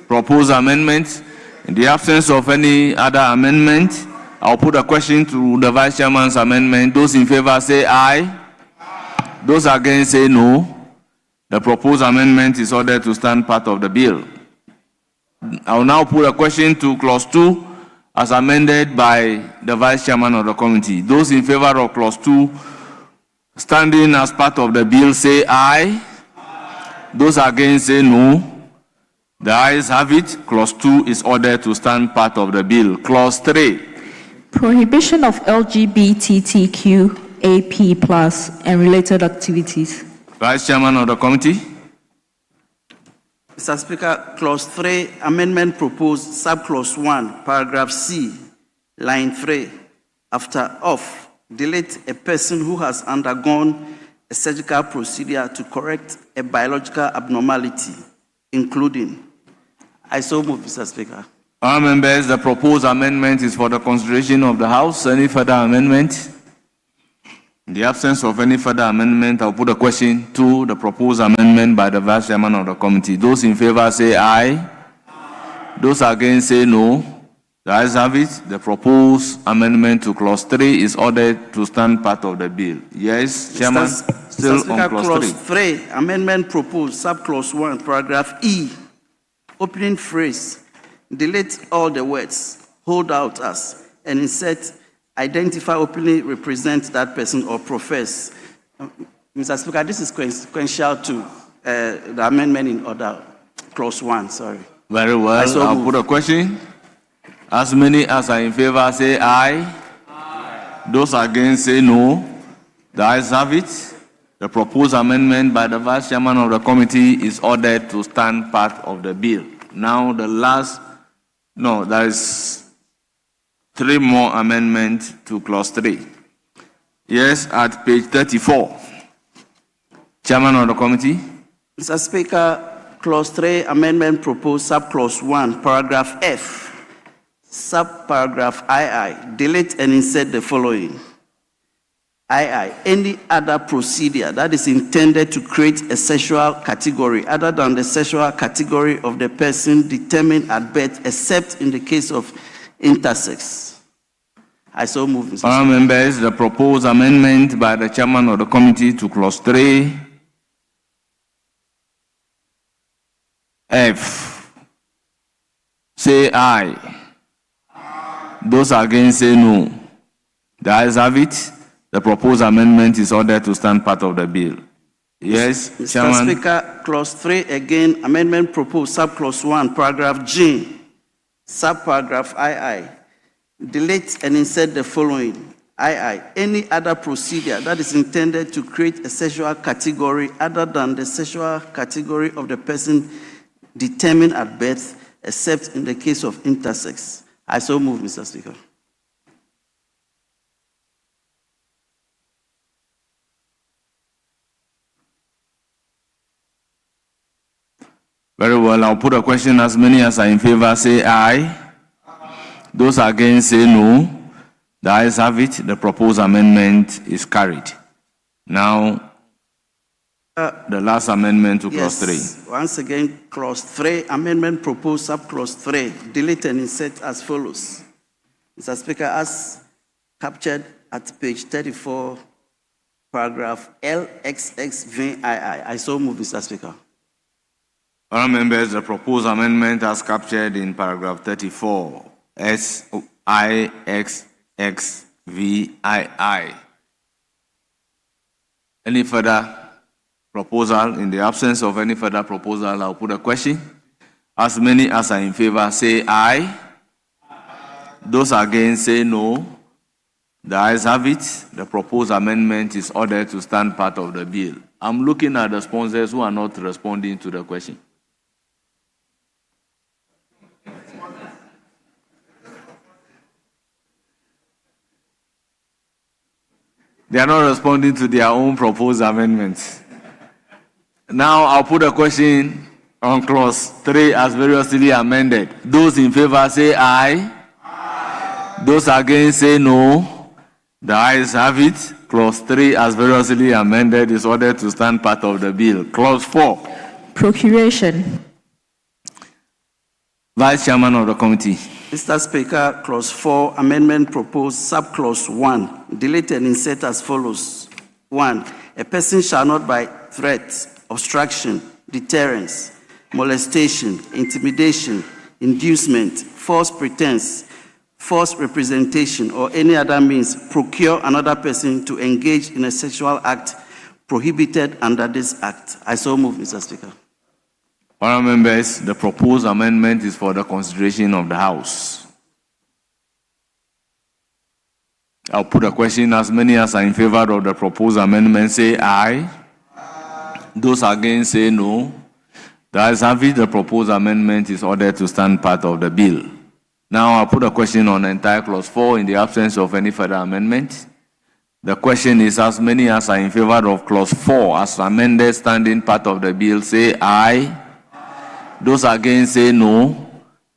proposed amendment? In the absence of any other amendment, I'll put a question to the Vice Chairman's amendment. Those in favor say aye. Those against say no. The proposed amendment is ordered to stand part of the bill. I'll now put a question to clause 2 as amended by the Vice Chairman of the committee. Those in favor of clause 2 standing as part of the bill say aye. Those against say no. The ayes have it. Clause 2 is ordered to stand part of the bill. Clause 3. Prohibition of LGBTQ AP+ and related activities. Vice Chairman of the committee. Mr. Speaker, clause 3, amendment proposed, subclause 1, paragraph C, line 3, after off, delete a person who has undergone a surgical procedure to correct a biological abnormality, including. I so move, Mr. Speaker. Our members, the proposed amendment is for the consideration of the House. Any further amendment? In the absence of any further amendment, I'll put a question to the proposed amendment by the Vice Chairman of the committee. Those in favor say aye. Those against say no. The ayes have it. The proposed amendment to clause 3 is ordered to stand part of the bill. Yes, Chairman. Still Mr. Speaker, on clause 3, amendment proposed, subclause 1, paragraph E, opening phrase, delete all the words, hold out as, and insert, identify, openly represent that person or profess. Mr. Speaker, this is consequential to the amendment in order, clause 1, sorry. Very well, I'll put a question. As many as are in favor say aye. Those against say no. The ayes have it. The proposed amendment by the Vice Chairman of the committee is ordered to stand part of the bill. Now the last, no, there is 3 more amendments to clause 3. Yes, at page 34. Chairman of the committee. Mr. Speaker, clause 3, amendment proposed, subclause 1, paragraph F, subparagraph II, delete and insert the following. II, any other procedure that is intended to create a sexual category other than the sexual category of the person determined at birth, except in the case of intersex. I so move, Mr. Honourable members, the proposed amendment by the Chairman of the committee to clause 3. F. Say aye. Those against say no. The ayes have it. The proposed amendment is ordered to stand part of the bill. Yes, Mr. Chairman. Speaker, clause 3 again, amendment proposed, subclause 1, paragraph G, subparagraph II, delete and insert the following. II, any other procedure that is intended to create a sexual category other than the sexual category of the person determined at birth, except in the case of intersex. I so move, Mr. Speaker. Very well, I'll put a question. As many as are in favor say aye. Those against say no. The ayes have it. The proposed amendment is carried. Now, the last amendment to clause 3. Once again, clause 3, amendment proposed, subclause 3, delete and insert as follows. Mr. Speaker, as captured at page 34, paragraph LXXVII. I so move, Mr. Speaker. Honourable members, the proposed amendment as captured in paragraph 34, SIXXVII. Any further proposal? In the absence of any further proposal, I'll put a question. As many as are in favor, say aye. Those against, say no. The ayes have it. The proposed amendment is ordered to stand part of the bill. I'm looking at the sponsors who are not responding to the question. They are not responding to their own proposed amendments. Now I'll put a question on clause 3 as variously amended. Those in favor say aye. Those against say no. The ayes have it. Clause 3 as variously amended is ordered to stand part of the bill. Clause 4. Procuration. Vice Chairman of the committee. Mr. Speaker, clause 4, amendment proposed, subclause 1, delete and insert as follows. 1, a person shall not by threat, obstruction, deterrence, molestation, intimidation, inducement, false pretense, false representation, or any other means procure another person to engage in a sexual act prohibited under this act. I so move, Mr. Speaker. Honourable members, the proposed amendment is for the consideration of the House. I'll put a question. As many as are in favor of the proposed amendment say aye. Those against say no. The ayes have it. The proposed amendment is ordered to stand part of the bill. Now I'll put a question on the entire clause 4 in the absence of any further amendment. The question is, as many as are in favor of clause 4 as amended standing part of the bill say aye. Those against say no.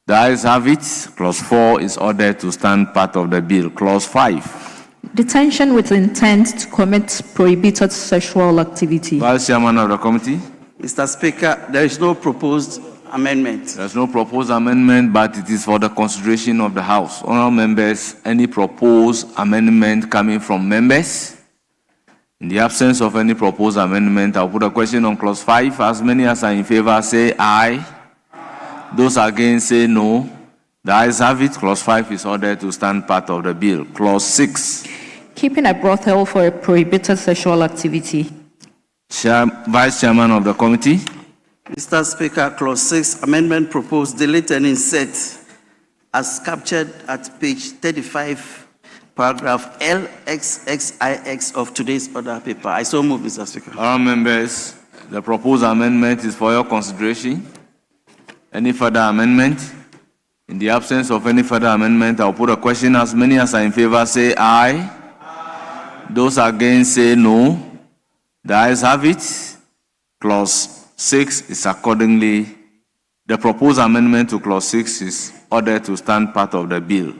The ayes have it. Clause 4 is ordered to stand part of the bill. Clause 5. Detention with intent to commit prohibited sexual activity. Vice Chairman of the committee. Mr. Speaker, there is no proposed amendment. There's no proposed amendment, but it is for the consideration of the House. Honourable members, any proposed amendment coming from members? In the absence of any proposed amendment, I'll put a question on clause 5. As many as are in favor say aye. Those against say no. The ayes have it. Clause 5 is ordered to stand part of the bill. Clause 6. Keeping a brothel for a prohibited sexual activity. Vice Chairman of the committee. Mr. Speaker, clause 6, amendment proposed, delete and insert as captured at page 35. Paragraph LXXIX of today's order paper. I so move, Mr. Speaker. All members, the proposed amendment is for your consideration. Any further amendment? In the absence of any further amendment, I'll put a question. As many as are in favor say aye. Those against say no. The ayes have it. Clause 6 is accordingly, the proposed amendment to clause 6 is ordered to stand part of the bill.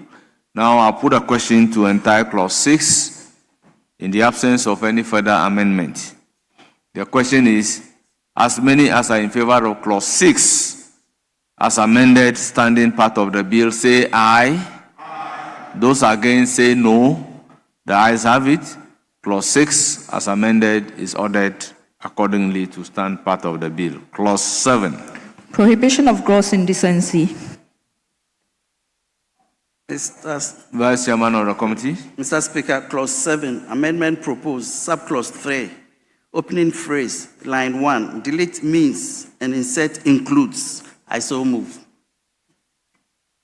Now I'll put a question to entire clause 6 in the absence of any further amendment. The question is, as many as are in favor of clause 6 as amended standing part of the bill say aye. Those against say no. The ayes have it. Clause 6 as amended is ordered accordingly to stand part of the bill. Clause 7. Prohibition of gross indecency. Vice Chairman of the committee. Mr. Speaker, clause 7, amendment proposed, subclause 3, opening phrase, line 1, delete means and insert includes. I so move.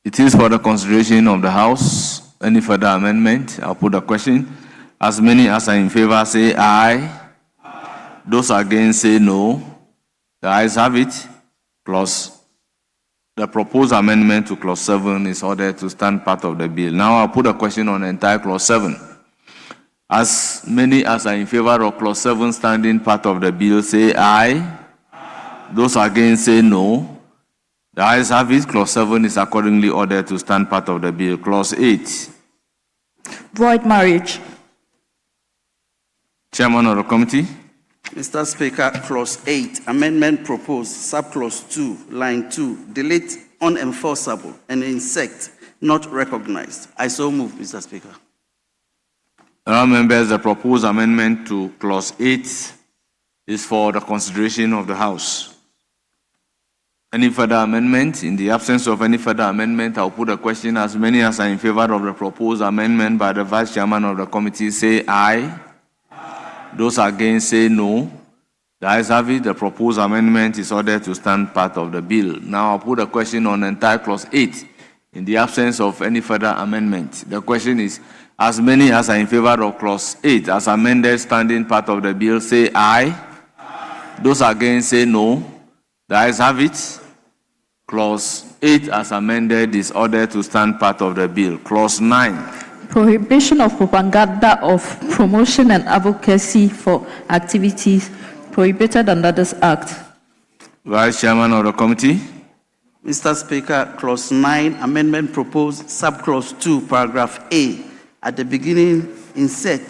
It is for the consideration of the House. Any further amendment? I'll put a question. As many as are in favor say aye. Those against say no. The ayes have it. The proposed amendment to clause 7 is ordered to stand part of the bill. Now I'll put a question on the entire clause 7. As many as are in favor of clause 7 standing part of the bill say aye. Those against say no. The ayes have it. Clause 7 is accordingly ordered to stand part of the bill. Clause 8. Void marriage. Chairman of the committee. Mr. Speaker, Clause 8, amendment proposed, subclause 2, line 2, delete unenforceable and insect not recognized. I so move, Mr. Speaker. Honourable members, the proposed amendment to clause 8 is for the consideration of the House. Any further amendment? In the absence of any further amendment, I'll put a question. As many as are in favor of the proposed amendment by the Vice Chairman of the committee say aye. Those against say no. The ayes have it. The proposed amendment is ordered to stand part of the bill. Now I'll put a question on entire clause 8. In the absence of any further amendment, the question is, as many as are in favor of clause 8 as amended standing part of the bill say aye. Those against say no. The ayes have it. Clause 8 as amended is ordered to stand part of the bill. Clause 9. Prohibition of propaganda of promotion and advocacy for activities prohibited under this Act. Vice Chairman of the committee. Mr. Speaker, Clause 9, amendment proposed, subclause 2, paragraph A, at the beginning, insert,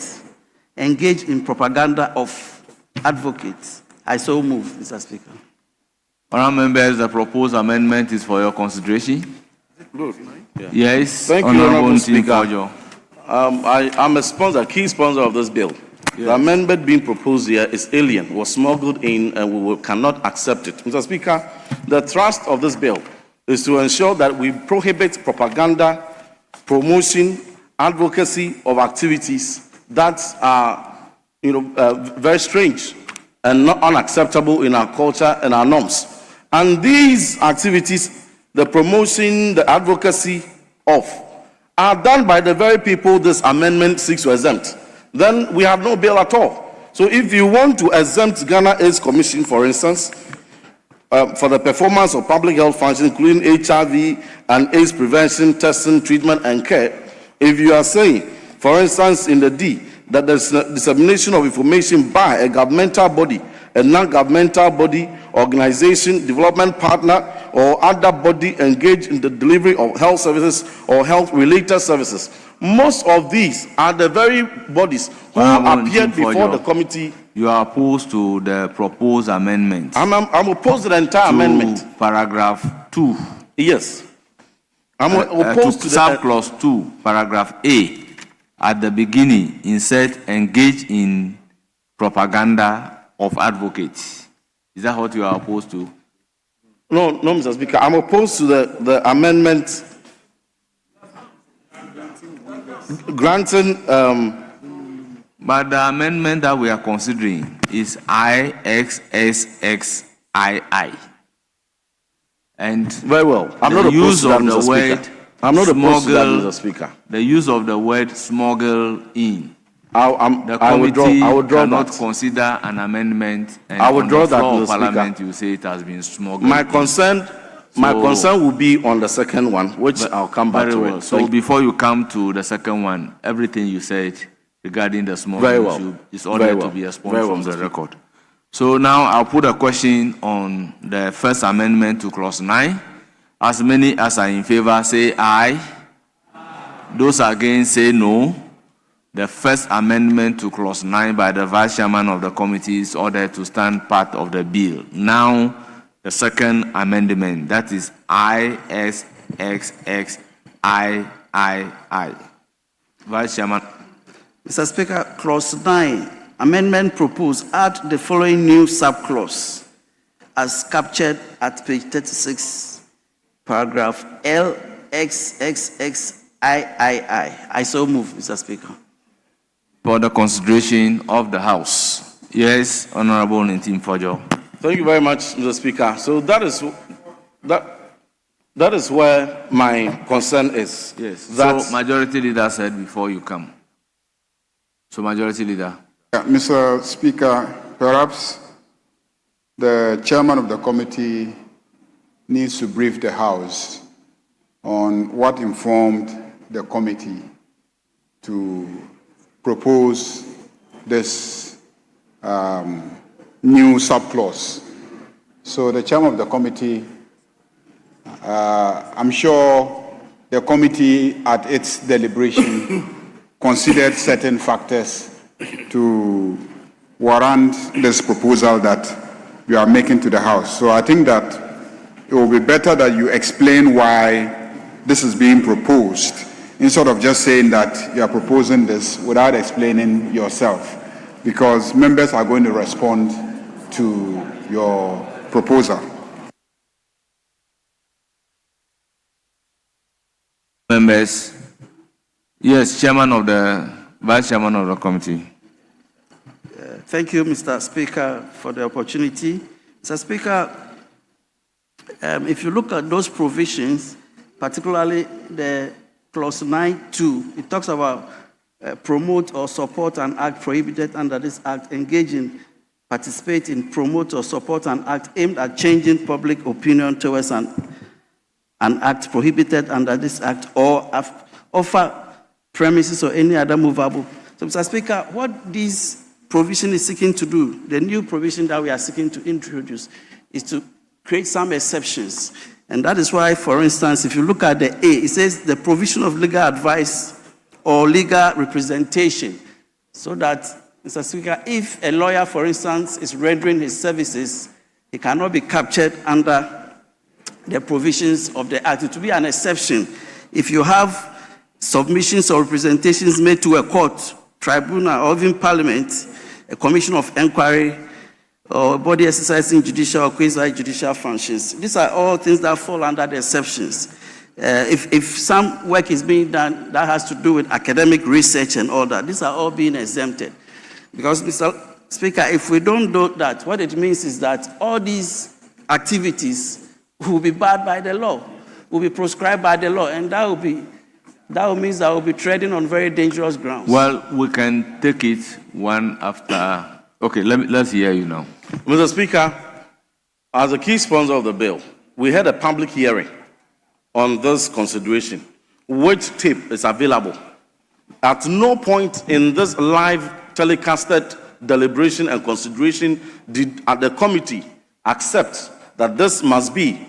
engage in propaganda of advocates. I so move, Mr. Speaker. Honourable members, the proposed amendment is for your consideration. Good. Yeah. Yes. Thank you, Honourable Speaker. I'm a sponsor, key sponsor of this bill. Yes. The amendment being proposed here is alien, was smuggled in, and we cannot accept it. Mr. Speaker, the thrust of this bill is to ensure that we prohibit propaganda, promotion, advocacy of activities that are, very strange and not unacceptable in our culture and our norms. And these activities, the promotion, the advocacy of, are done by the very people this amendment seeks to exempt. Then we have no bill at all. So if you want to exempt Ghana AIDS Commission, for instance, for the performance of public health functions, including HIV and AIDS prevention, testing, treatment, and care, if you are saying, for instance, in the D, that there's dissemination of information by a governmental body, a non-governmental body, organization, development partner, or other body engaged in the delivery of health services or health-related services. Most of these are the very bodies who appeared before the committee. You are opposed to the proposed amendment. I'm opposed to the entire amendment. Paragraph 2. Yes. I'm opposed to subclause 2, paragraph A. At the beginning, insert engage in propaganda of advocates. Is that what you are opposed to? No, Mr. Speaker. I'm opposed to the amendment granting. But the amendment that we are considering is IXSXII. And very well. I'm not opposed to that, Mr. Speaker. I'm not opposed to that, Mr. Speaker. The use of the word smuggle in. The I would draw cannot that. consider an amendment, and I would on draw the that, floor Mr. of Parliament, Speaker. you say it has been smuggled. My concern will be on the second one, which I'll come back to. Well. So before you come to the second one, everything you said regarding the smuggling issue is ordered to be expunged from the record. So now I'll put a question on the first amendment to clause 9. As many as are in favor say aye. Those against say no. The first amendment to clause 9 by the Vice Chairman of the committee is ordered to stand part of the bill. Now, the second amendment, that is ISXXIII. Vice Chairman. Mr. Speaker, clause 9, amendment proposed, add the following new subclause as captured at page 36, paragraph LXXXIII. I so move, Mr. Speaker. For the consideration of the House. Yes, Honorable Nintim Fojo. Thank you very much, Mr. Speaker. So that is where my concern is. Yes. So Majority Leader said before you come. So Majority Leader. Mr. Speaker, perhaps the chairman of the committee needs to brief the House on what informed the committee to propose this new subclause. So the chairman of the committee, I'm sure the committee at its deliberation considered certain factors to warrant this proposal that you are making to the House. So I think that it will be better that you explain why this is being proposed, instead of just saying that you are proposing this without explaining yourself, because members are going to respond to your proposal. Members, yes, Vice Chairman of the committee. Thank you, Mr. Speaker, for the opportunity. Mr. Speaker, if you look at those provisions, particularly the clause 9.2, it talks about promote or support an act prohibited under this act, engage in, participate in, promote or support an act aimed at changing public opinion towards an act prohibited under this act, or offer premises or any other movable. So, Mr. Speaker, what this provision is seeking to do, the new provision that we are seeking to introduce, is to create some exceptions. And that is why, for instance, if you look at the A, it says the provision of legal advice or legal representation, so that, Mr. Speaker, if a lawyer, for instance, is rendering his services, he cannot be captured under the provisions of the Act. It will be an exception if you have submissions or representations made to a court, tribunal, or even parliament, a commission of inquiry, or a body exercising judicial or quasi-judicial functions. These are all things that fall under the exceptions. If some work is being done that has to do with academic research and all that, these are all being exempted. Because, Mr. Speaker, if we don't do that, what it means is that all these activities will be barred by the law, will be proscribed by the law, and that will mean that we'll be treading on very dangerous grounds. Well, we can take it one after. Okay, let's hear you now. Mr. Speaker, as a key sponsor of the bill, we had a public hearing on this consideration, which tape is available. At no point in this live telecasted deliberation and consideration did the committee accept that this must be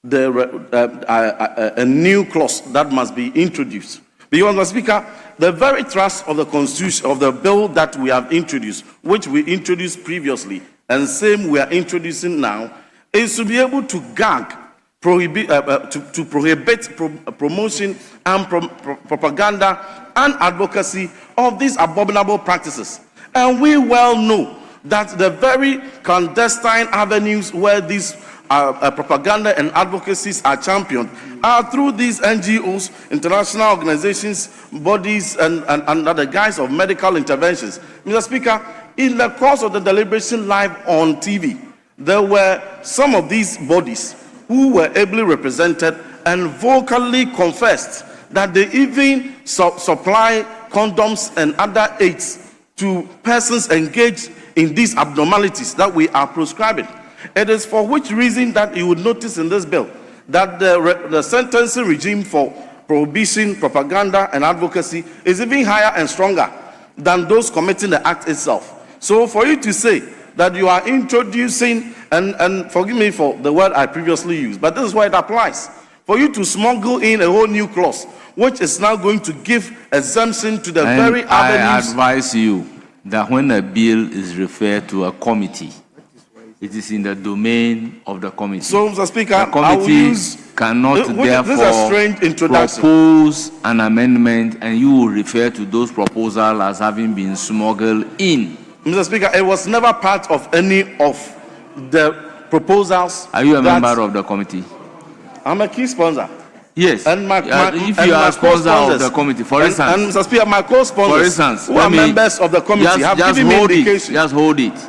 a new clause that must be introduced. Because, Mr. Speaker, the very thrust of the constitution of the bill that we have introduced, which we introduced previously, and same we are introducing now, is to be able to gag, prohibit promotion and propaganda and advocacy of these abominable practices. And we well know that the very clandestine avenues where these propaganda and advocacies are championed are through these NGOs, international organizations, bodies, and under the guise of medical interventions. Mr. Speaker, in the course of the deliberation live on TV, there were some of these bodies who were ably represented and vocally confessed that they even supply condoms and other aids to persons engaged in these abnormalities that we are prescribing. It is for which reason that you would notice in this bill that the sentencing regime for prohibition, propaganda, and advocacy is even higher and stronger than those committing the act itself. So for you to say that you are introducing, and forgive me for the word I previously used, but this is why it applies, for you to smuggle in a whole new clause, which is now going to give exemption to the very avenues. I advise you that when a bill is referred to a committee, it is in the domain of the committee. So, Mr. Speaker, the committee cannot therefore propose an amendment, and you will refer to those proposals as having been smuggled in. Mr. Speaker, it was never part of any of the proposals. Are you a member of the committee? I'm a key sponsor. Yes. And if you are a sponsor of the committee, for instance. And Mr. Speaker, my co-sponsors, for instance, who are members of the committee, have given me indication. Just hold it.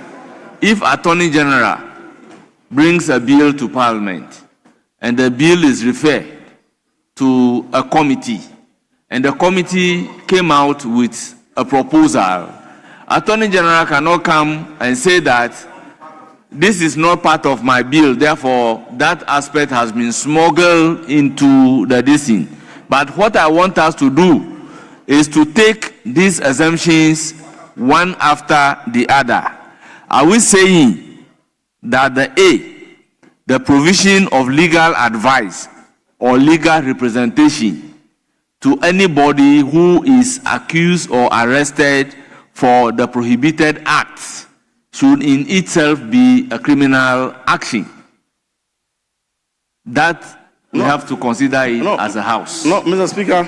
If Attorney General brings a bill to Parliament and the bill is referred to a committee and the committee came out with a proposal, Attorney General cannot come and say that this is not part of my bill, therefore that aspect has been smuggled into the decision. But what I want us to do is to take these exemptions one after the other. Are we saying that the provision of legal advice or legal representation to anybody who is accused or arrested for the prohibited acts should in itself be a criminal action. That we have to consider it as a house. No, Mr. Speaker,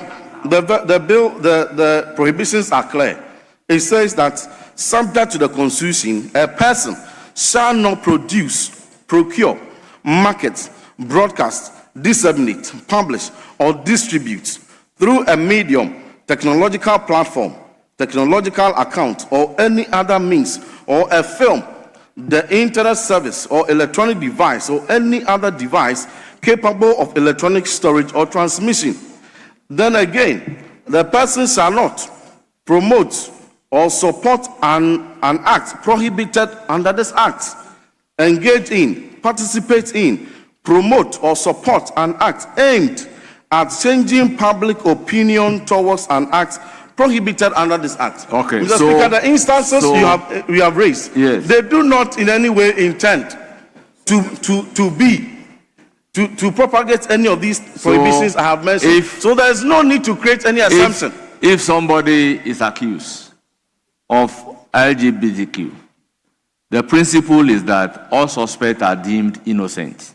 the prohibitions are clear. It says that subject to the Constitution, a person shall not produce, procure, market, broadcast, disseminate, publish, or distribute through a medium, technological platform, technological account, or any other means, or a film, the internet service, or electronic device, or any other device capable of electronic storage or transmission. Then again, the person shall not promote or support an act prohibited under this act, engage in, participate in, promote or support an act aimed at changing public opinion towards an act prohibited under this act. Okay, Mr. Speaker, the instances you have raised, yes, they do not in any way intend to propagate any of these prohibitions I have mentioned. So there is no need to create any assumption. If somebody is accused of LGBTQ, the principle is that all suspects are deemed innocent.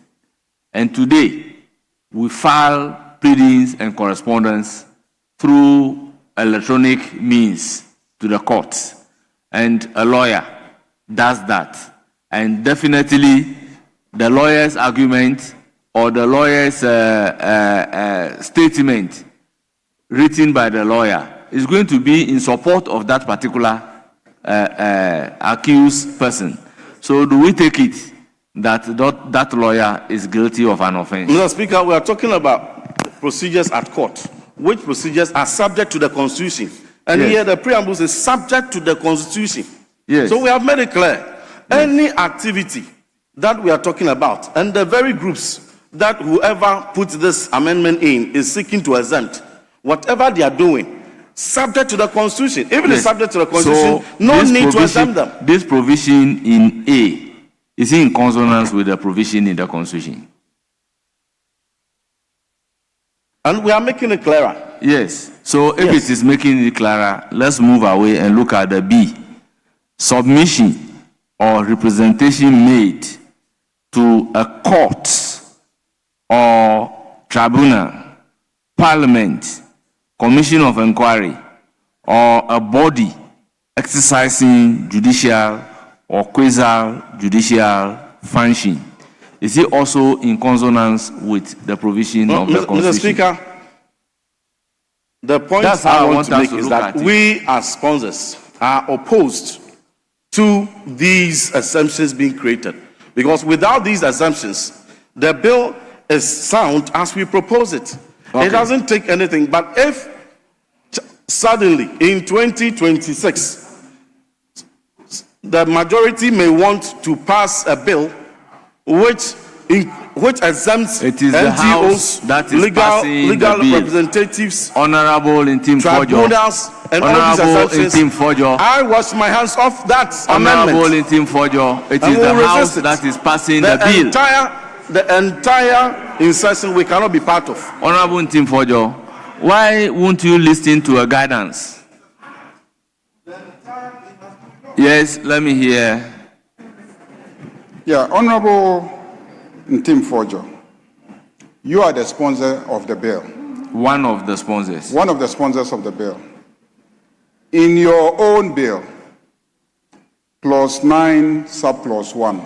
And today, we file pleadings and correspondence through electronic means to the courts. And a lawyer does that. And definitely, the lawyer's argument or the lawyer's statement written by the lawyer is going to be in support of that particular accused person. So do we take it that lawyer is guilty of an offense? Mr. Speaker, we are talking about procedures at court, which procedures are subject to the Constitution. And yes, here the preamble is subject to the Constitution. Yes. So we have made it clear. Any activity that we are talking about, and the very groups that whoever puts this amendment in is seeking to exempt, whatever they are doing, subject to the Constitution. If it is subject to the Constitution, so no need to exempt them. This provision in A, is in consonance with the provision in the Constitution? And we are making it clearer. Yes. So if it is making it clearer, let's move away and look at the B. Submission or representation made to a court or tribunal, parliament, commission of inquiry, or a body exercising judicial or quasi-judicial function. Is it also in consonance with the provision of the Constitution? Mr. Speaker, the point I want to make is that we as sponsors are opposed to these assumptions being created. Because without these assumptions, the bill is sound as we propose it. Okay. It doesn't take anything. But if suddenly in 2026, the majority may want to pass a bill which exempts NGOs, legal representatives, Honorable Intim tribunals, and all these assumptions. I wash my hands off that Honorable amendment. Intim Fojo, it is the House that is passing the bill. The entire insertion we cannot be part of. Honorable Intim Fojo, why won't you listen to a guidance? Yes, let me hear. Yeah, Honorable Ntim Fojo, you are the sponsor of the bill. One of the sponsors. One of the sponsors of the bill. In your own bill, clause 9, subclause 1,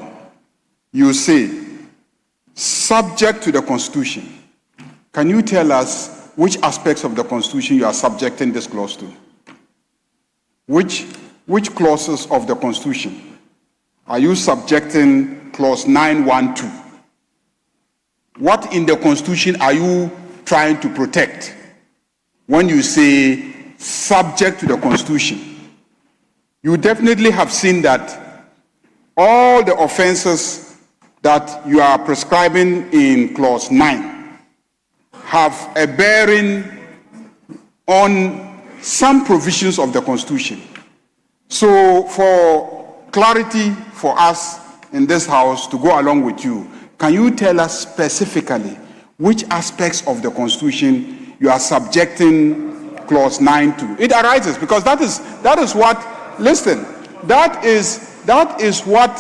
you say, subject to the Constitution. Can you tell us which aspects of the Constitution you are subjecting this clause to? Which clauses of the Constitution are you subjecting clause 912? What in the Constitution are you trying to protect when you say subject to the Constitution? You definitely have seen that all the offenses that you are prescribing in clause 9 have a bearing on some provisions of the Constitution. So for clarity for us in this house to go along with you, can you tell us specifically which aspects of the Constitution you are subjecting clause 9 to? It arises because that is what, listen, that is that is what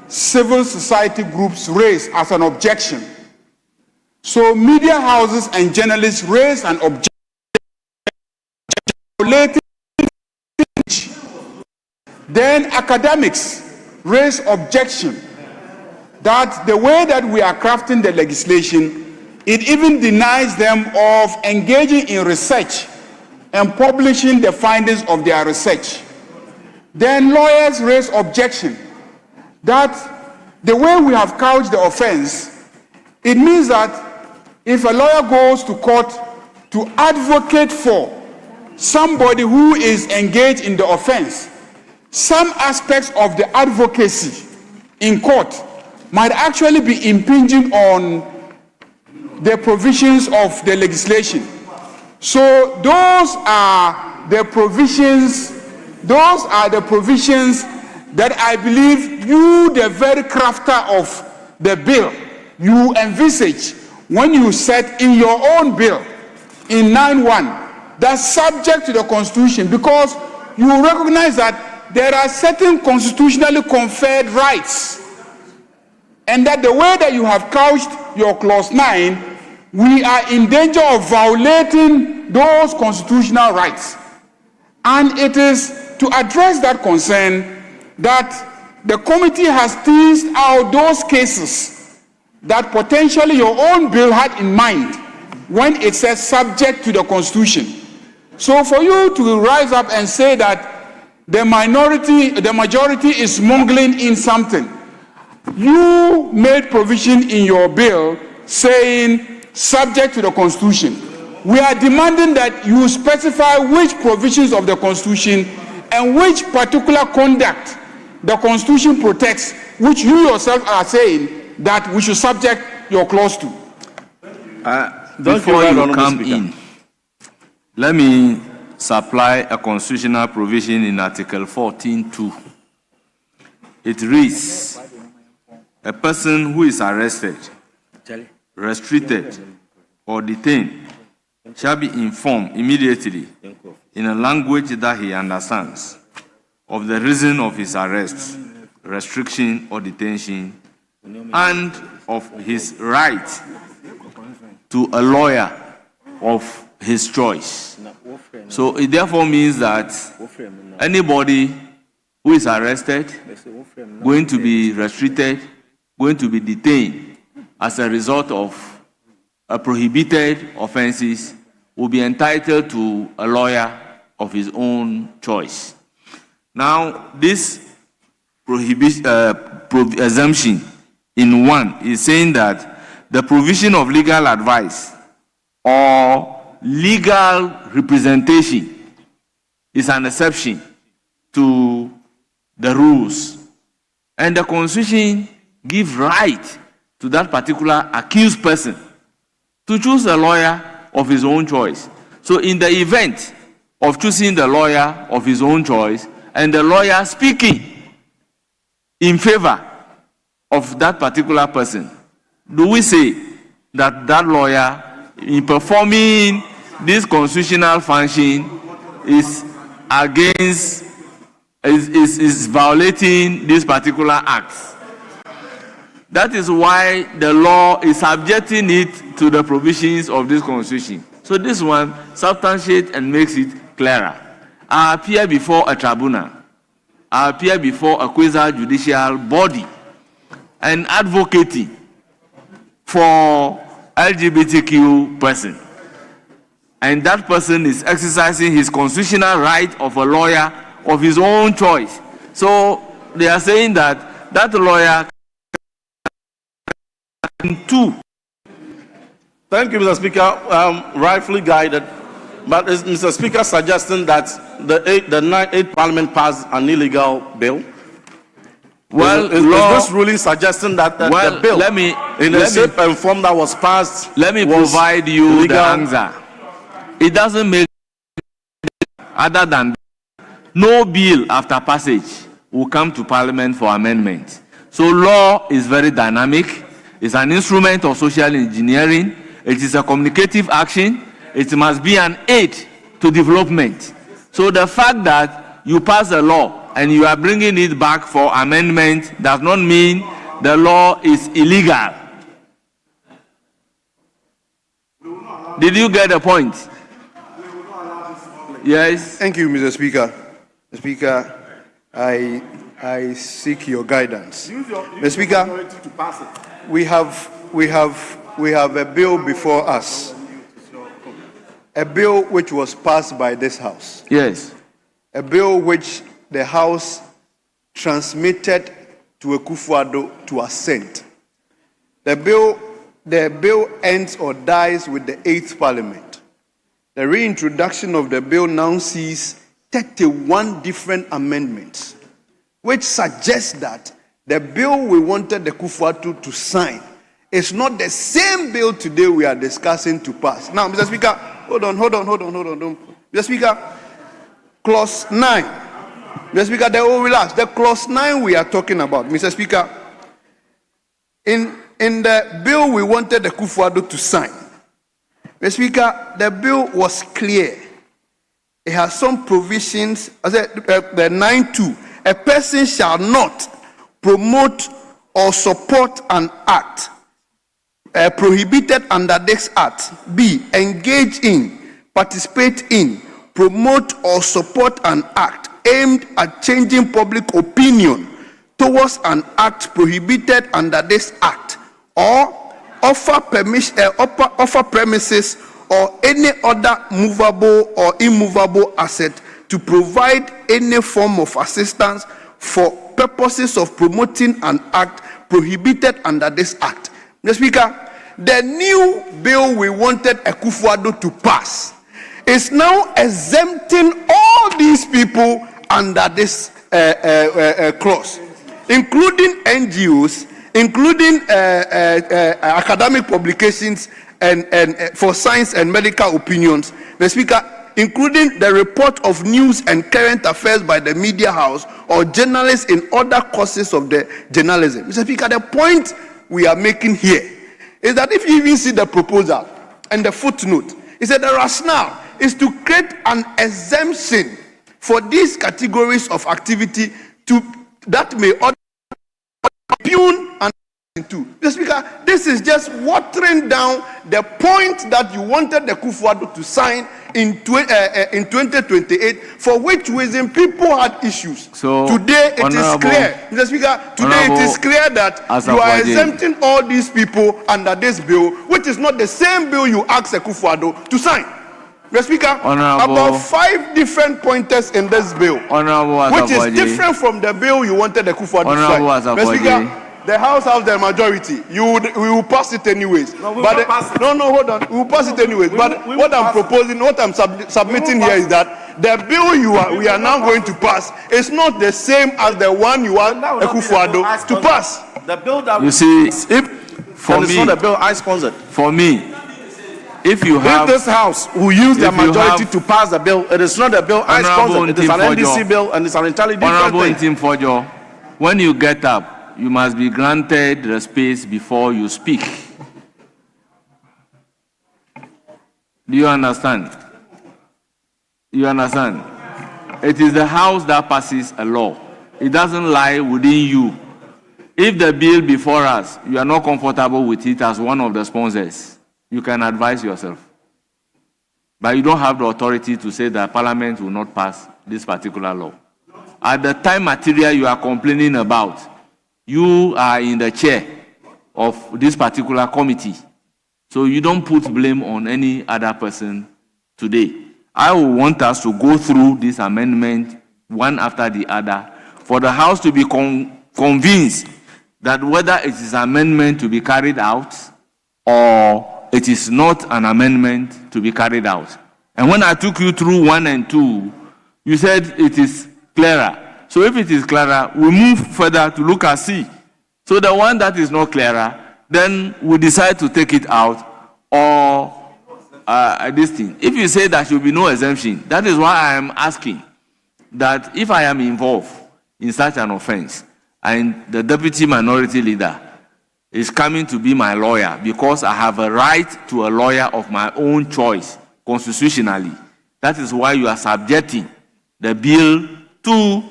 civil society groups raise as an objection. So media houses and journalists raise an objection related. Then academics raise objection that the way that we are crafting the legislation, it even denies them of engaging in research and publishing the findings of their research. Then lawyers raise objection that the way we have couched the offense, it means that if a lawyer goes to court to advocate for somebody who is engaged in the offense, some aspects of the advocacy in court might actually be impinging on the provisions of the legislation. So those are the provisions that I believe you, the very crafter of the bill, you envisage when you set in your own bill in 9.1 that's subject to the Constitution, because you recognize that there are certain constitutionally conferred rights, and that the way that you have couched your clause 9, we are in danger of violating those constitutional rights. And it is to address that concern that the committee has teased out those cases that potentially your own bill had in mind when it says subject to the Constitution. So for you to rise up and say that the majority is smuggling in something, you made provision in your bill saying subject to the Constitution. We are demanding that you specify which provisions of the Constitution and which particular conduct the Constitution protects, which you yourself are saying that we should subject your clause to. Before you come in, let me supply a constitutional provision in Article 14.2. It reads, a person who is arrested, restricted, or detained shall be informed immediately in a language that he understands of the reason of his arrest, restriction, or detention, and of his right to a lawyer of his choice. So it therefore means that anybody who is arrested, going to be restricted, going to be detained as a result of a prohibited offenses will be entitled to a lawyer of his own choice. Now, this exemption in 1 is saying that the provision of legal advice or legal representation is an exception to the rules. And the Constitution gives right to that particular accused person to choose a lawyer of his own choice. So in the event of choosing the lawyer of his own choice and the lawyer speaking in favor of that particular person, do we say that that lawyer, in performing this constitutional function, is against, is violating this particular act? That is why the law is subjecting it to the provisions of this Constitution. So this one substantiates and makes it clearer. I appear before a tribunal, I appear before a quasi-judicial body and advocating for LGBTQ person. And that person is exercising his constitutional right of a lawyer of his own choice. So they are saying that that lawyer can too. Thank you, Mr. Speaker. Rightfully guided. But is Mr. Speaker suggesting that the 8th Parliament passed an illegal bill? Well, is this ruling suggesting that the bill, in the shape and form that was passed, let me provide you the answer. It doesn't make other than no bill after passage will come to Parliament for amendment. So law is very dynamic. It's an instrument of social engineering. It is a communicative action. It must be an aid to development. So the fact that you pass a law and you are bringing it back for amendment does not mean the law is illegal. Did you get the point? Yes. Thank you, Mr. Speaker. Mr. Speaker, I seek your guidance. Mr. Speaker, we have a bill before us, a bill which was passed by this House. Yes. A bill which the House transmitted to Akufo-Addo to assent. The bill ends or dies with the 8th Parliament. The reintroduction of the bill now sees 31 different amendments, which suggests that the bill we wanted the Akufo-Addo to sign is not the same bill today we are discussing to pass. Now, Mr. Speaker, hold on. Mr. Speaker, clause 9. Mr. Speaker, they will relax. The clause 9 we are talking about, Mr. Speaker, in the bill we wanted the Akufo-Addo to sign, Mr. Speaker, the bill was clear. It has some provisions. I said the 9.2. A person shall not promote or support an act prohibited under this act. B. Engage in, participate in, promote or support an act aimed at changing public opinion towards an act prohibited under this act, or offer premises or any other movable or immovable asset to provide any form of assistance for purposes of promoting an act prohibited under this act. Mr. Speaker, the new bill we wanted Akufo-Addo to pass is now exempting all these people under this clause, including NGOs, including academic publications and for science and medical opinions, Mr. Speaker, including the report of news and current affairs by the media house or journalists in other courses of the journalism. Mr. Speaker, the point we are making here is that if you even see the proposal and the footnote, it said the rationale is to create an exemption for these categories of activity that may impugn and into. Mr. Speaker, this is just watering down the point that you wanted the Akufo-Addo to sign in 2028, for which reason people had issues. So today it is clear, Mr. Speaker, today it is clear that you are exempting all these people under this bill, which is not the same bill you asked Akufo-Addo to sign. Mr. Speaker, about 5 different pointers in this bill, which is different from the bill you wanted the Akufo-Addo to sign. Mr. Speaker, the House has the majority. We will pass it anyways. No, hold on. We will pass it anyways. But what I'm proposing, what I'm submitting here is that the bill we are now going to pass is not the same as the one you want Akufo-Addo to pass. The bill that you see, for me, it's not the bill I sponsored. For me, if this House will use their majority to pass the bill, it is not the bill I sponsored. It is an NDC bill and it's an entirely different thing. When you get up, you must be granted the space before you speak. Do you understand? You understand? It is the House that passes a law. It doesn't lie within you. If the bill before us, you are not comfortable with it as one of the sponsors, you can advise yourself. But you don't have the authority to say that Parliament will not pass this particular law. At the time material you are complaining about, you are in the chair of this particular committee. So you don't put blame on any other person today. I will want us to go through this amendment one after the other for the House to be convinced that whether it is an amendment to be carried out or it is not an amendment to be carried out. And when I took you through 1 and 2, you said it is clearer. So if it is clearer, we move further to look at C. So the one that is not clearer, then we decide to take it out or this thing. If you say there should be no exemption, that is why I am asking that if I am involved in such an offense and the deputy minority leader is coming to be my lawyer because I have a right to a lawyer of my own choice constitutionally, that is why you are subjecting the bill to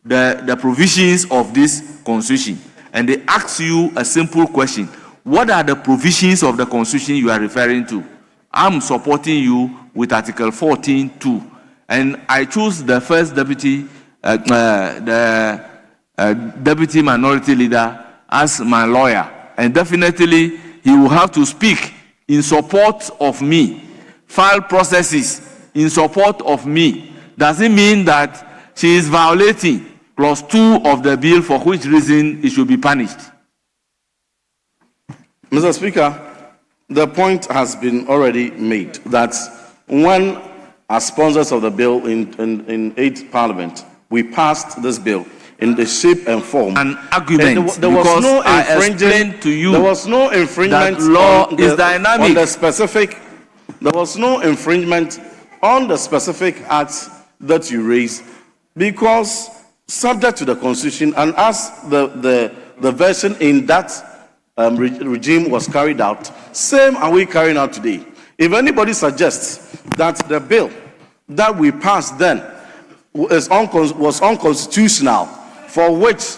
the provisions of this constitution, and they ask you a simple question: what are the provisions of the constitution you are referring to? I'm supporting you with Article 14(2), and I choose the first deputy, deputy minority leader as my lawyer, and definitely he will have to speak in support of me, file processes in support of me. Does it mean that she is violating clause 2 of the bill, for which reason it should be punished? Mr. Speaker, the point has been already made that when, as sponsors of the bill in 8th Parliament, we passed this bill in the shape and form. An argument. There was no infringement to you. There was no infringement. That law is dynamic. On the specific. There was no infringement on the specific acts that you raised, because subject to the Constitution, and as the version in that regime was carried out, same are we carrying out today. If anybody suggests that the bill that we passed then was unconstitutional, for which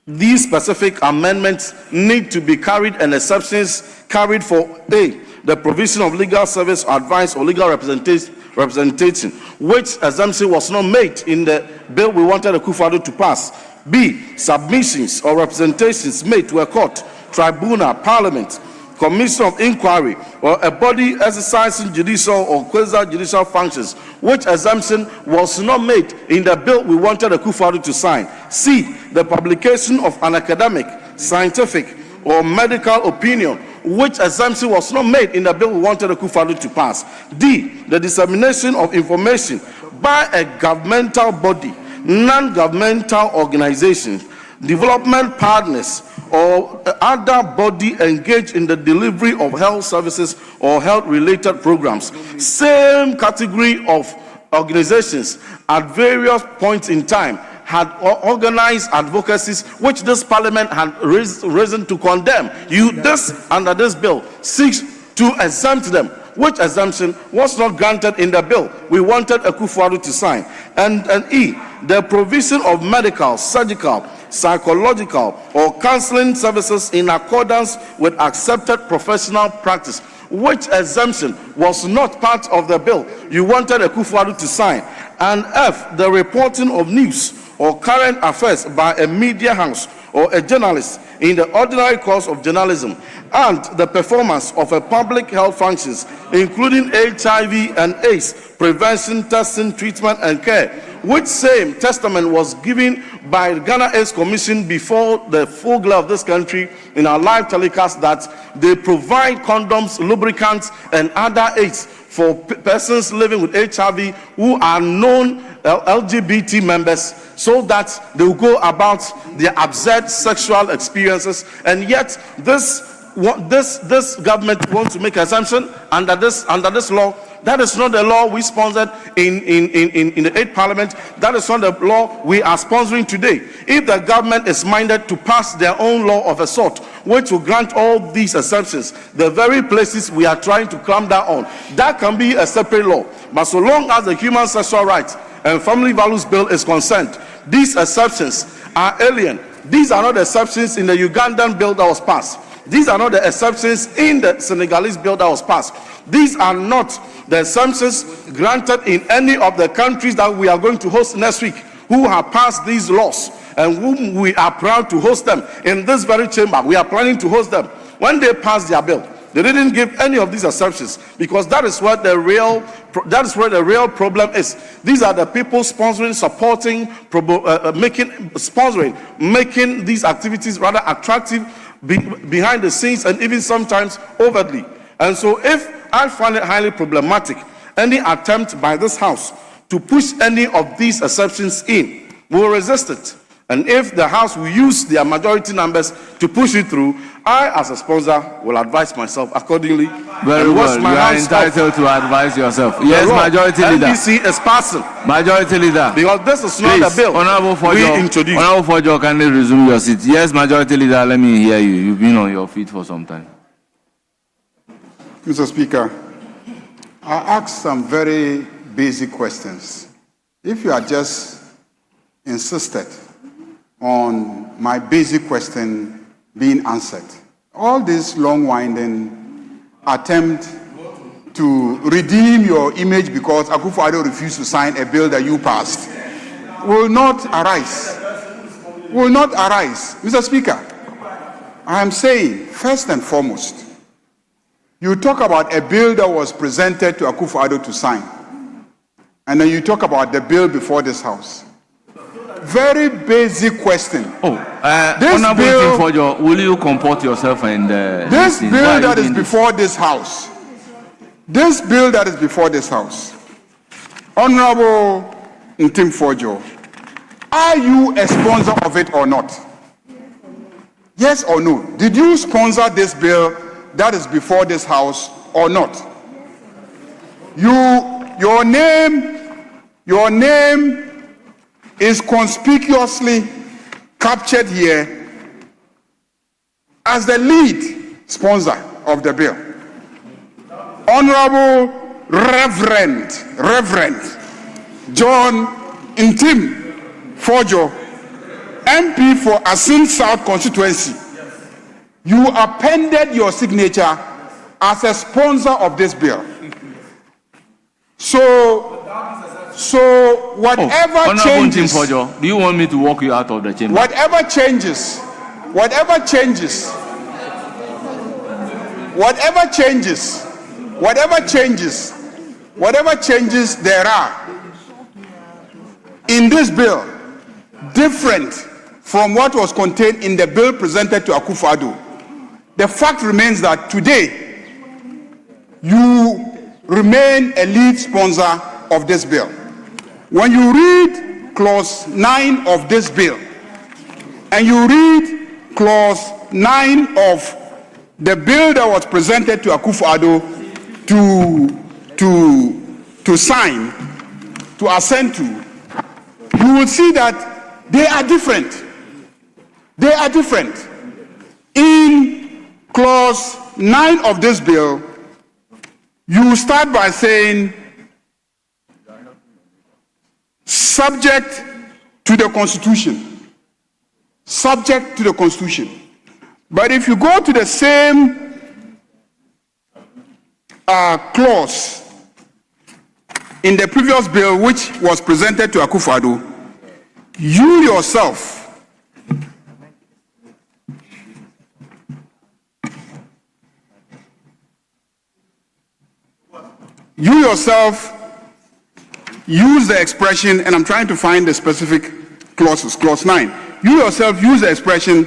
these specific amendments need to be carried and exceptions carried for A, the provision of legal service, advice, or legal representation, which assumption was not made in the bill we wanted Akufo-Addo to pass. B, submissions or representations made to a court, tribunal, parliament, commission of inquiry, or a body exercising judicial or quasi-judicial functions, which assumption was not made in the bill we wanted Akufo-Addo to sign. C, the publication of an academic, scientific, or medical opinion, which assumption was not made in the bill we wanted Akufo-Addo to pass. D, the dissemination of information by a governmental body, non-governmental organization, development partners, or other body engaged in the delivery of health services or health-related programs. Same category of organizations at various points in time had organized advocacies which this parliament had risen to condemn. Under this bill, seeks to exempt them, which exemption was not granted in the bill we wanted Akufo-Addo to sign. And E, the provision of medical, surgical, psychological, or counseling services in accordance with accepted professional practice, which exemption was not part of the bill you wanted Akufo-Addo to sign. And F, the reporting of news or current affairs by a media house or a journalist in the ordinary course of journalism, and the performance of a public health functions, including HIV and AIDS prevention, testing, treatment, and care, which same testament was given by the Ghana AIDS Commission before the full glare of this country in our live telecast, that they provide condoms, lubricants, and other aids for persons living with HIV who are known LGBT members, so that they will go about their absurd sexual experiences. And yet this government wants to make an assumption under this law. That is not the law we sponsored in the 8th Parliament. That is not the law we are sponsoring today. If the government is minded to pass their own law of a sort, which will grant all these exceptions, the very places we are trying to clamp down on, that can be a separate law. But so long as the Human Sexual Rights and Family Values Bill is concerned, these exceptions are alien. These are not the exceptions in the Ugandan bill that was passed. These are not the exceptions in the Senegalese bill that was passed. These are not the exemptions granted in any of the countries that we are going to host next week, who have passed these laws and whom we are proud to host them in this very chamber. We are planning to host them. When they passed their bill, they didn't give any of these exceptions, because that is where the real problem is. These are the people sponsoring, supporting, making these activities rather attractive behind the scenes, and even sometimes overtly. And so if I find it highly problematic, any attempt by this House to push any of these exceptions in, we will resist it. And if the House will use their majority numbers to push it through, I, as a sponsor, will advise myself accordingly. Very well. You are entitled to advise yourself. Yes, Majority Leader. NDC is passing. Majority Leader. Because this is not the bill we introduced. Honorable Fojo, can you resume your seat? Yes, Majority Leader, let me hear you. You've been on your feet for some time. Mr. Speaker, I asked some very basic questions. If you had just insisted on my basic question being answered. All this long-winding attempt to redeem your image because Akufo-Addo refused to sign a bill that you passed will not arise. Will not arise. Mr. Speaker, I am saying, first and foremost, you talk about a bill that was presented to Akufo-Addo to sign, and then you talk about the bill before this House. Very basic question. This bill, will you comport yourself and this bill that is before this House, this bill that is before this House, Honorable Ntim Fojo, are you a sponsor of it or not? Yes or no? Did you sponsor this bill that is before this House or not? Your name is conspicuously captured here as the lead sponsor of the bill. Honorable Reverend John Ntim Fojo, MP for Asin South constituency, you appended your signature as a sponsor of this bill. So whatever changes, Fojo, do you want me to walk you out of the chamber? Whatever changes there are in this bill, different from what was contained in the bill presented to Akufo-Addo, the fact remains that today you remain a lead sponsor of this bill. When you read clause 9 of this bill and you read clause 9 of the bill that was presented to Akufo-Addo to sign, to assent to, you will see that they are different. They are different. In clause 9 of this bill, you start by saying, subject to the Constitution. Subject to the Constitution. But if you go to the same clause in the previous bill which was presented to Akufo-Addo, you yourself use the expression, and I'm trying to find the specific clauses, clause 9. You yourself use the expression.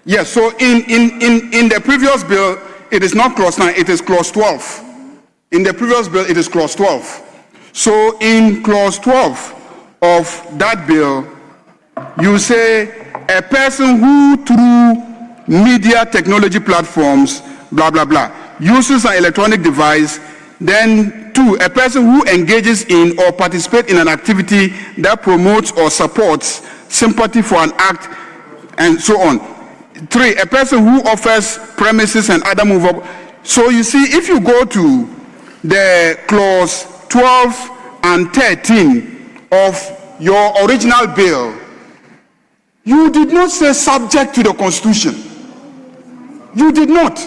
Yes, so in the previous bill, it is not clause 9, it is clause 12. In the previous bill, it is clause 12. So in clause 12 of that bill, you say a person who through media technology platforms, blah, blah, blah, uses an electronic device. Then 2, a person who engages in or participates in an activity that promotes or supports sympathy for an act, and so on. 3, a person who offers premises and other movable. So you see, if you go to the clause 12 and 13 of your original bill, you did not say subject to the Constitution. You did not.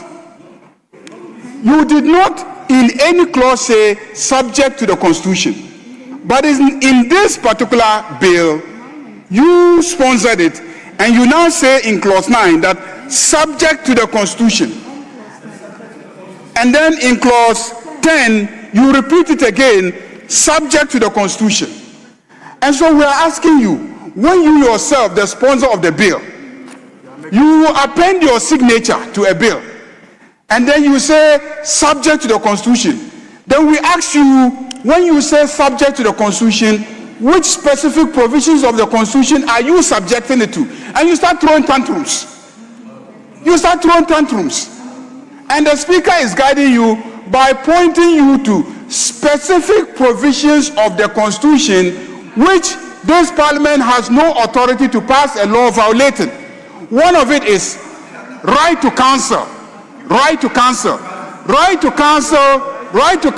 You did not in any clause say subject to the Constitution. But in this particular bill, you sponsored it, and you now say in clause 9 that subject to the Constitution. And then in clause 10, you repeat it again, subject to the Constitution. And so we are asking you, when you yourself, the sponsor of the bill, you append your signature to a bill, and then you say subject to the Constitution. Then we ask you, when you say subject to the Constitution, which specific provisions of the Constitution are you subjecting it to? And you start throwing tantrums. You start throwing tantrums. And the Speaker is guiding you by pointing you to specific provisions of the Constitution which this Parliament has no authority to pass a law violating. One of it is right to counsel. Right to counsel. Right to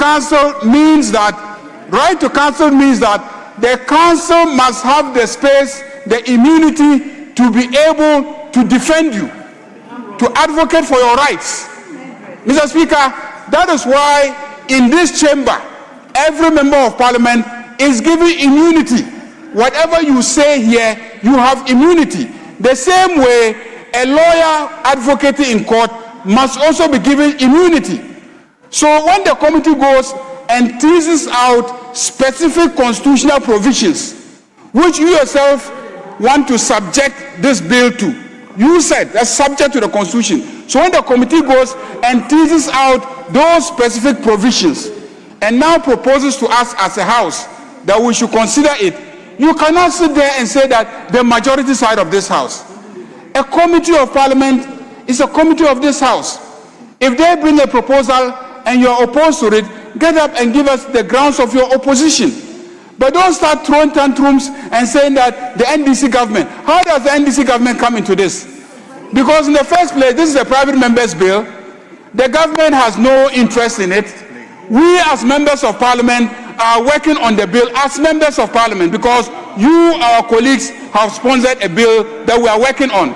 counsel means that the council must have the space, the immunity to be able to defend you, to advocate for your rights. Mr. Speaker, that is why in this chamber, every member of parliament is given immunity. Whatever you say here, you have immunity. The same way a lawyer advocating in court must also be given immunity. So when the committee goes and teases out specific constitutional provisions, which you yourself want to subject this bill to, you said that's subject to the constitution. So when the committee goes and teases out those specific provisions and now proposes to us as a house that we should consider it, you cannot sit there and say that the majority side of this house. A committee of parliament is a committee of this house. If they bring a proposal and you're opposed to it, get up and give us the grounds of your opposition. But don't start throwing tantrums and saying that the NDC government, how does the NDC government come into this? Because in the first place, this is a private member's bill. The government has no interest in it. We as members of parliament are working on the bill as members of parliament because you, our colleagues, have sponsored a bill that we are working on.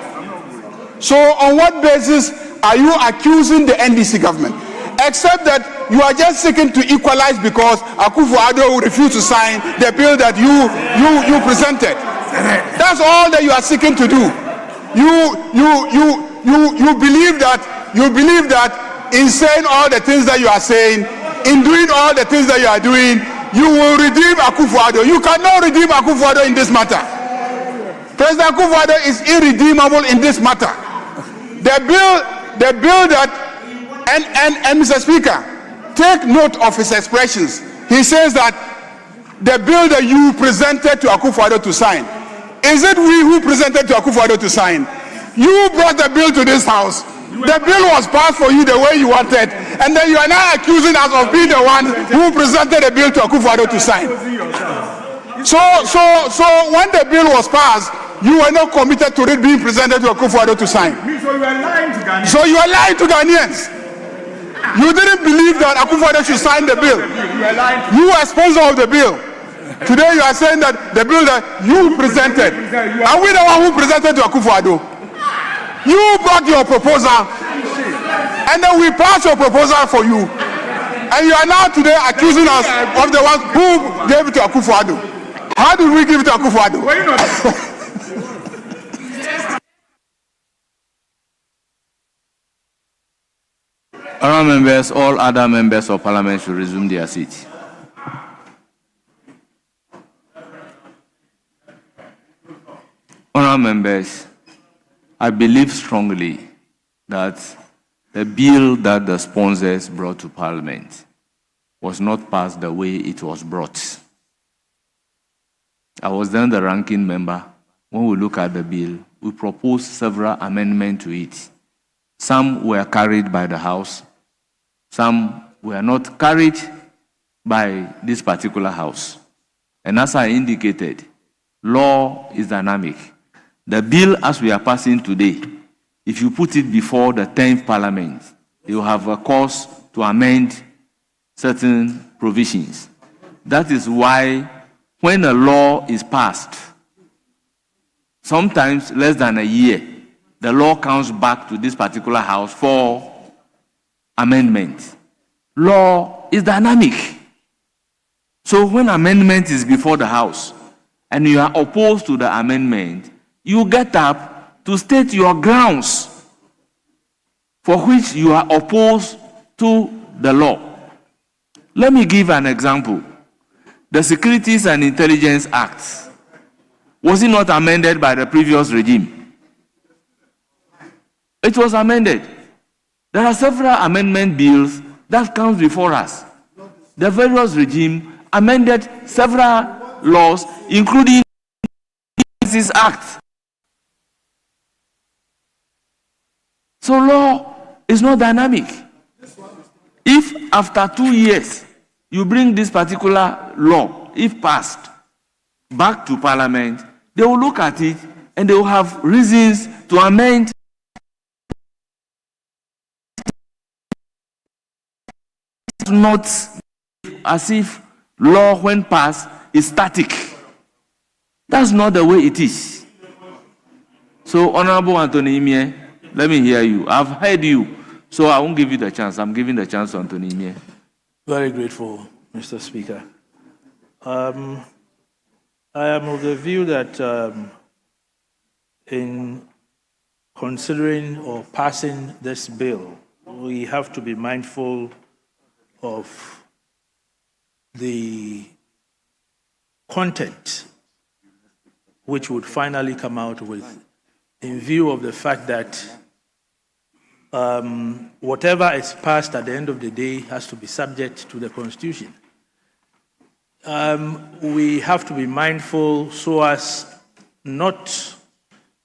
So on what basis are you accusing the NDC government? Except that you are just seeking to equalize because Akufo-Addo will refuse to sign the bill that you presented. That's all that you are seeking to do. You believe that in saying all the things that you are saying, in doing all the things that you are doing, you will redeem Akufo-Addo. You cannot redeem Akufo-Addo in this matter. President Akufo-Addo is irredeemable in this matter. The bill that, and Mr. Speaker, take note of his expressions. He says that the bill that you presented to Akufo-Addo to sign, is it we who presented to Akufo-Addo to sign? You brought the bill to this house. The bill was passed for you the way you wanted, and then you are now accusing us of being the one who presented the bill to Akufo-Addo to sign. So when the bill was passed, you were not committed to it being presented to Akufo-Addo to sign. So you are lying to Ghanaians. You didn't believe that Akufo-Addo should sign the bill. You were sponsor of the bill. Today you are saying that the bill that you presented, are we the one who presented to Akufo-Addo? You brought your proposal, and then we passed your proposal for you. And you are now today accusing us of the ones who gave it to Akufo-Addo. How did we give it to Akufo-Addo? Honourable members, all other members of parliament should resume their seats. Honourable members, I believe strongly that the bill that the sponsors brought to parliament was not passed the way it was brought. I was then the ranking member. When we look at the bill, we proposed several amendments to it. Some were carried by the House. Some were not carried by this particular House. And as I indicated, law is dynamic. The bill as we are passing today, if you put it before the 10th Parliament, you have a cause to amend certain provisions. That is why when a law is passed, sometimes less than a year, the law comes back to this particular House for amendment. Law is dynamic. So when amendment is before the House and you are opposed to the amendment, you get up to state your grounds for which you are opposed to the law. Let me give an example. The Securities and Intelligence Act, was it not amended by the previous regime? It was amended. There are several amendment bills that comes before us. The various regime amended several laws, including this act. So law is not dynamic. If after 2 years you bring this particular law, if passed, back to Parliament, they will look at it and they will have reasons to amend. Not as if law when passed is static. That's not the way it is. So, Honorable Anthony Imie, let me hear you. I've heard you, so I won't give you the chance. I'm giving the chance to Anthony Imie. Very grateful, Mr. Speaker. I am of the view that in considering or passing this bill, we have to be mindful of the content which would finally come out with, in view of the fact that whatever is passed at the end of the day has to be subject to the Constitution. We have to be mindful so as not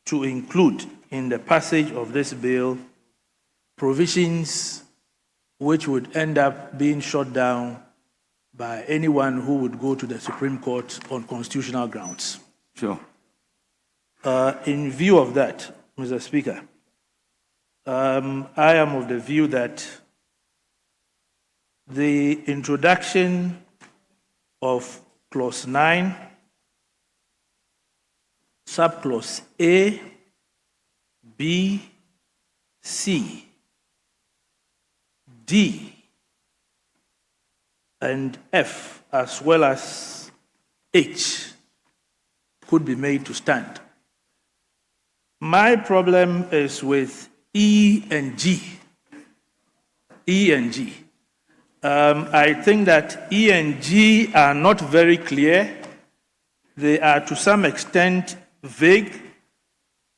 to include in the passage of this bill provisions which would end up being shot down by anyone who would go to the Supreme Court on constitutional grounds. Sure. In view of that, Mr. Speaker, I am of the view that the introduction of Clause 9, Subclause A, B, C, D, and F, as well as H, could be made to stand. My problem is with E and G. E and G. I think that E and G are not very clear. They are to some extent vague,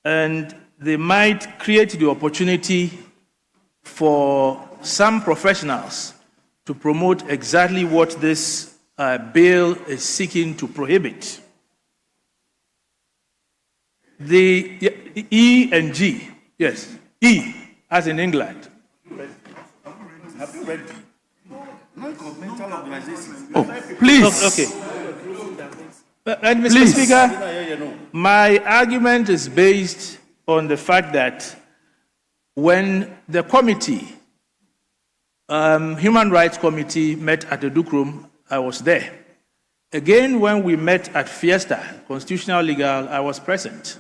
and they might create the opportunity for some professionals to promote exactly what this bill is seeking to prohibit. The E and G, yes, E, as in England. Have you read non-governmental organizations? Oh, please. Okay. And Mr. Speaker, my argument is based on the fact that when the committee, Human Rights Committee, met at the Duke Room, I was there. Again, when we met at Fiesta, Constitutional Legal, I was present.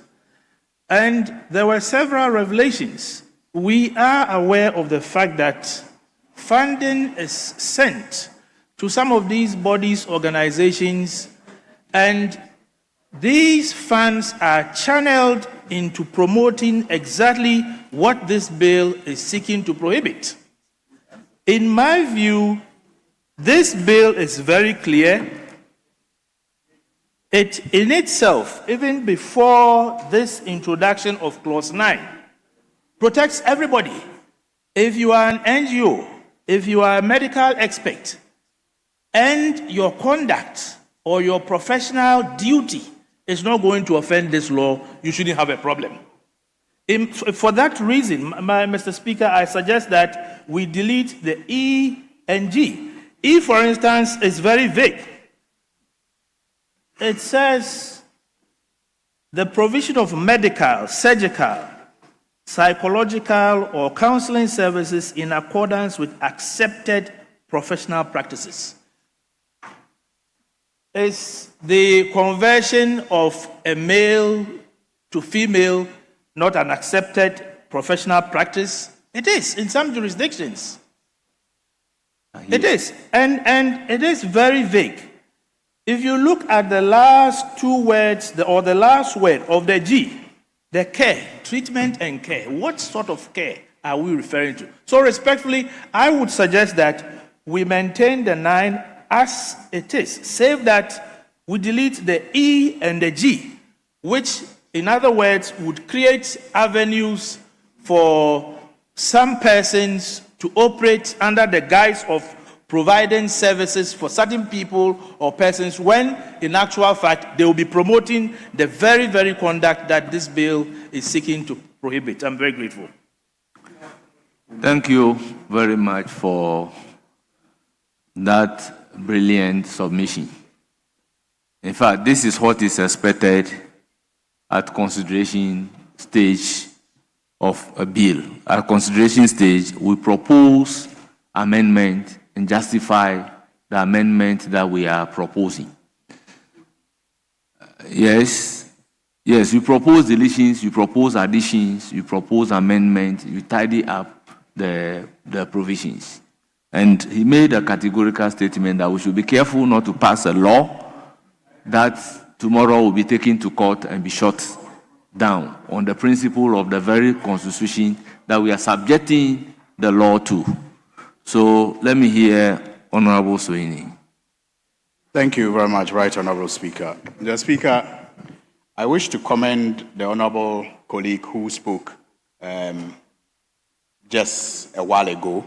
And there were several revelations. We are aware of the fact that funding is sent to some of these bodies, organizations, and these funds are channeled into promoting exactly what this bill is seeking to prohibit. In my view, this bill is very clear. It in itself, even before this introduction of Clause 9, protects everybody. If you are an NGO, if you are a medical expert, and your conduct or your professional duty is not going to offend this law, you shouldn't have a problem. For that reason, Mr. Speaker, I suggest that we delete the E and G. E, for instance, is very vague. It says the provision of medical, surgical, psychological, or counseling services in accordance with accepted professional practices. Is the conversion of a male to female not an accepted professional practice? It is in some jurisdictions. It is, and it is very vague. If you look at the last two words, or the last word of the G, the care, treatment and care, what sort of care are we referring to? So respectfully, I would suggest that we maintain the 9 as it is, save that we delete the E and the G, which, in other words, would create avenues for some persons to operate under the guise of providing services for certain people or persons when, in actual fact, they will be promoting the very, very conduct that this bill is seeking to prohibit. I'm very grateful. Thank you very much for that brilliant submission. In fact, this is what is expected at consideration stage of a bill. At consideration stage, we propose amendment and justify the amendment that we are proposing. Yes. Yes, you propose deletions, you propose additions, you propose amendments, you tidy up the provisions. And he made a categorical statement that we should be careful not to pass a law that tomorrow will be taken to court and be shot down on the principle of the very constitution that we are subjecting the law to. So let me hear Honorable Soini. Thank you very much, Right Honorable Speaker. Mr. Speaker, I wish to commend the honorable colleague who spoke just a while ago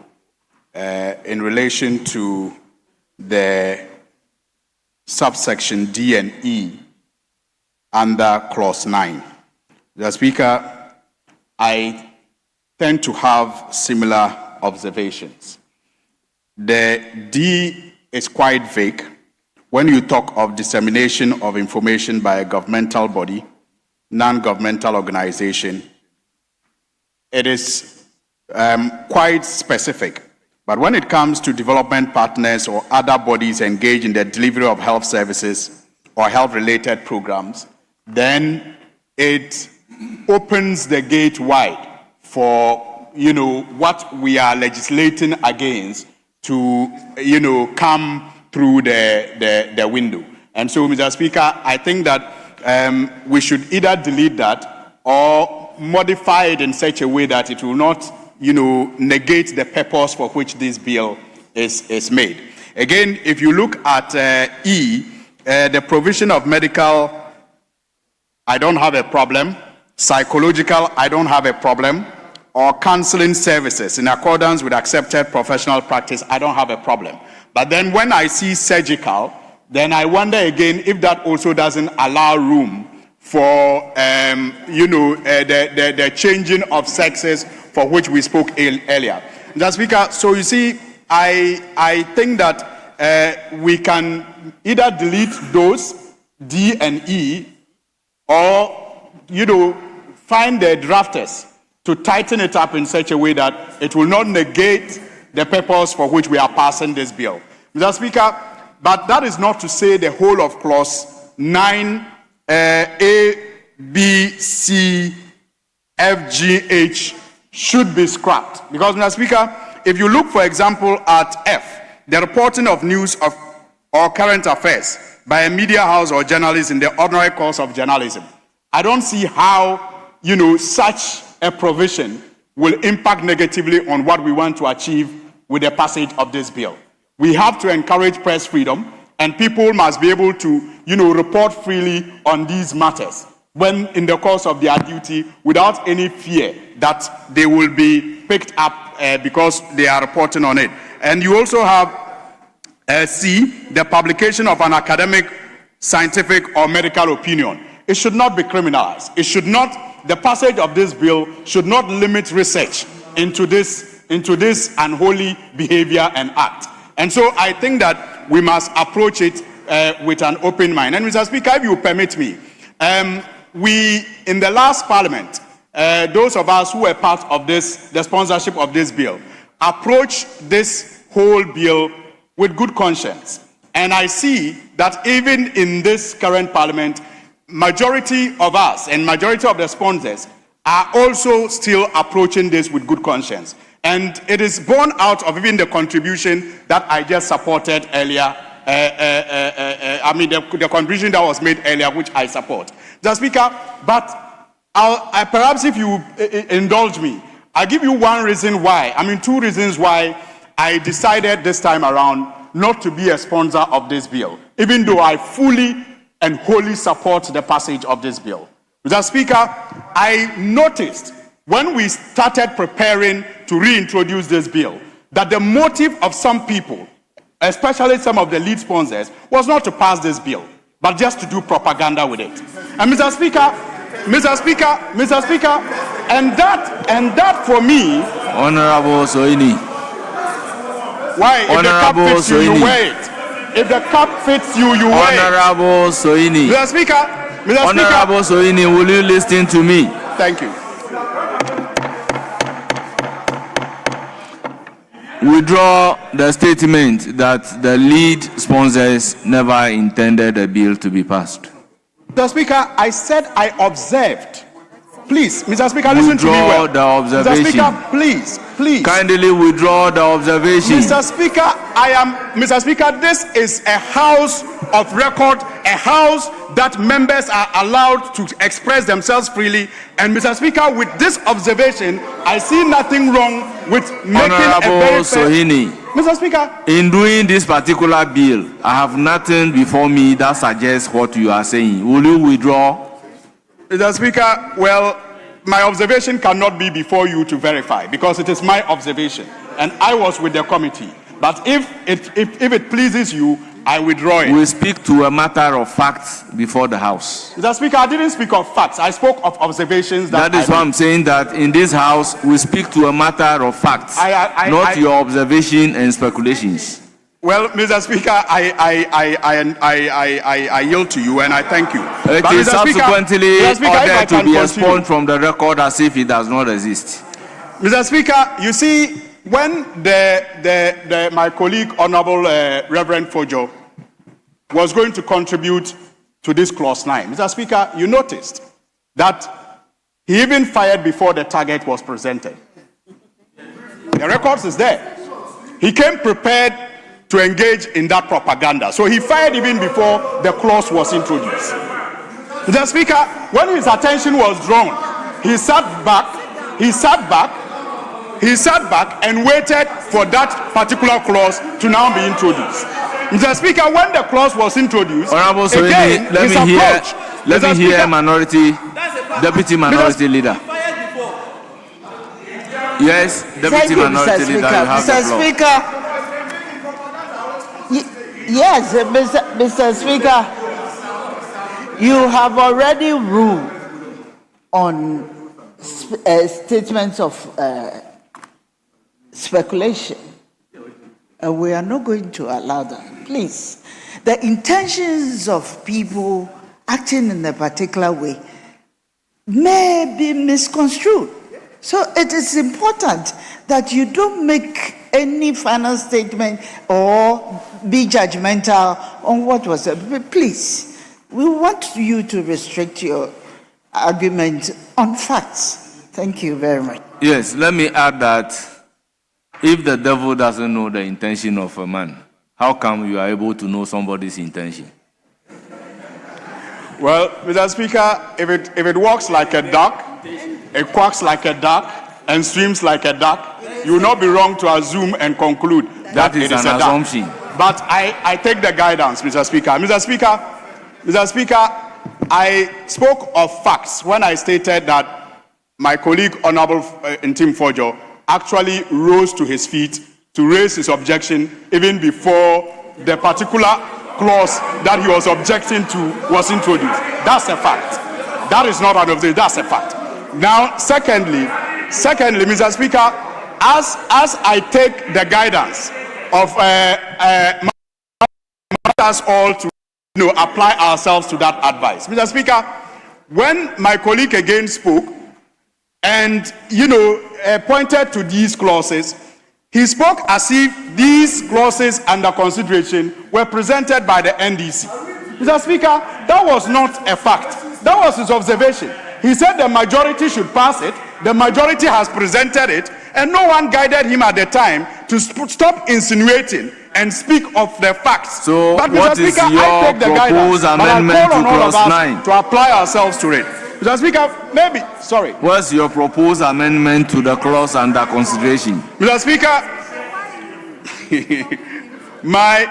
in relation to the subsection D and E under clause 9. Mr. Speaker, I tend to have similar observations. The D is quite vague. When you talk of dissemination of information by a governmental body, non-governmental organization, it is quite specific. But when it comes to development partners or other bodies engaged in the delivery of health services or health-related programs, then it opens the gate wide for, what we are legislating against to, come through the window. And so, Mr. Speaker, I think that we should either delete that or modify it in such a way that it will not, negate the purpose for which this bill is made. Again, if you look at E, the provision of medical, I don't have a problem. Psychological, I don't have a problem. Or counseling services in accordance with accepted professional practice, I don't have a problem. But then when I see surgical, then I wonder again if that also doesn't allow room for, the changing of sexes for which we spoke earlier. Mr. Speaker, so you see, I think that we can either delete those, D and E, or, find the drafters to tighten it up in such a way that it will not negate the purpose for which we are passing this bill. Mr. Speaker, but that is not to say the whole of clause 9, A, B, C, F, G, H should be scrapped. Because, Mr. Speaker, if you look, for example, at F, the reporting of news of or current affairs by a media house or journalist in the ordinary course of journalism, I don't see how, such a provision will impact negatively on what we want to achieve with the passage of this bill. We have to encourage press freedom, and people must be able to, report freely on these matters when in the course of their duty without any fear that they will be picked up because they are reporting on it. And you also have C, the publication of an academic, scientific, or medical opinion. It should not be criminalized. It should not, the passage of this bill should not limit research into this unholy behavior and act. And so I think that we must approach it with an open mind. And Mr. Speaker, if you permit me, we, in the last parliament, those of us who were part of this, the sponsorship of this bill, approached this whole bill with good conscience. And I see that even in this current parliament, majority of us and majority of the sponsors are also still approaching this with good conscience. And it is born out of even the contribution that I just supported earlier. The contribution that was made earlier, which I support. Mr. Speaker, but perhaps if you indulge me, I'll give you one reason why. Two reasons why I decided this time around not to be a sponsor of this bill, even though I fully and wholly support the passage of this bill. Mr. Speaker, I noticed when we started preparing to reintroduce this bill that the motive of some people, especially some of the lead sponsors, was not to pass this bill, but just to do propaganda with it. And Mr. Speaker, and that for me, Honorable Soini. Why? If the cup fits you, you wear it. If the cup fits you, you wear it. Honorable Soini. Mr. Speaker. Honorable Soini, will you listen to me? Thank you. Withdraw the statement that the lead sponsors never intended the bill to be passed. Mr. Speaker, I said I observed. Please, Mr. Speaker, listen to me well. The observation. Mr. Speaker, please. Kindly withdraw the observation. Mr. Speaker, this is a house of record, a house that members are allowed to express themselves freely. And Mr. Speaker, with this observation, I see nothing wrong with making Honorable a very Sohini, Mr. Speaker, in doing this particular bill, I have nothing before me that suggests what you are saying. Will you withdraw? Mr. Speaker, well, my observation cannot be before you to verify because it is my observation and I was with the committee. But if it pleases you, I withdraw it. We speak to a matter of facts before the House. Mr. Speaker, I didn't speak of facts. I spoke of observations. That is why I'm saying that in this House, we speak to a matter of facts, not your observation and speculations. Well, Mr. Speaker, I yield to you and I thank you. It is subsequently ordered to be expunged from the record as if it does not exist. Mr. Speaker, you see, when my colleague, Honorable Reverend Fojo, was going to contribute to this clause 9, Mr. Speaker, you noticed that he even fired before the target was presented. The records is there. He came prepared to engage in that propaganda. So he fired even before the clause was introduced. Mr. Speaker, when his attention was drawn, he sat back and waited for that particular clause to now be introduced. Mr. Speaker, when the clause was introduced, Honorable Sohini, let me hear Deputy Minority Leader. Yes, Deputy Minority Leader, you have the floor. Mr. Speaker, yes, Mr. Speaker, you have already ruled on statements of speculation. We are not going to allow that. Please, the intentions of people acting in a particular way may be misconstrued. So it is important that you don't make any final statement or be judgmental on what was said. Please, we want you to restrict your argument on facts. Thank you very much. Yes, let me add that if the devil doesn't know the intention of a man, how come you are able to know somebody's intention? Well, Mr. Speaker, if it walks like a duck, it quacks like a duck, and swims like a duck, you will not be wrong to assume and conclude that it is an assumption. But I take the guidance, Mr. Speaker. Mr. Speaker, I spoke of facts when I stated that my colleague, Honorable Ntim Fojo, actually rose to his feet to raise his objection even before the particular clause that he was objecting to was introduced. That's a fact. That is not an observation, that's a fact. Now, secondly, Mr. Speaker, as I take the guidance of us all to apply ourselves to that advice. Mr. Speaker, when my colleague again spoke and pointed to these clauses, he spoke as if these clauses under consideration were presented by the NDC. Mr. Speaker, that was not a fact. That was his observation. He said the majority should pass it. The majority has presented it, and no one guided him at the time to stop insinuating and speak of the facts. So, but what Mr. is Speaker, your I take the proposed guidance, amendment but I call on to all of clause us 9? to apply ourselves to it. Mr. Speaker, maybe, sorry. What's your proposed amendment to the clause under consideration? Mr. Speaker, my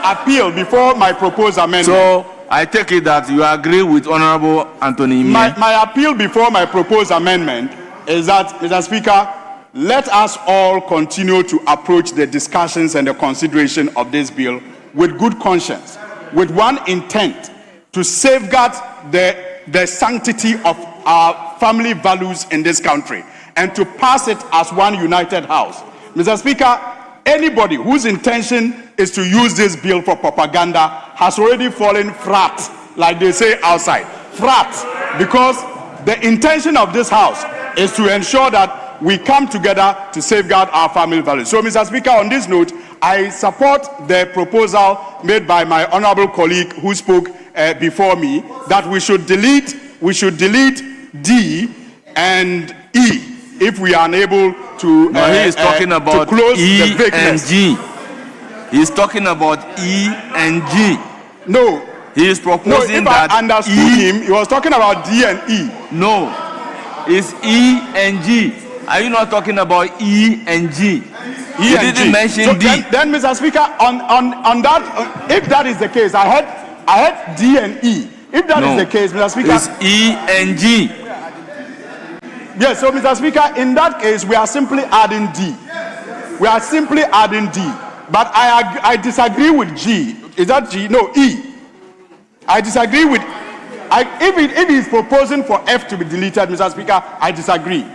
appeal before my proposed amendment. So, I take it that you agree with Honorable Anthony Imie. My appeal before my proposed amendment is that, Mr. Speaker, let us all continue to approach the discussions and the consideration of this bill with good conscience, with one intent, to safeguard the sanctity of our family values in this country and to pass it as one united house. Mr. Speaker, anybody whose intention is to use this bill for propaganda has already fallen flat, like they say outside. Flat, because the intention of this house is to ensure that we come together to safeguard our family values. So, Mr. Speaker, on this note, I support the proposal made by my honorable colleague who spoke before me, that we should delete D and E if we are unable to, No, he is talking about to close E the vagueness. and G. He's talking about E and G. No. He is proposing if that I understood him, he was talking about D and E. No, it's E and G. Are you not talking about E and G? He didn't mention so D. Then, Mr. Speaker, on that, if that is the case, I had D and E. If that is the case, Mr. Speaker, it's E and G. Yes, so Mr. Speaker, in that case, we are simply adding D. We are simply adding D. But I disagree with G. Is that G? No, E. I disagree with. If he is proposing for F to be deleted, Mr. Speaker, I disagree.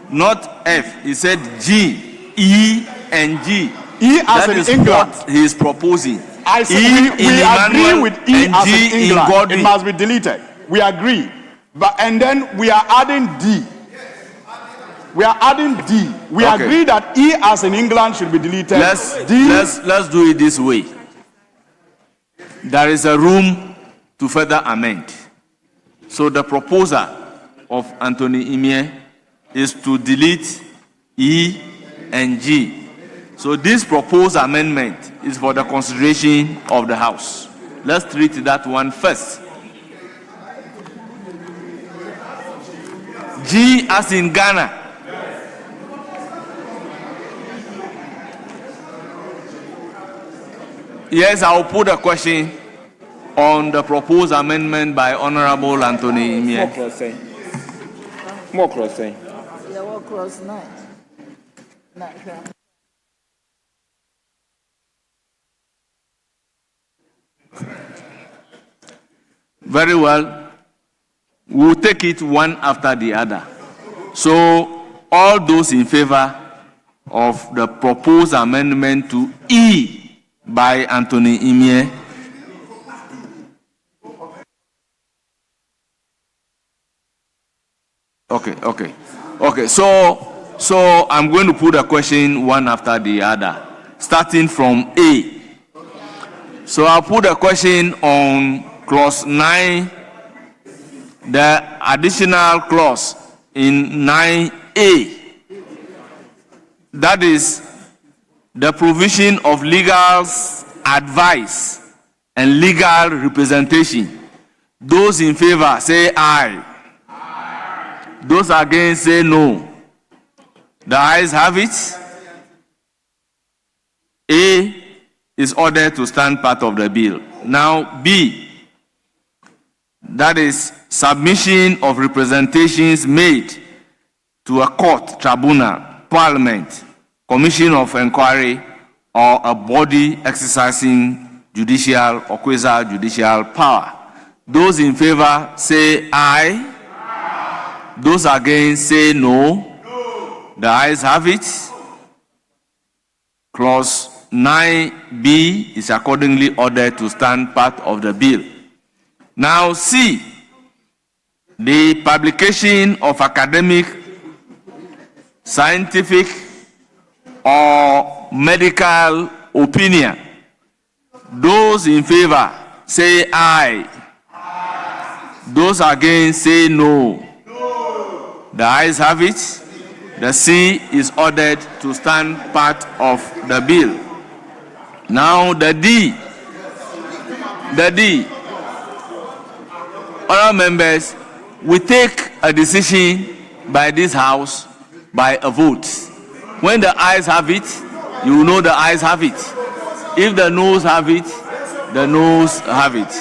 Not F. He said G, E, and G. E as that in is England. what he is proposing. We agree with E and as G in England. Godwin. It must be deleted. We agree. And then we are adding D. We are adding D. We agree that E as in England should be deleted. Let's do it this way. There is a room to further amend. So the proposer of Anthony Imie is to delete E and G. So this proposed amendment is for the consideration of the House. Let's treat that one first. G as in Ghana. Yes, I will put a question on the proposed amendment by Honorable Anthony Imie. More crossing. Yeah, more cross nine. Very well. We'll take it one after the other. So, all those in favor of the proposed amendment to E by Anthony Imie. Okay. So I'm going to put a question one after the other, starting from A. So I'll put a question on clause 9, the additional clause in 9A. That is the provision of legal advice and legal representation. Those in favor say aye. Those against say no. The ayes have it. A is ordered to stand part of the bill. Now B, that is submission of representations made to a court, tribunal, parliament, commission of inquiry, or a body exercising judicial or quasi-judicial power. Those in favor say aye. Those against say no. The ayes have it. Clause 9B is accordingly ordered to stand part of the bill. Now C, the publication of academic, scientific, or medical opinion. Those in favor say aye. Those against say no. The ayes have it. The C is ordered to stand part of the bill. Now the D. Honourable members, we take a decision by this House by a vote. When the ayes have it, you know the ayes have it. If the noes have it, the noes have it.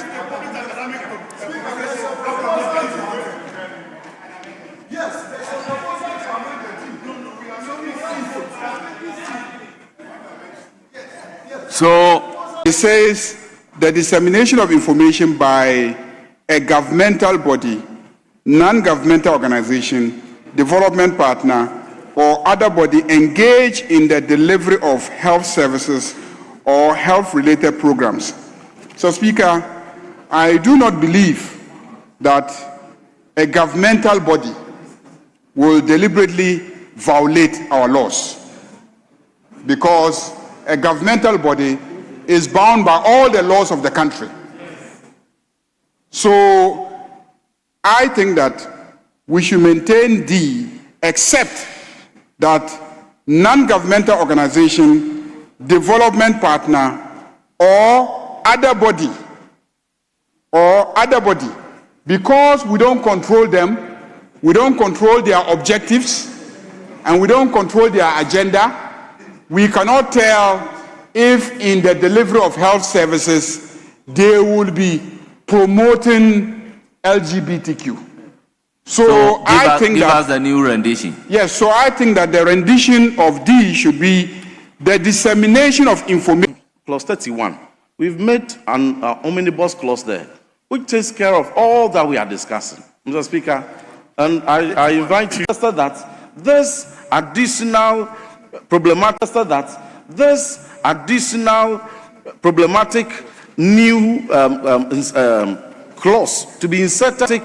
So it says the dissemination of information by a governmental body, non-governmental organization, development partner, or other body engaged in the delivery of health services or health-related programs. So, Speaker, I do not believe that a governmental body will deliberately violate our laws, because a governmental body is bound by all the laws of the country. So I think that we should maintain D, except that non-governmental organization, development partner, or other body, because we don't control them, we don't control their objectives, and we don't control their agenda, we cannot tell if in the delivery of health services they will be promoting LGBTQ. So I think give that us the new rendition. yes, so I think that the rendition of D should be the dissemination of information. Clause 31. We've made an omnibus clause there, which takes care of all that we are discussing, Mr. Speaker. And I invite you to that this additional problematic new clause to be inserted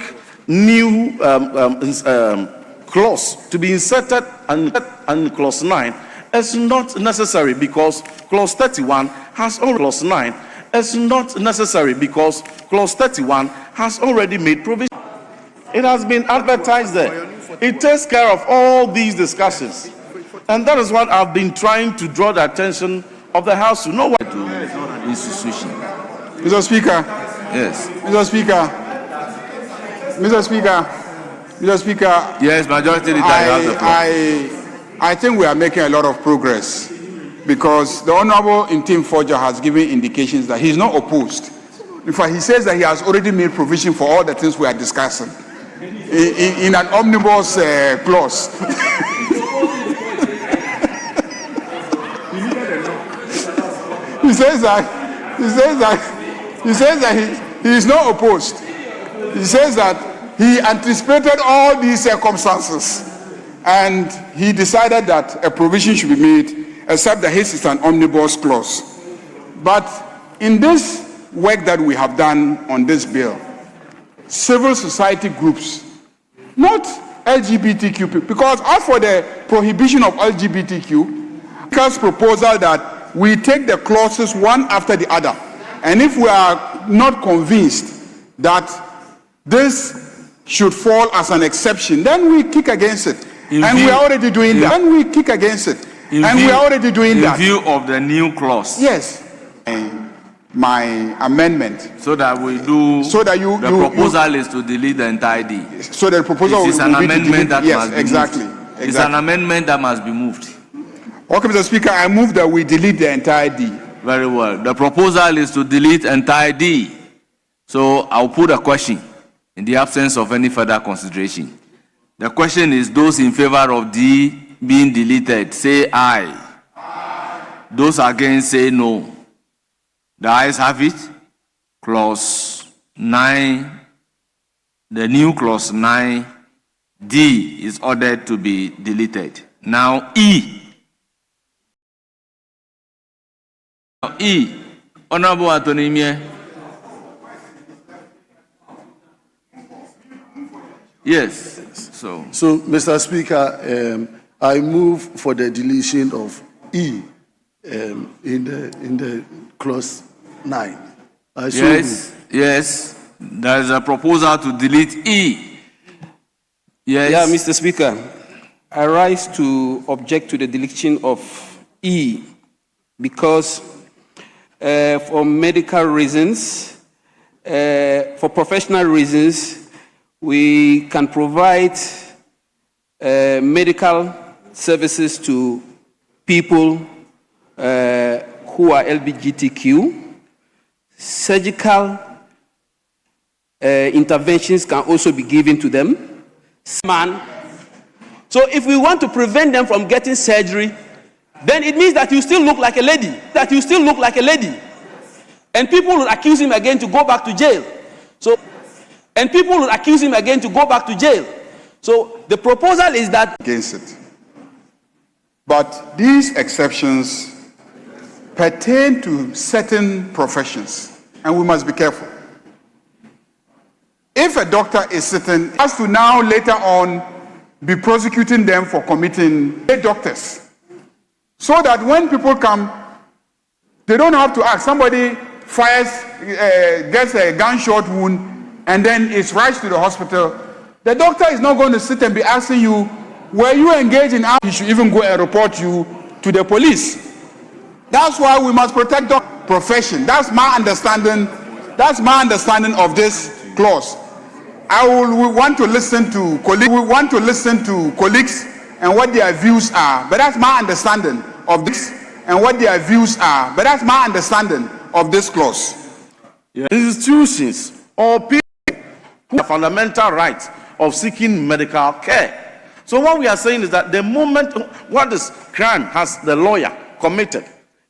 and clause 9 is not necessary because clause 31 has already clause 9 is not necessary because clause 31 has already made provision. It has been advertised there. It takes care of all these discussions. And that is what I've been trying to draw the attention of the House to know what institution. Mr. Speaker. Yes. Mr. Speaker. Yes, majority leader has the floor. I think we are making a lot of progress because the Honorable Intim Forger has given indications that he's not opposed. In fact, he says that he has already made provision for all the things we are discussing in an omnibus clause. He says that he is not opposed. He says that he anticipated all these circumstances and he decided that a provision should be made, except that his is an omnibus clause. But in this work that we have done on this bill, civil society groups, not LGBTQ people, because as for the prohibition of LGBTQ, Speaker's proposal that we take the clauses one after the other, and if we are not convinced that this should fall as an exception, then we kick against it. We are already doing that. Then we kick against it. We are already doing that. In view of the new clause. Yes. My amendment. So that we do. So that the proposal is to delete the entire D. So the proposal is an amendment that must be exactly. moved. It's an amendment that must be moved. Okay, Mr. Speaker, I move that we delete the entire D. Very well. The proposal is to delete entire D. So I'll put a question in the absence of any further consideration. The question is, those in favor of D being deleted, say aye. Those against, say no. The ayes have it. Clause 9, the new clause 9, D is ordered to be deleted. Now E. Honorable Antonimie. Yes. So, Mr. Speaker, I move for the deletion of E in the clause 9. Yes. There is a proposal to delete E. Yes. Yeah, Mr. Speaker, I rise to object to the deletion of E because for medical reasons, for professional reasons, we can provide medical services to people who are LGBTQ. Surgical interventions can also be given to them. So if we want to prevent them from getting surgery, then it means that you still look like a lady. And people will accuse him again to go back to jail. So the proposal is that against it. But these exceptions pertain to certain professions, and we must be careful. If a doctor is sitting, has to now later on be prosecuting them for committing doctors, so that when people come, they don't have to ask. Somebody fires, gets a gunshot wound, and then it's rushed to the hospital, the doctor is not going to sit and be asking you, were you engaged in he should even go and report you to the police. That's why we must protect the profession. That's my understanding of this clause. We want to listen to colleagues and what their views are, but that's my understanding of this clause. Institutions or people who have fundamental rights of seeking medical care. So what we are saying is that the moment what this crime has the lawyer committed,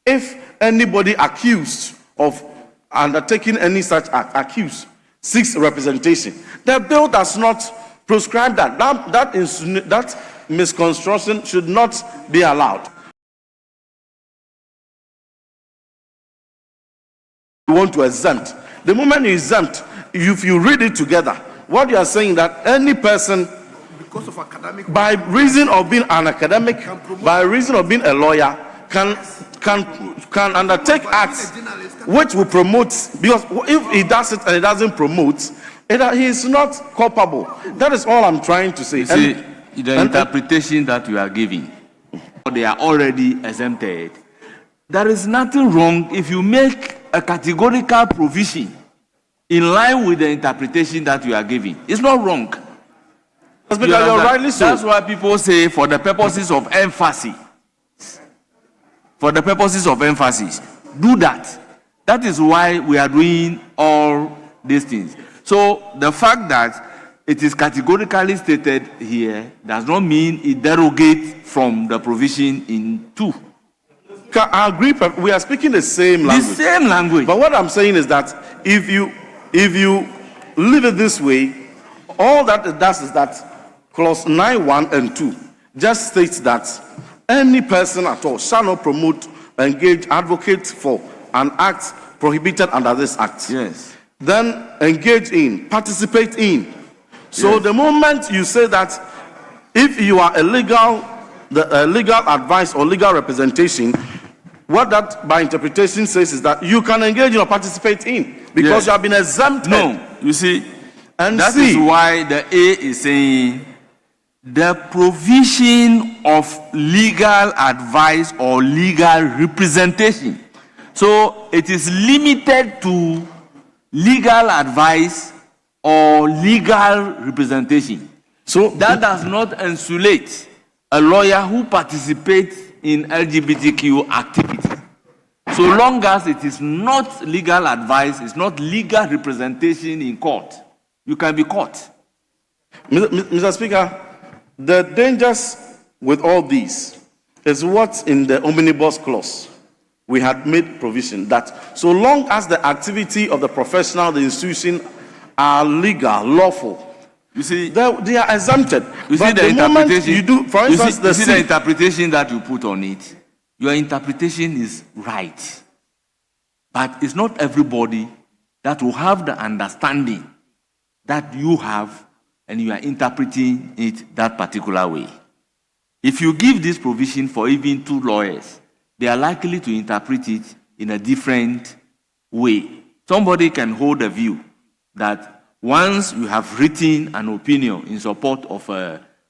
if anybody accused of undertaking any such act, accused, seeks representation, the bill does not prescribe that. That misconstruction should not be allowed. You want to exempt. The moment you exempt, if you read it together, what you are saying that any person, because of academic, by reason of being an academic, by reason of being a lawyer, can undertake acts which will promote, because if he does it and he doesn't promote, he is not culpable. That is all I'm trying to say. You see, the interpretation that you are giving, they are already exempted. There is nothing wrong if you make a categorical provision in line with the interpretation that you are giving. It's not wrong. That's why people say for the purposes of emphasis. For the purposes of emphasis, do that. That is why we are doing all these things. So the fact that it is categorically stated here does not mean it derogates from the provision in 2. I agree. We are speaking the same language. The same language. But what I'm saying is that if you leave it this way, all that it does is that clause 9(1) and 2 just states that any person at all shall not promote, engage, advocate for an act prohibited under this act. Yes. Then engage in, participate in. So Yes. the moment you say that if you are legal advice or legal representation, what that by interpretation says is that you can engage in or participate in because you have been exempted. No, you see, and that is why the A is saying the provision of legal advice or legal representation. So it is limited to legal advice or legal representation. So that does not insulate a lawyer who participates in LGBTQ activity. So long as it is not legal advice, it's not legal representation in court, you can be caught. Mr. Speaker, the dangers with all these is what in the omnibus clause we had made provision that so long as the activity of the professional, the institution are legal, lawful, you see, they are exempted. You but see the interpretation. You do, for instance, you see the interpretation that you put on it. Your interpretation is right, but it's not everybody that will have the understanding that you have, and you are interpreting it that particular way. If you give this provision for even 2 lawyers, they are likely to interpret it in a different way. Somebody can hold a view that once you have written an opinion in support of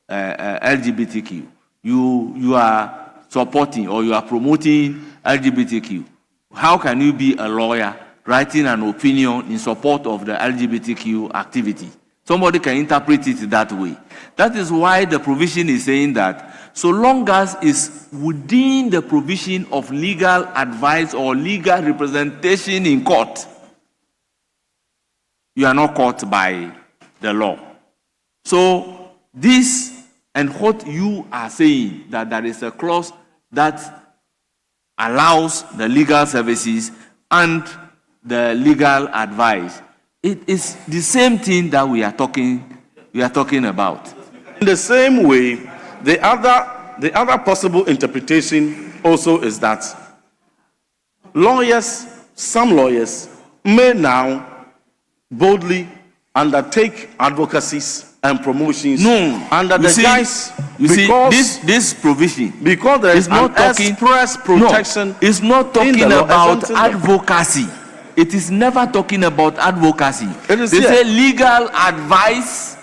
LGBTQ, you are supporting or you are promoting LGBTQ. How can you be a lawyer writing an opinion in support of the LGBTQ activity? Somebody can interpret it that way. That is why the provision is saying that so long as it's within the provision of legal advice or legal representation in court, you are not caught by the law. So this and what you are saying, that there is a clause that allows the legal services and the legal advice, it is the same thing that we are talking about. In the same way, the other possible interpretation also is that some lawyers may now boldly undertake advocacies and promotions under the guise this provision, because there is not express protection. It's not talking about advocacy. it is never talking about advocacy. It is they here. say legal advice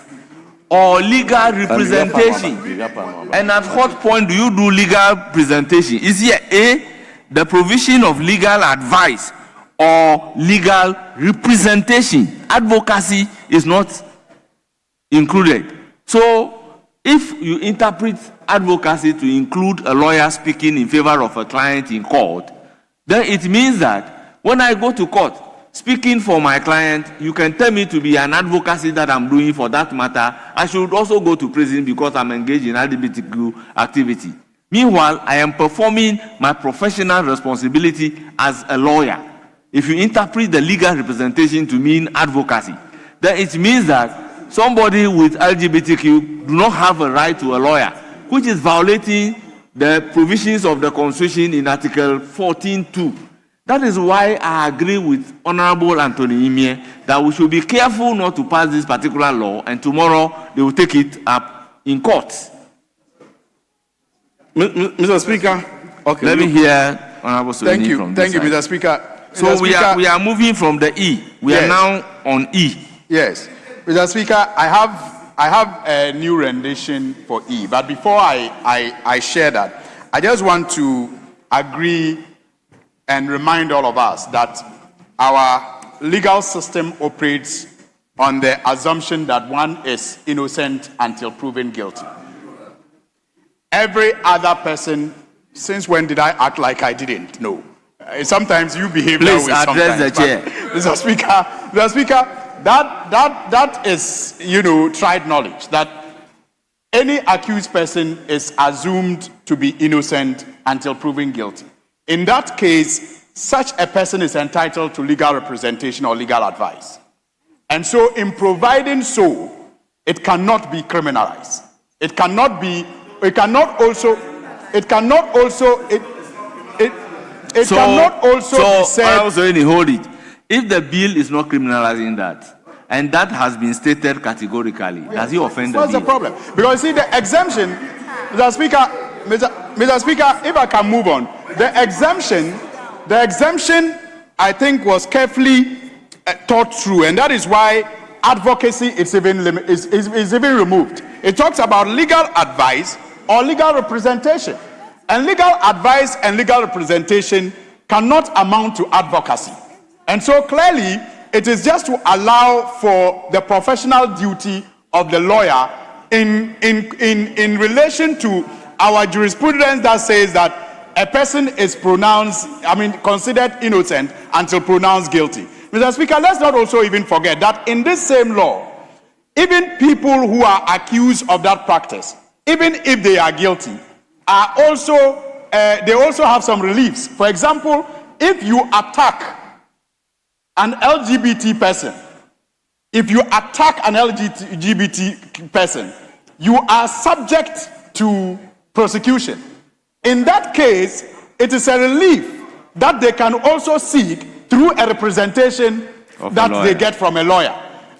or legal representation. And at what point do you do legal presentation? Is here A, the provision of legal advice or legal representation? Advocacy is not included. So if you interpret advocacy to include a lawyer speaking in favor of a client in court, then it means that when I go to court speaking for my client, you can tell me to be an advocacy that I'm doing for that matter. I should also go to prison because I'm engaged in LGBTQ activity. Meanwhile, I am performing my professional responsibility as a lawyer. If you interpret the legal representation to mean advocacy, then it means that somebody with LGBTQ do not have a right to a lawyer, which is violating the provisions of the Constitution in Article 14.2. That is why I agree with Honorable Anthony Imie that we should be careful not to pass this particular law, and tomorrow they will take it up in court. Mr. Speaker, okay. Let me hear Honorable Sorini from this Thank you, side. Mr. Speaker. So Mr. we Speaker, are moving from the E. We are now on E. Yes. Mr. Speaker, I have a new rendition for E, but before I share that, I just want to agree and remind all of us that our legal system operates on the assumption that one is innocent until proven guilty. Every other person, since when did I act like I didn't? No. Sometimes you behave that way. Please address the chair. Mr. Speaker, that is, tried knowledge, that any accused person is assumed to be innocent until proven guilty. In that case, such a person is entitled to legal representation or legal advice. And so in providing so, it cannot be criminalized. It cannot also be said. Hold it. If the bill is not criminalizing that, and that has been stated categorically, does it offend the bill? What's the problem? Because see, the exemption, Mr. Speaker, if I can move on, the exemption, I think, was carefully thought through, and that is why advocacy is even removed. It talks about legal advice or legal representation, and legal advice and legal representation cannot amount to advocacy. And so clearly, it is just to allow for the professional duty of the lawyer in relation to our jurisprudence that says that a person is considered innocent until pronounced guilty. Mr. Speaker, let's not also even forget that in this same law, even people who are accused of that practice, even if they are guilty, are also they also have some reliefs. For example, if you attack an LGBT person, you are subject to prosecution. In that case, it is a relief that they can also seek through a representation that they get from a lawyer,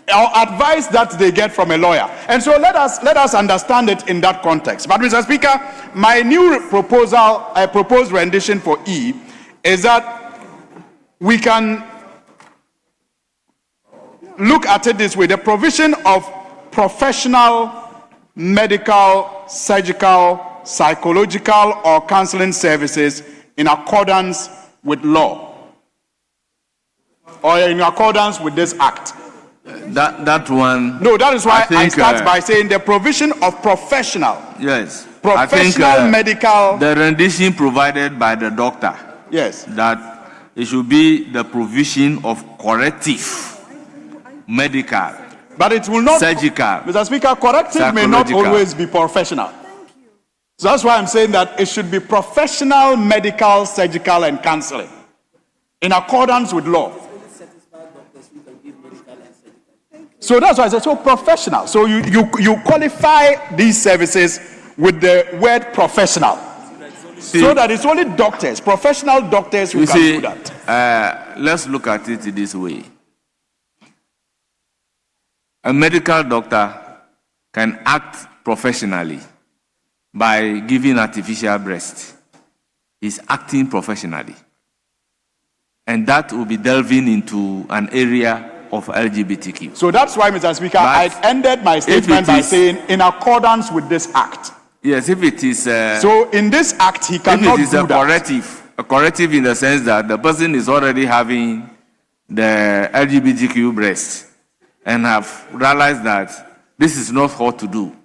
or advice that they get from a lawyer. And so let us understand it in that context. But Mr. Speaker, my new proposed rendition for E is that we can look at it this way: the provision of professional, medical, surgical, psychological, or counseling services in accordance with law, or in accordance with this act. That one. No, that is why I start by saying the provision of professional. Yes. Professional medical. The rendition provided by the doctor. Yes. That it should be the provision of corrective, medical. But it will not. Surgical. Mr. Speaker, corrective may not always be professional. So that's why I'm saying that it should be professional, medical, surgical, and counseling in accordance with law. So that's why I said so professional. So you qualify these services with the word professional. So that it's only doctors, professional doctors who can do that. Let's look at it this way. A medical doctor can act professionally by giving artificial breast. He's acting professionally. And that will be delving into an area of LGBTQ. So that's why, Mr. Speaker, I ended my statement by saying, in accordance with this act. Yes, if it is... so in this act, he cannot do that. If it is a corrective in the sense that the person is already having the LGBTQ breast and have realized that this is not what to do,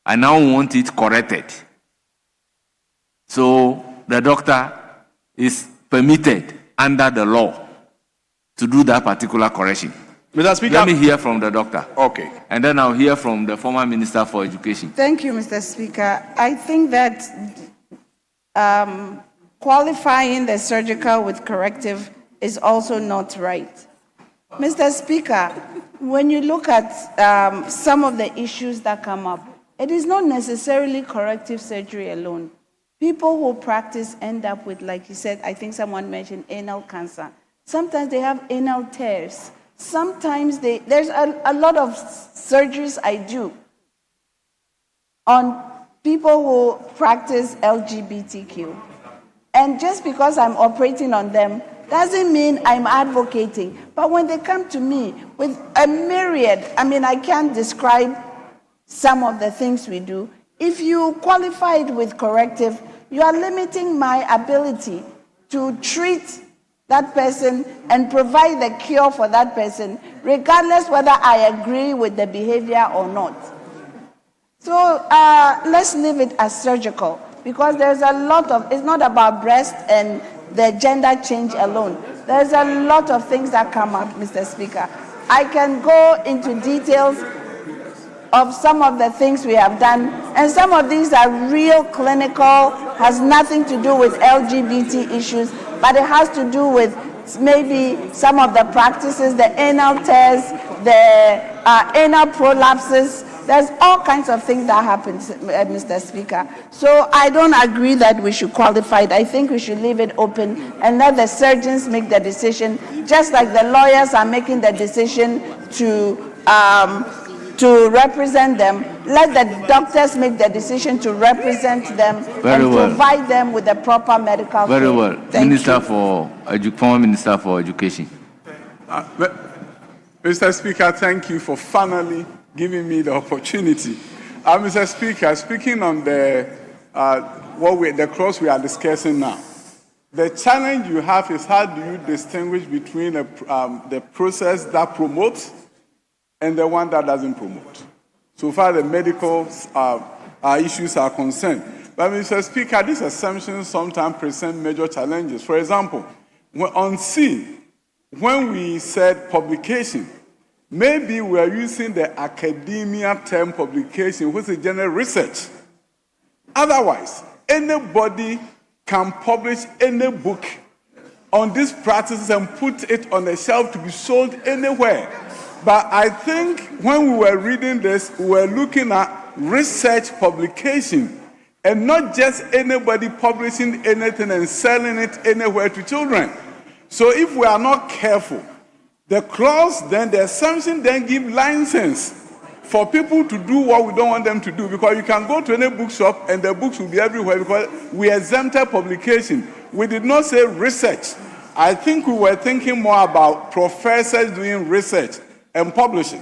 I now want it corrected. So the doctor is permitted under the law to do that particular correction. Mr. Speaker, let me hear from the doctor. Okay. And then I'll hear from the former Minister for Education. Thank you, Mr. Speaker. I think that qualifying the surgical with corrective is also not right. Mr. Speaker, when you look at some of the issues that come up, it is not necessarily corrective surgery alone. People who practice end up with, like you said, I think someone mentioned anal cancer. Sometimes they have anal tears. Sometimes there's a lot of surgeries I do on people who practice LGBTQ. And just because I'm operating on them doesn't mean I'm advocating. But when they come to me with a myriad, I can't describe some of the things we do. If you qualify it with corrective, you are limiting my ability to treat that person and provide the cure for that person, regardless whether I agree with the behavior or not. So let's leave it as surgical, because there's a lot of, it's not about breast and the gender change alone. There's a lot of things that come up, Mr. Speaker. I can go into details of some of the things we have done, and some of these are real clinical, has nothing to do with LGBT issues, but it has to do with maybe some of the practices, the anal tears, the anal prolapses. There's all kinds of things that happen, Mr. Speaker. So I don't agree that we should qualify it. I think we should leave it open and let the surgeons make the decision, just like the lawyers are making the decision to represent them. Let the doctors make the decision to represent them provide them with the proper medical care. Very well. Former Minister for Education. Mr. Speaker, thank you for finally giving me the opportunity. Mr. Speaker, speaking on the clause we are discussing now, the challenge you have is how do you distinguish between the process that promotes and the one that doesn't promote. So far, the medical issues are concerned. But, Mr. Speaker, these assumptions sometimes present major challenges. For example, on C, when we said publication, maybe we are using the academia term publication, which is general research. Otherwise, anybody can publish any book on these practices and put it on the shelf to be sold anywhere. But I think when we were reading this, we were looking at research publication and not just anybody publishing anything and selling it anywhere to children. So if we are not careful, the clause then, the assumption then give license for people to do what we don't want them to do, because you can go to any bookshop and the books will be everywhere because we exempted publication. We did not say research. I think we were thinking more about professors doing research and publishing,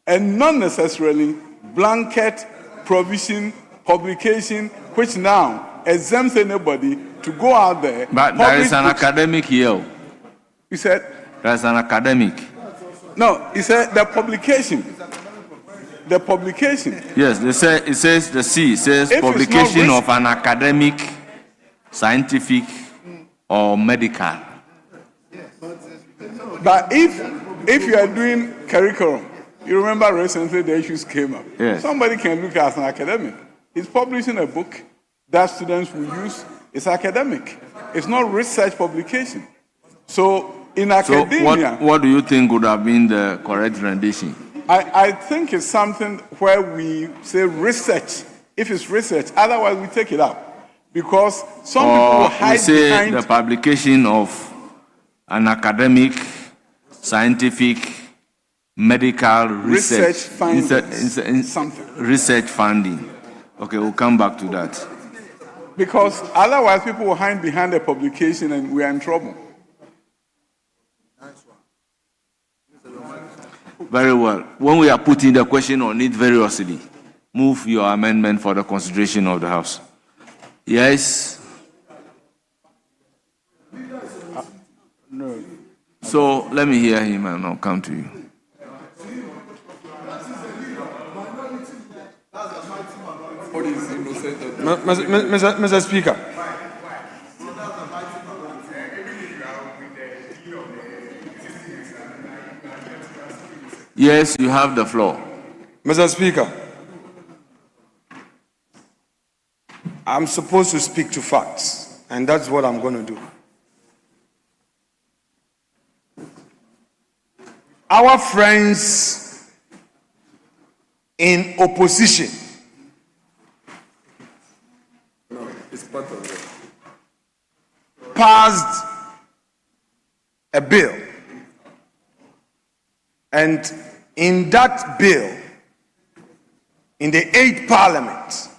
and not necessarily blanket provision publication, which now exempts anybody to go out there. But there is an academic here. You said? There's an academic. No, he said the publication. The publication. Yes, it says the C says if publication of an academic, scientific, or medical. But if you are doing curriculum, you remember recently the issues came up. Yes. Somebody can look as an academic. He's publishing a book that students will use. It's academic. It's not research publication. So in academia... So what do you think would have been the correct rendition? I think it's something where we say research, if it's research. Otherwise, we take it out. Because some people will hide behind... the publication of an academic, scientific, medical research funding. Okay, we'll come back to that. Because otherwise, people will hide behind the publication and we are in trouble. Very well. When we are putting the question on it variously, move your amendment for the consideration of the House. Yes. No. So let me hear him and I'll come to you. Mr. Speaker. Yes, you have the floor. Mr. Speaker, I'm supposed to speak to facts, and that's what I'm going to do. Our friends in opposition passed a bill, and in that bill, in the 8th Parliament,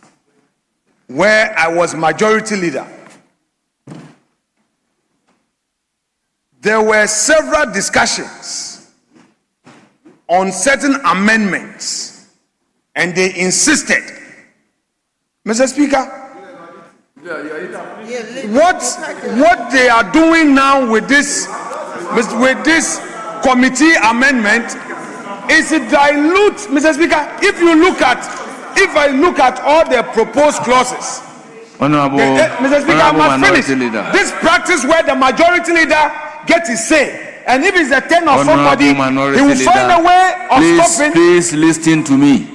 where I was majority leader, there were several discussions on certain amendments, and they insisted, Mr. Speaker, what they are doing now with this committee amendment is to dilute, Mr. Speaker. If I look at all the proposed clauses, Honorable, Mr. Speaker, I must finish. Leader. This practice where the majority leader gets his say, and if it's a 10 of somebody, he will find a way of stopping. Please listen to me.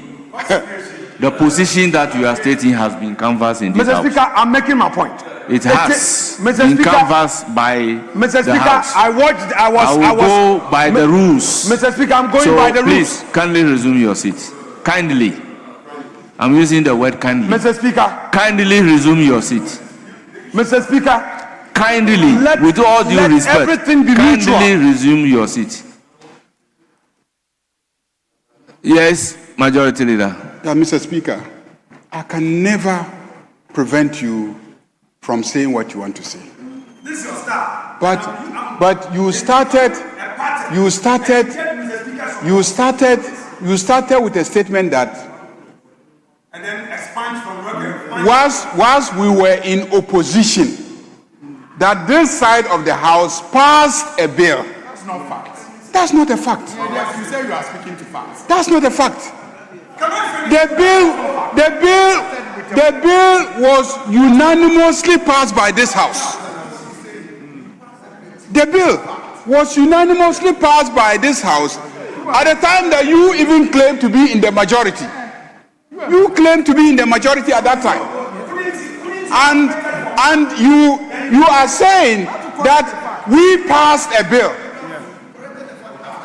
The position that you are stating has been canvassed in this Mr. House. Speaker, I'm making my point. It has Mr. been Speaker, canvassed by Mr. the Speaker, House. I will go by the rules. Mr. Speaker, I'm going So by the please, rules. kindly resume your seat. Kindly. I'm using the word kindly. Mr. Speaker. Kindly resume your seat. Mr. Speaker. Kindly, with all due respect, everything be kindly neutral. resume your seat. Yes, Majority Leader. Mr. Speaker, I can never prevent you from saying what you want to say. This is your style. But you started with a statement that And then expand from whilst we were in opposition, that this side of the House passed a bill. That's not fact. That's not a fact. Yes, you say you are speaking to facts. That's not a fact. The bill was unanimously passed by this House. The bill was unanimously passed by this House at the time that you even claimed to be in the majority. You claimed to be in the majority at that time. And you are saying that we passed a bill.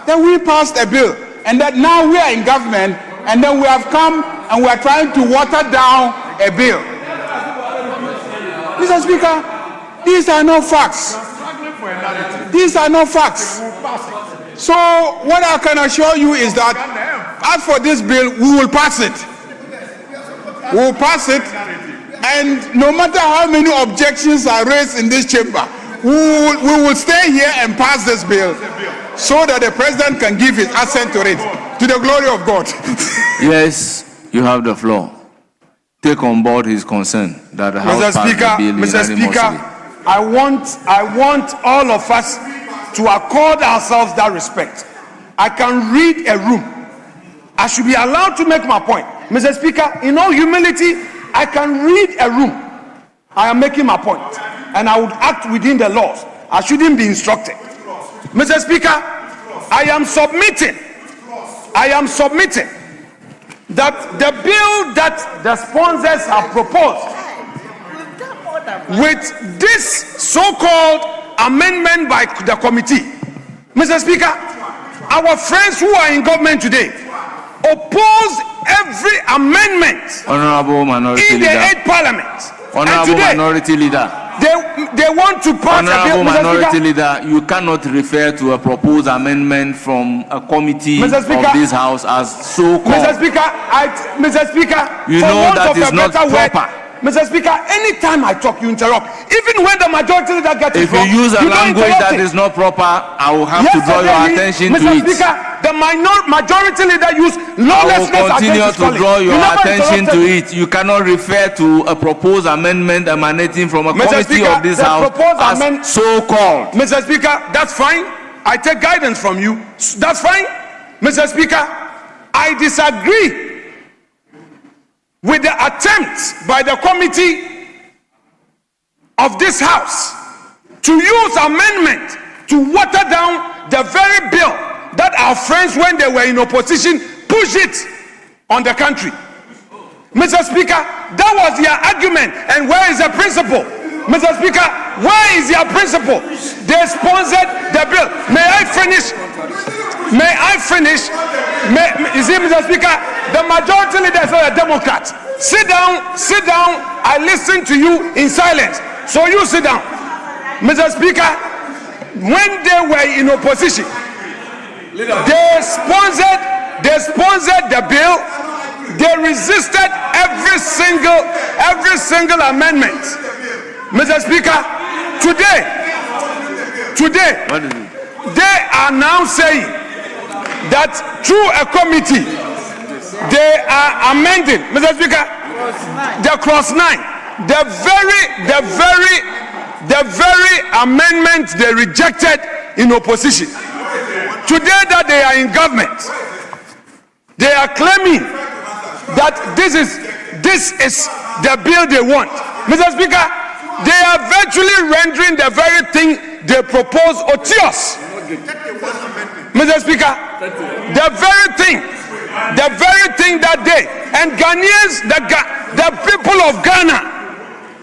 That we passed a bill, and that now we are in government, and then we have come and we are trying to water down a bill. Mr. Speaker, these are not facts. These are not facts. So what I can assure you is that as for this bill, we will pass it. We will pass it, and no matter how many objections are raised in this chamber, we will stay here and pass this bill so that the president can give his assent to it, to the glory of God. Yes, you have the floor. Take on board his concern that the House passed the bill unanimously. I want all of us to accord ourselves that respect. I can read a room. I should be allowed to make my point. Mr. Speaker, in all humility, I can read a room. I am making my point, and I would act within the laws. I shouldn't be instructed. Mr. Speaker, I am submitting that the bill that the sponsors have proposed with this so-called amendment by the committee, Mr. Speaker, our friends who are in government today oppose every amendment Honorable Minority in the Leader. 8th Parliament. Honorable Minority Leader. They want to pass Honorable a bill, Minority Leader, you cannot refer to a proposed amendment from a committee of this House as so-called. Mr. Speaker, you for know want that of is a not better word, proper. Mr. Speaker, anytime I talk, you interrupt. Even Even when the majority leader gets it If you wrong, use a you don't language interrupt that it. is not proper, I will have to draw your Yesterday, attention to Mr. it. Speaker, the majority leader used I will lawlessness continue against his to colleague. draw your You never attention to interrupted. it. You cannot refer to a proposed amendment emanating from a Mr. committee Speaker, of this the house proposed as amendment- so-called. Mr. Speaker, that's fine. I take guidance from you. That's fine. Mr. Speaker, I disagree with the attempt by the committee of this house to use amendment to water down the very bill that our friends, when they were in opposition, pushed it on the country. Mr. Speaker, that was their argument. And where is the principle? Mr. Speaker, where is their principle? They sponsored the bill. May I finish? You see, Mr. Speaker, the majority leader is not a Democrat. Sit down. I listen to you in silence. So you sit down. Mr. Speaker, when they were in opposition, they sponsored the bill. They resisted every single amendment. Mr. Speaker, today, they are now saying that through a committee, they are amending, Mr. Speaker, the clause 9, the very amendment they rejected in opposition. Today that they are in government, they are claiming that this is the bill they want. Mr. Speaker, they are virtually rendering the very thing they propose odious. Mr. Speaker, the very thing that day, and Ghanaians, the people of Ghana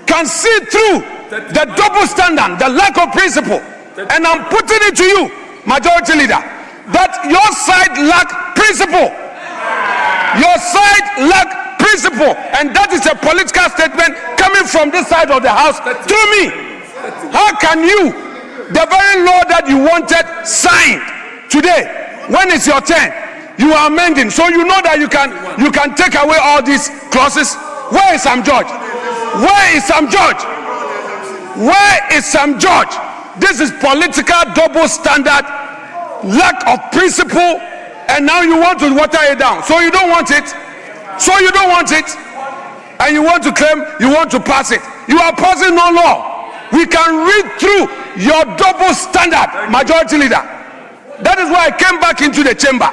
can see through the double standard, the lack of principle. And I'm putting it to you, majority leader, that your side lack principle. Your side lack principle, and that is a political statement coming from this side of the house to me. How can you, the very law that you wanted signed today, when it's your turn, you are amending, so you know that you can take away all these clauses? Where is Sam George? Where is Sam George? Where is Sam George? This is political double standard, lack of principle, and now you want to water it down. So you don't want it. And you want to claim you want to pass it. You are passing no law. We can read through your double standard, majority leader. That is why I came back into the chamber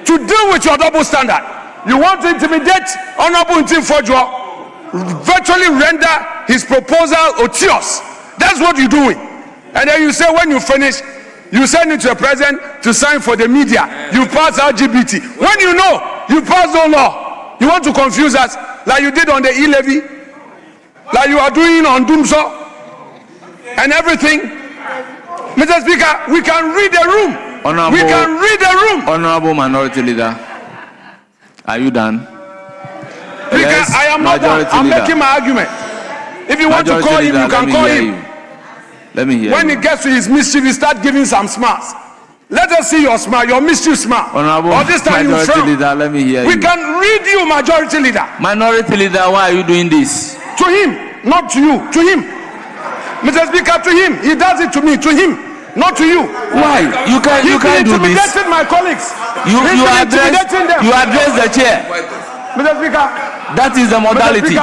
to deal with your double standard. You want to intimidate Honorable Ntim Fodjo, virtually render his proposal odious. That's what you're doing. And then you say when you finish, you send it to the president to sign for the media. You pass LGBT. When you know you pass no law, you want to confuse us like you did on the e-levy, like you are doing on Dumso and everything. Mr. Speaker, we can read the room. We can read the room. Honorable Minority Leader, are you done? Speaker, yes, I am not done. I'm making my argument. If you want to call him, you can call him. Let me hear when it gets to his mischief, you start giving some smarts. Let us see your smart, your mischief smart. Honorable or this time Majority you frown. Leader, let me hear we you. can read you, Majority Leader. Minority Leader, why are you doing this? To him, not to you. To him. Mr. Speaker, to him. He does it to me. To him, not to you. Why? You can't do this. He's intimidating my colleagues. You address the chair. Mr. Speaker. That is the modality.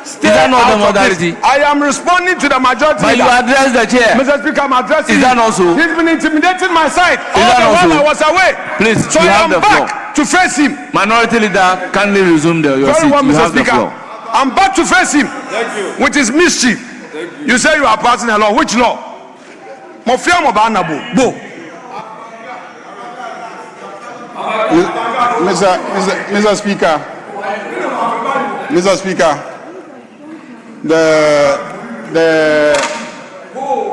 Is that not the modality? I am responding to the majority. But you address the chair. Mr. Speaker, I'm addressing. Is that also? He's been intimidating my side Is that all the also? while I was away. Please, so you I have am the floor. back to face him. Minority Leader, kindly resume your Very seat. well, You Mr. have the Speaker. floor. I'm back to face him. Thank you. With his mischief. You say you are passing a law. Which law? Mofia Mobanabo. Bo. Mr. Speaker,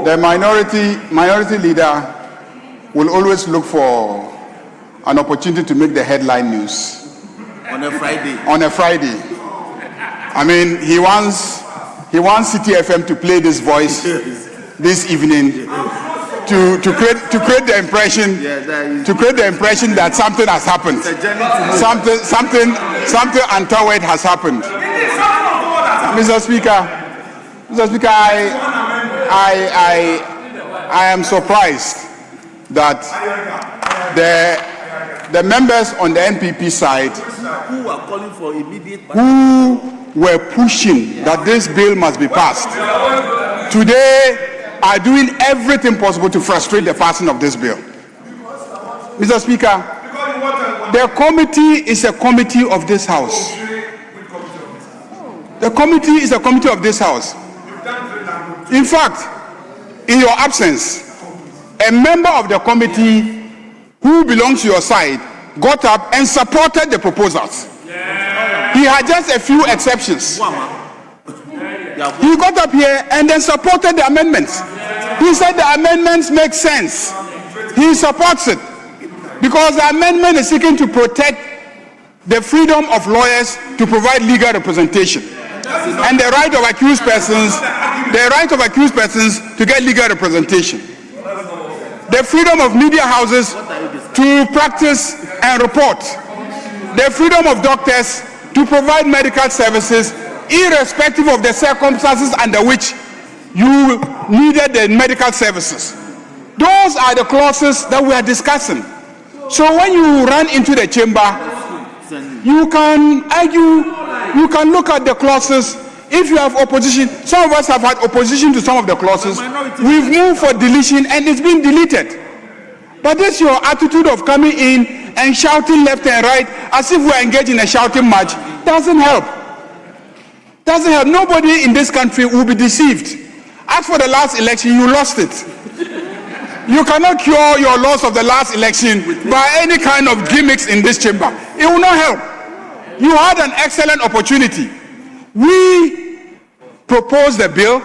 the minority leader will always look for an opportunity to make the headline news on a Friday. I mean, he wants Citi FM to play this voice this evening to create the impression that something has happened, something untoward has happened. Mr. Speaker, I am surprised that the members on the NPP side who are calling for immediate who were pushing that this bill must be passed today are doing everything possible to frustrate the passing of this bill. Mr. Speaker, the committee is a committee of this House. The committee is a committee of this House. In fact, in your absence, a member of the committee who belongs to your side got up and supported the proposals. He had just a few exceptions. He got up here and then supported the amendments. He said the amendments make sense. He supports it because the amendment is seeking to protect the freedom of lawyers to provide legal representation and the right of accused persons to get legal representation. The freedom of media houses to practice and report. The freedom of doctors to provide medical services irrespective of the circumstances under which you needed the medical services. Those are the clauses that we are discussing. So when you run into the chamber, you can argue, you can look at the clauses. If you have opposition, some of us have had opposition to some of the clauses. We've moved for deletion and it's been deleted. But this your attitude of coming in and shouting left and right as if we're engaged in a shouting match doesn't help. Doesn't help. Nobody in this country will be deceived. As for the last election, you lost it. You cannot cure your loss of the last election by any kind of gimmicks in this chamber. It will not help. You had an excellent opportunity. We proposed the bill.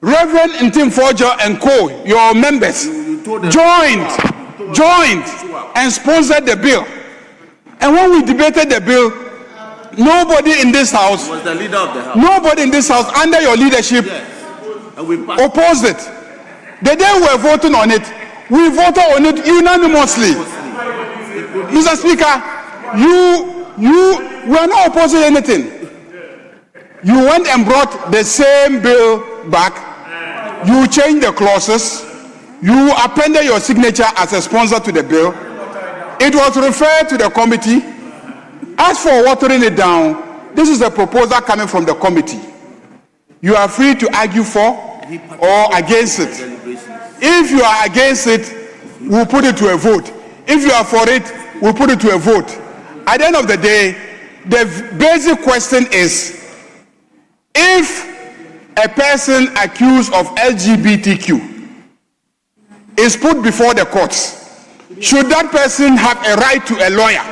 Reverend Ntim Forger and co, your members, joined and sponsored the bill. And when we debated the bill, nobody in this house was the leader of the house. Nobody in this house under your leadership opposed it. The day we were voting on it, we voted on it unanimously. Mr. Speaker, you were not opposing anything. You went and brought the same bill back. You changed the clauses. You appended your signature as a sponsor to the bill. It was referred to the committee. As for watering it down, this is a proposal coming from the committee. You are free to argue for or against it. If you are against it, we'll put it to a vote. If you are for it, we'll put it to a vote. At the end of the day, the basic question is, if a person accused of LGBTQ is put before the courts, should that person have a right to a lawyer?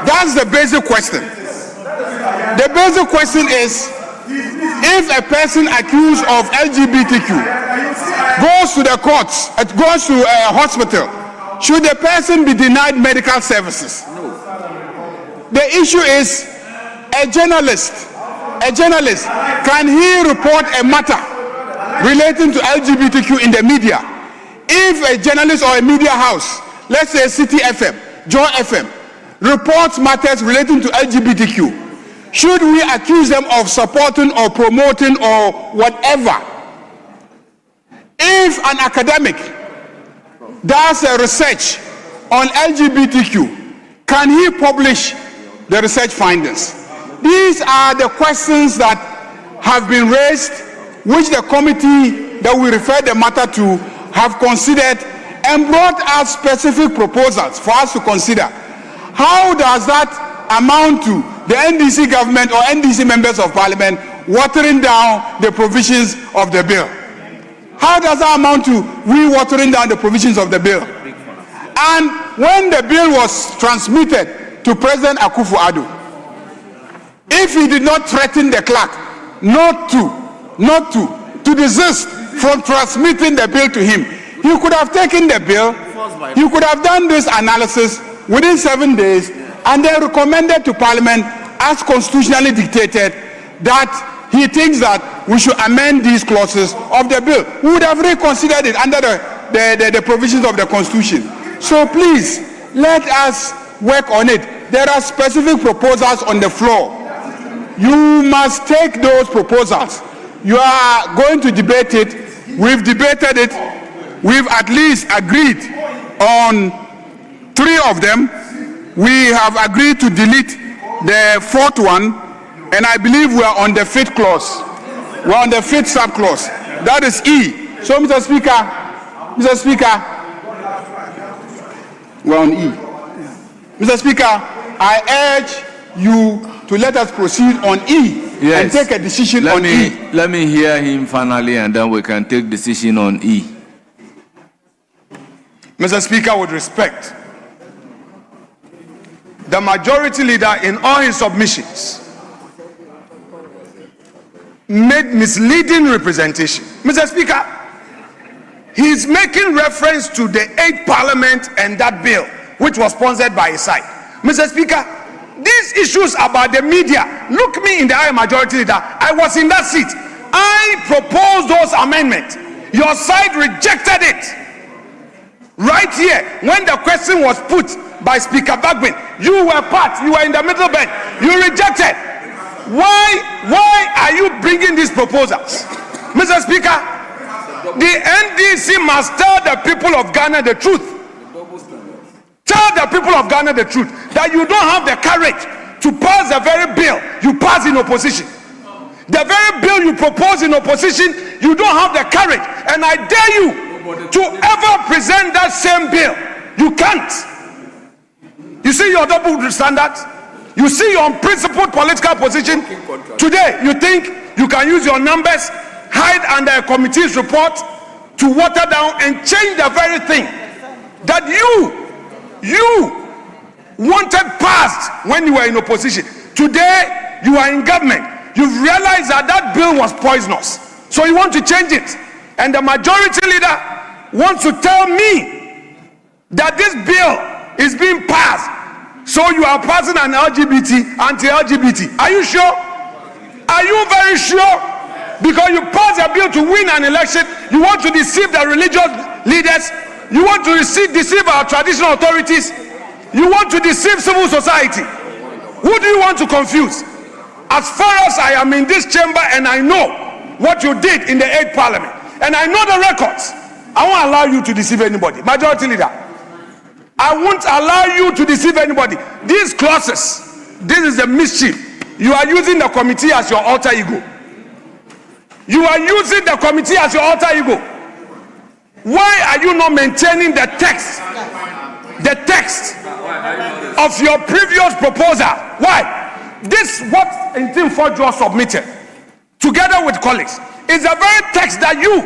That's the basic question. The basic question is, if a person accused of LGBTQ goes to the courts, goes to a hospital, should the person be denied medical services? The issue is, a journalist, can he report a matter relating to LGBTQ in the media? If a journalist or a media house, let's say Citi FM, Joy FM, reports matters relating to LGBTQ, should we accuse them of supporting or promoting or whatever? If an academic does a research on LGBTQ, can he publish the research findings? These are the questions that have been raised, which the committee that we referred the matter to have considered and brought us specific proposals for us to consider. How does that amount to the NDC government or NDC members of parliament watering down the provisions of the bill? How does that amount to we watering down the provisions of the bill? And when the bill was transmitted to President Akufo-Addo, if he did not threaten the clerk not to desist from transmitting the bill to him, he could have taken the bill, he could have done this analysis within 7 days and then recommended to Parliament as constitutionally dictated that he thinks that we should amend these clauses of the bill. We would have reconsidered it under the provisions of the Constitution. So please, let us work on it. There are specific proposals on the floor. You must take those proposals. You are going to debate it. We've debated it. We've at least agreed on 3 of them. We have agreed to delete the 4th one, and I believe we are on the 5th clause. We're on the 5th sub-clause. That is E. So, Mr. Speaker, we're on E. Mr. Speaker, I urge you to let us proceed on E and take a decision on E. Let me hear him finally, and then we can take decision on E. Mr. Speaker, with respect, the majority leader in all his submissions made misleading representation. Mr. Speaker, he is making reference to the 8th Parliament and that bill, which was sponsored by his side. Mr. Speaker, these issues about the media, look me in the eye, majority leader. I was in that seat. I proposed those amendments. Your side rejected it. Right here, when the question was put by Speaker Bagbin, you were in the middle bench. You rejected. Why are you bringing these proposals? Mr. Speaker, the NDC must tell the people of Ghana the truth. Tell the people of Ghana the truth that you don't have the courage to pass the very bill you pass in opposition. The very bill you propose in opposition, you don't have the courage. And I dare you to ever present that same bill. You can't. You see your double standards? You see your unprincipled political position? Today, you think you can use your numbers, hide under a committee's report to water down and change the very thing that you wanted passed when you were in opposition. Today, you are in government. You've realized that that bill was poisonous. So you want to change it. And the majority leader wants to tell me that this bill is being passed. So you are passing an anti-LGBT. Are you sure? Are you very sure? Because you pass a bill to win an election, you want to deceive the religious leaders, you want to deceive our traditional authorities, you want to deceive civil society. Who do you want to confuse? As far as I am in this chamber and I know what you did in the 8th Parliament, and I know the records, I won't allow you to deceive anybody. Majority leader, I won't allow you to deceive anybody. These clauses, this is the mischief. You are using the committee as your alter ego. You are using the committee as your alter ego. Why are you not maintaining the text of your previous proposal? Why? This what Intim Fojo submitted together with colleagues is the very text that you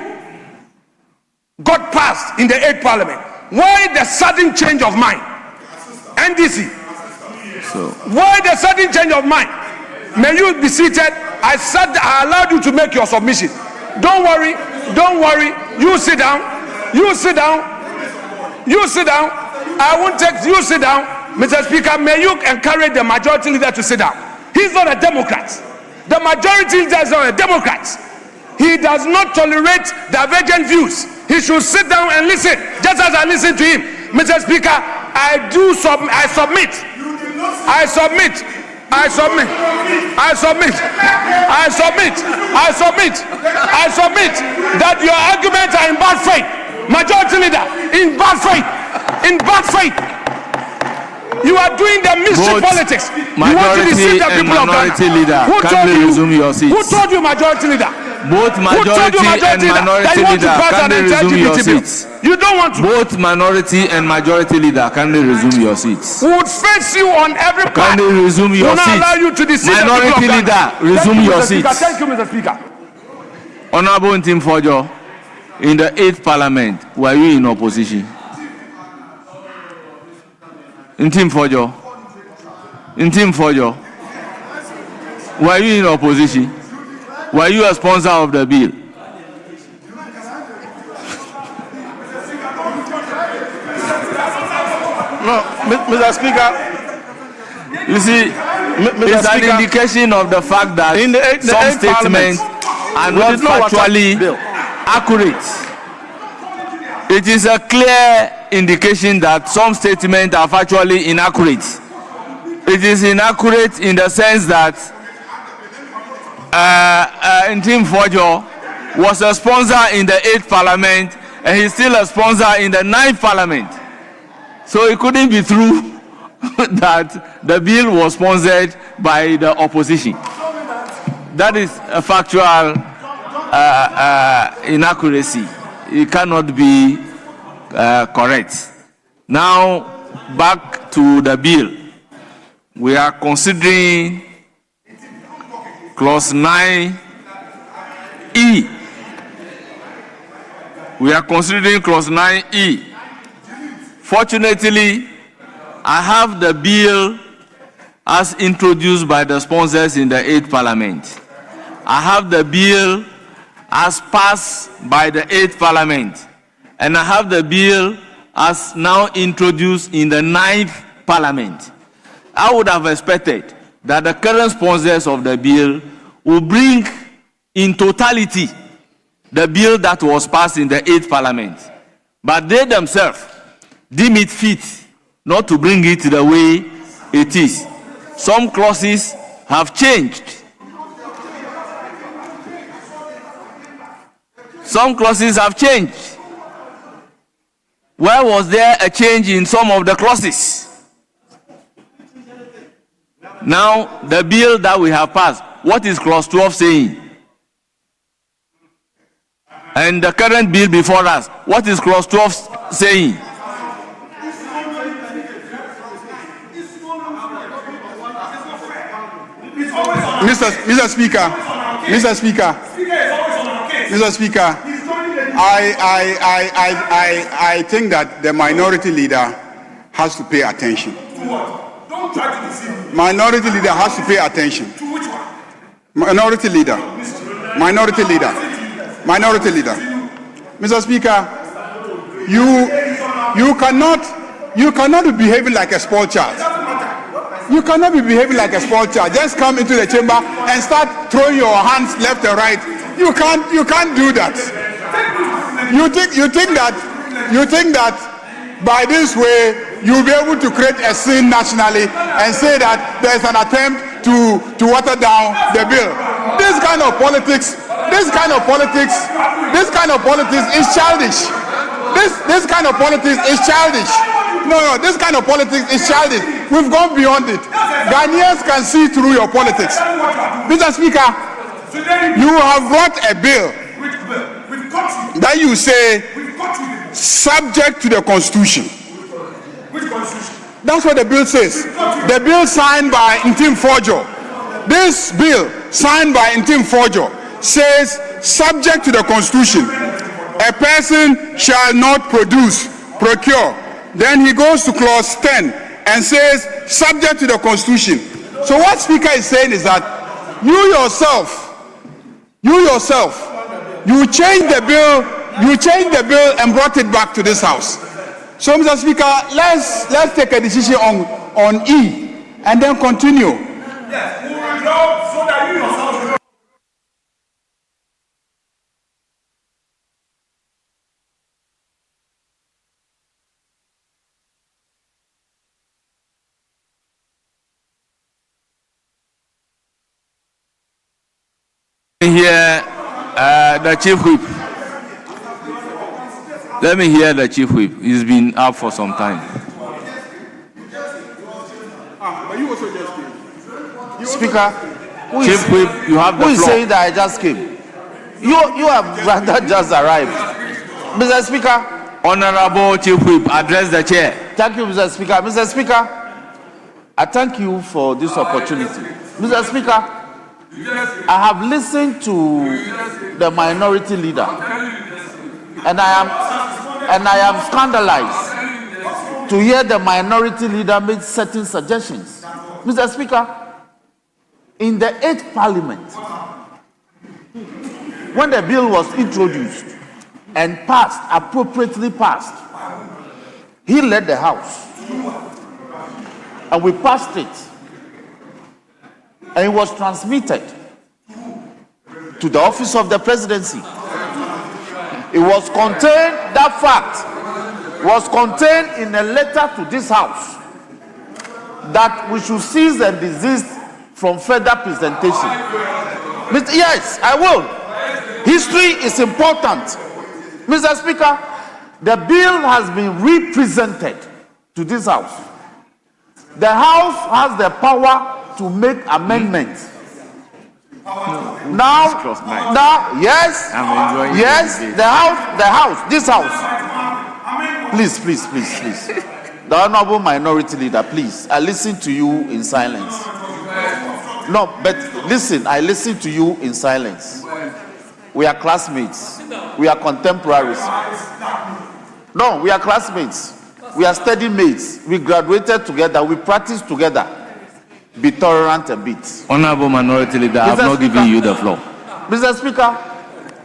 got passed in the 8th Parliament. Why the sudden change of mind? NDC. Why the sudden change of mind? May you be seated. I allowed you to make your submission. Don't worry. You sit down. I won't take you sit down. Mr. Speaker, may you encourage the majority leader to sit down. He's not a Democrat. The majority leader is not a Democrat. He does not tolerate divergent views. He should sit down and listen, just as I listen to him. Mr. Speaker, I submit that your arguments are in bad faith. Majority leader, in bad faith. You are doing the mischief politics. You want to deceive the people of Ghana. Who told you, majority leader? Both majority and minority leader, can they resume your seats? You don't want to. Both minority and majority leader, can they resume your seats? We would face you on every part. Can they resume your seats? We will not allow you to deceive minority the people of leader, Ghana. resume your seats. Thank you, Mr. Speaker. Honorable Ntim Fojo, in the 8th Parliament, were you in opposition? Ntim Fojo, were you in opposition? Were you a sponsor of the bill? No, Mr. Speaker. You see, it's an indication of the fact that some statements are not factually accurate. It is a clear indication that some statements are factually inaccurate. It is inaccurate in the sense that Ntim Fojo was a sponsor in the 8th Parliament, and he's still a sponsor in the 9th Parliament. So it couldn't be true that the bill was sponsored by the opposition. That is a factual inaccuracy. It cannot be correct. Now, back to the bill. We are considering clause 9E. We are considering clause 9E. Fortunately, I have the bill as introduced by the sponsors in the 8th Parliament. I have the bill as passed by the 8th Parliament. And I have the bill as now introduced in the 9th Parliament. I would have expected that the current sponsors of the bill will bring in totality the bill that was passed in the 8th Parliament. But they themselves deem it fit not to bring it the way it is. Some clauses have changed. Some clauses have changed. Where was there a change in some of the clauses? Now, the bill that we have passed, what is clause 12 saying? And the current bill before us, what is clause 12 saying? Mr. Speaker, I think that the minority leader has to pay attention. Don't try to deceive me. Minority leader has to pay attention. To which one? Minority leader. Minority leader. Minority leader. Mr. Speaker, you cannot be behaving like a spoiled child. You cannot be behaving like a spoiled child. Just come into the chamber and start throwing your hands left and right. You can't do that. You think that by this way you'll be able to create a scene nationally and say that there's an attempt to water down the bill. This kind of politics is childish. This kind of politics is childish. No, this kind of politics is childish. We've gone beyond it. Ghanaians can see through your politics. Mr. Speaker, you have brought a bill that you say subject to the Constitution. Which Constitution? That's what the bill says. The bill signed by Ntim Fojo. This bill signed by Ntim Fojo says subject to the Constitution. A person shall not produce, procure. Then he goes to clause 10 and says subject to the Constitution. So what Speaker is saying is that you changed the bill and brought it back to this House. So Mr. Speaker, let's take a decision on E and then continue. Yes, we will draw so that you yourself. The Chief Whip. Let me hear the Chief Whip. He's been up for some time. Speaker, Chief Whip, you have the floor. Who is saying that I just came? You have rather just arrived. Mr. Speaker. Honorable Chief Whip, address the chair. Thank you, Mr. Speaker. Mr. Speaker, I thank you for this opportunity. Mr. Speaker, I have listened to the minority leader, and I am scandalized to hear the minority leader make certain suggestions. Mr. Speaker, in the 8th Parliament, when the bill was introduced and passed, appropriately passed, he led the House, and we passed it. And it was transmitted to the office of the presidency. It was contained, that fact was contained in a letter to this House that we should cease and desist from further presentation. Yes, I will. History is important. Mr. Speaker, the bill has been represented to this House. The House has the power to make amendments. Now, yes, this House. Please. The Honorable Minority Leader, please. I listen to you in silence. No, but listen, I listen to you in silence. We are classmates. We are contemporaries. No, we are classmates. We are study mates. We graduated together. We practiced together. Be tolerant a bit. Honorable Minority Leader, I have not given you the floor. Mr. Speaker.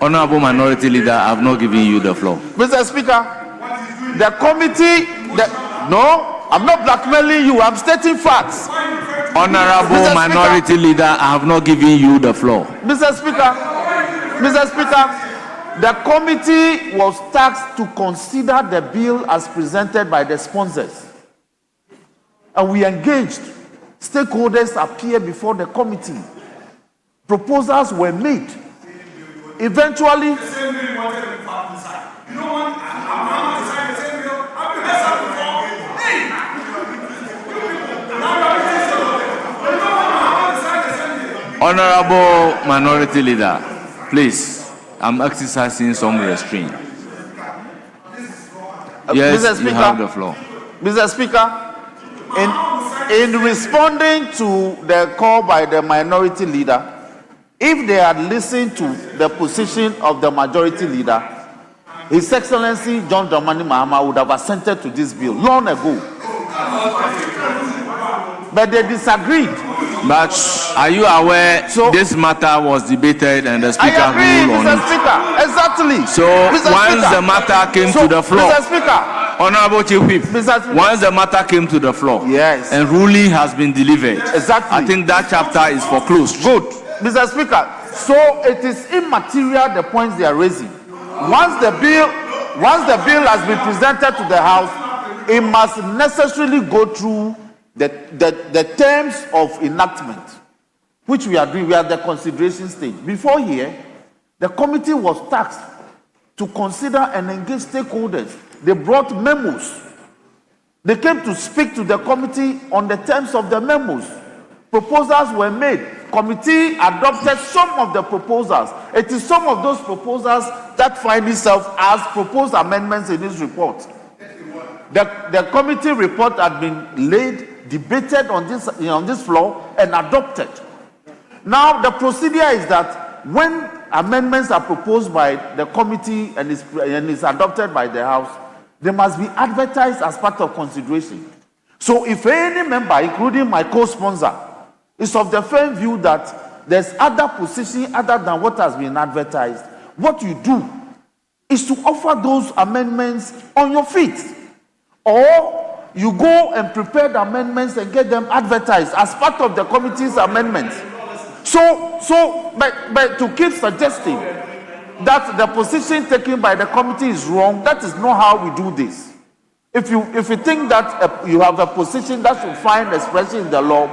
Honorable Minority Leader, I have not given you the floor. Mr. Speaker, the committee, no, I'm not blackmailing you. I'm stating facts. Honorable Minority Leader, I have not given you the floor. Mr. Speaker, the committee was tasked to consider the bill as presented by the sponsors. And we engaged. Stakeholders appeared before the committee. Proposals were made. Eventually, Honorable Minority Leader, please, I'm exercising some restraint. Yes, Mr. Speaker, you have the floor. Mr. Speaker, in responding to the call by the Minority Leader, if they had listened to the position of the Majority Leader, His Excellency John Dramani Mahama would have assented to this bill long ago. But they disagreed. But are you aware this matter was debated and the Speaker ruled on it? Speaker, exactly. So once the matter came to the floor, Mr. Speaker, Honorable Chief Whip, once the matter came to the floor, yes, and ruling has been delivered, exactly, I think that chapter is foreclosed. Good, Mr. Speaker. So it is immaterial the points they are raising. Once the bill has been presented to the House, it must necessarily go through the terms of enactment, which we are doing. We are at the consideration stage. Before here, the committee was tasked to consider and engage stakeholders. They brought memos. They came to speak to the committee on the terms of the memos. Proposals were made. Committee adopted some of the proposals. It is some of those proposals that find itself as proposed amendments in this report. The committee report had been laid, debated on this floor, and adopted. Now the procedure is that when amendments are proposed by the committee and is adopted by the House, they must be advertised as part of consideration. So if any member, including my co-sponsor, is of the firm view that there's other position other than what has been advertised, what you do is to offer those amendments on your feet. Or you go and prepare the amendments and get them advertised as part of the committee's amendments. But to keep suggesting that the position taken by the committee is wrong, that is not how we do this. If you think that you have a position that should find expression in the law,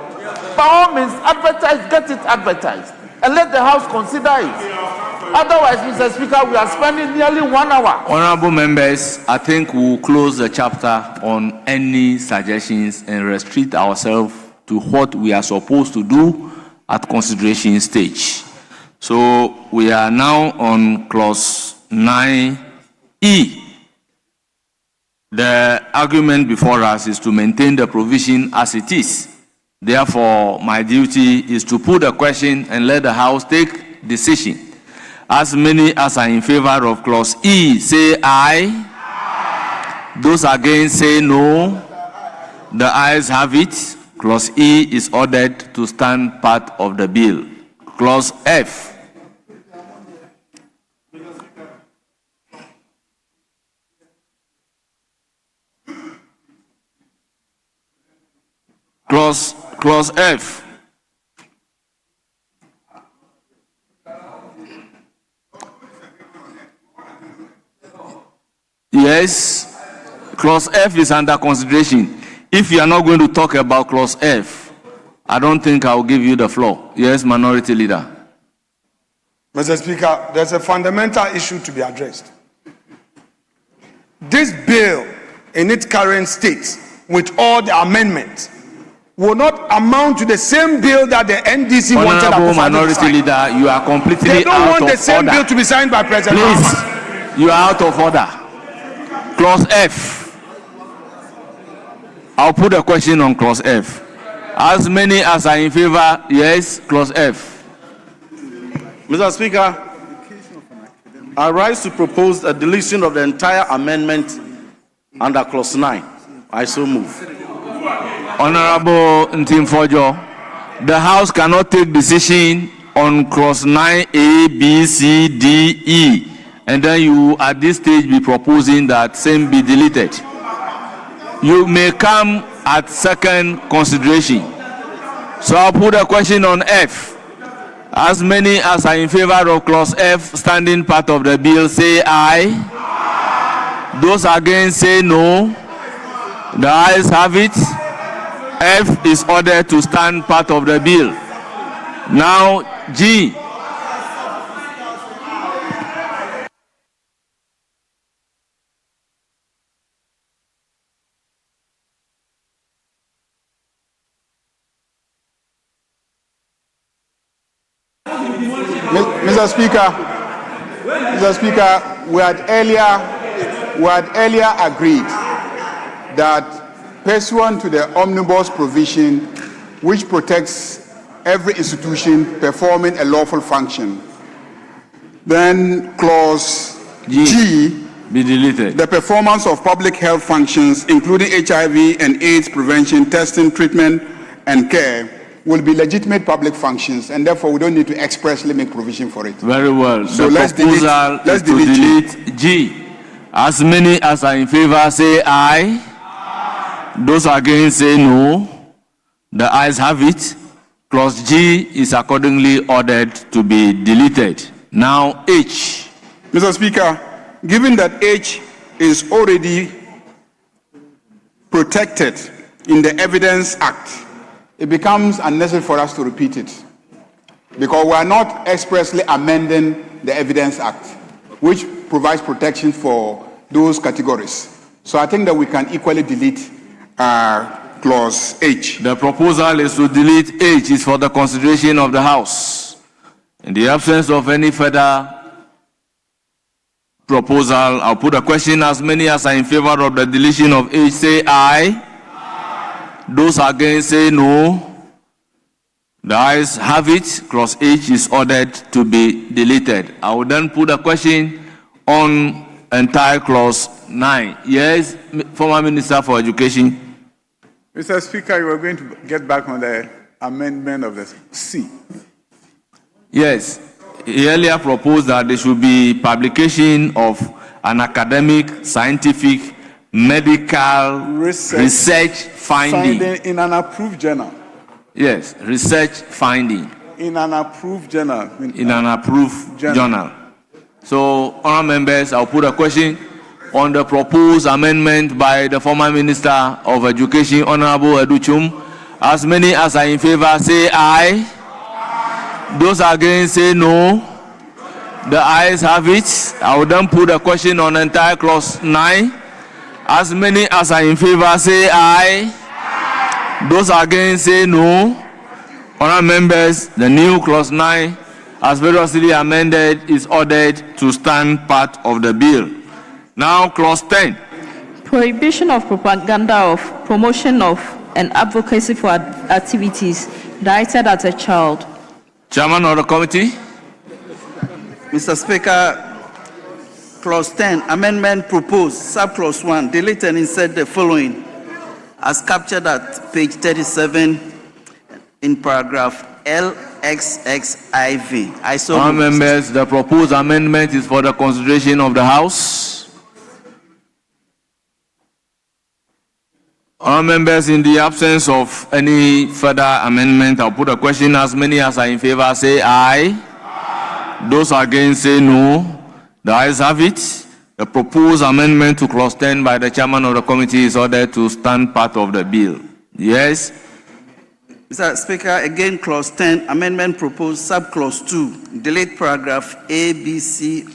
by all means, get it advertised, and let the House consider it. Otherwise, Mr. Speaker, we are spending nearly 1 hour. Honorable members, I think we'll close the chapter on any suggestions and restrict ourselves to what we are supposed to do at consideration stage. So we are now on clause 9E. The argument before us is to maintain the provision as it is. Therefore, my duty is to put the question and let the House take decision. As many as are in favor of clause E, say aye. Those against, say no. The ayes have it. Clause E is ordered to stand part of the bill. Clause F. Clause F. Yes, clause F is under consideration. If you are not going to talk about clause F, I don't think I will give you the floor. Yes, Minority Leader. Mr. Speaker, there's a fundamental issue to be addressed. This bill, in its current state, with all the amendments, will not amount to the same bill that the NDC wanted Honorable Akufo-Addo to Minority sign. Leader, you are completely They don't out want of the same order. bill to be signed by President Please, Mahama. you are out of order. Clause F. I'll put a question on clause F. As many as are in favor, yes, clause F. Mr. Speaker, I rise to propose a deletion of the entire amendment under clause 9. I so move. Honorable Ntimfojo, the House cannot take decision on clause 9A, B, C, D, E, and then you at this stage be proposing that same be deleted. You may come at second consideration. So I'll put a question on F. As many as are in favor of clause F, standing part of the bill, say aye. Those against say no. The ayes have it. F is ordered to stand part of the bill. Now, G. Mr. Speaker, we had earlier agreed that pursuant to the omnibus provision, which protects every institution performing a lawful function, then clause G be deleted. The performance of public health functions, including HIV and AIDS prevention, testing, treatment, and care, will be legitimate public functions, and therefore we don't need to expressly make provision for it. Very well. So the let's proposal delete is to delete G. As many as are in favor say aye. Those against say no. The ayes have it. Clause G is accordingly ordered to be deleted. Now H. Mr. Speaker, given that H is already protected in the Evidence Act, it becomes unnecessary for us to repeat it, because we are not expressly amending the Evidence Act, which provides protection for those categories. So I think that we can equally delete clause H. The proposal is to delete H. Is for the consideration of the House. In the absence of any further proposal, I'll put a question. As many as are in favor of the deletion of H say aye. Those against say no. The ayes have it. Clause H is ordered to be deleted. I will then put a question on entire clause 9. Yes, former Minister for Education. Mr. Speaker, you are going to get back on the amendment of the C. Yes, he earlier proposed that there should be publication of an academic, scientific, medical research finding in an approved journal. Yes, research finding In an approved journal. in an approved journal. So, honourable members, I'll put a question on the proposed amendment by the former Minister of Education, Honourable Educhum. As many as are in favour say aye. Those against say no. The ayes have it. I will then put a question on entire clause 9. As many as are in favour say aye. Those against say no. Honourable members, the new clause 9, as variously amended, is ordered to stand part of the bill. Now, clause 10. Prohibition of propaganda of promotion of and advocacy for activities directed at a child. Chairman of the committee. Mr. Speaker, clause 10, amendment proposed, subclause 1, delete and insert the following as captured at page 37 in paragraph LXXIV. I so Honourable move. members, the proposed amendment is for the consideration of the House. Honourable members, in the absence of any further amendment, I'll put a question. As many as are in favour say aye. Those against say no. The ayes have it. The proposed amendment to clause 10 by the chairman of the committee is ordered to stand part of the bill. Yes. Mr. Speaker, again, clause 10, amendment proposed, sub-clause 2, delete paragraph A, B, C,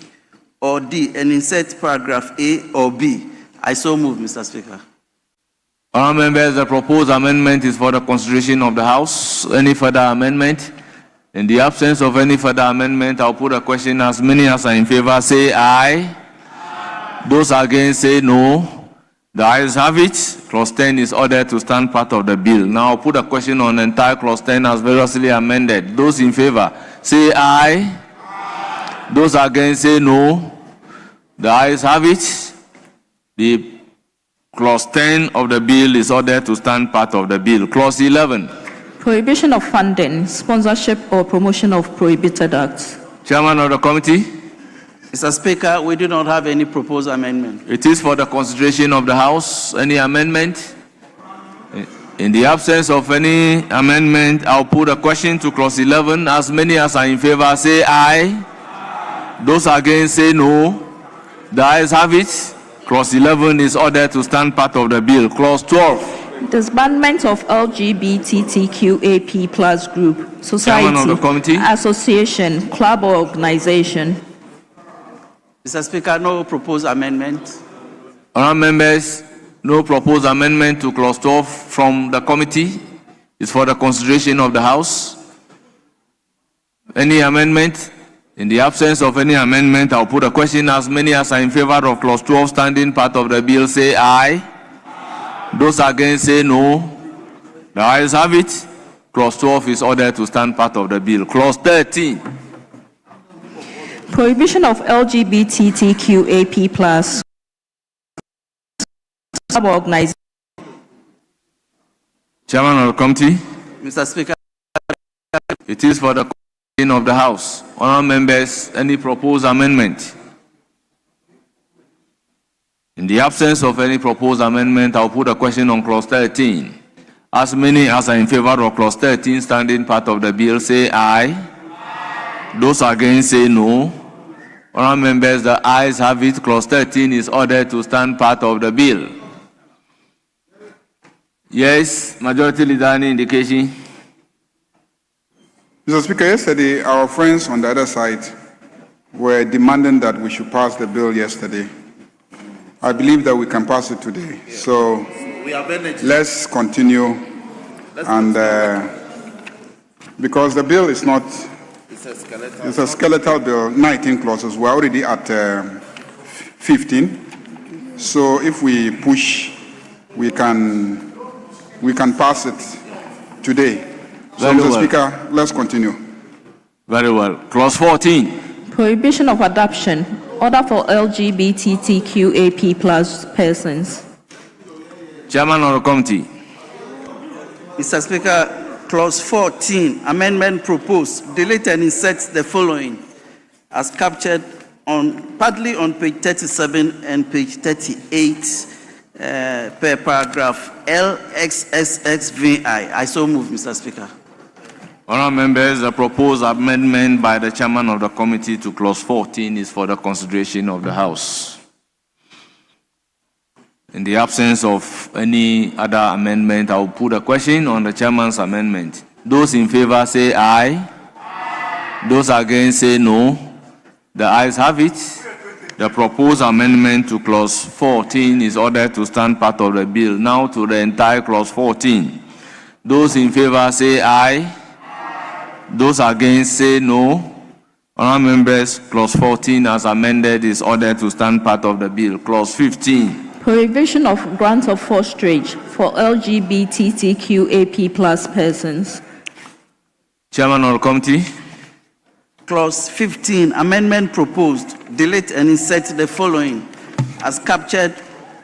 or D, and insert paragraph A or B. I so move, Mr. Speaker. Honourable members, the proposed amendment is for the consideration of the House. Any further amendment? In the absence of any further amendment, I'll put a question. As many as are in favor, say aye. Those against, say no. The ayes have it. Clause 10 is ordered to stand part of the bill. Now I'll put a question on the entire clause 10 as variously amended. Those in favor, say aye. Those against, say no. The ayes have it. The clause 10 of the bill is ordered to stand part of the bill. Clause 11. Prohibition of funding, sponsorship, or promotion of prohibited acts. Chairman of the committee. Mr. Speaker, we do not have any proposed amendment. It is for the consideration of the House. Any amendment? In the absence of any amendment, I'll put a question to clause 11. As many as are in favor, say aye. Those against, say no. The ayes have it. Clause 11 is ordered to stand part of the bill. Clause 12. Disbandment of LGBTQAP plus group, society, Chairman of the committee. association, club, or organization. Mr. Speaker, no proposed amendment. Honourable members, no proposed amendment to clause 12 from the committee. It's for the consideration of the House. Any amendment? In the absence of any amendment, I'll put a question. As many as are in favor of clause 12 standing part of the bill, say aye. Those against, say no. The ayes have it. Clause 12 is ordered to stand part of the bill. Clause 13. Prohibition of LGBTQAP plus organization. Chairman of the committee. Mr. Speaker. It is for the consideration of the House. Honourable members, any proposed amendment? In the absence of any proposed amendment, I'll put a question on clause 13. As many as are in favor of clause 13 standing part of the bill, say aye. Those against, say no. Honourable members, the ayes have it. Clause 13 is ordered to stand part of the bill. Yes, Majority Leader, any indication? Mr. Speaker, yesterday our friends on the other side were demanding that we should pass the bill yesterday. I believe that we can pass it today. So let's continue. And because the bill is not, it's a skeletal bill, 19 clauses. We're already at 15. So if we push, we can pass it today. So, Mr. Speaker, let's continue. Very well. Clause 14. Prohibition of adoption, order for LGBTQAP plus persons. Chairman of the committee. Mr. Speaker, clause 14, amendment proposed, delete and insert the following as captured partly on page 37 and page 38 per paragraph LXXXVI. I so move, Mr. Speaker. Honourable members, the proposed amendment by the chairman of the committee to clause 14 is for the consideration of the House. In the absence of any other amendment, I will put a question on the chairman's amendment. Those in favor say aye. Those against say no. The ayes have it. The proposed amendment to clause 14 is ordered to stand part of the bill. Now to the entire clause 14. Those in favor say aye. Those against say no. Honourable members, clause 14 as amended is ordered to stand part of the bill. Clause 15. Prohibition of grant of fosterage for LGBTQAP plus persons. Chairman of the committee. Clause 15, amendment proposed, delete and insert the following as captured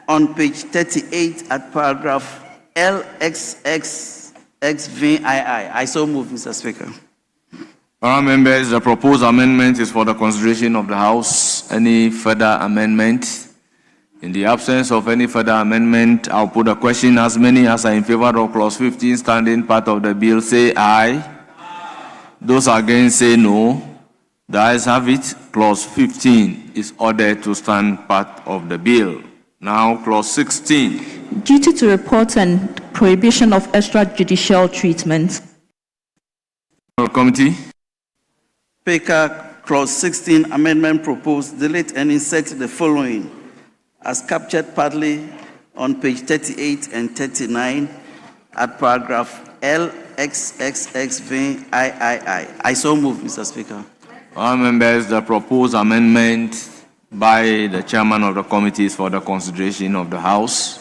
on page 38 at paragraph LXXXVII. I so move, Mr. Speaker. Honourable members, the proposed amendment is for the consideration of the House. Any further amendment? In the absence of any further amendment, I'll put a question. As many as are in favor of clause 15 standing part of the bill say aye. Those against say no. The ayes have it. Clause 15 is ordered to stand part of the bill. Now clause 16. duty to report and prohibition of extrajudicial treatment. Committee. Speaker, Clause 16, amendment proposed, delete and insert the following, as captured partly on page 38 and 39 at paragraph LXXXVIII. I so move, Mr. Speaker. Honourable members, the proposed amendment by the chairman of the committee is for the consideration of the House.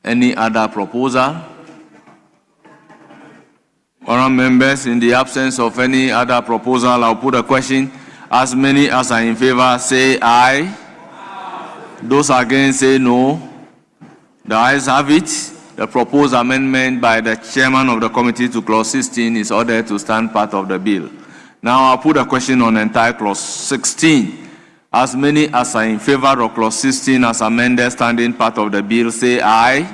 Any other proposal? Honourable members, in the absence of any other proposal, I'll put a question. As many as are in favor, say aye. Those against, say no. The ayes have it. The proposed amendment by the chairman of the committee to clause 16 is ordered to stand part of the bill. Now I'll put a question on entire clause 16. As many as are in favor of clause 16 as amended standing part of the bill, say aye.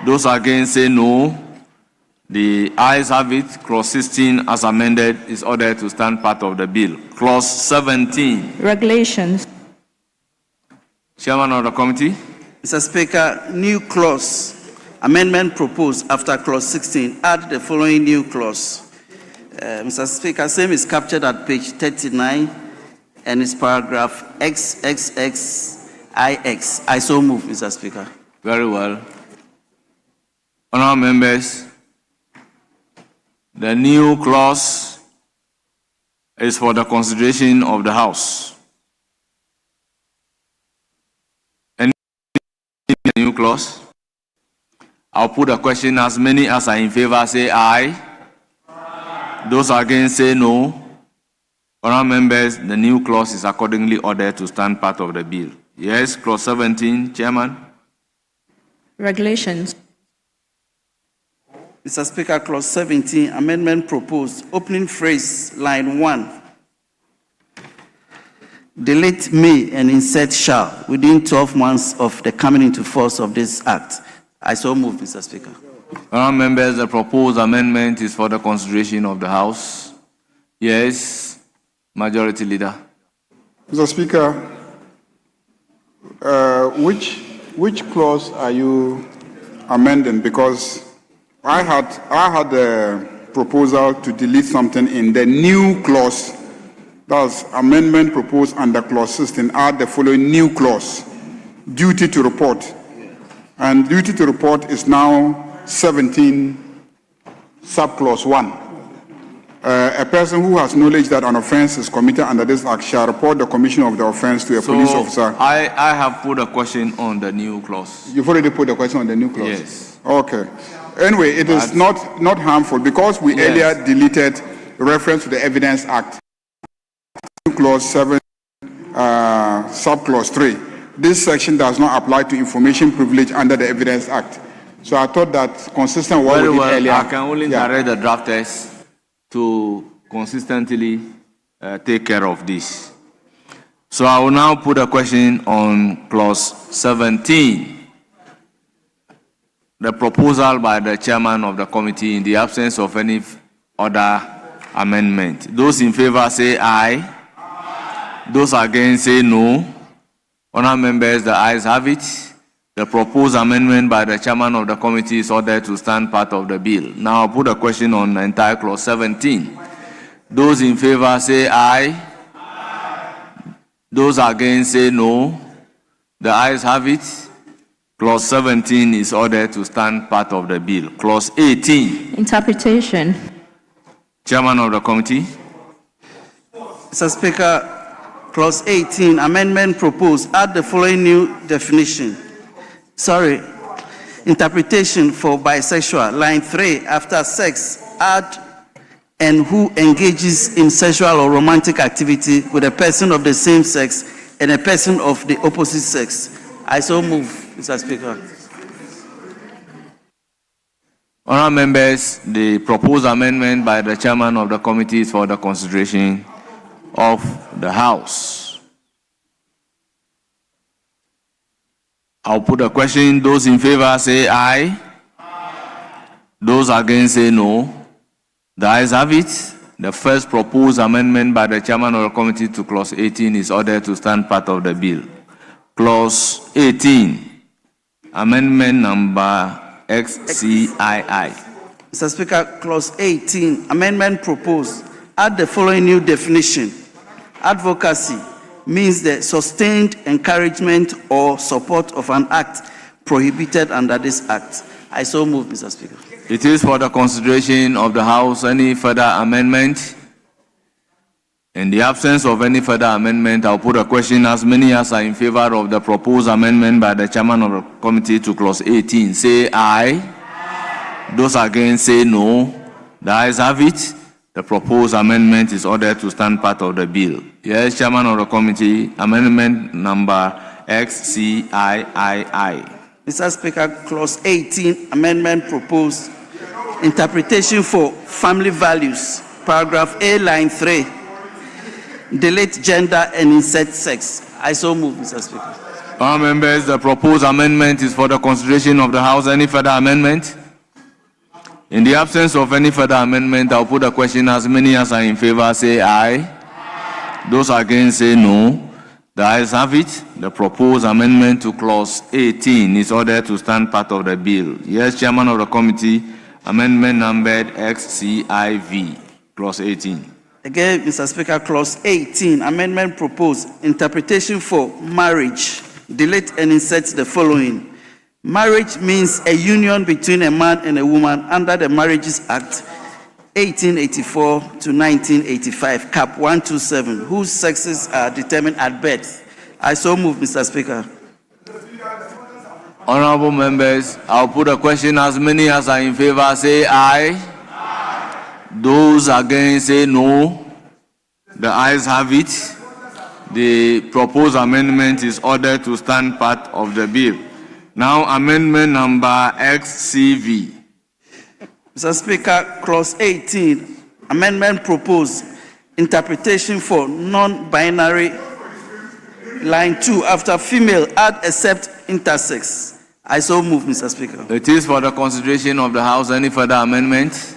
Those against, say no. The ayes have it. Clause 16 as amended is ordered to stand part of the bill. Clause 17. Regulations. Chairman of the committee. Mr. Speaker, new clause, amendment proposed after clause 16. Add the following new clause. Mr. Speaker, same is captured at page 39 and is paragraph XXXIX. I so move, Mr. Speaker. Very well. Honourable members, the new clause is for the consideration of the House. Any new clause? I'll put a question. As many as are in favor, say aye. Those against, say no. Honourable members, the new clause is accordingly ordered to stand part of the bill. Yes, clause 17, Chairman. Regulations. Mr. Speaker, clause 17, amendment proposed, opening phrase, line 1. Delete may and insert shall within 12 months of the coming into force of this act. I so move, Mr. Speaker. Honourable members, the proposed amendment is for the consideration of the House. Yes, Majority Leader. Mr. Speaker, which clause are you amending? Because I had a proposal to delete something in the new clause. That's amendment proposed under clause 16. Add the following new clause: duty to report. And duty to report is now 17 subclause 1. A person who has knowledge that an offence is committed under this act shall report the commission of the offence to a police officer. I have put a question on the new clause. You've already put a question on the new clause? Yes. Okay. Anyway, it is not harmful because we earlier deleted reference to the Evidence Act, clause 7, subclause 3. This section does not apply to information privilege under the Evidence Act. So I thought that consistent with what we did earlier. I can only direct the drafters to consistently take care of this. So I will now put a question on clause 17. The proposal by the chairman of the committee in the absence of any other amendment. Those in favor say aye. Those against say no. Honourable members, the ayes have it. The proposed amendment by the chairman of the committee is ordered to stand part of the bill. Now I'll put a question on the entire clause 17. Those in favor say aye. Those against say no. The ayes have it. Clause 17 is ordered to stand part of the bill. Clause 18. Interpretation. Chairman of the committee. Mr. Speaker, clause 18, amendment proposed, add the following new definition. Interpretation for bisexual, line 3, after sex, add and who engages in sexual or romantic activity with a person of the same sex and a person of the opposite sex. I so move, Mr. Speaker. Honourable members, the proposed amendment by the chairman of the committee is for the consideration of the House. I'll put a question. Those in favor say aye. Those against say no. The ayes have it. The first proposed amendment by the chairman of the committee to clause 18 is ordered to stand part of the bill. Clause 18, amendment number XCII. Mr. Speaker, Clause 18, amendment proposed. Add the following new definition. Advocacy means the sustained encouragement or support of an act prohibited under this act. I so move, Mr. Speaker. It is for the consideration of the House. Any further amendment? In the absence of any further amendment, I'll put a question. As many as are in favor of the proposed amendment by the chairman of the committee to clause 18, say aye. Those against say no. The ayes have it. The proposed amendment is ordered to stand part of the bill. Yes, chairman of the committee, amendment number XCIII. Mr. Speaker, clause 18, amendment proposed. Interpretation for family values, paragraph A, line 3. Delete gender and insert sex. I so move, Mr. Speaker. All members, the proposed amendment is for the consideration of the House. Any further amendment? In the absence of any further amendment, I'll put a question. As many as are in favor, say aye. Those against, say no. The ayes have it. The proposed amendment to clause 18 is ordered to stand part of the bill. Yes, chairman of the committee, amendment numbered XCIV, clause 18. Again, Mr. Speaker, clause 18, amendment proposed. Interpretation for marriage. Delete and insert the following. Marriage means a union between a man and a woman under the Marriages Act 1884 to 1985, Cap 127, whose sexes are determined at birth. I so move, Mr. Speaker. Honorable members, I'll put a question. As many as are in favor, say aye. Those against, say no. The ayes have it. The proposed amendment is ordered to stand part of the bill. Now, amendment number XCV. Mr. Speaker, clause 18, amendment proposed. Interpretation for non-binary, line 2, after female, add except intersex. I so move, Mr. Speaker. It is for the consideration of the House. Any further amendment?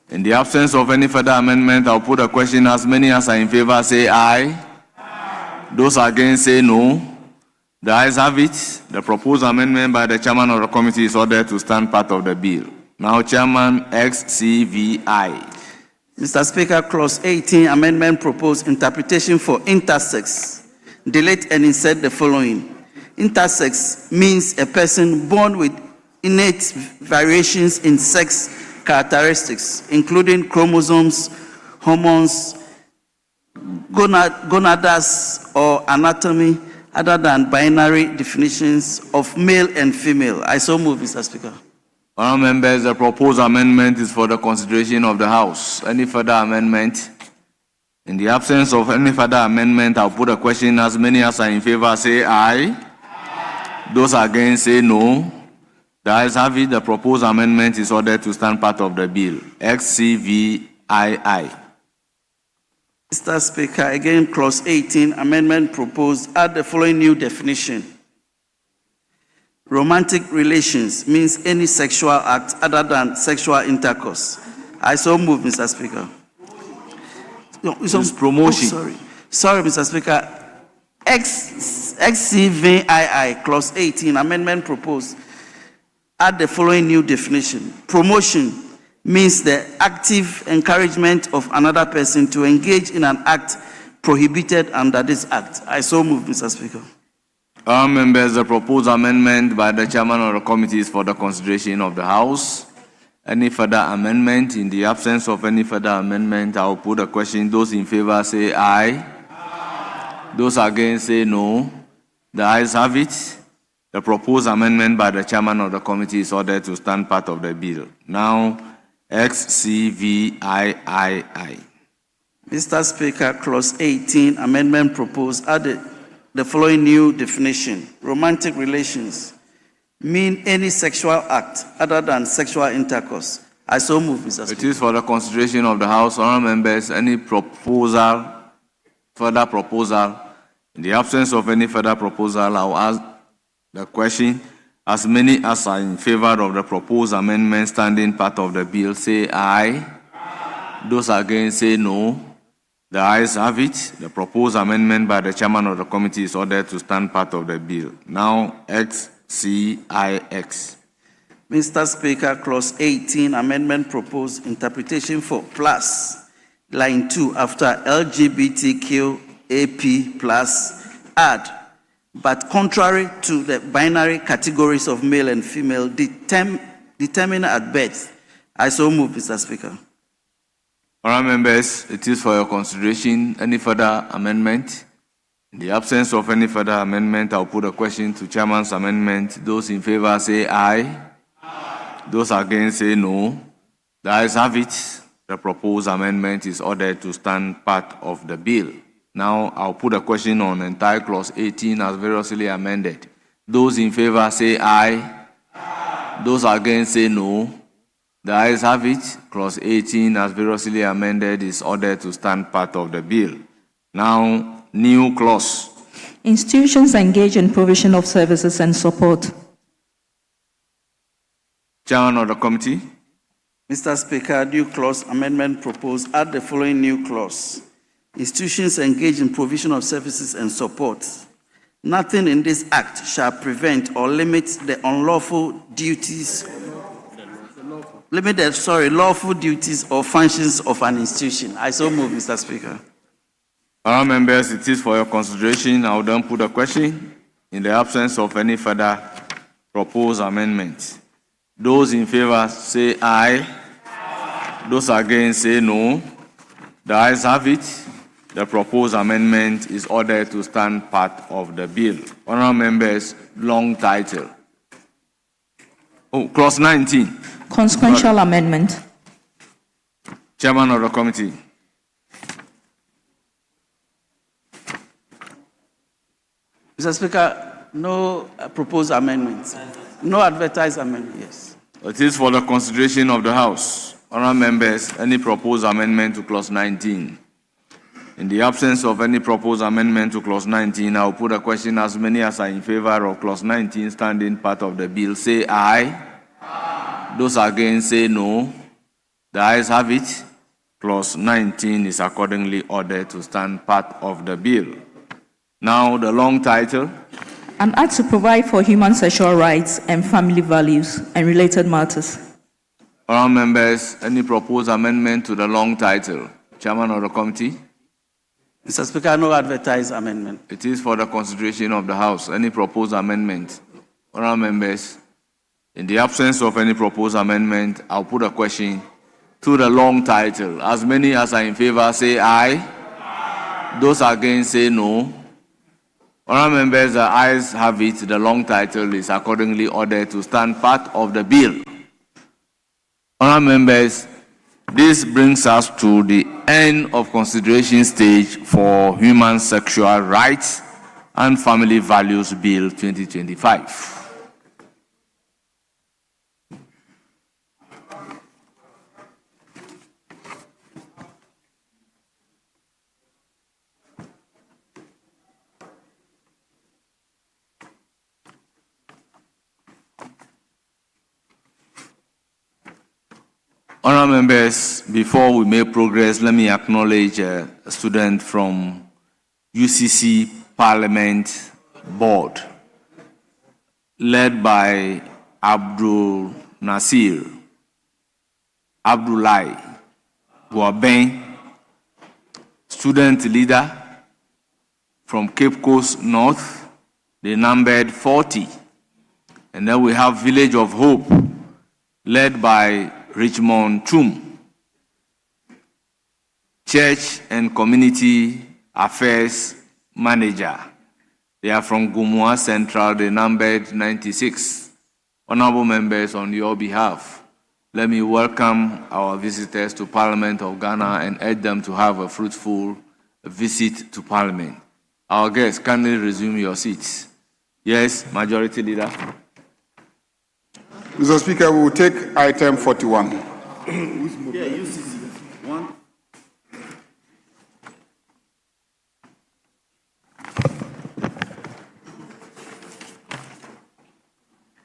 In the absence of any further amendment, I'll put a question. As many as are in favor, say aye. Those against, say no. The ayes have it. The proposed amendment by the chairman of the committee is ordered to stand part of the bill. Now, Chairman XCVI. Mr. Speaker, clause 18, amendment proposed. Interpretation for intersex. Delete and insert the following. Intersex means a person born with innate variations in sex characteristics, including chromosomes, hormones, gonads, or anatomy, other than binary definitions of male and female. I so move, Mr. Speaker. Honourable members, the proposed amendment is for the consideration of the House. Any further amendment? In the absence of any further amendment, I'll put a question. As many as are in favor, say aye. Those against, say no. The ayes have it. The proposed amendment is ordered to stand part of the bill. XCVII. Mr. Speaker, again, clause 18, amendment proposed. Add the following new definition. Romantic relations means any sexual act other than sexual intercourse. I so move, Mr. Speaker. No, it's promotion. Sorry, Mr. Speaker. XCVII, clause 18, amendment proposed. Add the following new definition. Promotion means the active encouragement of another person to engage in an act prohibited under this act. I so move, Mr. Speaker. All members, the proposed amendment by the chairman of the committee is for the consideration of the House. Any further amendment? In the absence of any further amendment, I will put a question. Those in favor say aye. Those against say no. The ayes have it. The proposed amendment by the chairman of the committee is ordered to stand part of the bill. Now, XCVIII. Mr. Speaker, clause 18, amendment proposed. Add the following new definition. Romantic relations mean any sexual act other than sexual intercourse. I so move, Mr. Speaker. It is for the consideration of the House. Honourable members, any further proposal? In the absence of any further proposal, I will ask the question. As many as are in favor of the proposed amendment standing part of the bill, say aye. Those against, say no. The ayes have it. The proposed amendment by the chairman of the committee is ordered to stand part of the bill. Now, XCIX. Mr. Speaker, Clause 18, amendment proposed interpretation for plus, line 2, after LGBTQ AP plus, add, but contrary to the binary categories of male and female determined at birth. I so move, Mr. Speaker. Honourable members, it is for your consideration. Any further amendment? In the absence of any further amendment, I'll put a question to Chairman's amendment. Those in favor say aye. Those against say no. The ayes have it. The proposed amendment is ordered to stand part of the bill. Now, I'll put a question on entire clause 18 as variously amended. Those in favor say aye. Those against say no. The ayes have it. Clause 18 as variously amended is ordered to stand part of the bill. Now, new clause. Institutions engage in provision of services and support. Chairman of the committee. Mr. Speaker, new clause amendment proposed. Add the following new clause. Institutions engage in provision of services and support. Nothing in this act shall prevent or limit the lawful duties or functions of an institution. I so move, Mr. Speaker. Honourable members, it is for your consideration. I will then put a question. In the absence of any further proposed amendments, those in favor say aye. Those against say no. The ayes have it. The proposed amendment is ordered to stand part of the bill. Honourable members, long title. Clause 19. Consequential amendment. Chairman of the committee. Mr. Speaker, no proposed amendments. No advertised amendment, yes. It is for the consideration of the House. Honourable members, any proposed amendment to clause 19? In the absence of any proposed amendment to clause 19, I will put a question. As many as are in favor of clause 19 standing part of the bill, say aye. Those against say no. The ayes have it. Clause 19 is accordingly ordered to stand part of the bill. Now, the long title. An act to provide for human sexual rights and family values and related matters. Honourable members, any proposed amendment to the long title? Chairman of the committee. Mr. Speaker, no advertised amendment. It is for the consideration of the House. Any proposed amendment? Honourable members, in the absence of any proposed amendment, I'll put a question to the long title. As many as are in favor say aye. Those against say no. Honourable members, the ayes have it. The long title is accordingly ordered to stand part of the bill. Honourable members, this brings us to the end of consideration stage for Human Sexual Rights and Family Values Bill 2025. Honourable members, before we make progress, let me acknowledge a student from UCC Parliament Board, led by Abdul Nasir Abdullahi Guaben, student leader from Cape Coast North. They numbered 40. And then we have Village of Hope, led by Richmond Chum, Church and Community Affairs Manager. They are from Gumua Central. They numbered 96. Honourable members, on your behalf, let me welcome our visitors to Parliament of Ghana and urge them to have a fruitful visit to Parliament. Our guests, kindly resume your seats. Yes, Majority Leader. Mr. Speaker, we will take item 41.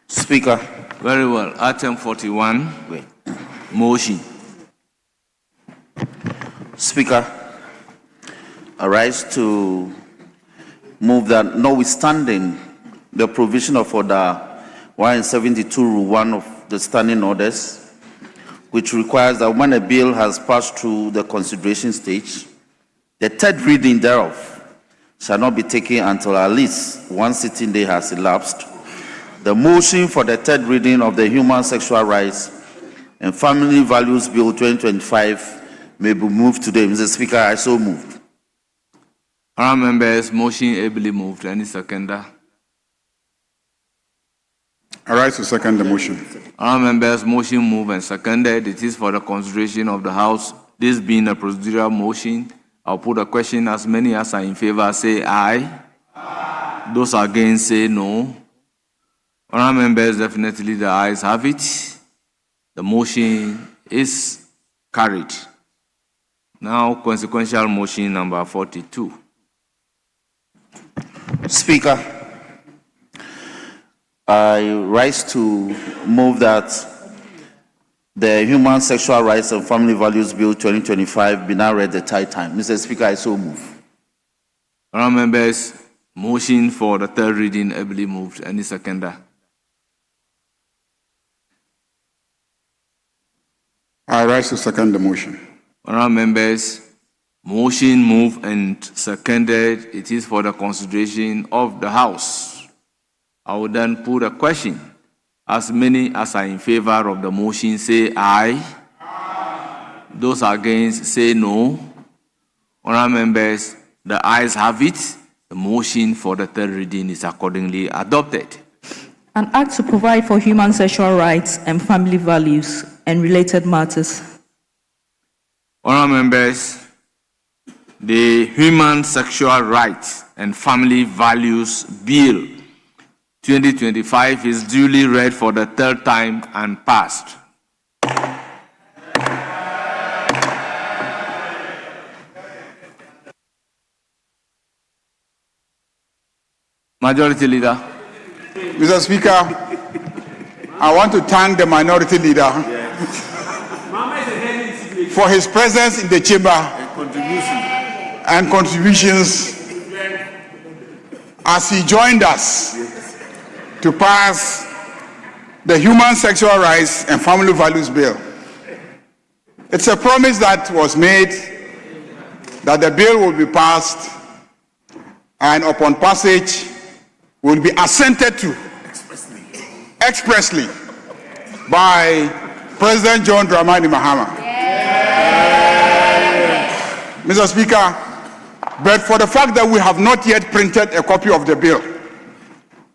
Speaker. Very well. Item 41. Motion. Speaker, rise to move that, notwithstanding the provision of Order 172, Rule 1 of the Standing Orders, which requires that when a bill has passed through the consideration stage, the third reading thereof shall not be taken until at least one sitting day has elapsed. The motion for the third reading of the Human Sexual Rights and Family Values Bill 2025 may be moved today. Mr. Speaker, I so moved. Honourable members, motion ably moved. Any seconder? I rise to second the motion. Honourable members, motion moved and seconded. It is for the consideration of the House. This being a procedural motion, I'll put a question. As many as are in favor say aye. Aye. Those against say no. Honourable members, definitely the ayes have it. The motion is carried. Now, consequential motion number 42. Speaker, I rise to move that the Human Sexual Rights and Family Values Bill 2025 be now read the third time. Mr. Speaker, I so move. Honourable members, motion for the third reading ably moved. Any seconder? I rise to second the motion. Honourable members, motion moved and seconded. It is for the consideration of the House. I will then put a question. As many as are in favor of the motion say aye. Aye. Those against say no. Honourable members, the ayes have it. The motion for the third reading is accordingly adopted. An act to provide for human sexual rights and family values and related matters. Honourable members, the Human Sexual Rights and Family Values Bill 2025 is duly read for the third time and passed. Majority Leader. Mr. Speaker, I want to thank the Minority Leader for his presence in the chamber and contributions as he joined us to pass the Human Sexual Rights and Family Values Bill. It's a promise that was made that the bill will be passed and upon passage will be assented to expressly by President John Dramani Mahama. Mr. Speaker, but for the fact that we have not yet printed a copy of the bill,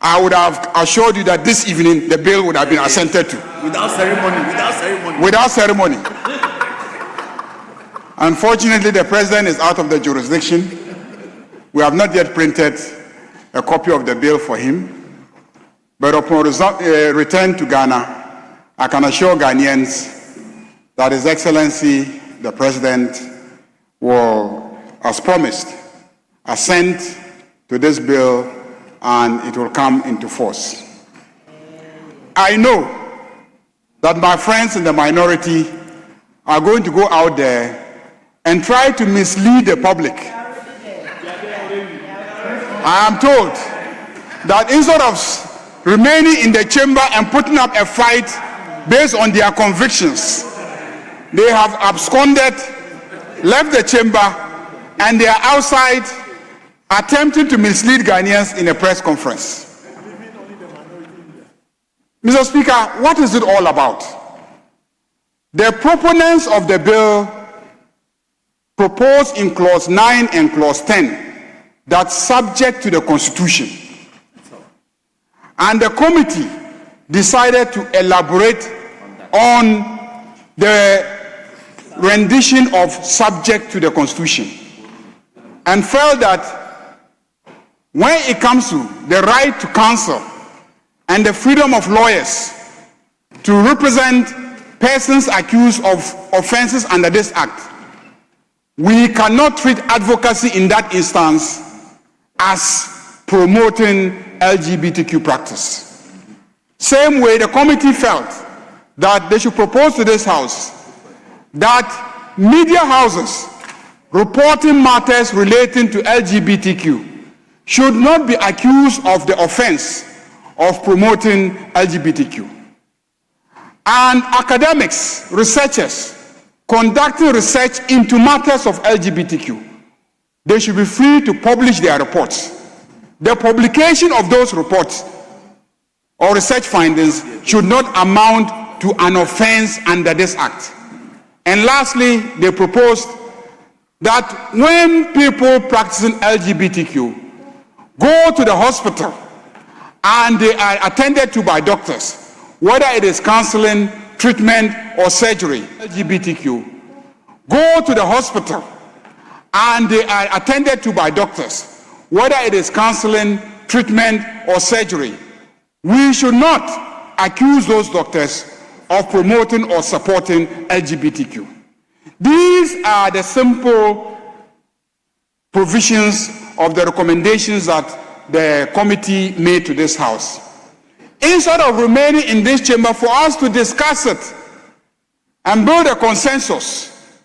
I would have assured you that this evening the bill would have been assented to. Without ceremony, without ceremony. Without ceremony. Unfortunately, the President is out of the jurisdiction. We have not yet printed a copy of the bill for him. But upon return to Ghana, I can assure Ghanaians that His Excellency, the President, will, as promised, assent to this bill and it will come into force. I know that my friends in the minority are going to go out there and try to mislead the public. I am told that instead of remaining in the chamber and putting up a fight based on their convictions, they have absconded, left the chamber, and they are outside attempting to mislead Ghanaians in a press conference. Mr. Speaker, what is it all about? The proponents of the bill propose in clause 9 and clause 10 that subject to the Constitution. And the committee decided to elaborate on the rendition of subject to the Constitution and felt that when it comes to the right to counsel and the freedom of lawyers to represent persons accused of offenses under this act, we cannot treat advocacy in that instance as promoting LGBTQ practice. Same way, the committee felt that they should propose to this House that media houses reporting matters relating to LGBTQ should not be accused of the offense of promoting LGBTQ. And academics, researchers, conducting research into matters of LGBTQ, they should be free to publish their reports. The publication of those reports or research findings should not amount to an offense under this act. And lastly, they proposed that when people practicing LGBTQ go to the hospital and they are attended to by doctors, whether it is counseling, treatment, or surgery, LGBTQ, go to the hospital and they are attended to by doctors, whether it is counseling, treatment, or surgery, we should not accuse those doctors of promoting or supporting LGBTQ. These are the simple provisions of the recommendations that the committee made to this House. Instead of remaining in this chamber for us to discuss it and build a consensus,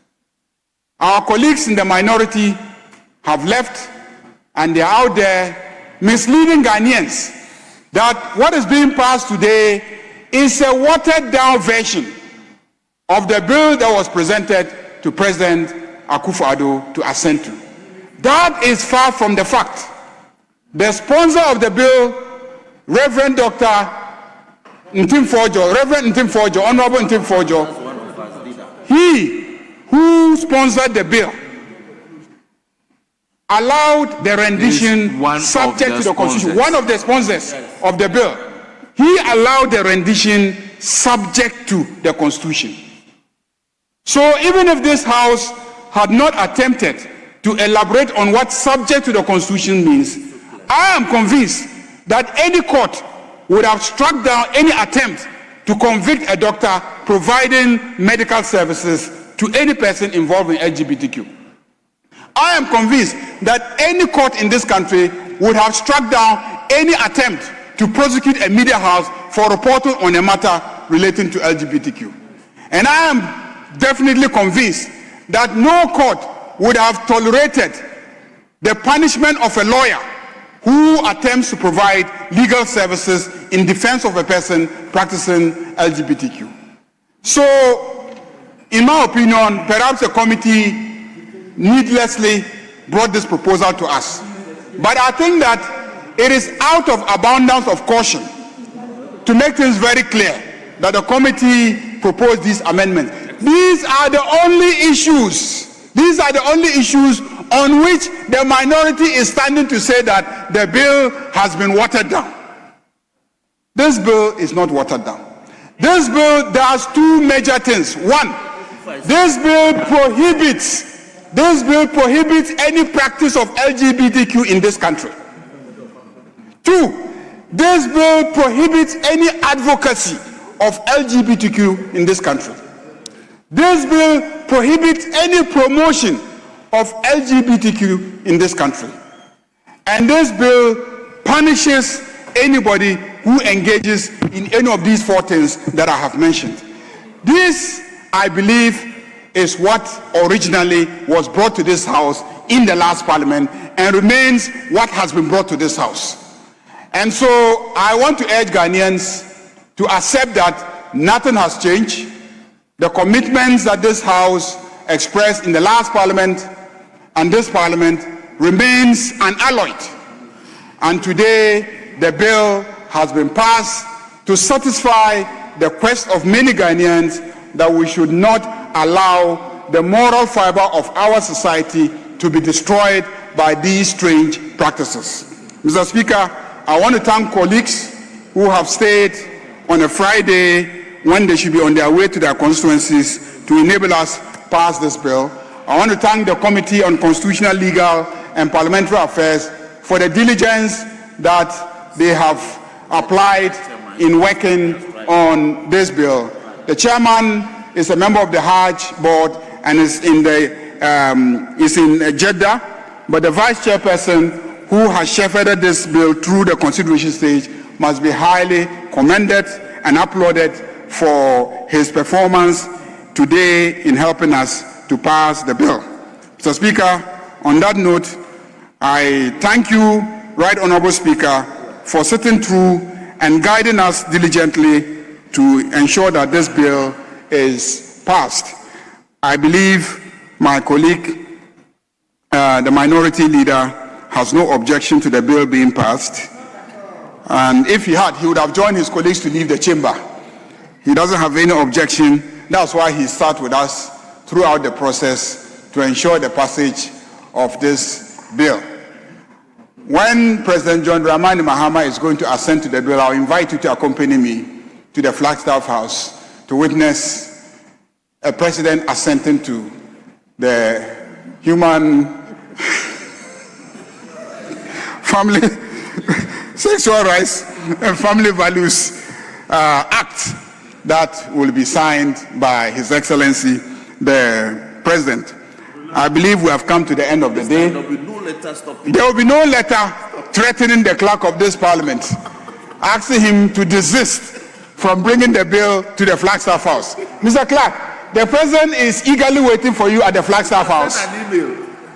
our colleagues in the minority have left and they are out there misleading Ghanaians that what is being passed today is a watered-down version of the bill that was presented to President Akufo-Addo to assent to. That is far from the fact. The sponsor of the bill, Reverend Dr. Reverend Ntimfojo, Honorable Ntimfojo, he who sponsored the bill allowed the rendition subject to the Constitution. One of the sponsors of the bill, he allowed the rendition subject to the Constitution. So even if this House had not attempted to elaborate on what subject to the Constitution means, I am convinced that any court would have struck down any attempt to convict a doctor providing medical services to any person involved in LGBTQ. I am convinced that any court in this country would have struck down any attempt to prosecute a media house for reporting on a matter relating to LGBTQ. And I am definitely convinced that no court would have tolerated the punishment of a lawyer who attempts to provide legal services in defense of a person practicing LGBTQ. So, in my opinion, perhaps the committee needlessly brought this proposal to us. But I think that it is out of abundance of caution to make things very clear that the committee proposed these amendments. These are the only issues on which the minority is standing to say that the bill has been watered down. This bill is not watered down. This bill does two major things. One, this bill prohibits any practice of LGBTQ in this country. Two, this bill prohibits any advocacy of LGBTQ in this country. This bill prohibits any promotion of LGBTQ in this country. And this bill punishes anybody who engages in any of these four things that I have mentioned. This, I believe, is what originally was brought to this House in the last Parliament and remains what has been brought to this House. And so I want to urge Ghanaians to accept that nothing has changed. The commitments that this House expressed in the last Parliament and this Parliament remains unalloyed. And today, the bill has been passed to satisfy the quest of many Ghanaians that we should not allow the moral fiber of our society to be destroyed by these strange practices. Mr. Speaker, I want to thank colleagues who have stayed on a Friday when they should be on their way to their constituencies to enable us pass this bill. I want to thank the Committee on Constitutional, Legal and Parliamentary Affairs for the diligence that they have applied in working on this bill. The chairman is a member of the Hajj board and is in Jeddah, but the vice chairperson who has shepherded this bill through the consideration stage must be highly commended and applauded for his performance today in helping us to pass the bill. Mr. Speaker, on that note, I thank you, Right Honorable Speaker, for sitting through and guiding us diligently to ensure that this bill is passed. I believe my colleague, the minority leader, has no objection to the bill being passed. And if he had, he would have joined his colleagues to leave the chamber. He doesn't have any objection. That's why he sat with us throughout the process to ensure the passage of this bill. When President John Dramani Mahama is going to assent to the bill, I'll invite you to accompany me to the Flagstaff House to witness a president assenting to the Human Family Sexual Rights and Family Values Act that will be signed by His Excellency the President. I believe we have come to the end of the day. There will be no letter threatening the clerk of this parliament, asking him to desist from bringing the bill to the Flagstaff House. Mr. Clerk, the President is eagerly waiting for you at the Flagstaff House.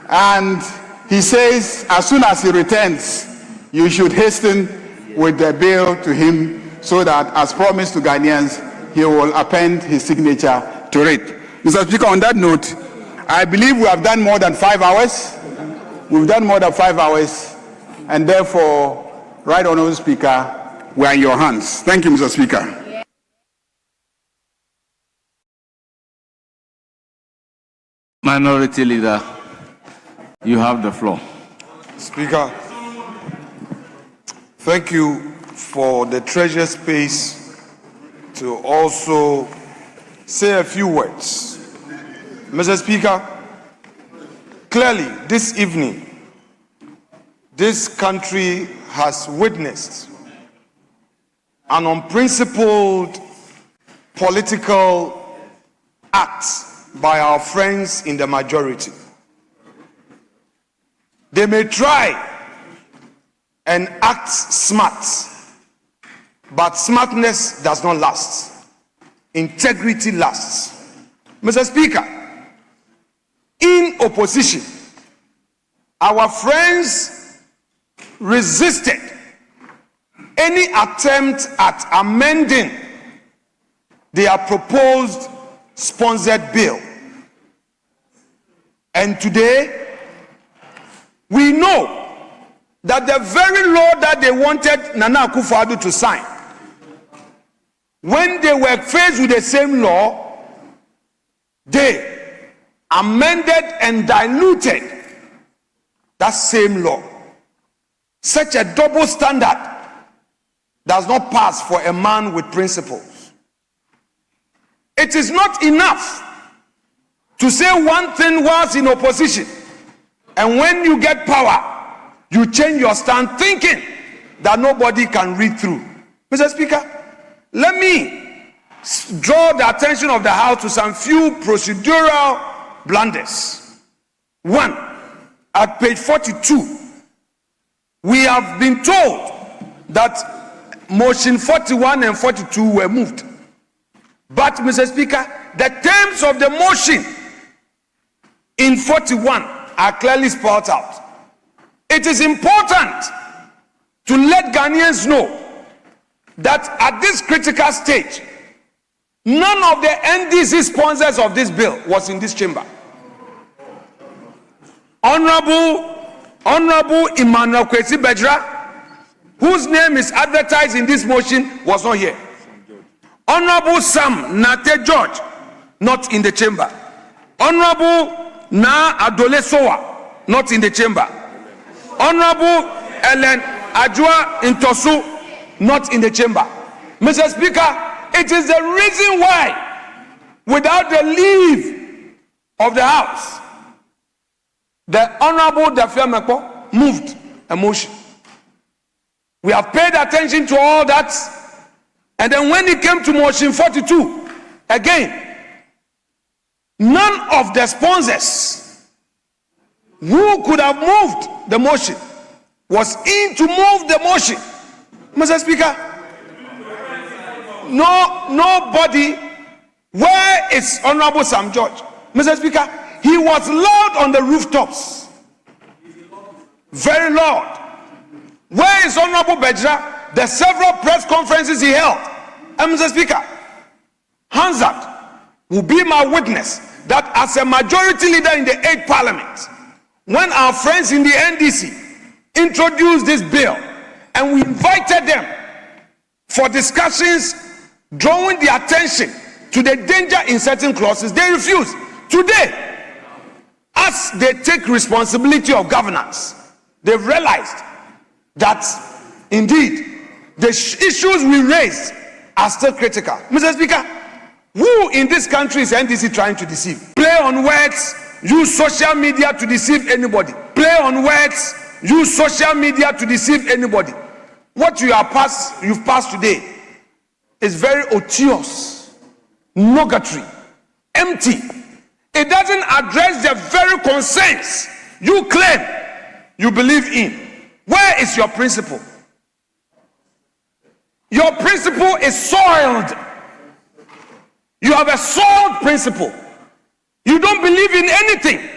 And he says, as soon as he returns, you should hasten with the bill to him so that, as promised to Ghanaians, he will append his signature to it. Mr. Speaker, on that note, I believe we have done more than 5 hours. We've done more than 5 hours, and therefore, Right Honourable Speaker, we are in your hands. Thank you, Mr. Speaker. Minority Leader, you have the floor. Speaker, thank you for the treasure space to also say a few words. Mr. Speaker, clearly this evening, this country has witnessed an unprincipled political act by our friends in the majority. They may try and act smart, but smartness does not last. Integrity lasts. Mr. Speaker, in opposition, our friends resisted any attempt at amending their proposed sponsored bill. And today, we know that the very law that they wanted Nana Akufo-Addo to sign, when they were faced with the same law, they amended and diluted that same law. Such a double standard does not pass for a man with principles. It is not enough to say one thing whilst in opposition, and when you get power, you change your stand thinking that nobody can read through. Mr. Speaker, let me draw the attention of the House to some few procedural blunders. One, at page 42, we have been told that motion 41 and 42 were moved. But, Mr. Speaker, the terms of the motion in 41 are clearly spelled out. It is important to let Ghanaians know that at this critical stage, none of the NDC sponsors of this bill was in this chamber. Honorable Emmanuel Kwesi Bejra, whose name is advertised in this motion, was not here. Honorable Sam Nate George, not in the chamber. Honorable Na Adole Sowa, not in the chamber. Honorable Ellen Ajua Intosu, not in the chamber. Mr. Speaker, it is the reason why, without the leave of the House, the Honorable Dafia Mekpo moved a motion. We have paid attention to all that, and then when it came to motion 42, again, none of the sponsors who could have moved the motion was in to move the motion. Mr. Speaker, nobody. Where is Honorable Sam George? Mr. Speaker, He was loud on the rooftops. Very loud. Where is Honorable Bejra? The several press conferences he held. And Mr. Speaker, Hansard will be my witness that as a majority leader in the 8th Parliament, when our friends in the NDC introduced this bill and we invited them for discussions, drawing the attention to the danger in certain clauses, they refused. Today, as they take responsibility of governance, they've realized that indeed the issues we raised are still critical. Mr. Speaker, who in this country is NDC trying to deceive? Play on words, use social media to deceive anybody. Play on words, use social media to deceive anybody. What you've passed today is very obtuse, nugatory, empty. It doesn't address the very concerns you claim you believe in. Where is your principle? Your principle is soiled. You have a soiled principle. You don't believe in anything.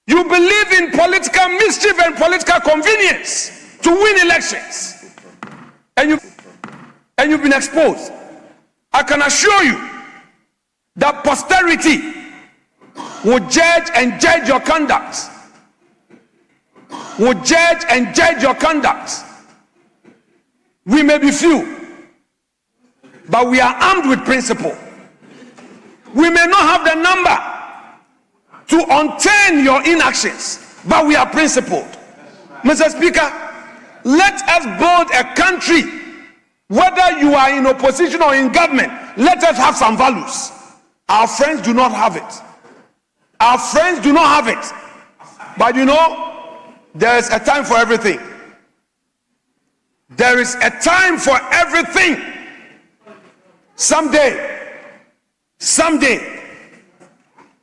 You believe in political mischief and political convenience to win elections. And you've been exposed. I can assure you that posterity will judge and judge your conduct. Will judge and judge your conduct. We may be few, but we are armed with principle. We may not have the number to unturn your inactions, but we are principled. Mr. Speaker, let us build a country, whether you are in opposition or in government, let us have some values. Our friends do not have it. Our friends do not have it. But you know, there is a time for everything. There is a time for everything. Someday,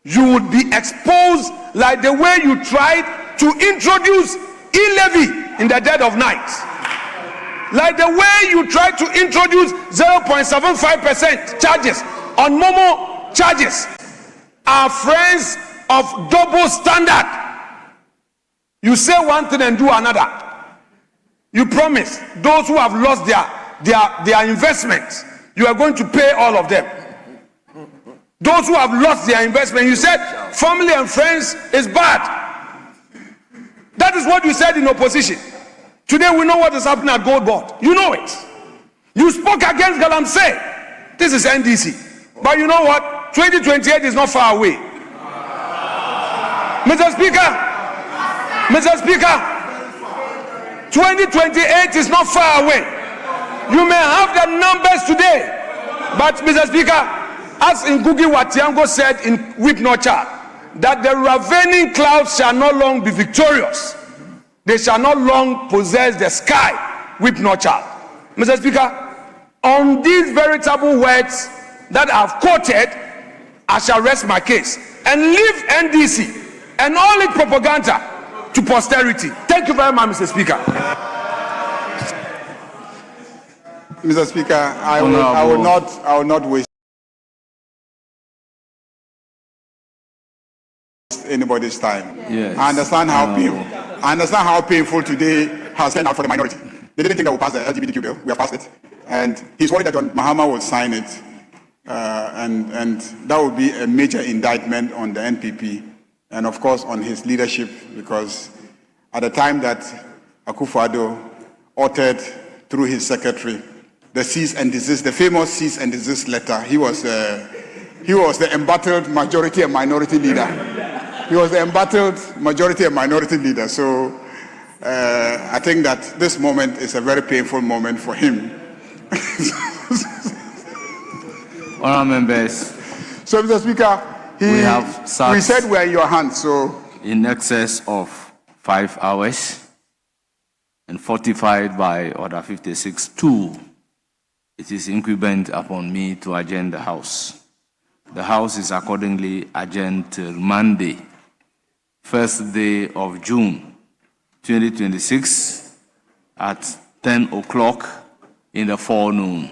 you would be exposed like the way you tried to introduce e-levy in the dead of night. Like the way you tried to introduce 0.75% charges on Momo charges. Our friends of double standard. You say one thing and do another. You promise those who have lost their investments, you are going to pay all of them. Those who have lost their investment, you said family and friends is bad. That is what you said in opposition. Today we know what is happening at Gold Board. You know it. You spoke against Galamsey. This is NDC. But you know what? 2028 is not far away. Mr. Speaker, 2028 is not far away. You may have the numbers today, but Mr. Speaker, as Ngugi Watiango said in Whip No Child, that the ravening clouds shall not long be victorious. They shall not long possess the sky. Whip No Child. Mr. Speaker, on these veritable words that I've quoted, I shall rest my case and leave NDC and all its propaganda to posterity. Thank you very much, Mr. Speaker. Mr. Speaker, I will not waste anybody's time. Yes. I understand how painful today has turned out for the minority. They didn't think that we'll pass the LGBTQ bill. We have passed it. And he's worried that John Mahama will sign it. And that would be a major indictment on the NPP and, of course, on his leadership, because at the time that Akufo-Addo authored through his secretary the cease and desist, the famous cease and desist letter, he was the embattled majority and minority leader. He was the embattled majority and minority leader. So I think that this moment is a very painful moment for him. Honourable members. So, Mr. Speaker, we said we're in your hands. So, in excess of 5 hours and fortified by Order 56(2), it is incumbent upon me to adjourn the House. The House is accordingly adjourned till Monday, 1st day of June 2026 at 10 o'clock in the forenoon.